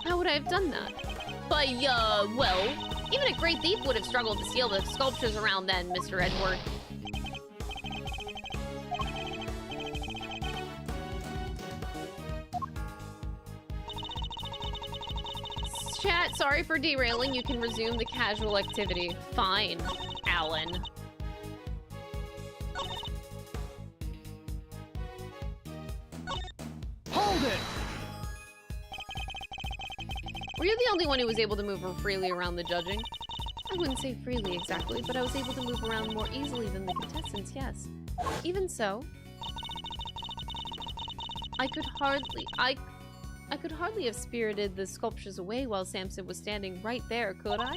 How would I have done that? By, well, even a great thief would have struggled to steal the sculptures around then, Mr. Edward. Chat, sorry for derailing. You can resume the casual activity. Fine, Alan. Hold it! Were you the only one who was able to move freely around the judging? I wouldn't say freely exactly, but I was able to move around more easily than the contestants, yes. Even so, I could hardly have spirited the sculptures away while Samson was standing right there, could I?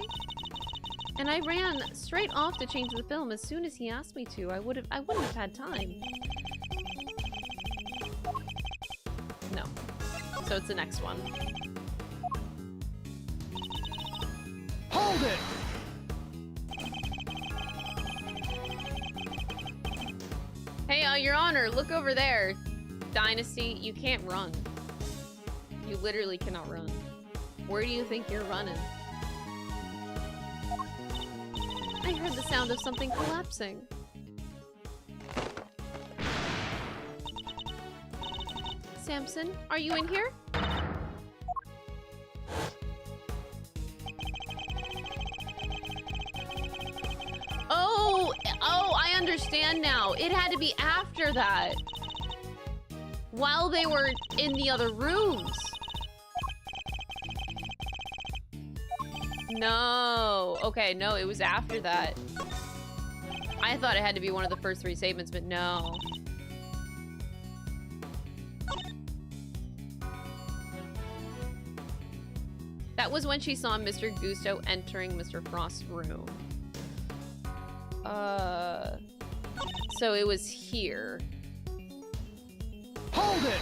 And I ran straight off to change the film as soon as he asked me to. I wouldn't have had time. No. So it's the next one. Hold it! Hey, Your Honor, look over there. Dynasty, you can't run. You literally cannot run. Where do you think you're running? I heard the sound of something collapsing. Samson, are you in here? Oh, I understand now. It had to be after that. While they were in the other rooms. No. Okay, no, it was after that. I thought it had to be one of the first three statements, but no. That was when she saw Mr. Gusto entering Mr. Frost's room. So it was here. Hold it!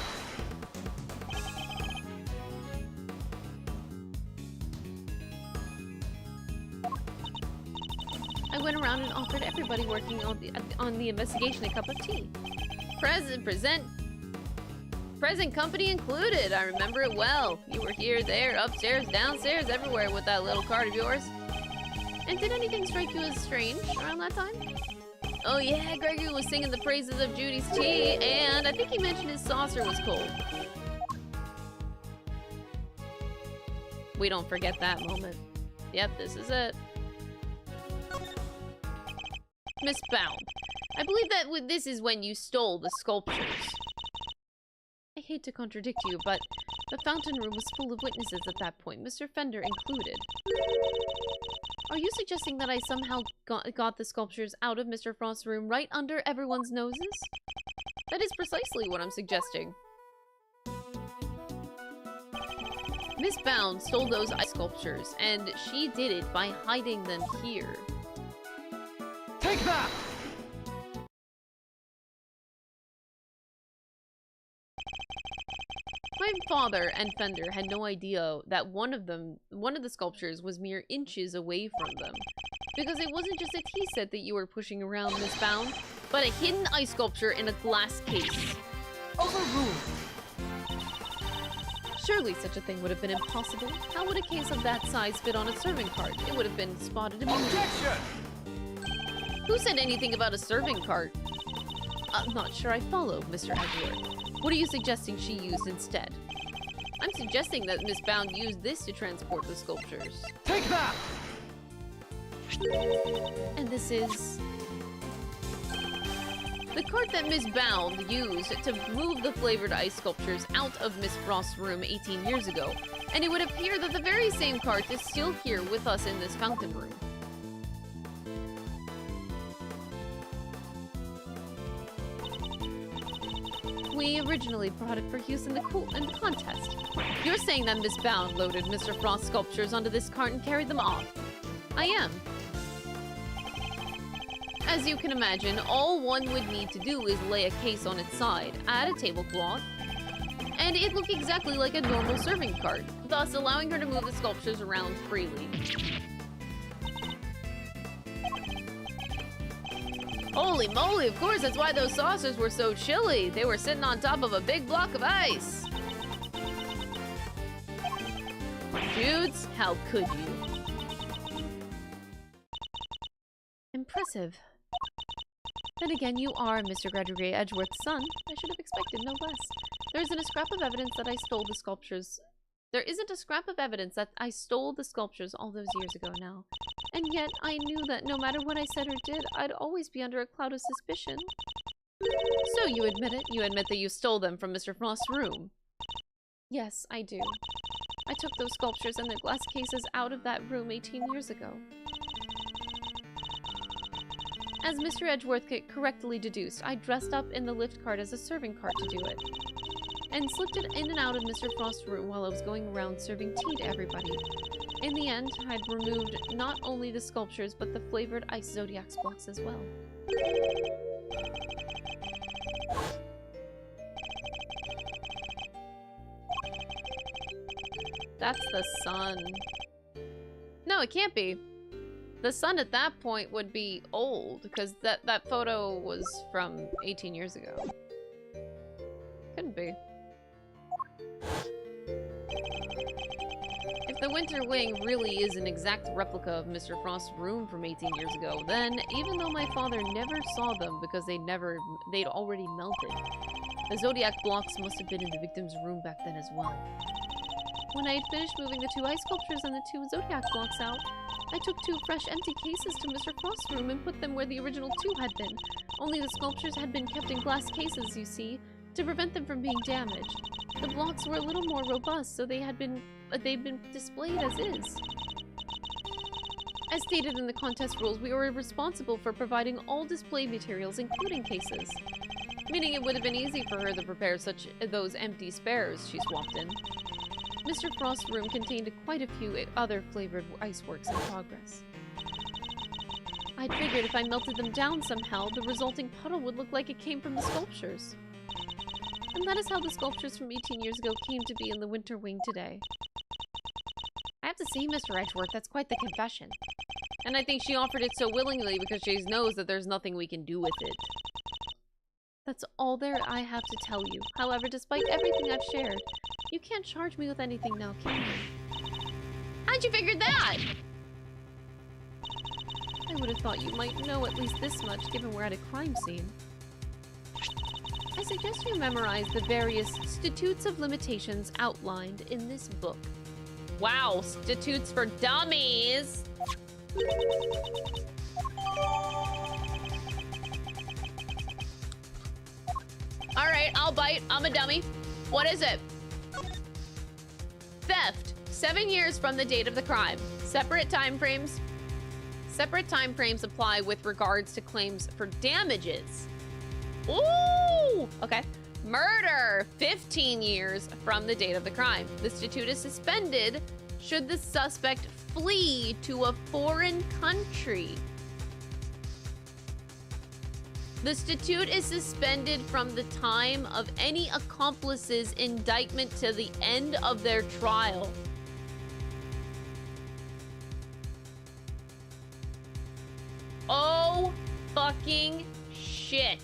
I went around and offered everybody working on the investigation a cup of tea. Present company included. I remember it well. You were here, there, upstairs, downstairs, everywhere with that little card of yours. And did anything strike you as strange around that time? Oh yeah, Gregory was singing the praises of Judy's tea, and I think he mentioned his saucer was cold. We don't forget that moment. Yep, this is it. Miss Bound, I believe that this is when you stole the sculptures. I hate to contradict you, but the fountain room was full of witnesses at that point, Mr. Fender included. Are you suggesting that I somehow got the sculptures out of Mr. Frost's room right under everyone's noses? That is precisely what I'm suggesting. Miss Bound stole those ice sculptures, and she did it by hiding them here. Take that! My father and Fender had no idea that one of the sculptures was mere inches away from them. Because it wasn't just a tea set that you were pushing around, Miss Bound, but a hidden ice sculpture in a glass case. Overruled! Surely such a thing would have been impossible. How would a case of that size fit on a serving cart? It would have been spotted immediately. Objection! Who said anything about a serving cart? I'm not sure I follow, Mr. Edward. What are you suggesting she used instead? I'm suggesting that Miss Bound used this to transport the sculptures. Take that! And this is... The cart that Miss Bound used to move the flavored ice sculptures out of Miss Frost's room 18 years ago, and it would appear that the very same cart is still here with us in this fountain room. We originally brought it for use in the contest. You're saying that Miss Bound loaded Mr. Frost's sculptures onto this cart and carried them off? I am. As you can imagine, all one would need to do is lay a case on its side, add a tablecloth, and it'd look exactly like a normal serving cart, thus allowing her to move the sculptures around freely. Holy moly, of course, that's why those saucers were so chilly. They were sitting on top of a big block of ice. Dudes, how could you? Impressive. Then again, you are Mr. Gregory Edgeworth's son. I should have expected no less. There isn't a scrap of evidence that I stole the sculptures. There isn't a scrap of evidence that I stole the sculptures all those years ago now. And yet, I knew that no matter what I said or did, I'd always be under a cloud of suspicion. So you admit it? You admit that you stole them from Mr. Frost's room? Yes, I do. I took those sculptures and their glass cases out of that room 18 years ago. As Mr. Edgeworth correctly deduced, I dressed up in the lift cart as a serving cart to do it, and slipped it in and out of Mr. Frost's room while I was going around serving tea to everybody. In the end, I'd removed not only the sculptures, but the flavored ice Zodiacs blocks as well. That's the sun. No, it can't be. The sun at that point would be old, because that photo was from 18 years ago. Couldn't be. If the Winter Wing really is an exact replica of Mr. Frost's room from 18 years ago, then even though my father never saw them because they'd already melted, the Zodiac blocks must have been in the victim's room back then as well. When I had finished moving the 2 ice sculptures and the 2 Zodiac blocks out, I took 2 fresh empty cases to Mr. Frost's room and put them where the original 2 had been. Only the sculptures had been kept in glass cases, you see, to prevent them from being damaged. The blocks were a little more robust, so they'd been displayed as is. As stated in the contest rules, we were responsible for providing all display materials, including cases. Meaning it would have been easy for her to prepare those empty spares she swapped in. Mr. Frost's room contained quite a few other flavored ice works in progress. I'd figured if I melted them down somehow, the resulting puddle would look like it came from the sculptures. And that is how the sculptures from 18 years ago came to be in the Winter Wing today. I have to say, Mr. Edgeworth, that's quite the confession. And I think she offered it so willingly because she knows that there's nothing we can do with it. That's all I have to tell you. However, despite everything I've shared, you can't charge me with anything now, can you? How'd you figure that? I would have thought you might know at least this much, given we're at a crime scene. I suggest you memorize the various statutes of limitations outlined in this book. Wow, statutes for dummies! Alright, I'll bite. I'm a dummy. What is it? Theft. 7 years from the date of the crime. Separate time frames. Separate time frames apply with regards to claims for damages. Ooh! Okay. Murder. 15 years from the date of the crime. The statute is suspended should the suspect flee to a foreign country. The statute is suspended from the time of any accomplice's indictment to the end of their trial. Oh, fucking shit.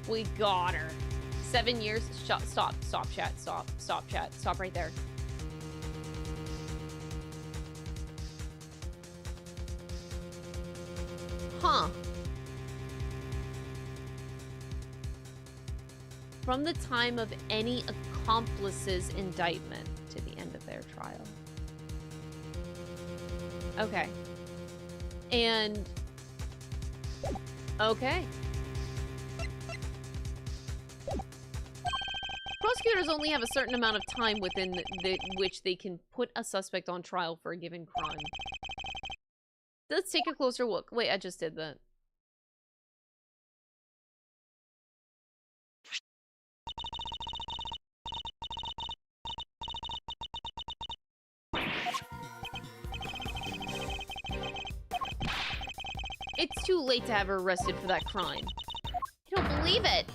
We got her. 7 years. Stop chat. Stop chat. Stop right there. Huh. From the time of any accomplice's indictment to the end of their trial. Okay. And... Okay. Prosecutors only have a certain amount of time within which they can put a suspect on trial for a given crime. Let's take a closer look. Wait, I just did that. It's too late to have her arrested for that crime. I don't believe it!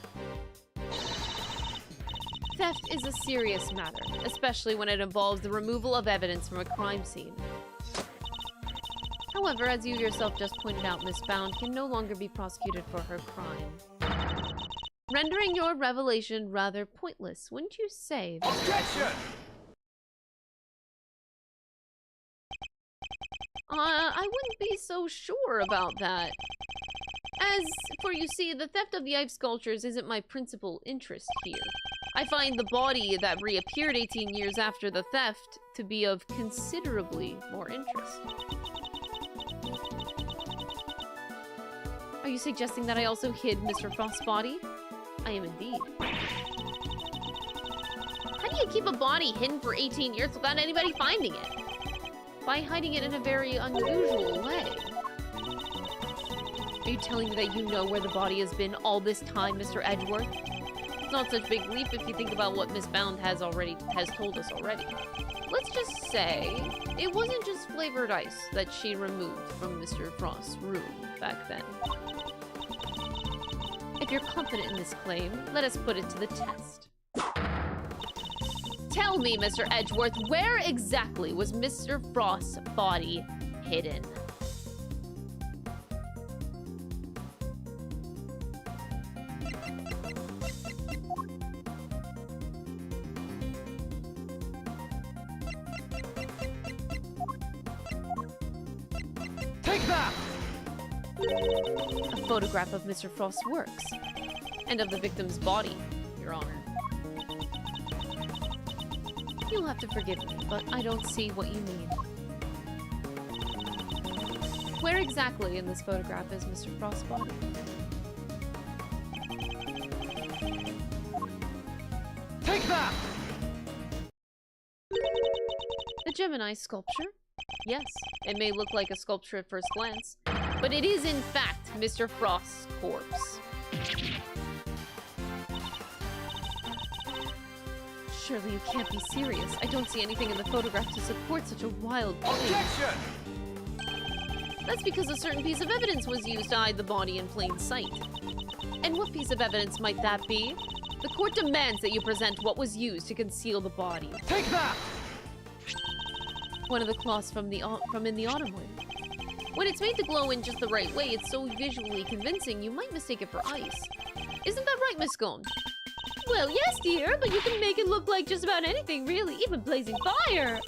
Theft is a serious matter, especially when it involves the removal of evidence from a crime scene. However, as you yourself just pointed out, Miss Bound can no longer be prosecuted for her crime, rendering your revelation rather pointless, wouldn't you say? Objection! I wouldn't be so sure about that. As for, you see, the theft of the ice sculptures isn't my principal interest here. I find the body that reappeared 18 years after the theft to be of considerably more interest. Are you suggesting that I also hid Mr. Frost's body? I am indeed. How do you keep a body hidden for 18 years without anybody finding it? By hiding it in a very unusual way. Are you telling me that you know where the body has been all this time, Mr. Edgeworth? It's not such a big leap if you think about what Miss Bound has told us already. Let's just say it wasn't just flavored ice that she removed from Mr. Frost's room back then. If you're confident in this claim, let us put it to the test. Tell me, Mr. Edgeworth, where exactly was Mr. Frost's body hidden? Take that! A photograph of Mr. Frost's works, and of the victim's body, Your Honor. You'll have to forgive me, but I don't see what you mean. Where exactly in this photograph is Mr. Frost's body? Take that! The Gemini sculpture? Yes, it may look like a sculpture at first glance, but it is in fact Mr. Frost's corpse. Surely you can't be serious. I don't see anything in the photograph to support such a wild claim. Objection! That's because a certain piece of evidence was used to hide the body in plain sight. And what piece of evidence might that be? The court demands that you present what was used to conceal the body. Take that! One of the cloths from in the autumn wind. When it's made to glow in just the right way, it's so visually convincing you might mistake it for ice. Isn't that right, Miss Scone? Well, yes, dear, but you can make it look like just about anything, really, even blazing fire.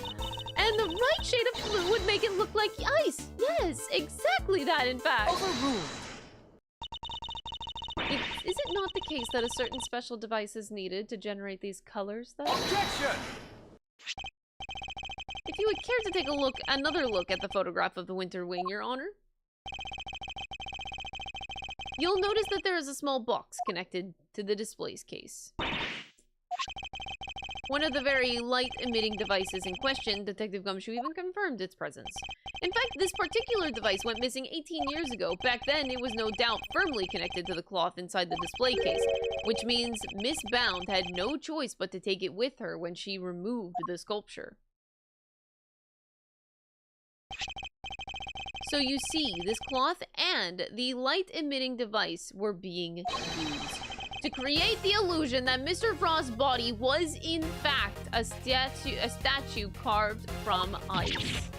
And the right shade of blue would make it look like ice. Yes, exactly that, in fact. Overruled! Is it not the case that a certain special device is needed to generate these colors, though? Objection! If you would care to take another look at the photograph of the Winter Wing, Your Honor, you'll notice that there is a small box connected to the display's case. One of the very light-emitting devices in question, Detective Gumshoe even confirmed its presence. In fact, this particular device went missing 18 years ago. Back then, it was no doubt firmly connected to the cloth inside the display case, which means Miss Bound had no choice but to take it with her when she removed the sculpture. So you see, this cloth and the light-emitting device were being used to create the illusion that Mr. Frost's body was, in fact, a statue carved from ice.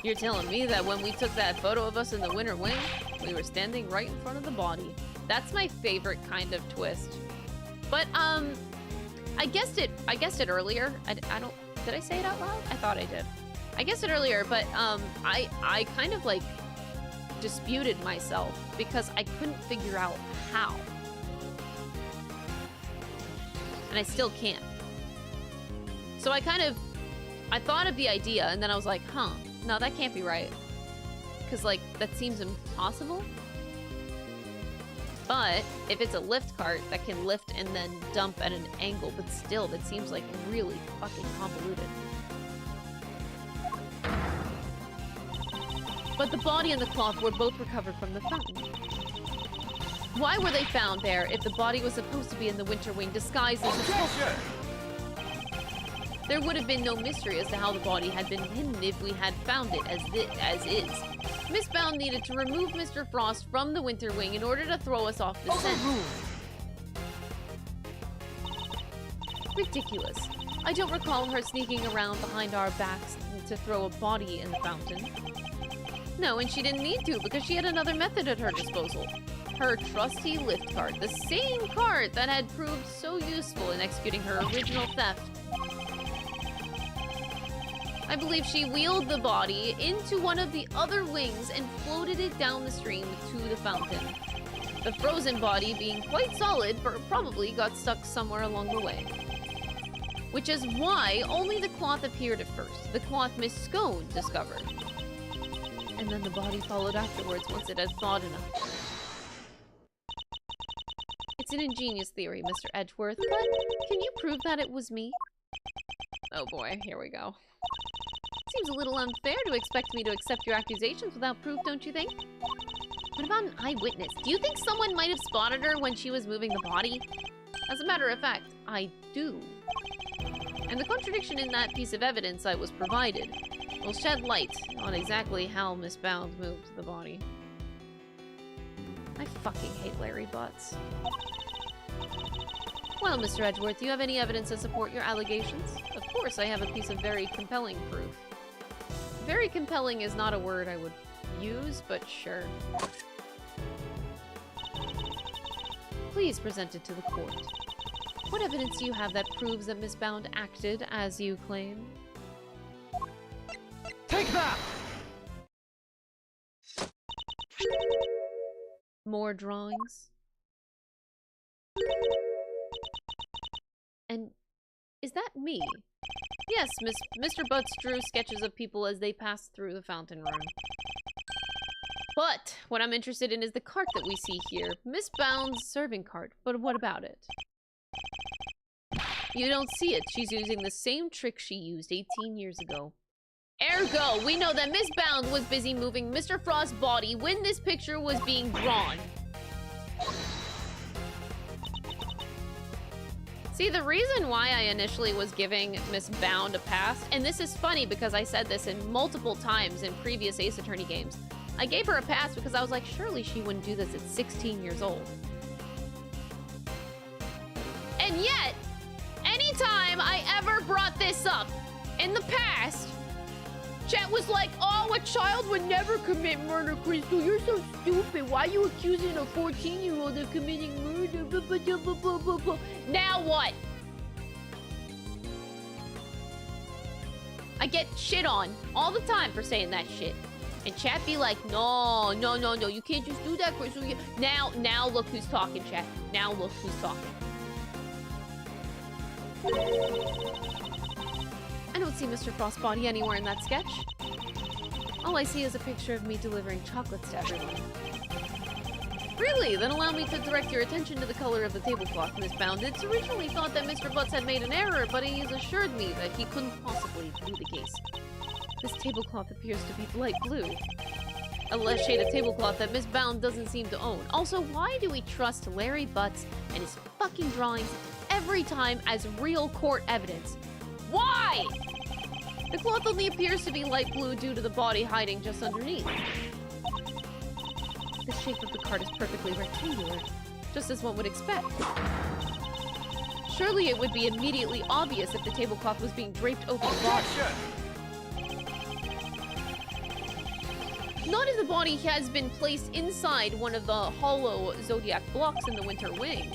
You're telling me that when we took that photo of us in the Winter Wing, we were standing right in front of the body. That's my favorite kind of twist. But, I guessed it earlier. I don't... Did I say it out loud? I thought I did. I guessed it earlier, but I kind of like disputed myself because I couldn't figure out how. And I still can't. So I kind of I thought of the idea, and then I was like, huh, no, that can't be right. Because, like, that seems impossible. But if it's a lift cart that can lift and then dump at an angle, but still, that seems like really fucking convoluted. But the body and the cloth were both recovered from the fountain. Why were they found there if the body was supposed to be in the winter wing disguised as a sculpture? There would have been no mystery as to how the body had been hidden if we had found it as is. Miss Bound needed to remove Mr. Frost from the winter wing in order to throw us off the scent. Ridiculous. I don't recall her sneaking around behind our backs to throw a body in the fountain. No, and she didn't need to because she had another method at her disposal. Her trusty lift cart, the same cart that had proved so useful in executing her original theft. I believe she wheeled the body into one of the other wings and floated it down the stream to the fountain. The frozen body, being quite solid, probably got stuck somewhere along the way. Which is why only the cloth appeared at first, the cloth Miss Scone discovered. And then the body followed afterwards once it had thawed enough. It's an ingenious theory, Mr. Edgeworth, but can you prove that it was me? Oh boy, here we go. Seems a little unfair to expect me to accept your accusations without proof, don't you think? What about an eyewitness? Do you think someone might have spotted her when she was moving the body? As a matter of fact, I do. And the contradiction in that piece of evidence I was provided will shed light on exactly how Miss Bound moved the body. I fucking hate Larry Butts. Well, Mr. Edgeworth, do you have any evidence to support your allegations? Of course, I have a piece of very compelling proof. Very compelling is not a word I would use, but sure. Please present it to the court. What evidence do you have that proves that Miss Bound acted as you claim? Take that! More drawings? And is that me? Yes, Mr. Butts drew sketches of people as they passed through the fountain room. But what I'm interested in is the cart that we see here. Miss Bound's serving cart. But what about it? You don't see it. She's using the same trick she used 18 years ago. Ergo, we know that Miss Bound was busy moving Mr. Frost's body when this picture was being drawn. See, the reason why I initially was giving Miss Bound a pass, and this is funny because I said this in multiple times in previous Ace Attorney games, I gave her a pass because I was like, surely she wouldn't do this at 16 years old. And yet, anytime I ever brought this up in the past, chat was like, oh, a child would never commit murder, Crystal. You're so stupid. Why are you accusing a 14-year-old of committing murder? Now what? I get shit on all the time for saying that shit. And chat be like, no, you can't just do that, Crystal. Now look who's talking, chat. Now look who's talking. I don't see Mr. Frost's body anywhere in that sketch. All I see is a picture of me delivering chocolates to everyone. Really? Then allow me to direct your attention to the color of the tablecloth, Miss Bound. It's originally thought that Mr. Butts had made an error, but he's assured me that he couldn't possibly be the case. This tablecloth appears to be light blue. A less shade of tablecloth that Miss Bound doesn't seem to own. Also, why do we trust Larry Butts and his fucking drawings every time as real court evidence? Why? The cloth only appears to be light blue due to the body hiding just underneath. The shape of the cart is perfectly rectangular, just as one would expect. Surely it would be immediately obvious if the tablecloth was being draped over the body. Not if the body has been placed inside one of the hollow zodiac blocks in the winter wing.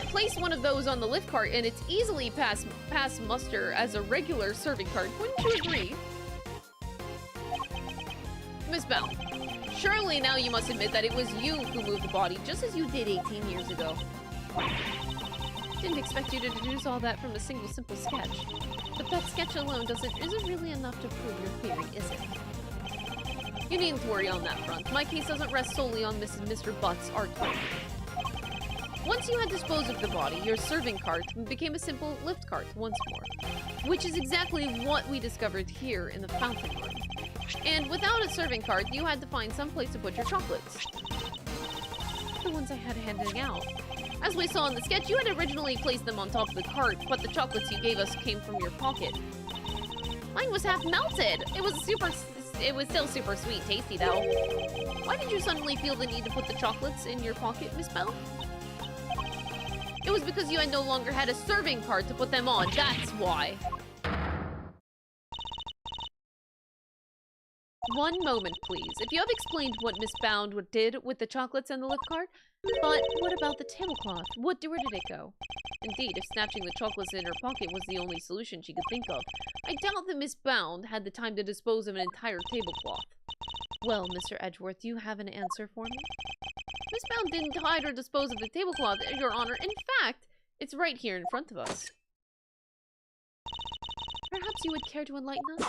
Place one of those on the lift cart and it's easily pass muster as a regular serving cart. Wouldn't you agree? Miss Bell, surely now you must admit that it was you who moved the body, just as you did 18 years ago. Didn't expect you to deduce all that from a single simple sketch. But that sketch alone isn't really enough to prove your theory, is it? You needn't worry on that front. My case doesn't rest solely on Mrs. and Mr. Butt's art collection. Once you had disposed of the body, your serving cart became a simple lift cart once more. Which is exactly what we discovered here in the fountain room. And without a serving cart, you had to find some place to put your chocolates. The ones I had handing out. As we saw in the sketch, you had originally placed them on top of the cart, but the chocolates you gave us came from your pocket. Mine was half melted. It was still super sweet, tasty though. Why did you suddenly feel the need to put the chocolates in your pocket, Miss Bell? It was because you had no longer had a serving cart to put them on, that's why. One moment, please. If you have explained what Miss Bound did with the chocolates and the lift cart, but what about the tablecloth? Where did it go? Indeed, if snatching the chocolates in her pocket was the only solution she could think of, I doubt that Miss Bound had the time to dispose of an entire tablecloth. Well, Mr. Edgeworth, do you have an answer for me? Miss Bound didn't hide or dispose of the tablecloth, Your Honor. In fact, it's right here in front of us. Perhaps you would care to enlighten us?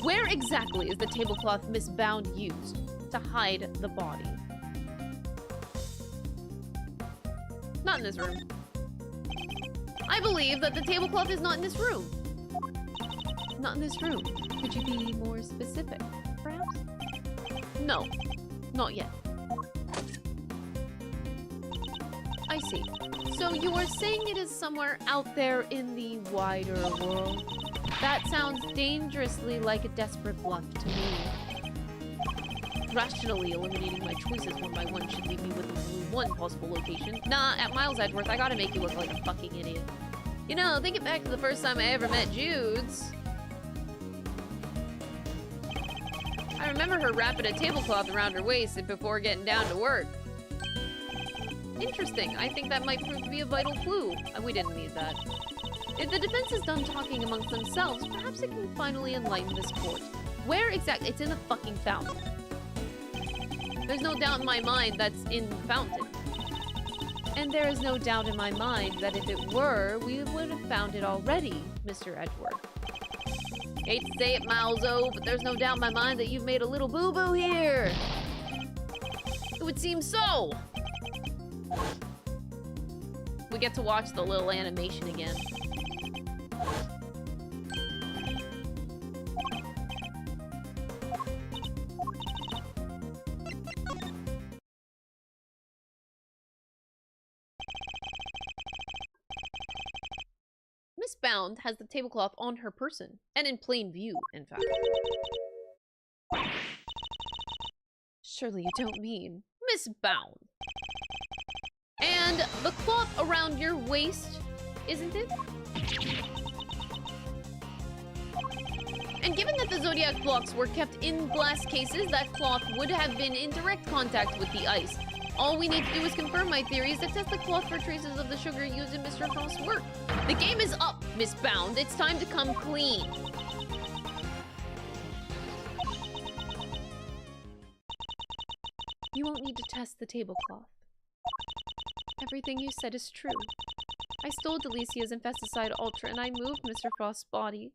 Where exactly is the tablecloth Miss Bound used to hide the body? Not in this room. I believe that the tablecloth is not in this room. Not in this room. Could you be more specific, perhaps? No, not yet. I see. So you are saying it is somewhere out there in the wider world? That sounds dangerously like a desperate bluff to me. Rationally eliminating my choices one by one should leave me with only one possible location. Nah, at Miles Edgeworth, I gotta make you look like a fucking idiot. You know, thinking back to the first time I ever met Jude's, I remember her wrapping a tablecloth around her waist before getting down to work. Interesting. I think that might prove to be a vital clue. We didn't need that. If the defense is done talking amongst themselves, perhaps it can finally enlighten this court. Where exactly? It's in the fucking fountain. There's no doubt in my mind that's in the fountain. And there is no doubt in my mind that if it were, we would have found it already, Mr. Edgeworth. Hate to say it, Malzo, but there's no doubt in my mind that you've made a little boo-boo here. It would seem so. We get to watch the little animation again. Miss Bound has the tablecloth on her person, and in plain view, in fact. Surely you don't mean... Miss Bound. And the cloth around your waist, isn't it? And given that the Zodiac blocks were kept in glass cases, that cloth would have been in direct contact with the ice. All we need to do is confirm my theories to test the cloth for traces of the sugar used in Mr. Frost's work. The game is up, Miss Bound. It's time to come clean. You won't need to test the tablecloth. Everything you said is true. I stole Delicia's Infesticide Ultra and I moved Mr. Frost's body.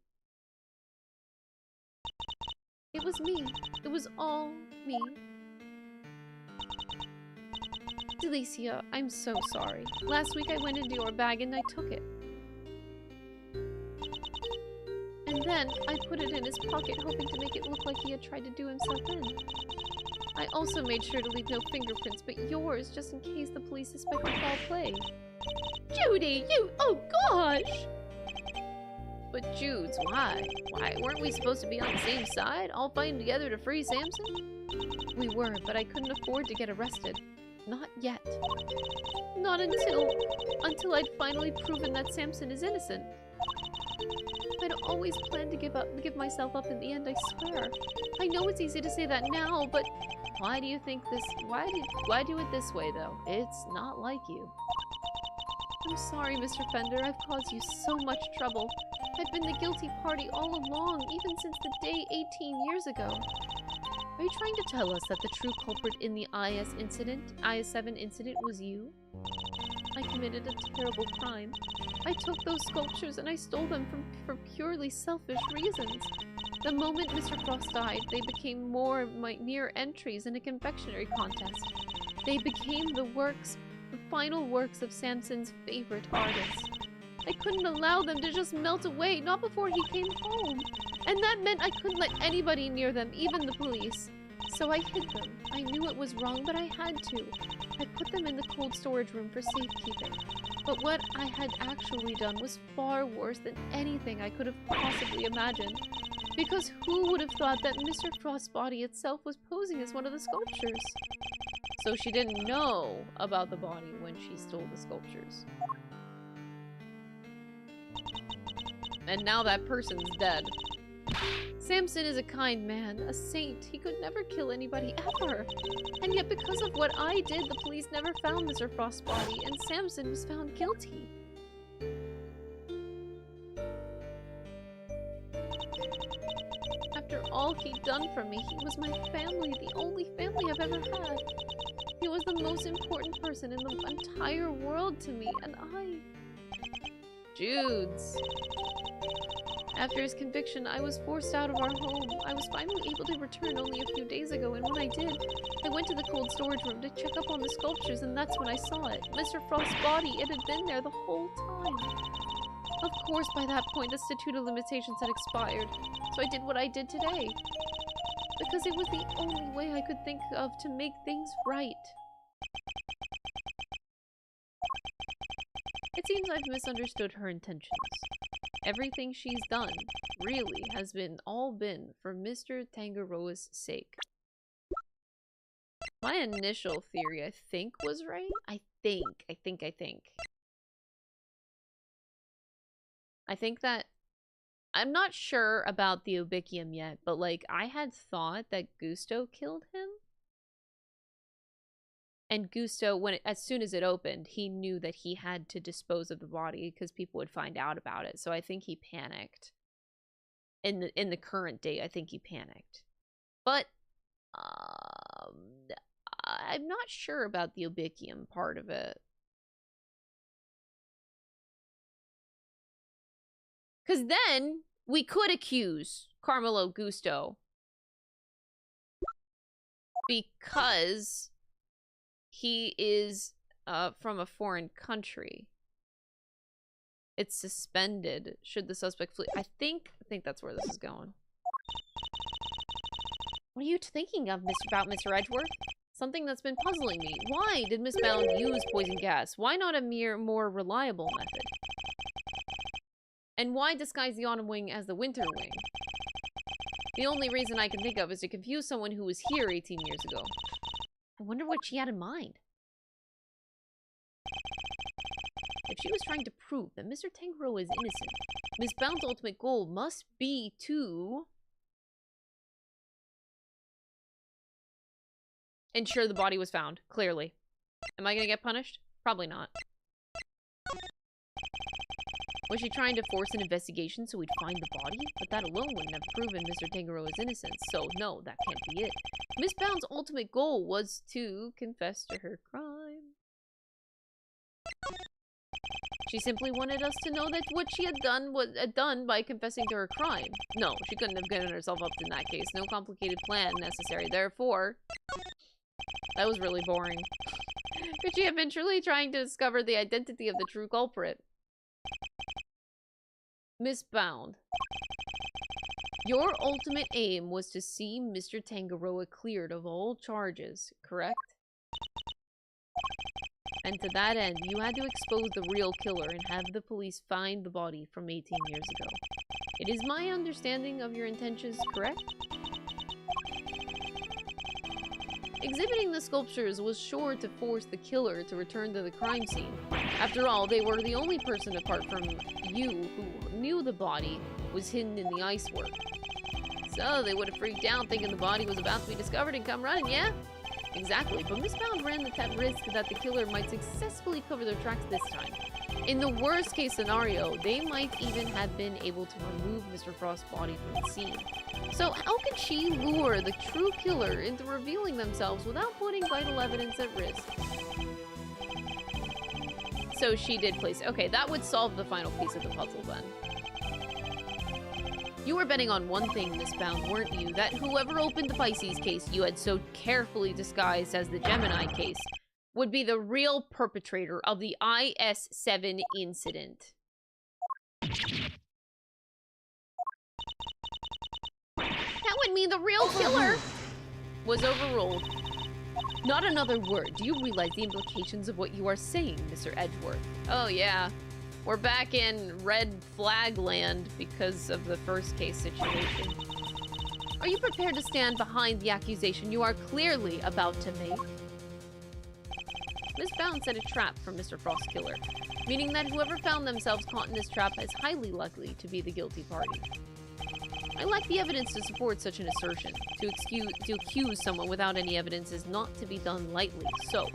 It was me. It was all me. Delicia, I'm so sorry. Last week I went into your bag and I took it. And then I put it in his pocket hoping to make it look like he had tried to do himself in. I also made sure to leave no fingerprints but yours, just in case the police suspected foul play. Judy, you... Oh, gosh! But Jude's, why? Why, weren't we supposed to be on the same side? All fighting together to free Samson? We were, but I couldn't afford to get arrested. Not yet. Not until I'd finally proven that Samson is innocent. I'd always planned to give myself up in the end, I swear. I know it's easy to say that now, but why do you think this... Why do it this way, though? It's not like you. I'm sorry, Mr. Fender. I've caused you so much trouble. I've been the guilty party all along, even since the day 18 years ago. Are you trying to tell us that the true culprit in the IS-7 incident was you? I committed a terrible crime. I took those sculptures and I stole them for purely selfish reasons. The moment Mr. Frost died, they became more mere entries in a confectionery contest. They became the final works of Samson's favorite artist. I couldn't allow them to just melt away, not before he came home. And that meant I couldn't let anybody near them, even the police. So I hid them. I knew it was wrong, but I had to. I put them in the cold storage room for safekeeping. But what I had actually done was far worse than anything I could have possibly imagined. Because who would have thought that Mr. Frost's body itself was posing as one of the sculptures? So she didn't know about the body when she stole the sculptures. And now that person's dead. Samson is a kind man, a saint. He could never kill anybody ever. And yet because of what I did, the police never found Mr. Frost's body, and Samson was found guilty. After all he'd done for me, he was my family, the only family I've ever had. He was the most important person in the entire world to me, and I... Judes. After his conviction, I was forced out of our home. I was finally able to return only a few days ago, and when I did, I went to the cold storage room to check up on the sculptures, and that's when I saw it. Mr. Frost's body, it had been there the whole time. Of course, by that point, the statute of limitations had expired, so I did what I did today. Because it was the only way I could think of to make things right. It seems I've misunderstood her intentions. Everything she's done, really, has all been for Mr. Tangaroa's sake. My initial theory, I think, was right. I think that... I'm not sure about the Obicium yet, but, like, I had thought that Gusto killed him. And Gusto, as soon as it opened, he knew that he had to dispose of the body because people would find out about it. So I think he panicked. In the current day, I think he panicked. But I'm not sure about the Obicium part of it. Because then we could accuse Carmelo Gusto. Because he is from a foreign country. It's suspended should the suspect flee. I think that's where this is going. What are you thinking of, Mr. Edgeworth? Something that's been puzzling me. Why did Miss Bound use poison gas? Why not a more reliable method? And why disguise the autumn wing as the winter wing? The only reason I can think of is to confuse someone who was here 18 years ago. I wonder what she had in mind. If she was trying to prove that Mr. Tangaroa is innocent, Miss Bound's ultimate goal must be to ensure the body was found, clearly. Am I gonna get punished? Probably not. Was she trying to force an investigation so we'd find the body? But that alone wouldn't have proven Mr. Tangaroa's innocence, so no, that can't be it. Miss Bound's ultimate goal was to confess to her crime. She simply wanted us to know that what she had done was done by confessing to her crime. No, she couldn't have given herself up in that case. No complicated plan necessary. Therefore, that was really boring. Could she have been truly trying to discover the identity of the true culprit? Miss Bound, your ultimate aim was to see Mr. Tangaroa cleared of all charges, correct? And to that end, you had to expose the real killer and have the police find the body from 18 years ago. It is my understanding of your intentions, correct? Exhibiting the sculptures was sure to force the killer to return to the crime scene. After all, they were the only person apart from you who knew the body was hidden in the icework. So they would have freaked out thinking the body was about to be discovered and come running, yeah? Exactly, but Miss Bound ran the risk that the killer might successfully cover their tracks this time. In the worst case scenario, they might even have been able to remove Mr. Frost's body from the scene. So how could she lure the true killer into revealing themselves without putting vital evidence at risk? So she did place it. Okay, that would solve the final piece of the puzzle then. You were betting on one thing, Miss Bound, weren't you? That whoever opened the Pisces case you had so carefully disguised as the Gemini case would be the real perpetrator of the IS-7 incident. That would mean the real killer Was overruled. Not another word. Do you realize the implications of what you are saying, Mr. Edgeworth? Oh, yeah. We're back in red flag land because of the first case situation. Are you prepared to stand behind the accusation you are clearly about to make? Miss Bound set a trap for Mr. Frostkiller, meaning that whoever found themselves caught in this trap is highly likely to be the guilty party. I lack the evidence to support such an assertion. To accuse someone without any evidence is not to be done lightly, so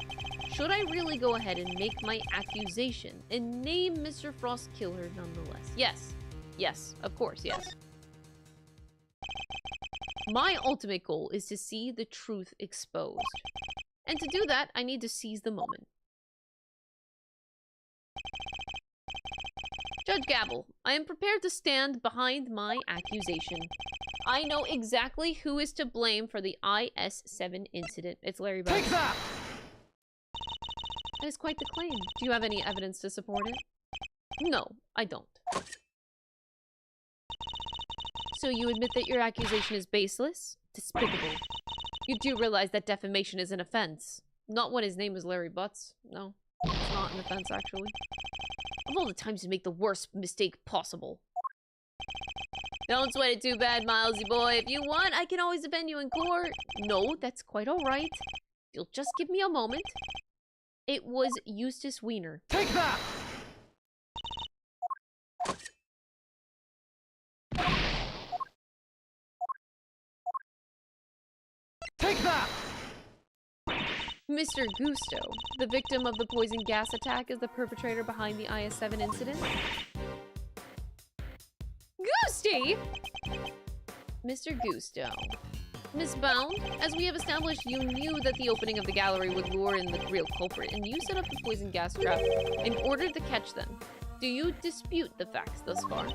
should I really go ahead and make my accusation and name Mr. Frostkiller nonetheless? Yes. Yes, of course, yes. My ultimate goal is to see the truth exposed. And to do that, I need to seize the moment. Judge Gabble, I am prepared to stand behind my accusation. I know exactly who is to blame for the IS-7 incident. It's Larry Butts. Take that! That is quite the claim. Do you have any evidence to support it? No, I don't. So you admit that your accusation is baseless? Despicable. You do realize that defamation is an offense. Not when his name is Larry Butts. No, it's not an offense, actually. Of all the times to make the worst mistake possible. Don't sweat it too bad, Milesy boy. If you want, I can always defend you in court. No, that's quite alright. You'll just give me a moment. It was Eustace Wiener. Take that! Take that! Mr. Gusto, the victim of the poison gas attack, is the perpetrator behind the IS-7 incident. Goosty! Mr. Gusto. Miss Bound, as we have established, you knew that the opening of the gallery would lure in the real culprit, and you set up the poison gas trap in order to catch them. Do you dispute the facts thus far?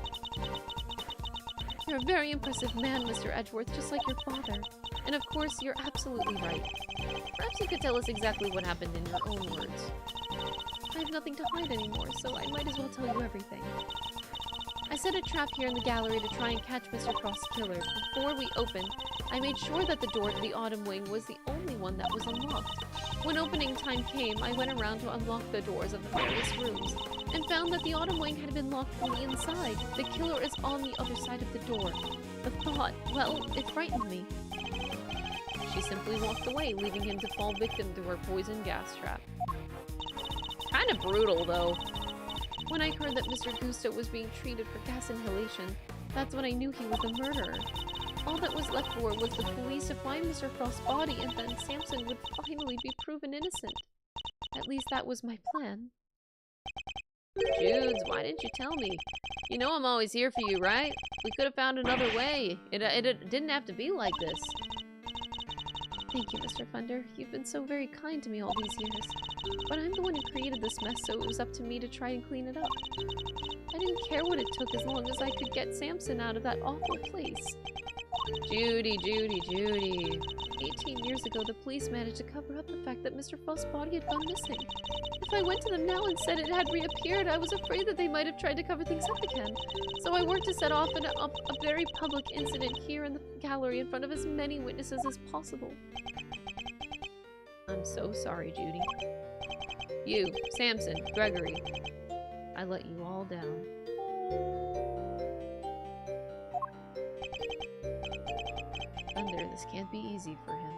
You're a very impressive man, Mr. Edgeworth, just like your father. And of course, you're absolutely right. Perhaps you could tell us exactly what happened in your own words. I have nothing to hide anymore, so I might as well tell you everything. I set a trap here in the gallery to try and catch Mr. Frostkiller. Before we opened, I made sure that the door to the Autumn Wing was the only one that was unlocked. When opening time came, I went around to unlock the doors of the various rooms, and found that the Autumn Wing had been locked from the inside. The killer is on the other side of the door. The thought, well, it frightened me. She simply walked away, leaving him to fall victim to her poison gas trap. Kinda brutal, though. When I heard that Mr. Gusto was being treated for gas inhalation, that's when I knew he was the murderer. All that was left for was the police to find Mr. Frost's body, and then Samson would finally be proven innocent. At least that was my plan. Judes, why didn't you tell me? You know I'm always here for you, right? We could have found another way. It didn't have to be like this. Thank you, Mr. Fender. You've been so very kind to me all these years. But I'm the one who created this mess, so it was up to me to try and clean it up. I didn't care what it took as long as I could get Samson out of that awful place. Judy, Judy, Judy. 18 years ago, the police managed to cover up the fact that Mr. Frost's body had gone missing. If I went to them now and said it had reappeared, I was afraid that they might have tried to cover things up again. So I worked to set off a very public incident here in the gallery in front of as many witnesses as possible. I'm so sorry, Judy. You, Samson, Gregory. I let you all down. Thunder, this can't be easy for him.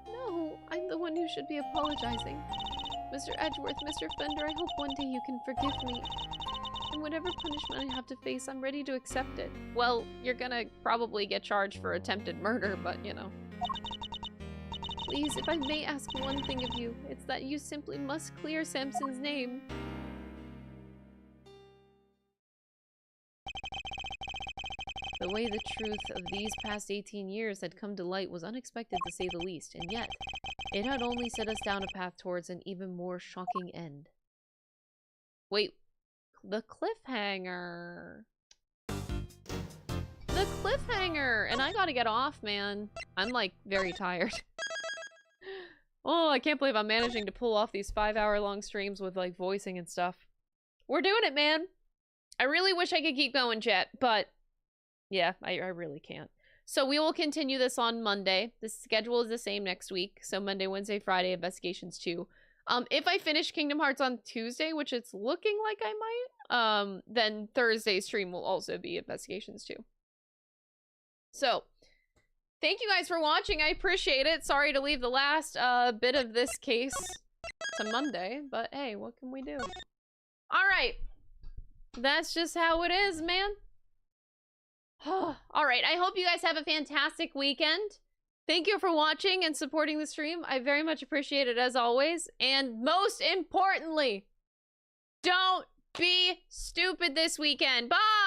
No, I'm the one who should be apologizing. Mr. Edgeworth, Mr. Fender, I hope one day you can forgive me. And whatever punishment I have to face, I'm ready to accept it. Well, you're gonna probably get charged for attempted murder, but you know. Please, if I may ask one thing of you, it's that you simply must clear Samson's name. The way the truth of these past 18 years had come to light was unexpected to say the least, and yet, it had only set us down a path towards an even more shocking end. Wait, the cliffhanger. The cliffhanger! And I gotta get off, man. I'm, like, very tired. Oh, I can't believe I'm managing to pull off these 5-hour-long streams with, like, voicing and stuff. We're doing it, man! I really wish I could keep going, chat, but... yeah, I really can't. So we will continue this on Monday. The schedule is the same next week. So Monday, Wednesday, Friday, Investigations 2. If I finish Kingdom Hearts on Tuesday, which it's looking like I might, then Thursday's stream will also be Investigations 2. So, thank you guys for watching. I appreciate it. Sorry to leave the last bit of this case to Monday, but hey, what can we do? Alright. That's just how it is, man. Alright, I hope you guys have a fantastic weekend. Thank you for watching and supporting the stream. I very much appreciate it as always. And most importantly, don't be stupid this weekend. Bye!